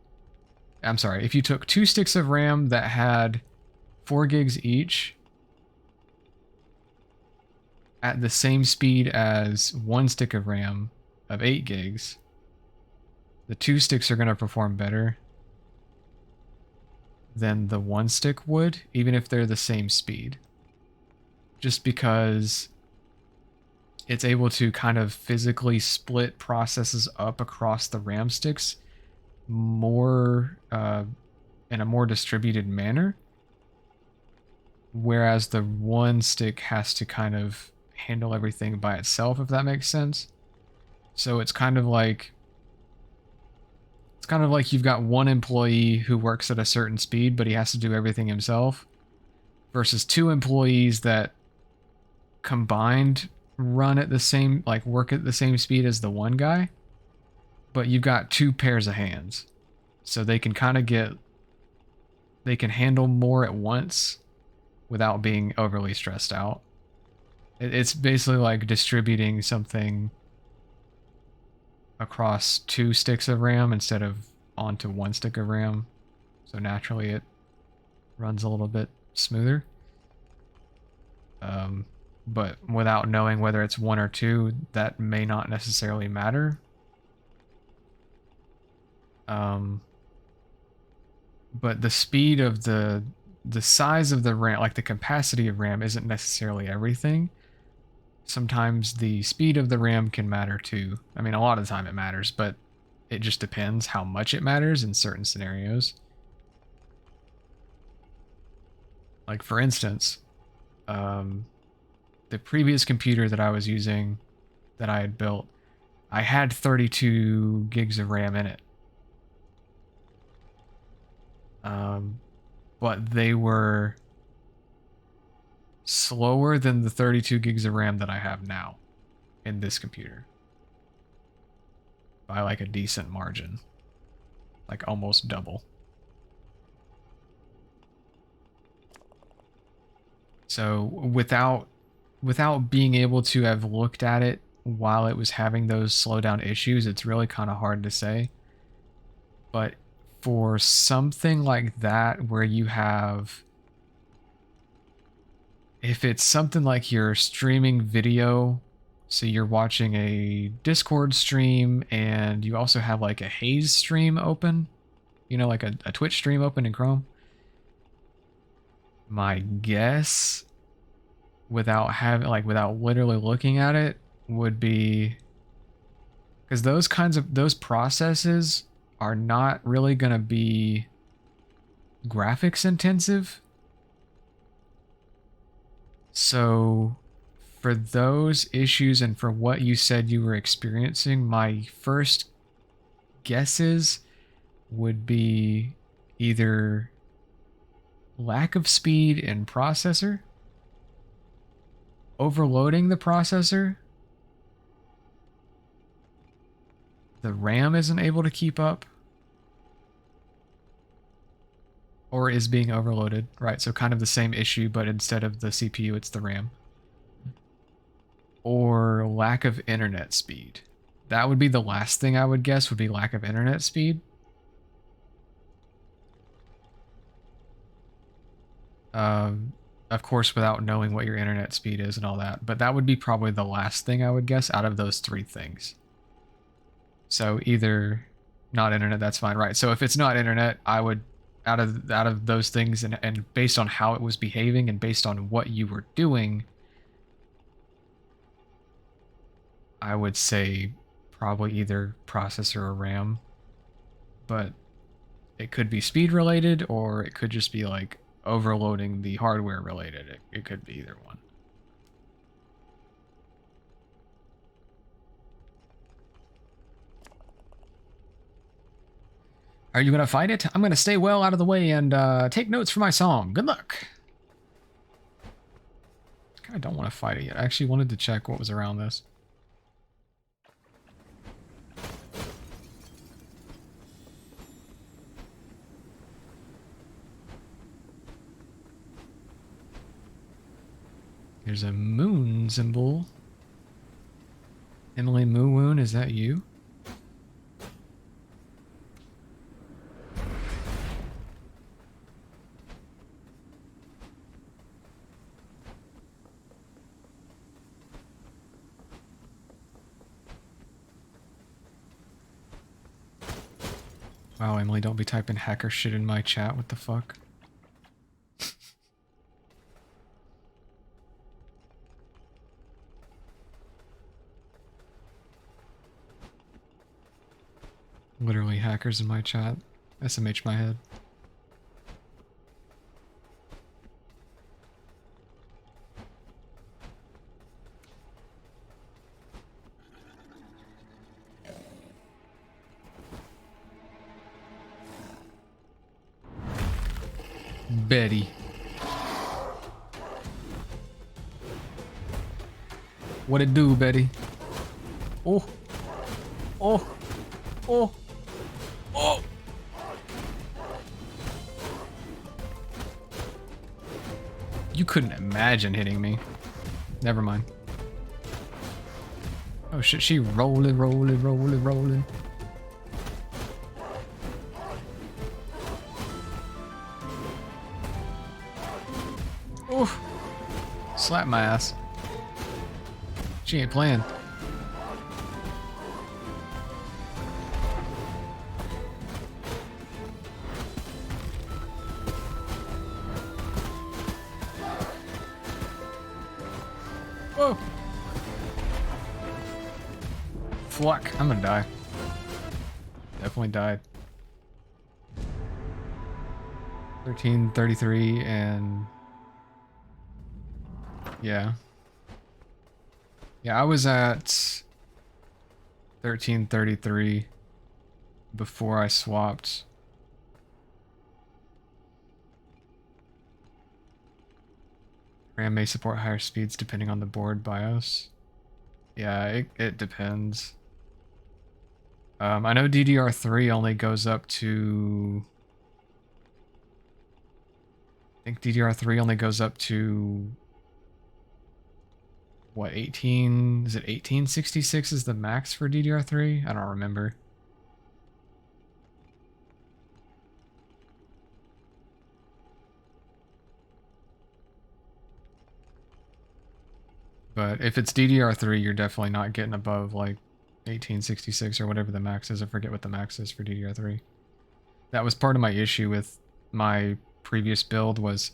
I'm sorry, if you took 2 sticks of RAM that had 4 gigs each at the same speed as 1 stick of RAM of 8 gigs, the 2 sticks are going to perform better than the 1 stick would, even if they're the same speed. Just because it's able to kind of physically split processes up across the RAM sticks more in a more distributed manner. Whereas the 1 stick has to kind of handle everything by itself, if that makes sense. So it's kind of like you've got one employee who works at a certain speed, but he has to do everything himself, versus two employees that combined run at the same, like work at the same speed as the one guy, but you've got two pairs of hands. So they can they can handle more at once without being overly stressed out. It's basically like distributing something across two sticks of RAM instead of onto one stick of RAM. So naturally it runs a little bit smoother. But without knowing whether it's one or two, that may not necessarily matter. But the speed of the size of the RAM, like the capacity of RAM, isn't necessarily everything. Sometimes the speed of the RAM can matter too. I mean, a lot of the time it matters, but it just depends how much it matters in certain scenarios. Like for instance, the previous computer that I was using, that I had built, I had 32 gigs of RAM in it. But they were slower than the 32 gigs of RAM that I have now in this computer. By like a decent margin. Like almost double. So without being able to have looked at it while it was having those slowdown issues, it's really kind of hard to say. But for something like that, where you have, if it's something like you're streaming video, so you're watching a Discord stream and you also have like a Haze stream open, you know, like a Twitch stream open in Chrome. My guess, without literally looking at it, would be, because those processes are not really going to be graphics intensive. So for those issues and for what you said you were experiencing, my first guesses would be either lack of speed in processor, overloading the processor, the RAM isn't able to keep up, or is being overloaded, right? So kind of the same issue, but instead of the CPU, it's the RAM. Or lack of internet speed. That would be the last thing I would guess, would be lack of internet speed. Of course, without knowing what your internet speed is and all that, but that would be probably the last thing I would guess out of those three things. So either not internet, that's fine, right? So if it's not internet, I would, out of those things, and based on how it was behaving and based on what you were doing, I would say probably either processor or RAM. But it could be speed related, or it could just be like overloading the hardware related. It could be either one. Are you going to fight it? I'm going to stay well out of the way and take notes for my song. Good luck. I kind of don't want to fight it yet. I actually wanted to check what was around this. There's a moon symbol. Emily Moowoon, is that you? Wow, Emily, don't be typing hacker shit in my chat. What the fuck? Literally hackers in my chat. SMH my head. Betty. What it do, Betty? Oh. Oh. Oh. Oh. You couldn't imagine hitting me. Never mind. Oh shit, she rolling, rolling, rolling, rolling. Oof. Slap my ass. She ain't playing. Whoa. Fuck, I'm gonna die. Definitely died. 1333 and... yeah. Yeah, I was at 1333 before I swapped. RAM may support higher speeds depending on the board BIOS. Yeah, it depends. I know DDR3 only goes up to... I think DDR3 only goes up to... what, 18... is it 1866 is the max for DDR3? I don't remember. But if it's DDR3, you're definitely not getting above, like, 1866 or whatever the max is. I forget what the max is for DDR3. That was part of my issue with my previous build, was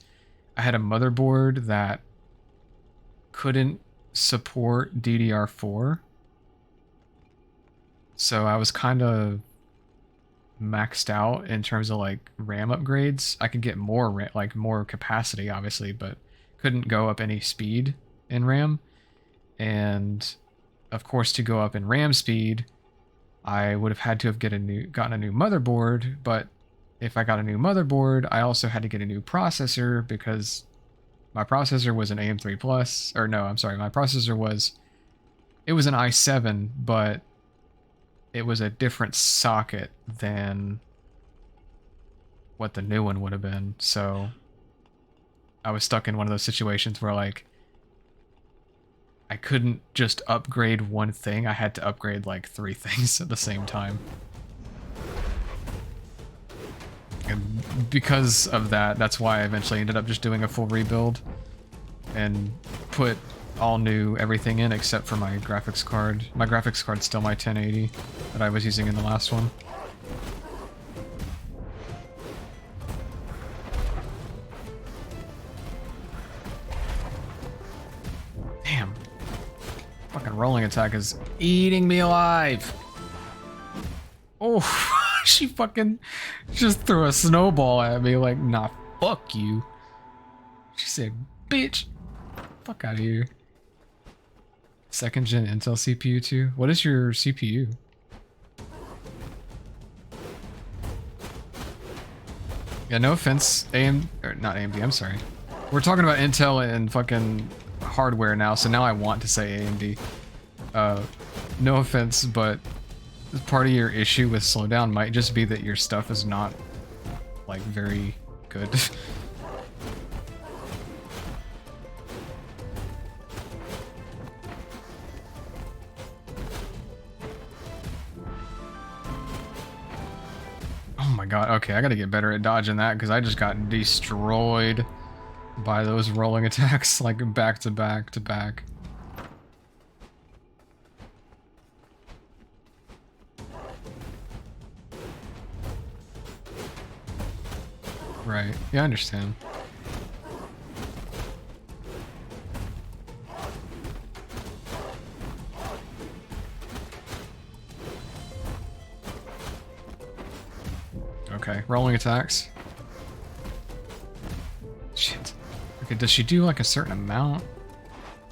I had a motherboard that couldn't support DDR4. So I was kind of maxed out in terms of like RAM upgrades. I could get more RAM, like more capacity obviously, but couldn't go up any speed in RAM. And of course, to go up in RAM speed, I would have had to have gotten a new motherboard, but if I got a new motherboard, I also had to get a new processor because my processor was an AM3 Plus, or no, I'm sorry, my processor was, it was an i7, but it was a different socket than what the new one would have been. So I was stuck in one of those situations where like I couldn't just upgrade one thing. I had to upgrade like 3 things at the same time. And because of that, that's why I eventually ended up just doing a full rebuild and put all new everything in except for my graphics card. My graphics card's still my 1080 that I was using in the last one. Damn. Fucking rolling attack is eating me alive. Oh, she fucking just threw a snowball at me like, nah, fuck you. She said, bitch, fuck out of here. 2nd gen Intel CPU too? What is your CPU? Yeah, no offense, or not AMD, I'm sorry. We're talking about Intel and fucking hardware now, so now I want to say AMD. No offense, but part of your issue with slowdown might just be that your stuff is not, like, very good. Oh my god, okay, I gotta get better at dodging that, because I just got destroyed by those rolling attacks, like, back to back to back. Right. Yeah, I understand. Okay, rolling attacks. Shit. Okay, does she do like a certain amount?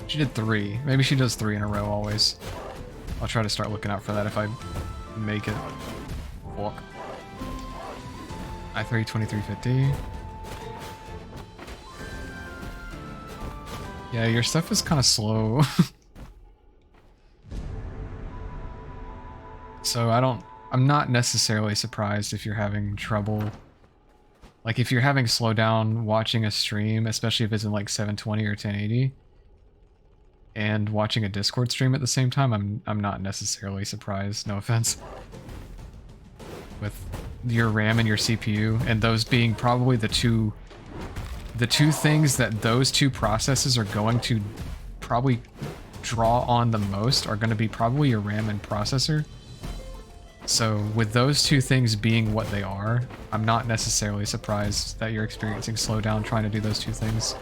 She did 3. Maybe she does 3 in a row always. I'll try to start looking out for that if I make it. Fuck. I3 2350. Yeah, your stuff is kind of slow. So I'm not necessarily surprised if you're having trouble. Like if you're having slowdown watching a stream, especially if it's in like 720 or 1080, and watching a Discord stream at the same time, I'm not necessarily surprised, no offense. With your RAM and your CPU, and those being probably the two things that those two processes are going to probably draw on the most are going to be probably your RAM and processor. So with those two things being what they are, I'm not necessarily surprised that you're experiencing slowdown trying to do those two things.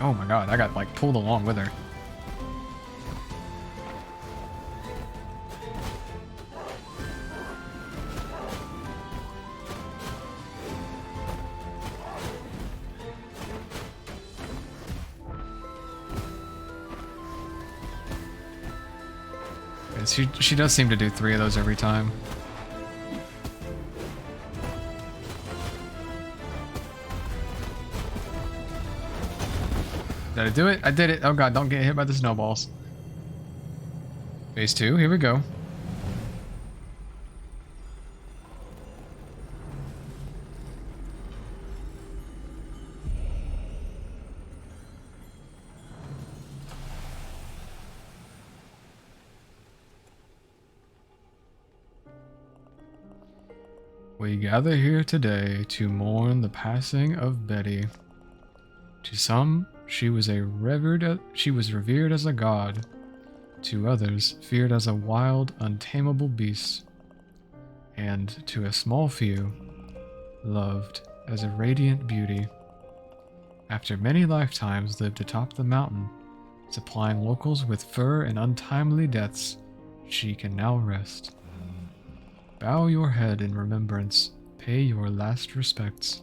Oh my god, I got like pulled along with her. She does seem to do 3 of those every time. Did I do it? I did it. Oh god, don't get hit by the snowballs. Phase 2, here we go. We gather here today to mourn the passing of Betty. To some, she was revered as a god. To others, feared as a wild, untamable beast. And to a small few, loved as a radiant beauty. After many lifetimes lived atop the mountain, supplying locals with fur and untimely deaths, she can now rest. Bow your head in remembrance, pay your last respects.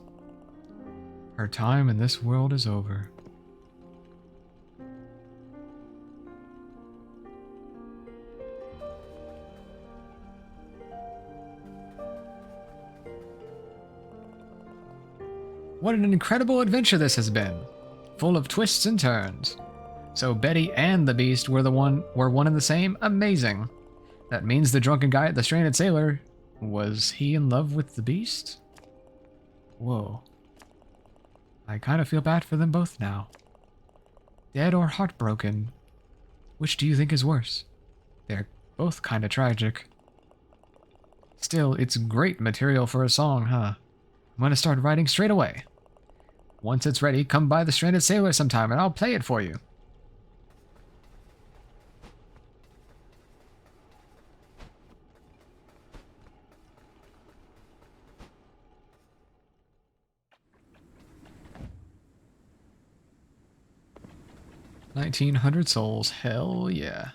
Her time in this world is over. What an incredible adventure this has been, full of twists and turns. So Betty and the Beast were one and the same? Amazing. That means the drunken guy at the Stranded Sailor, was he in love with the Beast? Whoa. I kind of feel bad for them both now. Dead or heartbroken, which do you think is worse? They're both kind of tragic. Still, it's great material for a song, huh? I'm gonna start writing straight away. Once it's ready, come by the Stranded Sailor sometime and I'll play it for you. $1,900 souls, hell yeah.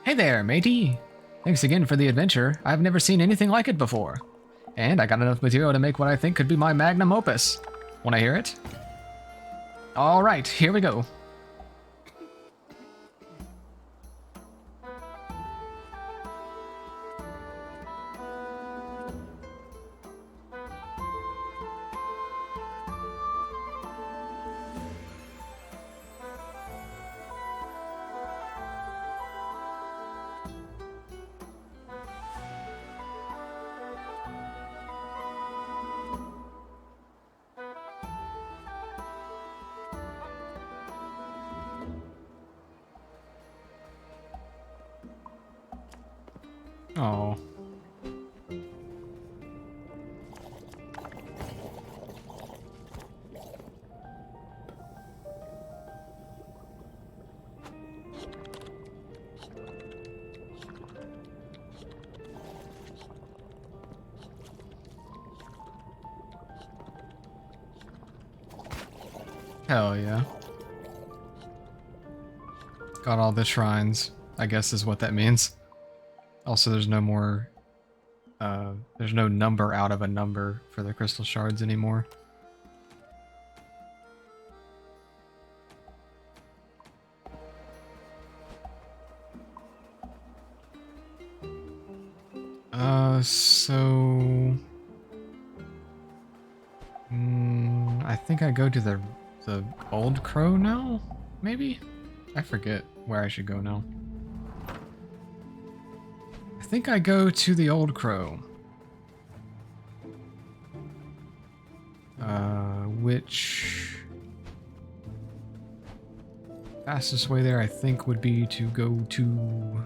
Hey there, matey! Thanks again for the adventure. I've never seen anything like it before. And I got enough material to make what I think could be my magnum opus. Wanna hear it? Alright, here we go. Oh. Hell yeah. Got all the shrines, I guess is what that means. Also, there's no more... there's no number out of a number for the crystal shards anymore. So... I think I go to the Old Crow now? Maybe? I forget where I should go now. I think I go to the Old Crow. Which... fastest way there, I think, would be to go to...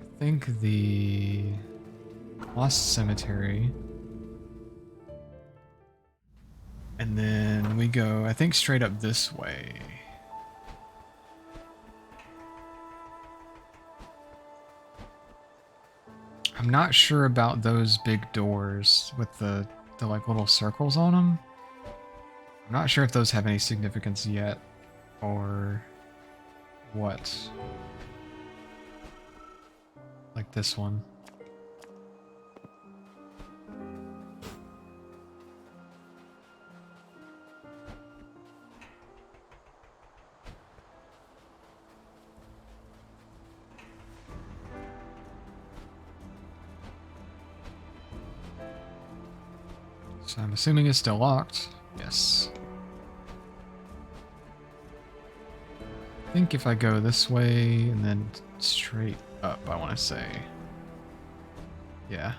I think the Lost Cemetery. And then we go, I think, straight up this way. I'm not sure about those big doors with the like little circles on them. I'm not sure if those have any significance yet, or what. Like this one. So I'm assuming it's still locked. Yes. I think if I go this way and then straight up, I want to say. Yeah.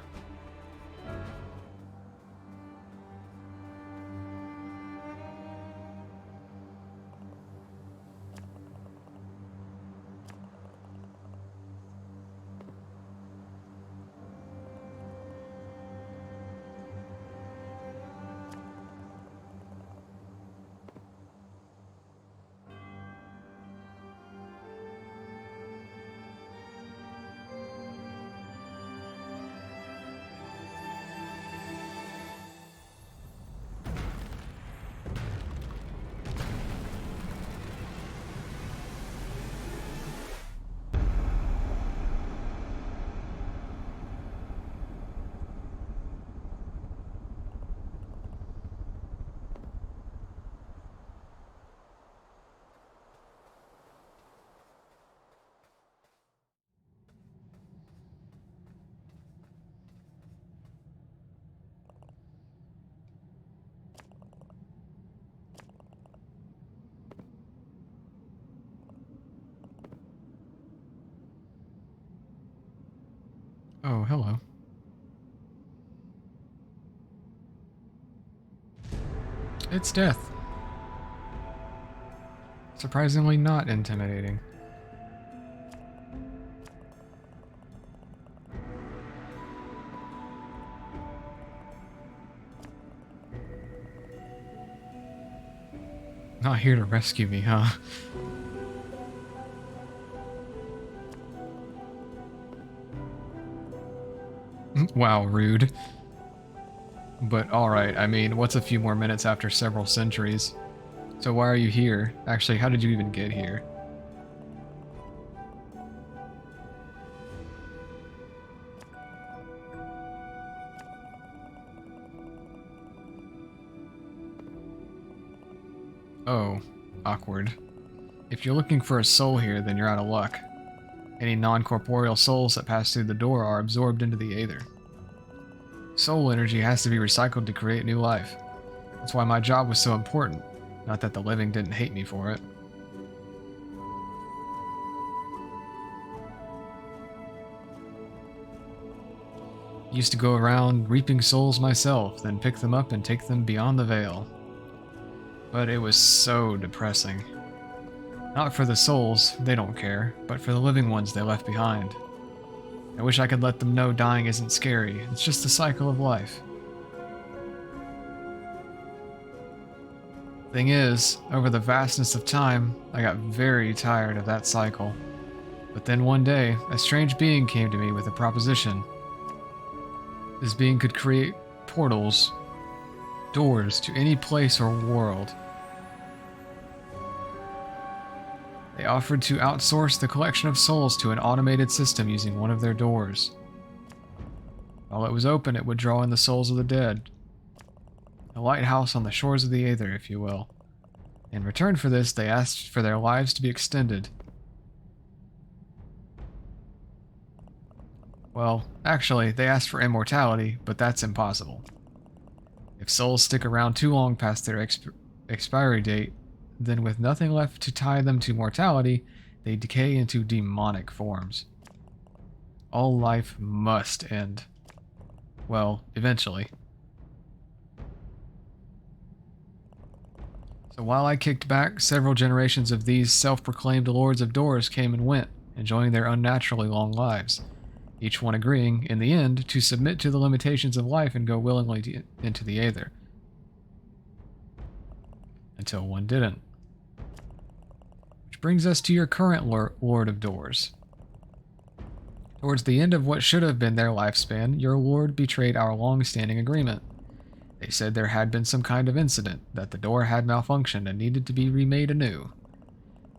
Oh, hello. It's death. Surprisingly not intimidating. Not here to rescue me, huh? Wow, rude. But alright, I mean, what's a few more minutes after several centuries? So why are you here? Actually, how did you even get here? Oh, awkward. If you're looking for a soul here, then you're out of luck. Any non-corporeal souls that pass through the door are absorbed into the Aether. Soul energy has to be recycled to create new life. That's why my job was so important. Not that the living didn't hate me for it. Used to go around reaping souls myself, then pick them up and take them beyond the veil. But it was so depressing. Not for the souls, they don't care, but for the living ones they left behind. I wish I could let them know dying isn't scary, it's just the cycle of life. Thing is, over the vastness of time, I got very tired of that cycle. But then one day, a strange being came to me with a proposition. This being could create portals, doors to any place or world. They offered to outsource the collection of souls to an automated system using one of their doors. While it was open, it would draw in the souls of the dead. A lighthouse on the shores of the Aether, if you will. In return for this, they asked for their lives to be extended. Well, actually, they asked for immortality, but that's impossible. If souls stick around too long past their expiry date, then with nothing left to tie them to mortality, they decay into demonic forms. All life must end. Well, eventually. So while I kicked back, several generations of these self-proclaimed Lords of Doors came and went, enjoying their unnaturally long lives. Each one agreeing, in the end, to submit to the limitations of life and go willingly into the Aether. Until one didn't. Which brings us to your current Lord of Doors. Towards the end of what should have been their lifespan, your Lord betrayed our long-standing agreement. They said there had been some kind of incident, that the door had malfunctioned and needed to be remade anew.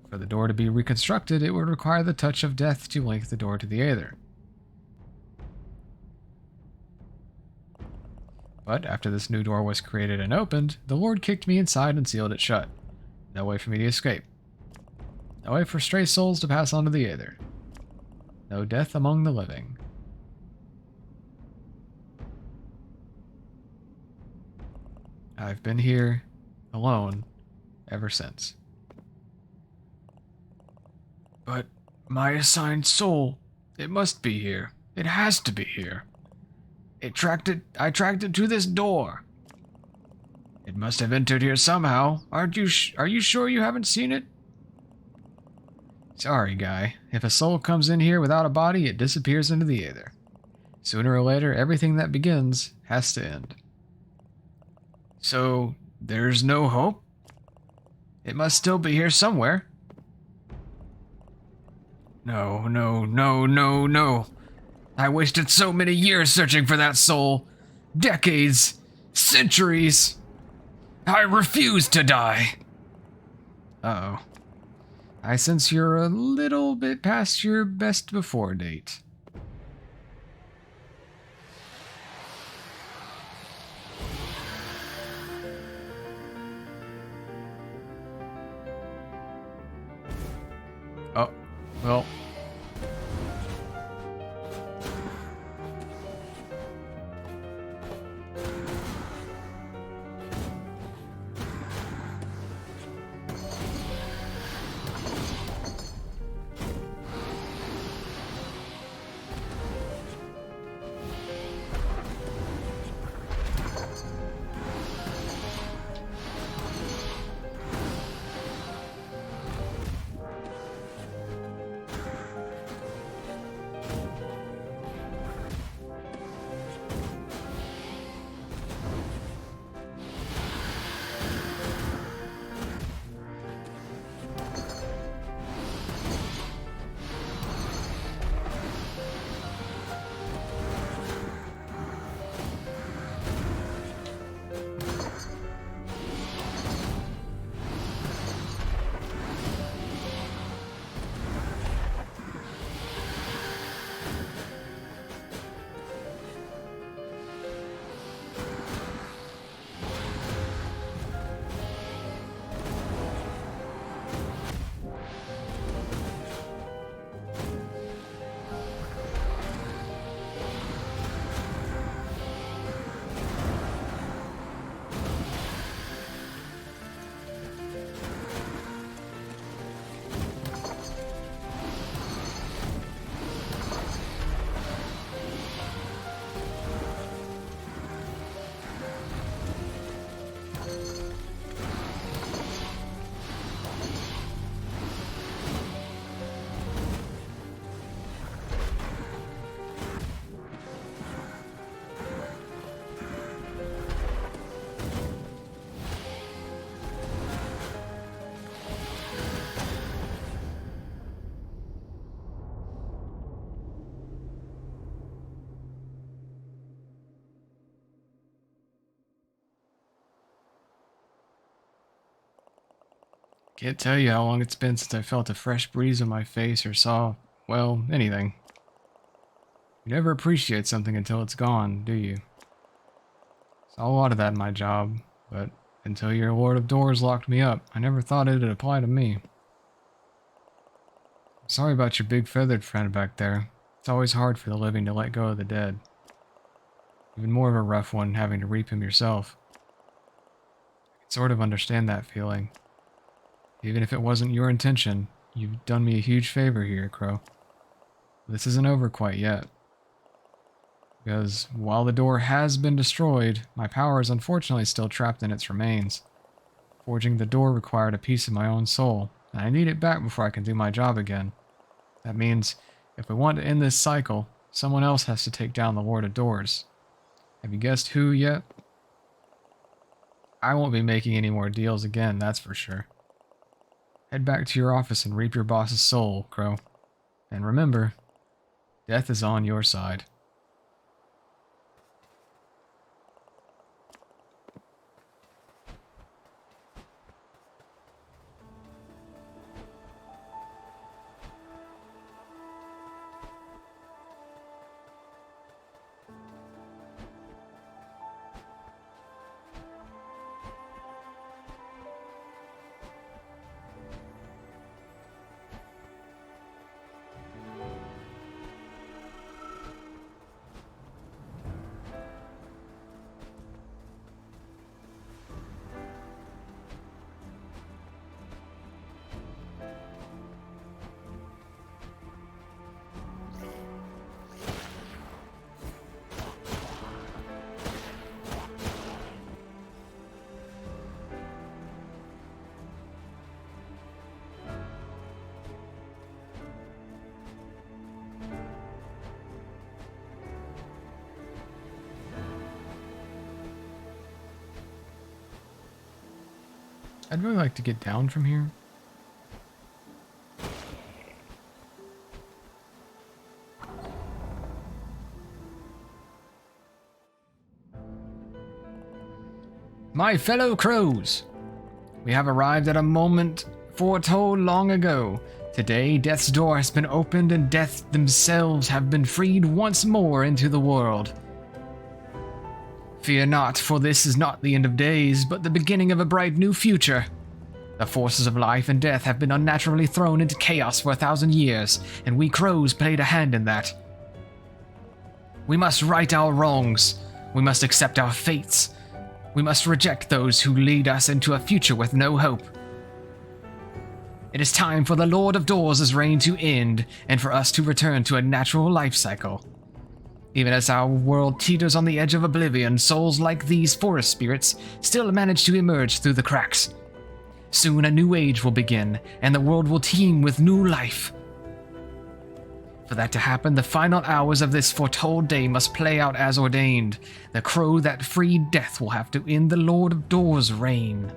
For the door to be reconstructed, it would require the touch of death to link the door to the Aether. But after this new door was created and opened, the Lord kicked me inside and sealed it shut. No way for me to escape. No way for stray souls to pass on to the Aether. No death among the living. I've been here, alone, ever since. But my assigned soul, it must be here. It has to be here. I tracked it to this door. It must have entered here somehow. Are you sure you haven't seen it? Sorry, guy. If a soul comes in here without a body, it disappears into the Aether. Sooner or later, everything that begins has to end. So, there's no hope? It must still be here somewhere. No, no, no, no, no. I wasted so many years searching for that soul. Decades. Centuries. I refuse to die. Uh-oh. I sense you're a little bit past your best before date. Oh, well. Can't tell you how long it's been since I felt a fresh breeze on my face or saw, well, anything. You never appreciate something until it's gone, do you? Saw a lot of that in my job, but until your Lord of Doors locked me up, I never thought it'd apply to me. I'm sorry about your big feathered friend back there. It's always hard for the living to let go of the dead. Even more of a rough one having to reap him yourself. I can sort of understand that feeling. Even if it wasn't your intention, you've done me a huge favor here, Crow. This isn't over quite yet. Because while the door has been destroyed, my power is unfortunately still trapped in its remains. Forging the door required a piece of my own soul, and I need it back before I can do my job again. That means, if we want to end this cycle, someone else has to take down the Lord of Doors. Have you guessed who yet? I won't be making any more deals again, that's for sure. Head back to your office and reap your boss's soul, Crow. And remember, death is on your side. I'd really like to get down from here. My fellow crows, we have arrived at a moment foretold long ago. Today, death's door has been opened and death themselves have been freed once more into the world. Fear not, for this is not the end of days, but the beginning of a bright new future. The forces of life and death have been unnaturally thrown into chaos for 1,000 years, and we crows played a hand in that. We must right our wrongs. We must accept our fates. We must reject those who lead us into a future with no hope. It is time for the Lord of Doors' reign to end, and for us to return to a natural life cycle. Even as our world teeters on the edge of oblivion, souls like these forest spirits still manage to emerge through the cracks. Soon a new age will begin, and the world will teem with new life. For that to happen, the final hours of this foretold day must play out as ordained. The crow that freed death will have to end the Lord of Doors' reign.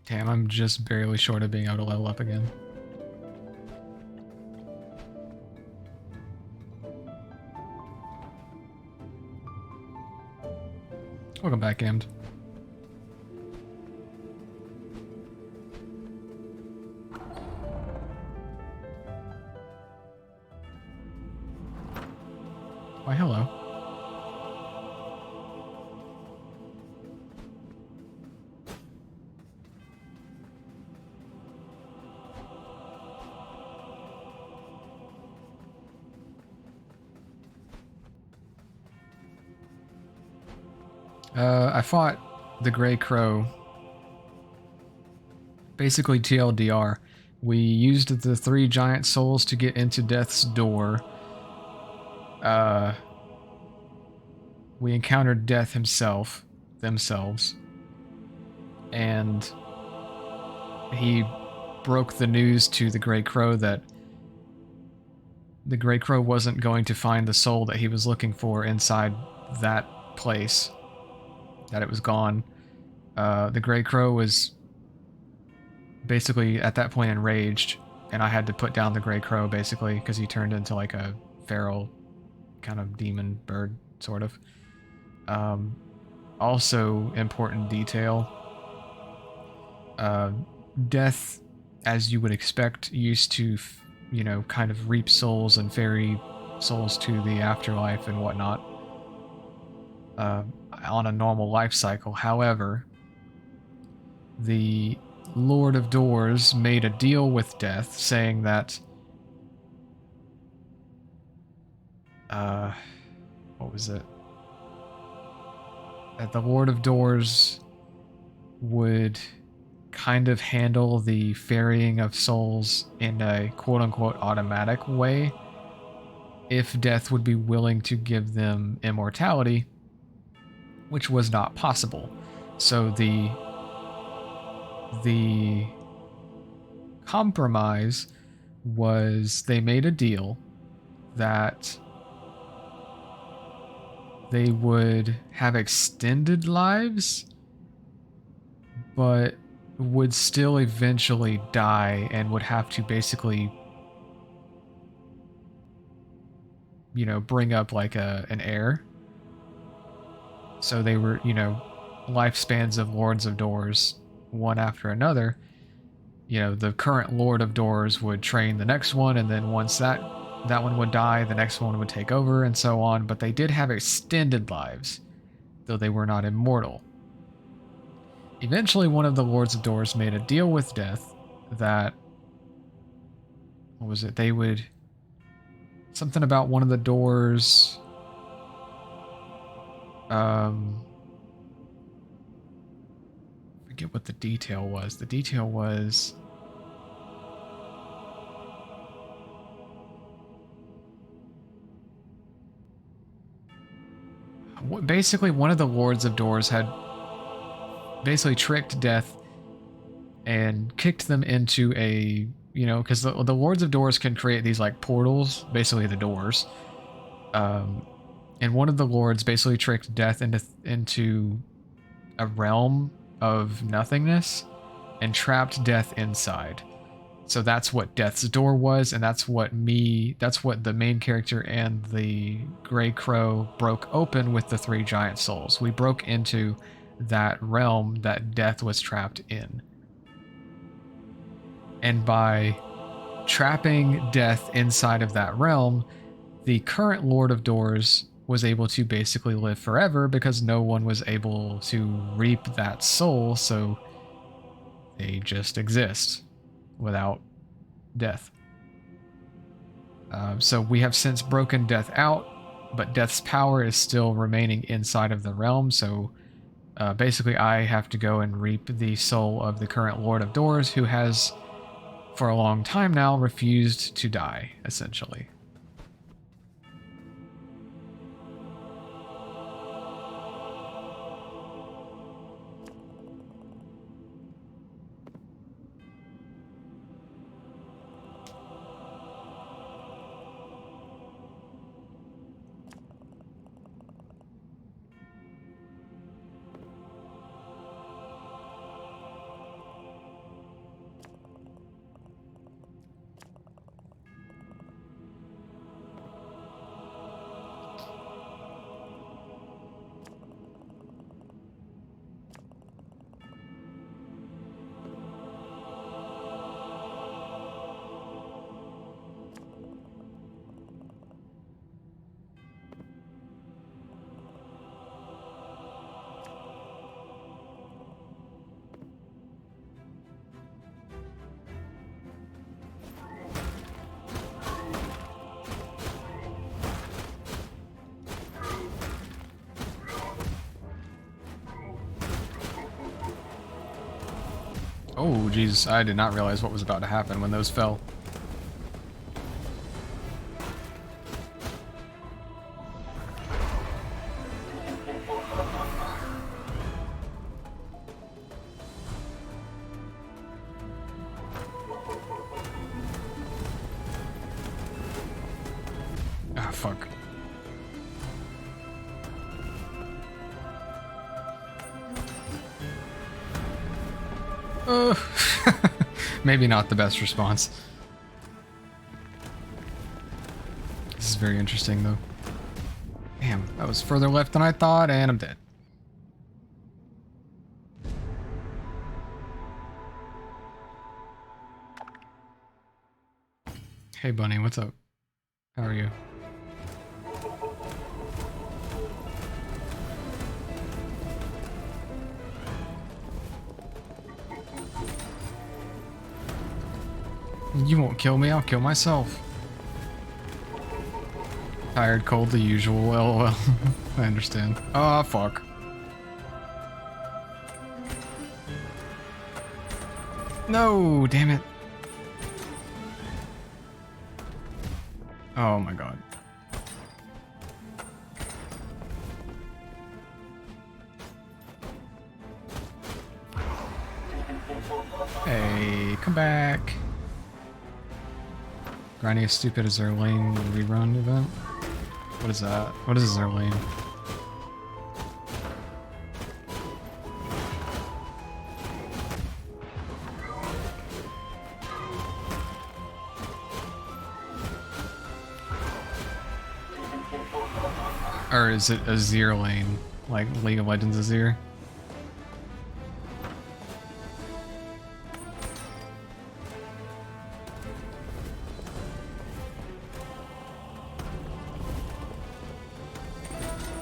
Damn, I'm just barely short of being able to level up again. Welcome back, Amd. Why, hello. I fought the Grey Crow. Basically TLDR. We used the 3 giant souls to get into Death's door. We encountered Death themselves. And he broke the news to the Grey Crow that the Grey Crow wasn't going to find the soul that he was looking for inside that place. That it was gone. The Grey Crow was basically at that point enraged, and I had to put down the Grey Crow basically because he turned into like a feral kind of demon bird, sort of. Also, important detail. Death, as you would expect, used to, you know, kind of reap souls and ferry souls to the afterlife and whatnot on a normal life cycle. However, the Lord of Doors made a deal with Death, saying that what was it? That the Lord of Doors would kind of handle the ferrying of souls in a quote-unquote automatic way if Death would be willing to give them immortality, which was not possible. So the compromise was they made a deal that they would have extended lives, but would still eventually die and would have to basically, you know, bring up like an heir. So they were, you know, lifespans of Lords of Doors, one after another. You know, the current Lord of Doors would train the next one, and then once that one would die, the next one would take over, and so on. But they did have extended lives, though they were not immortal. Eventually, one of the Lords of Doors made a deal with Death that, what was it? They would, something about one of the doors. Forget what the detail was. The detail was basically one of the Lords of Doors had basically tricked Death and kicked them into a, you know, because the Lords of Doors can create these like portals, basically the doors. And one of the lords basically tricked Death into a realm of nothingness and trapped Death inside. So that's what Death's door was, and that's what the main character and the Grey Crow broke open with the 3 giant souls. We broke into that realm that Death was trapped in. And by trapping Death inside of that realm, the current Lord of Doors was able to basically live forever because no one was able to reap that soul, so they just exist without Death. So we have since broken Death out, but Death's power is still remaining inside of the realm, so basically I have to go and reap the soul of the current Lord of Doors, who has, for a long time now, refused to die, essentially. Oh, geez, I did not realize what was about to happen when those fell. Ah, fuck. Maybe not the best response. This is very interesting, though. Damn, that was further left than I thought, and I'm dead. Hey, Bunny, what's up? How are you? You won't kill me, I'll kill myself. Tired, cold, the usual, lol. I understand. Oh, fuck. No, damn it. Oh my god. Hey, come back. Grinding as stupid as their lane rerun event. What is that? What is their lane? Or is it Azir lane? Like League of Legends Azir?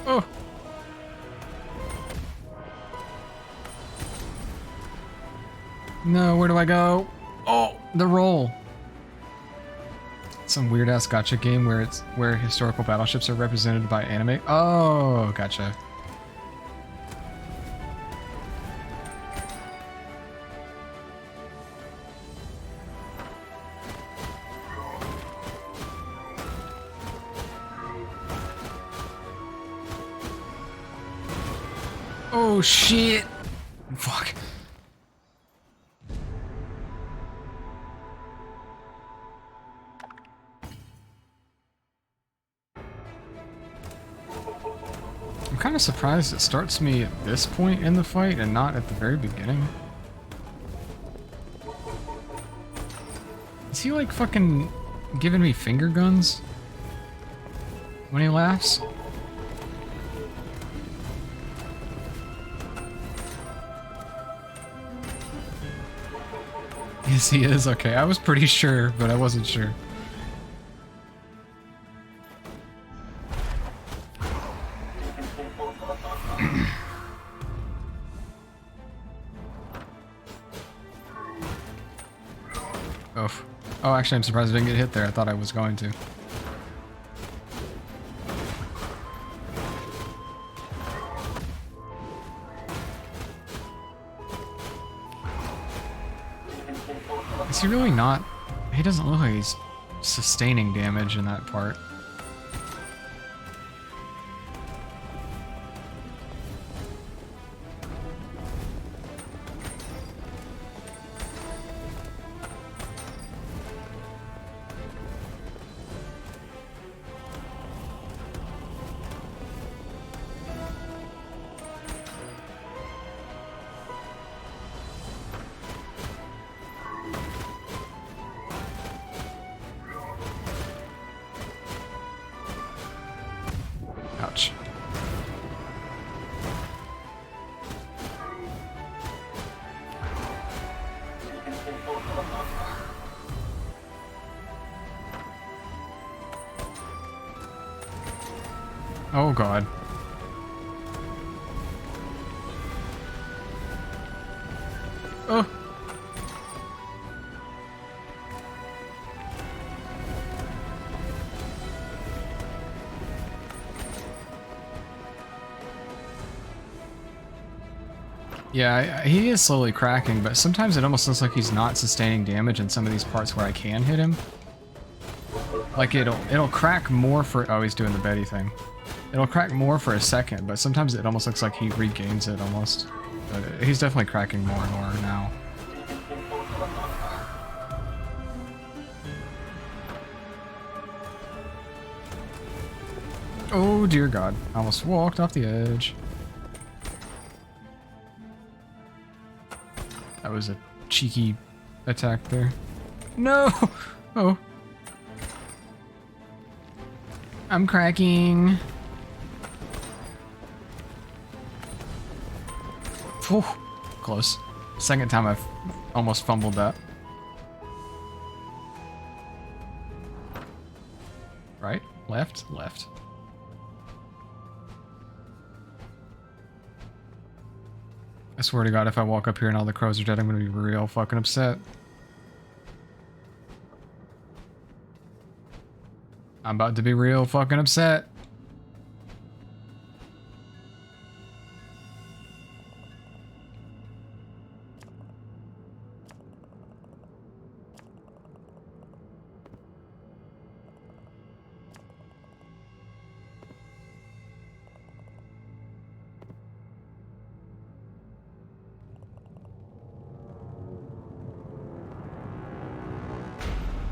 Oh! No, where do I go? Oh, the roll. Some weird ass gacha game where historical battleships are represented by anime. Oh, gotcha. Oh shit! Fuck. I'm kind of surprised it starts me at this point in the fight and not at the very beginning. Is he like fucking giving me finger guns when he laughs? Yes, he is. Okay, I was pretty sure, but I wasn't sure. Oh. Oh, actually, I'm surprised I didn't get hit there. I thought I was going to. Is he really not? He doesn't look like he's sustaining damage in that part. Ouch. Oh god. Oh. Yeah, he is slowly cracking, but sometimes it almost looks like he's not sustaining damage in some of these parts where I can hit him. Like it'll crack more for— oh, he's doing the Betty thing. It'll crack more for a second, but sometimes it almost looks like he regains it almost. But he's definitely cracking more and more now. Oh dear god, I almost walked off the edge. That was a cheeky attack there. No! Oh. I'm cracking. Whew. Close. Second time I've almost fumbled that. Right? Left? Left. I swear to God, if I walk up here and all the crows are dead, I'm gonna be real fucking upset. I'm about to be real fucking upset.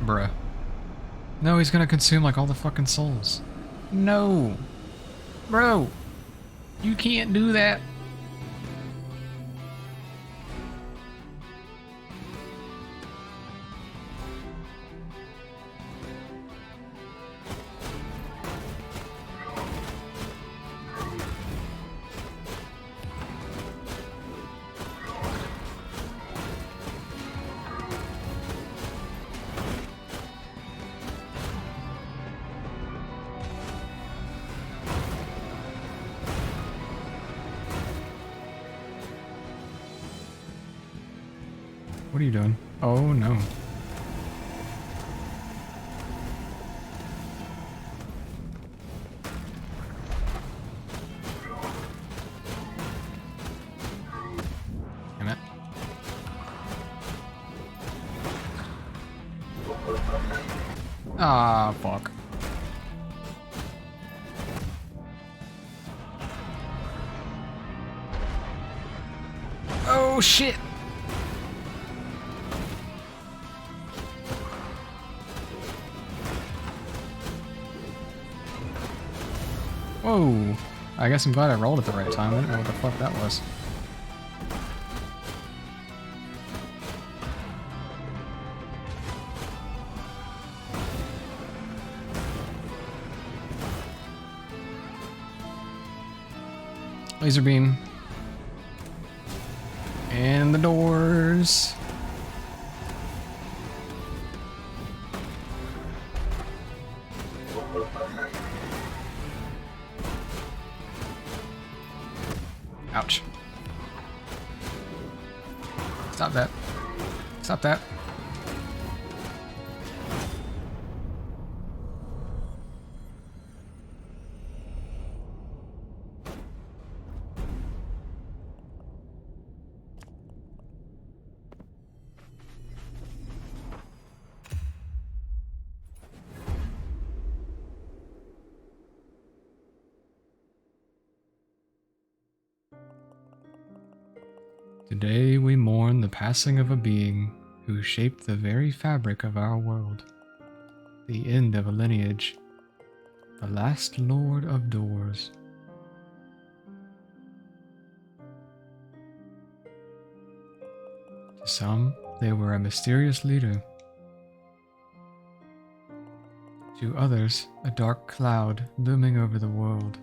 Bruh. No, he's gonna consume like all the fucking souls. No. Bro. You can't do that. What are you doing? Oh no. Damn it. Ah, fuck. Oh shit. Whoa. I guess I'm glad I rolled at the right time. I didn't know what the fuck that was. Laser beam. And the doors. Ouch. Stop that. Stop that. Today we mourn the passing of a being who shaped the very fabric of our world, the end of a lineage, the last Lord of Doors. To some, they were a mysterious leader. To others, a dark cloud looming over the world.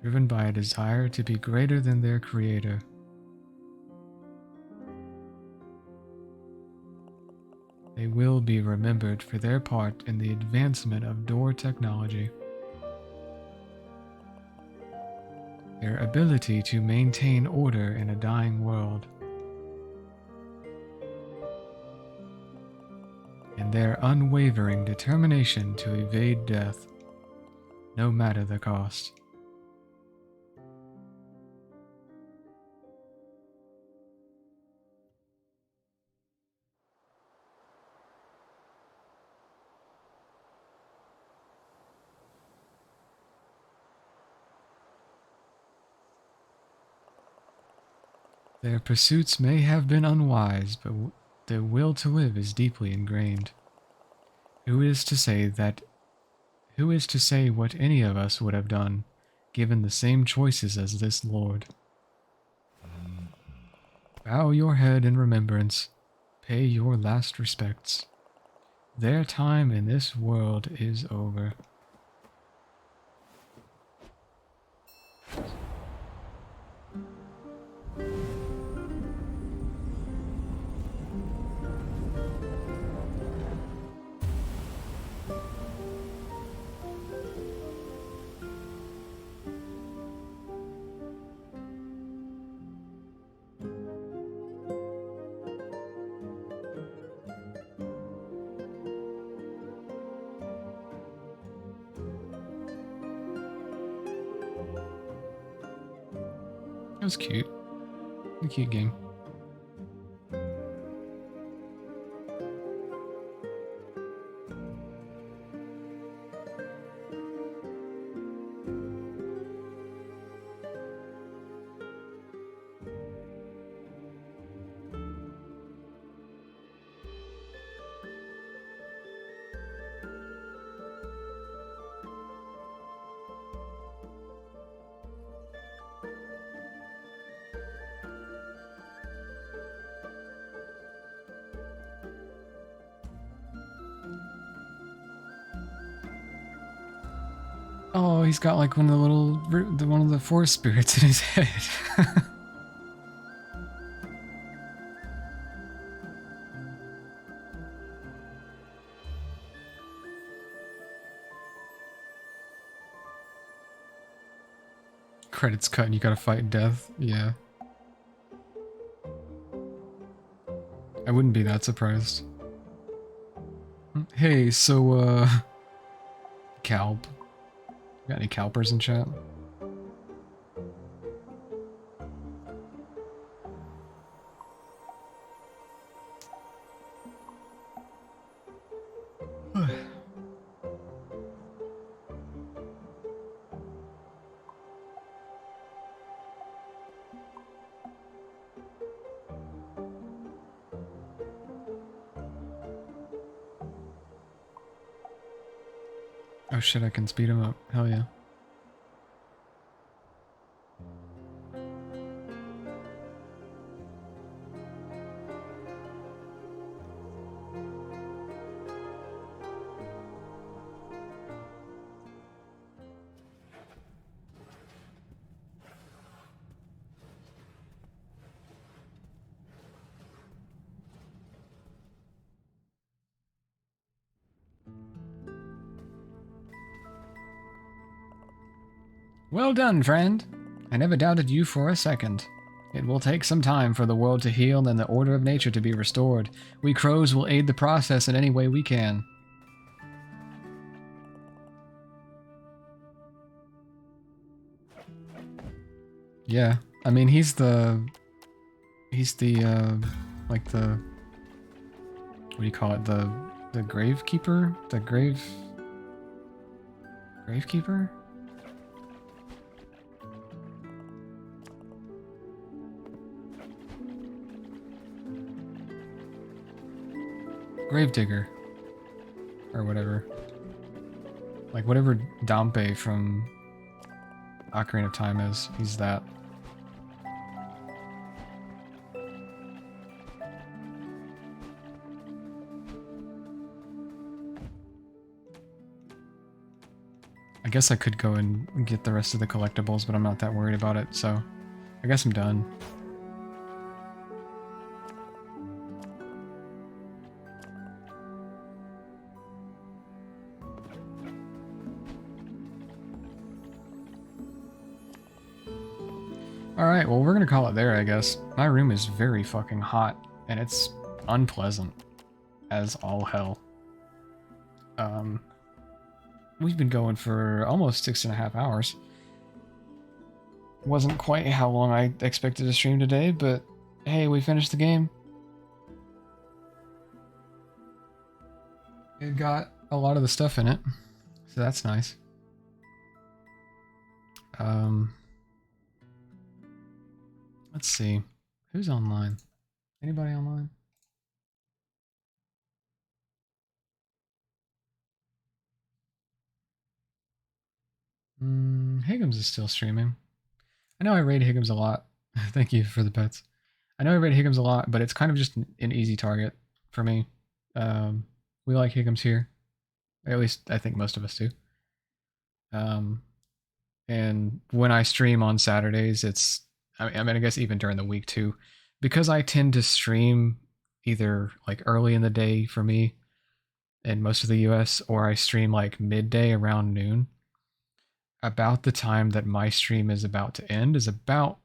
Driven by a desire to be greater than their creator. They will be remembered for their part in the advancement of door technology. Their ability to maintain order in a dying world. And their unwavering determination to evade death, no matter the cost. Their pursuits may have been unwise, but their will to live is deeply ingrained. Who is to say what any of us would have done, given the same choices as this Lord? Bow your head in remembrance. Pay your last respects. Their time in this world is over. It was cute. A cute game. Oh, he's got like one of the one of the forest spirits in his head. Credits cut and you gotta fight death. Yeah. I wouldn't be that surprised. Hey, so, Calp. Got any Calpers in chat? Oh shit, I can speed him up. Hell yeah. Well done, friend. I never doubted you for a second. It will take some time for the world to heal and the order of nature to be restored. We crows will aid the process in any way we can. Yeah, I mean, he's the, like the, what do you call it? The gravekeeper? The gravekeeper? Gravedigger. Or whatever. Like whatever Dampe from Ocarina of Time is, he's that. I guess I could go and get the rest of the collectibles, but I'm not that worried about it, so I guess I'm done. Alright, well we're gonna call it there, I guess. My room is very fucking hot, and it's unpleasant as all hell. We've been going for almost 6.5 hours. Wasn't quite how long I expected to stream today, but hey, we finished the game. It got a lot of the stuff in it, so that's nice. Let's see. Who's online? Anybody online? Higgums is still streaming. I know I raid Higgums a lot. Thank you for the pets. I know I read Higgums a lot, but it's kind of just an easy target for me. We like Higgums here. Or at least I think most of us do. And when I stream on Saturdays, I mean, I guess even during the week too, because I tend to stream either like early in the day for me in most of the US, or I stream like midday around noon. About the time that my stream is about to end is about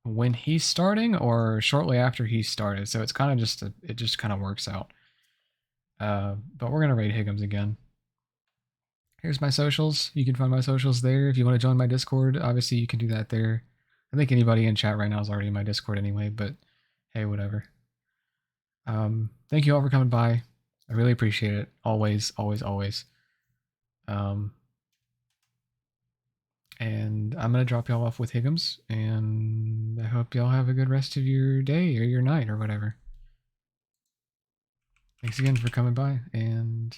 when he's starting or shortly after he started. So it's kind of it just kind of works out. But we're gonna raid Higgums again. Here's my socials. You can find my socials there. If you want to join my Discord, obviously you can do that there. I think anybody in chat right now is already in my Discord anyway, but hey, whatever. Thank you all for coming by. I really appreciate it. Always, always, always. And I'm going to drop y'all off with Higgums, and I hope y'all have a good rest of your day or your night or whatever. Thanks again for coming by, and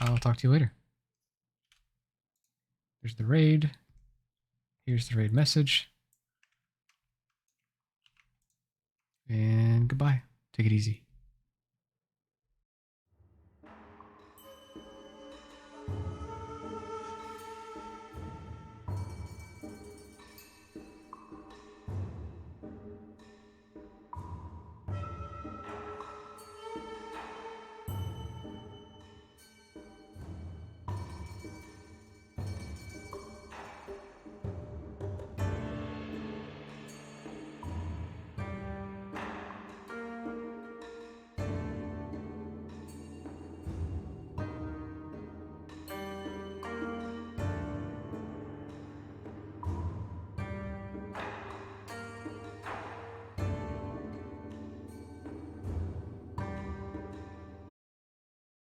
I'll talk to you later. There's the raid. Here's the raid message. And goodbye. Take it easy.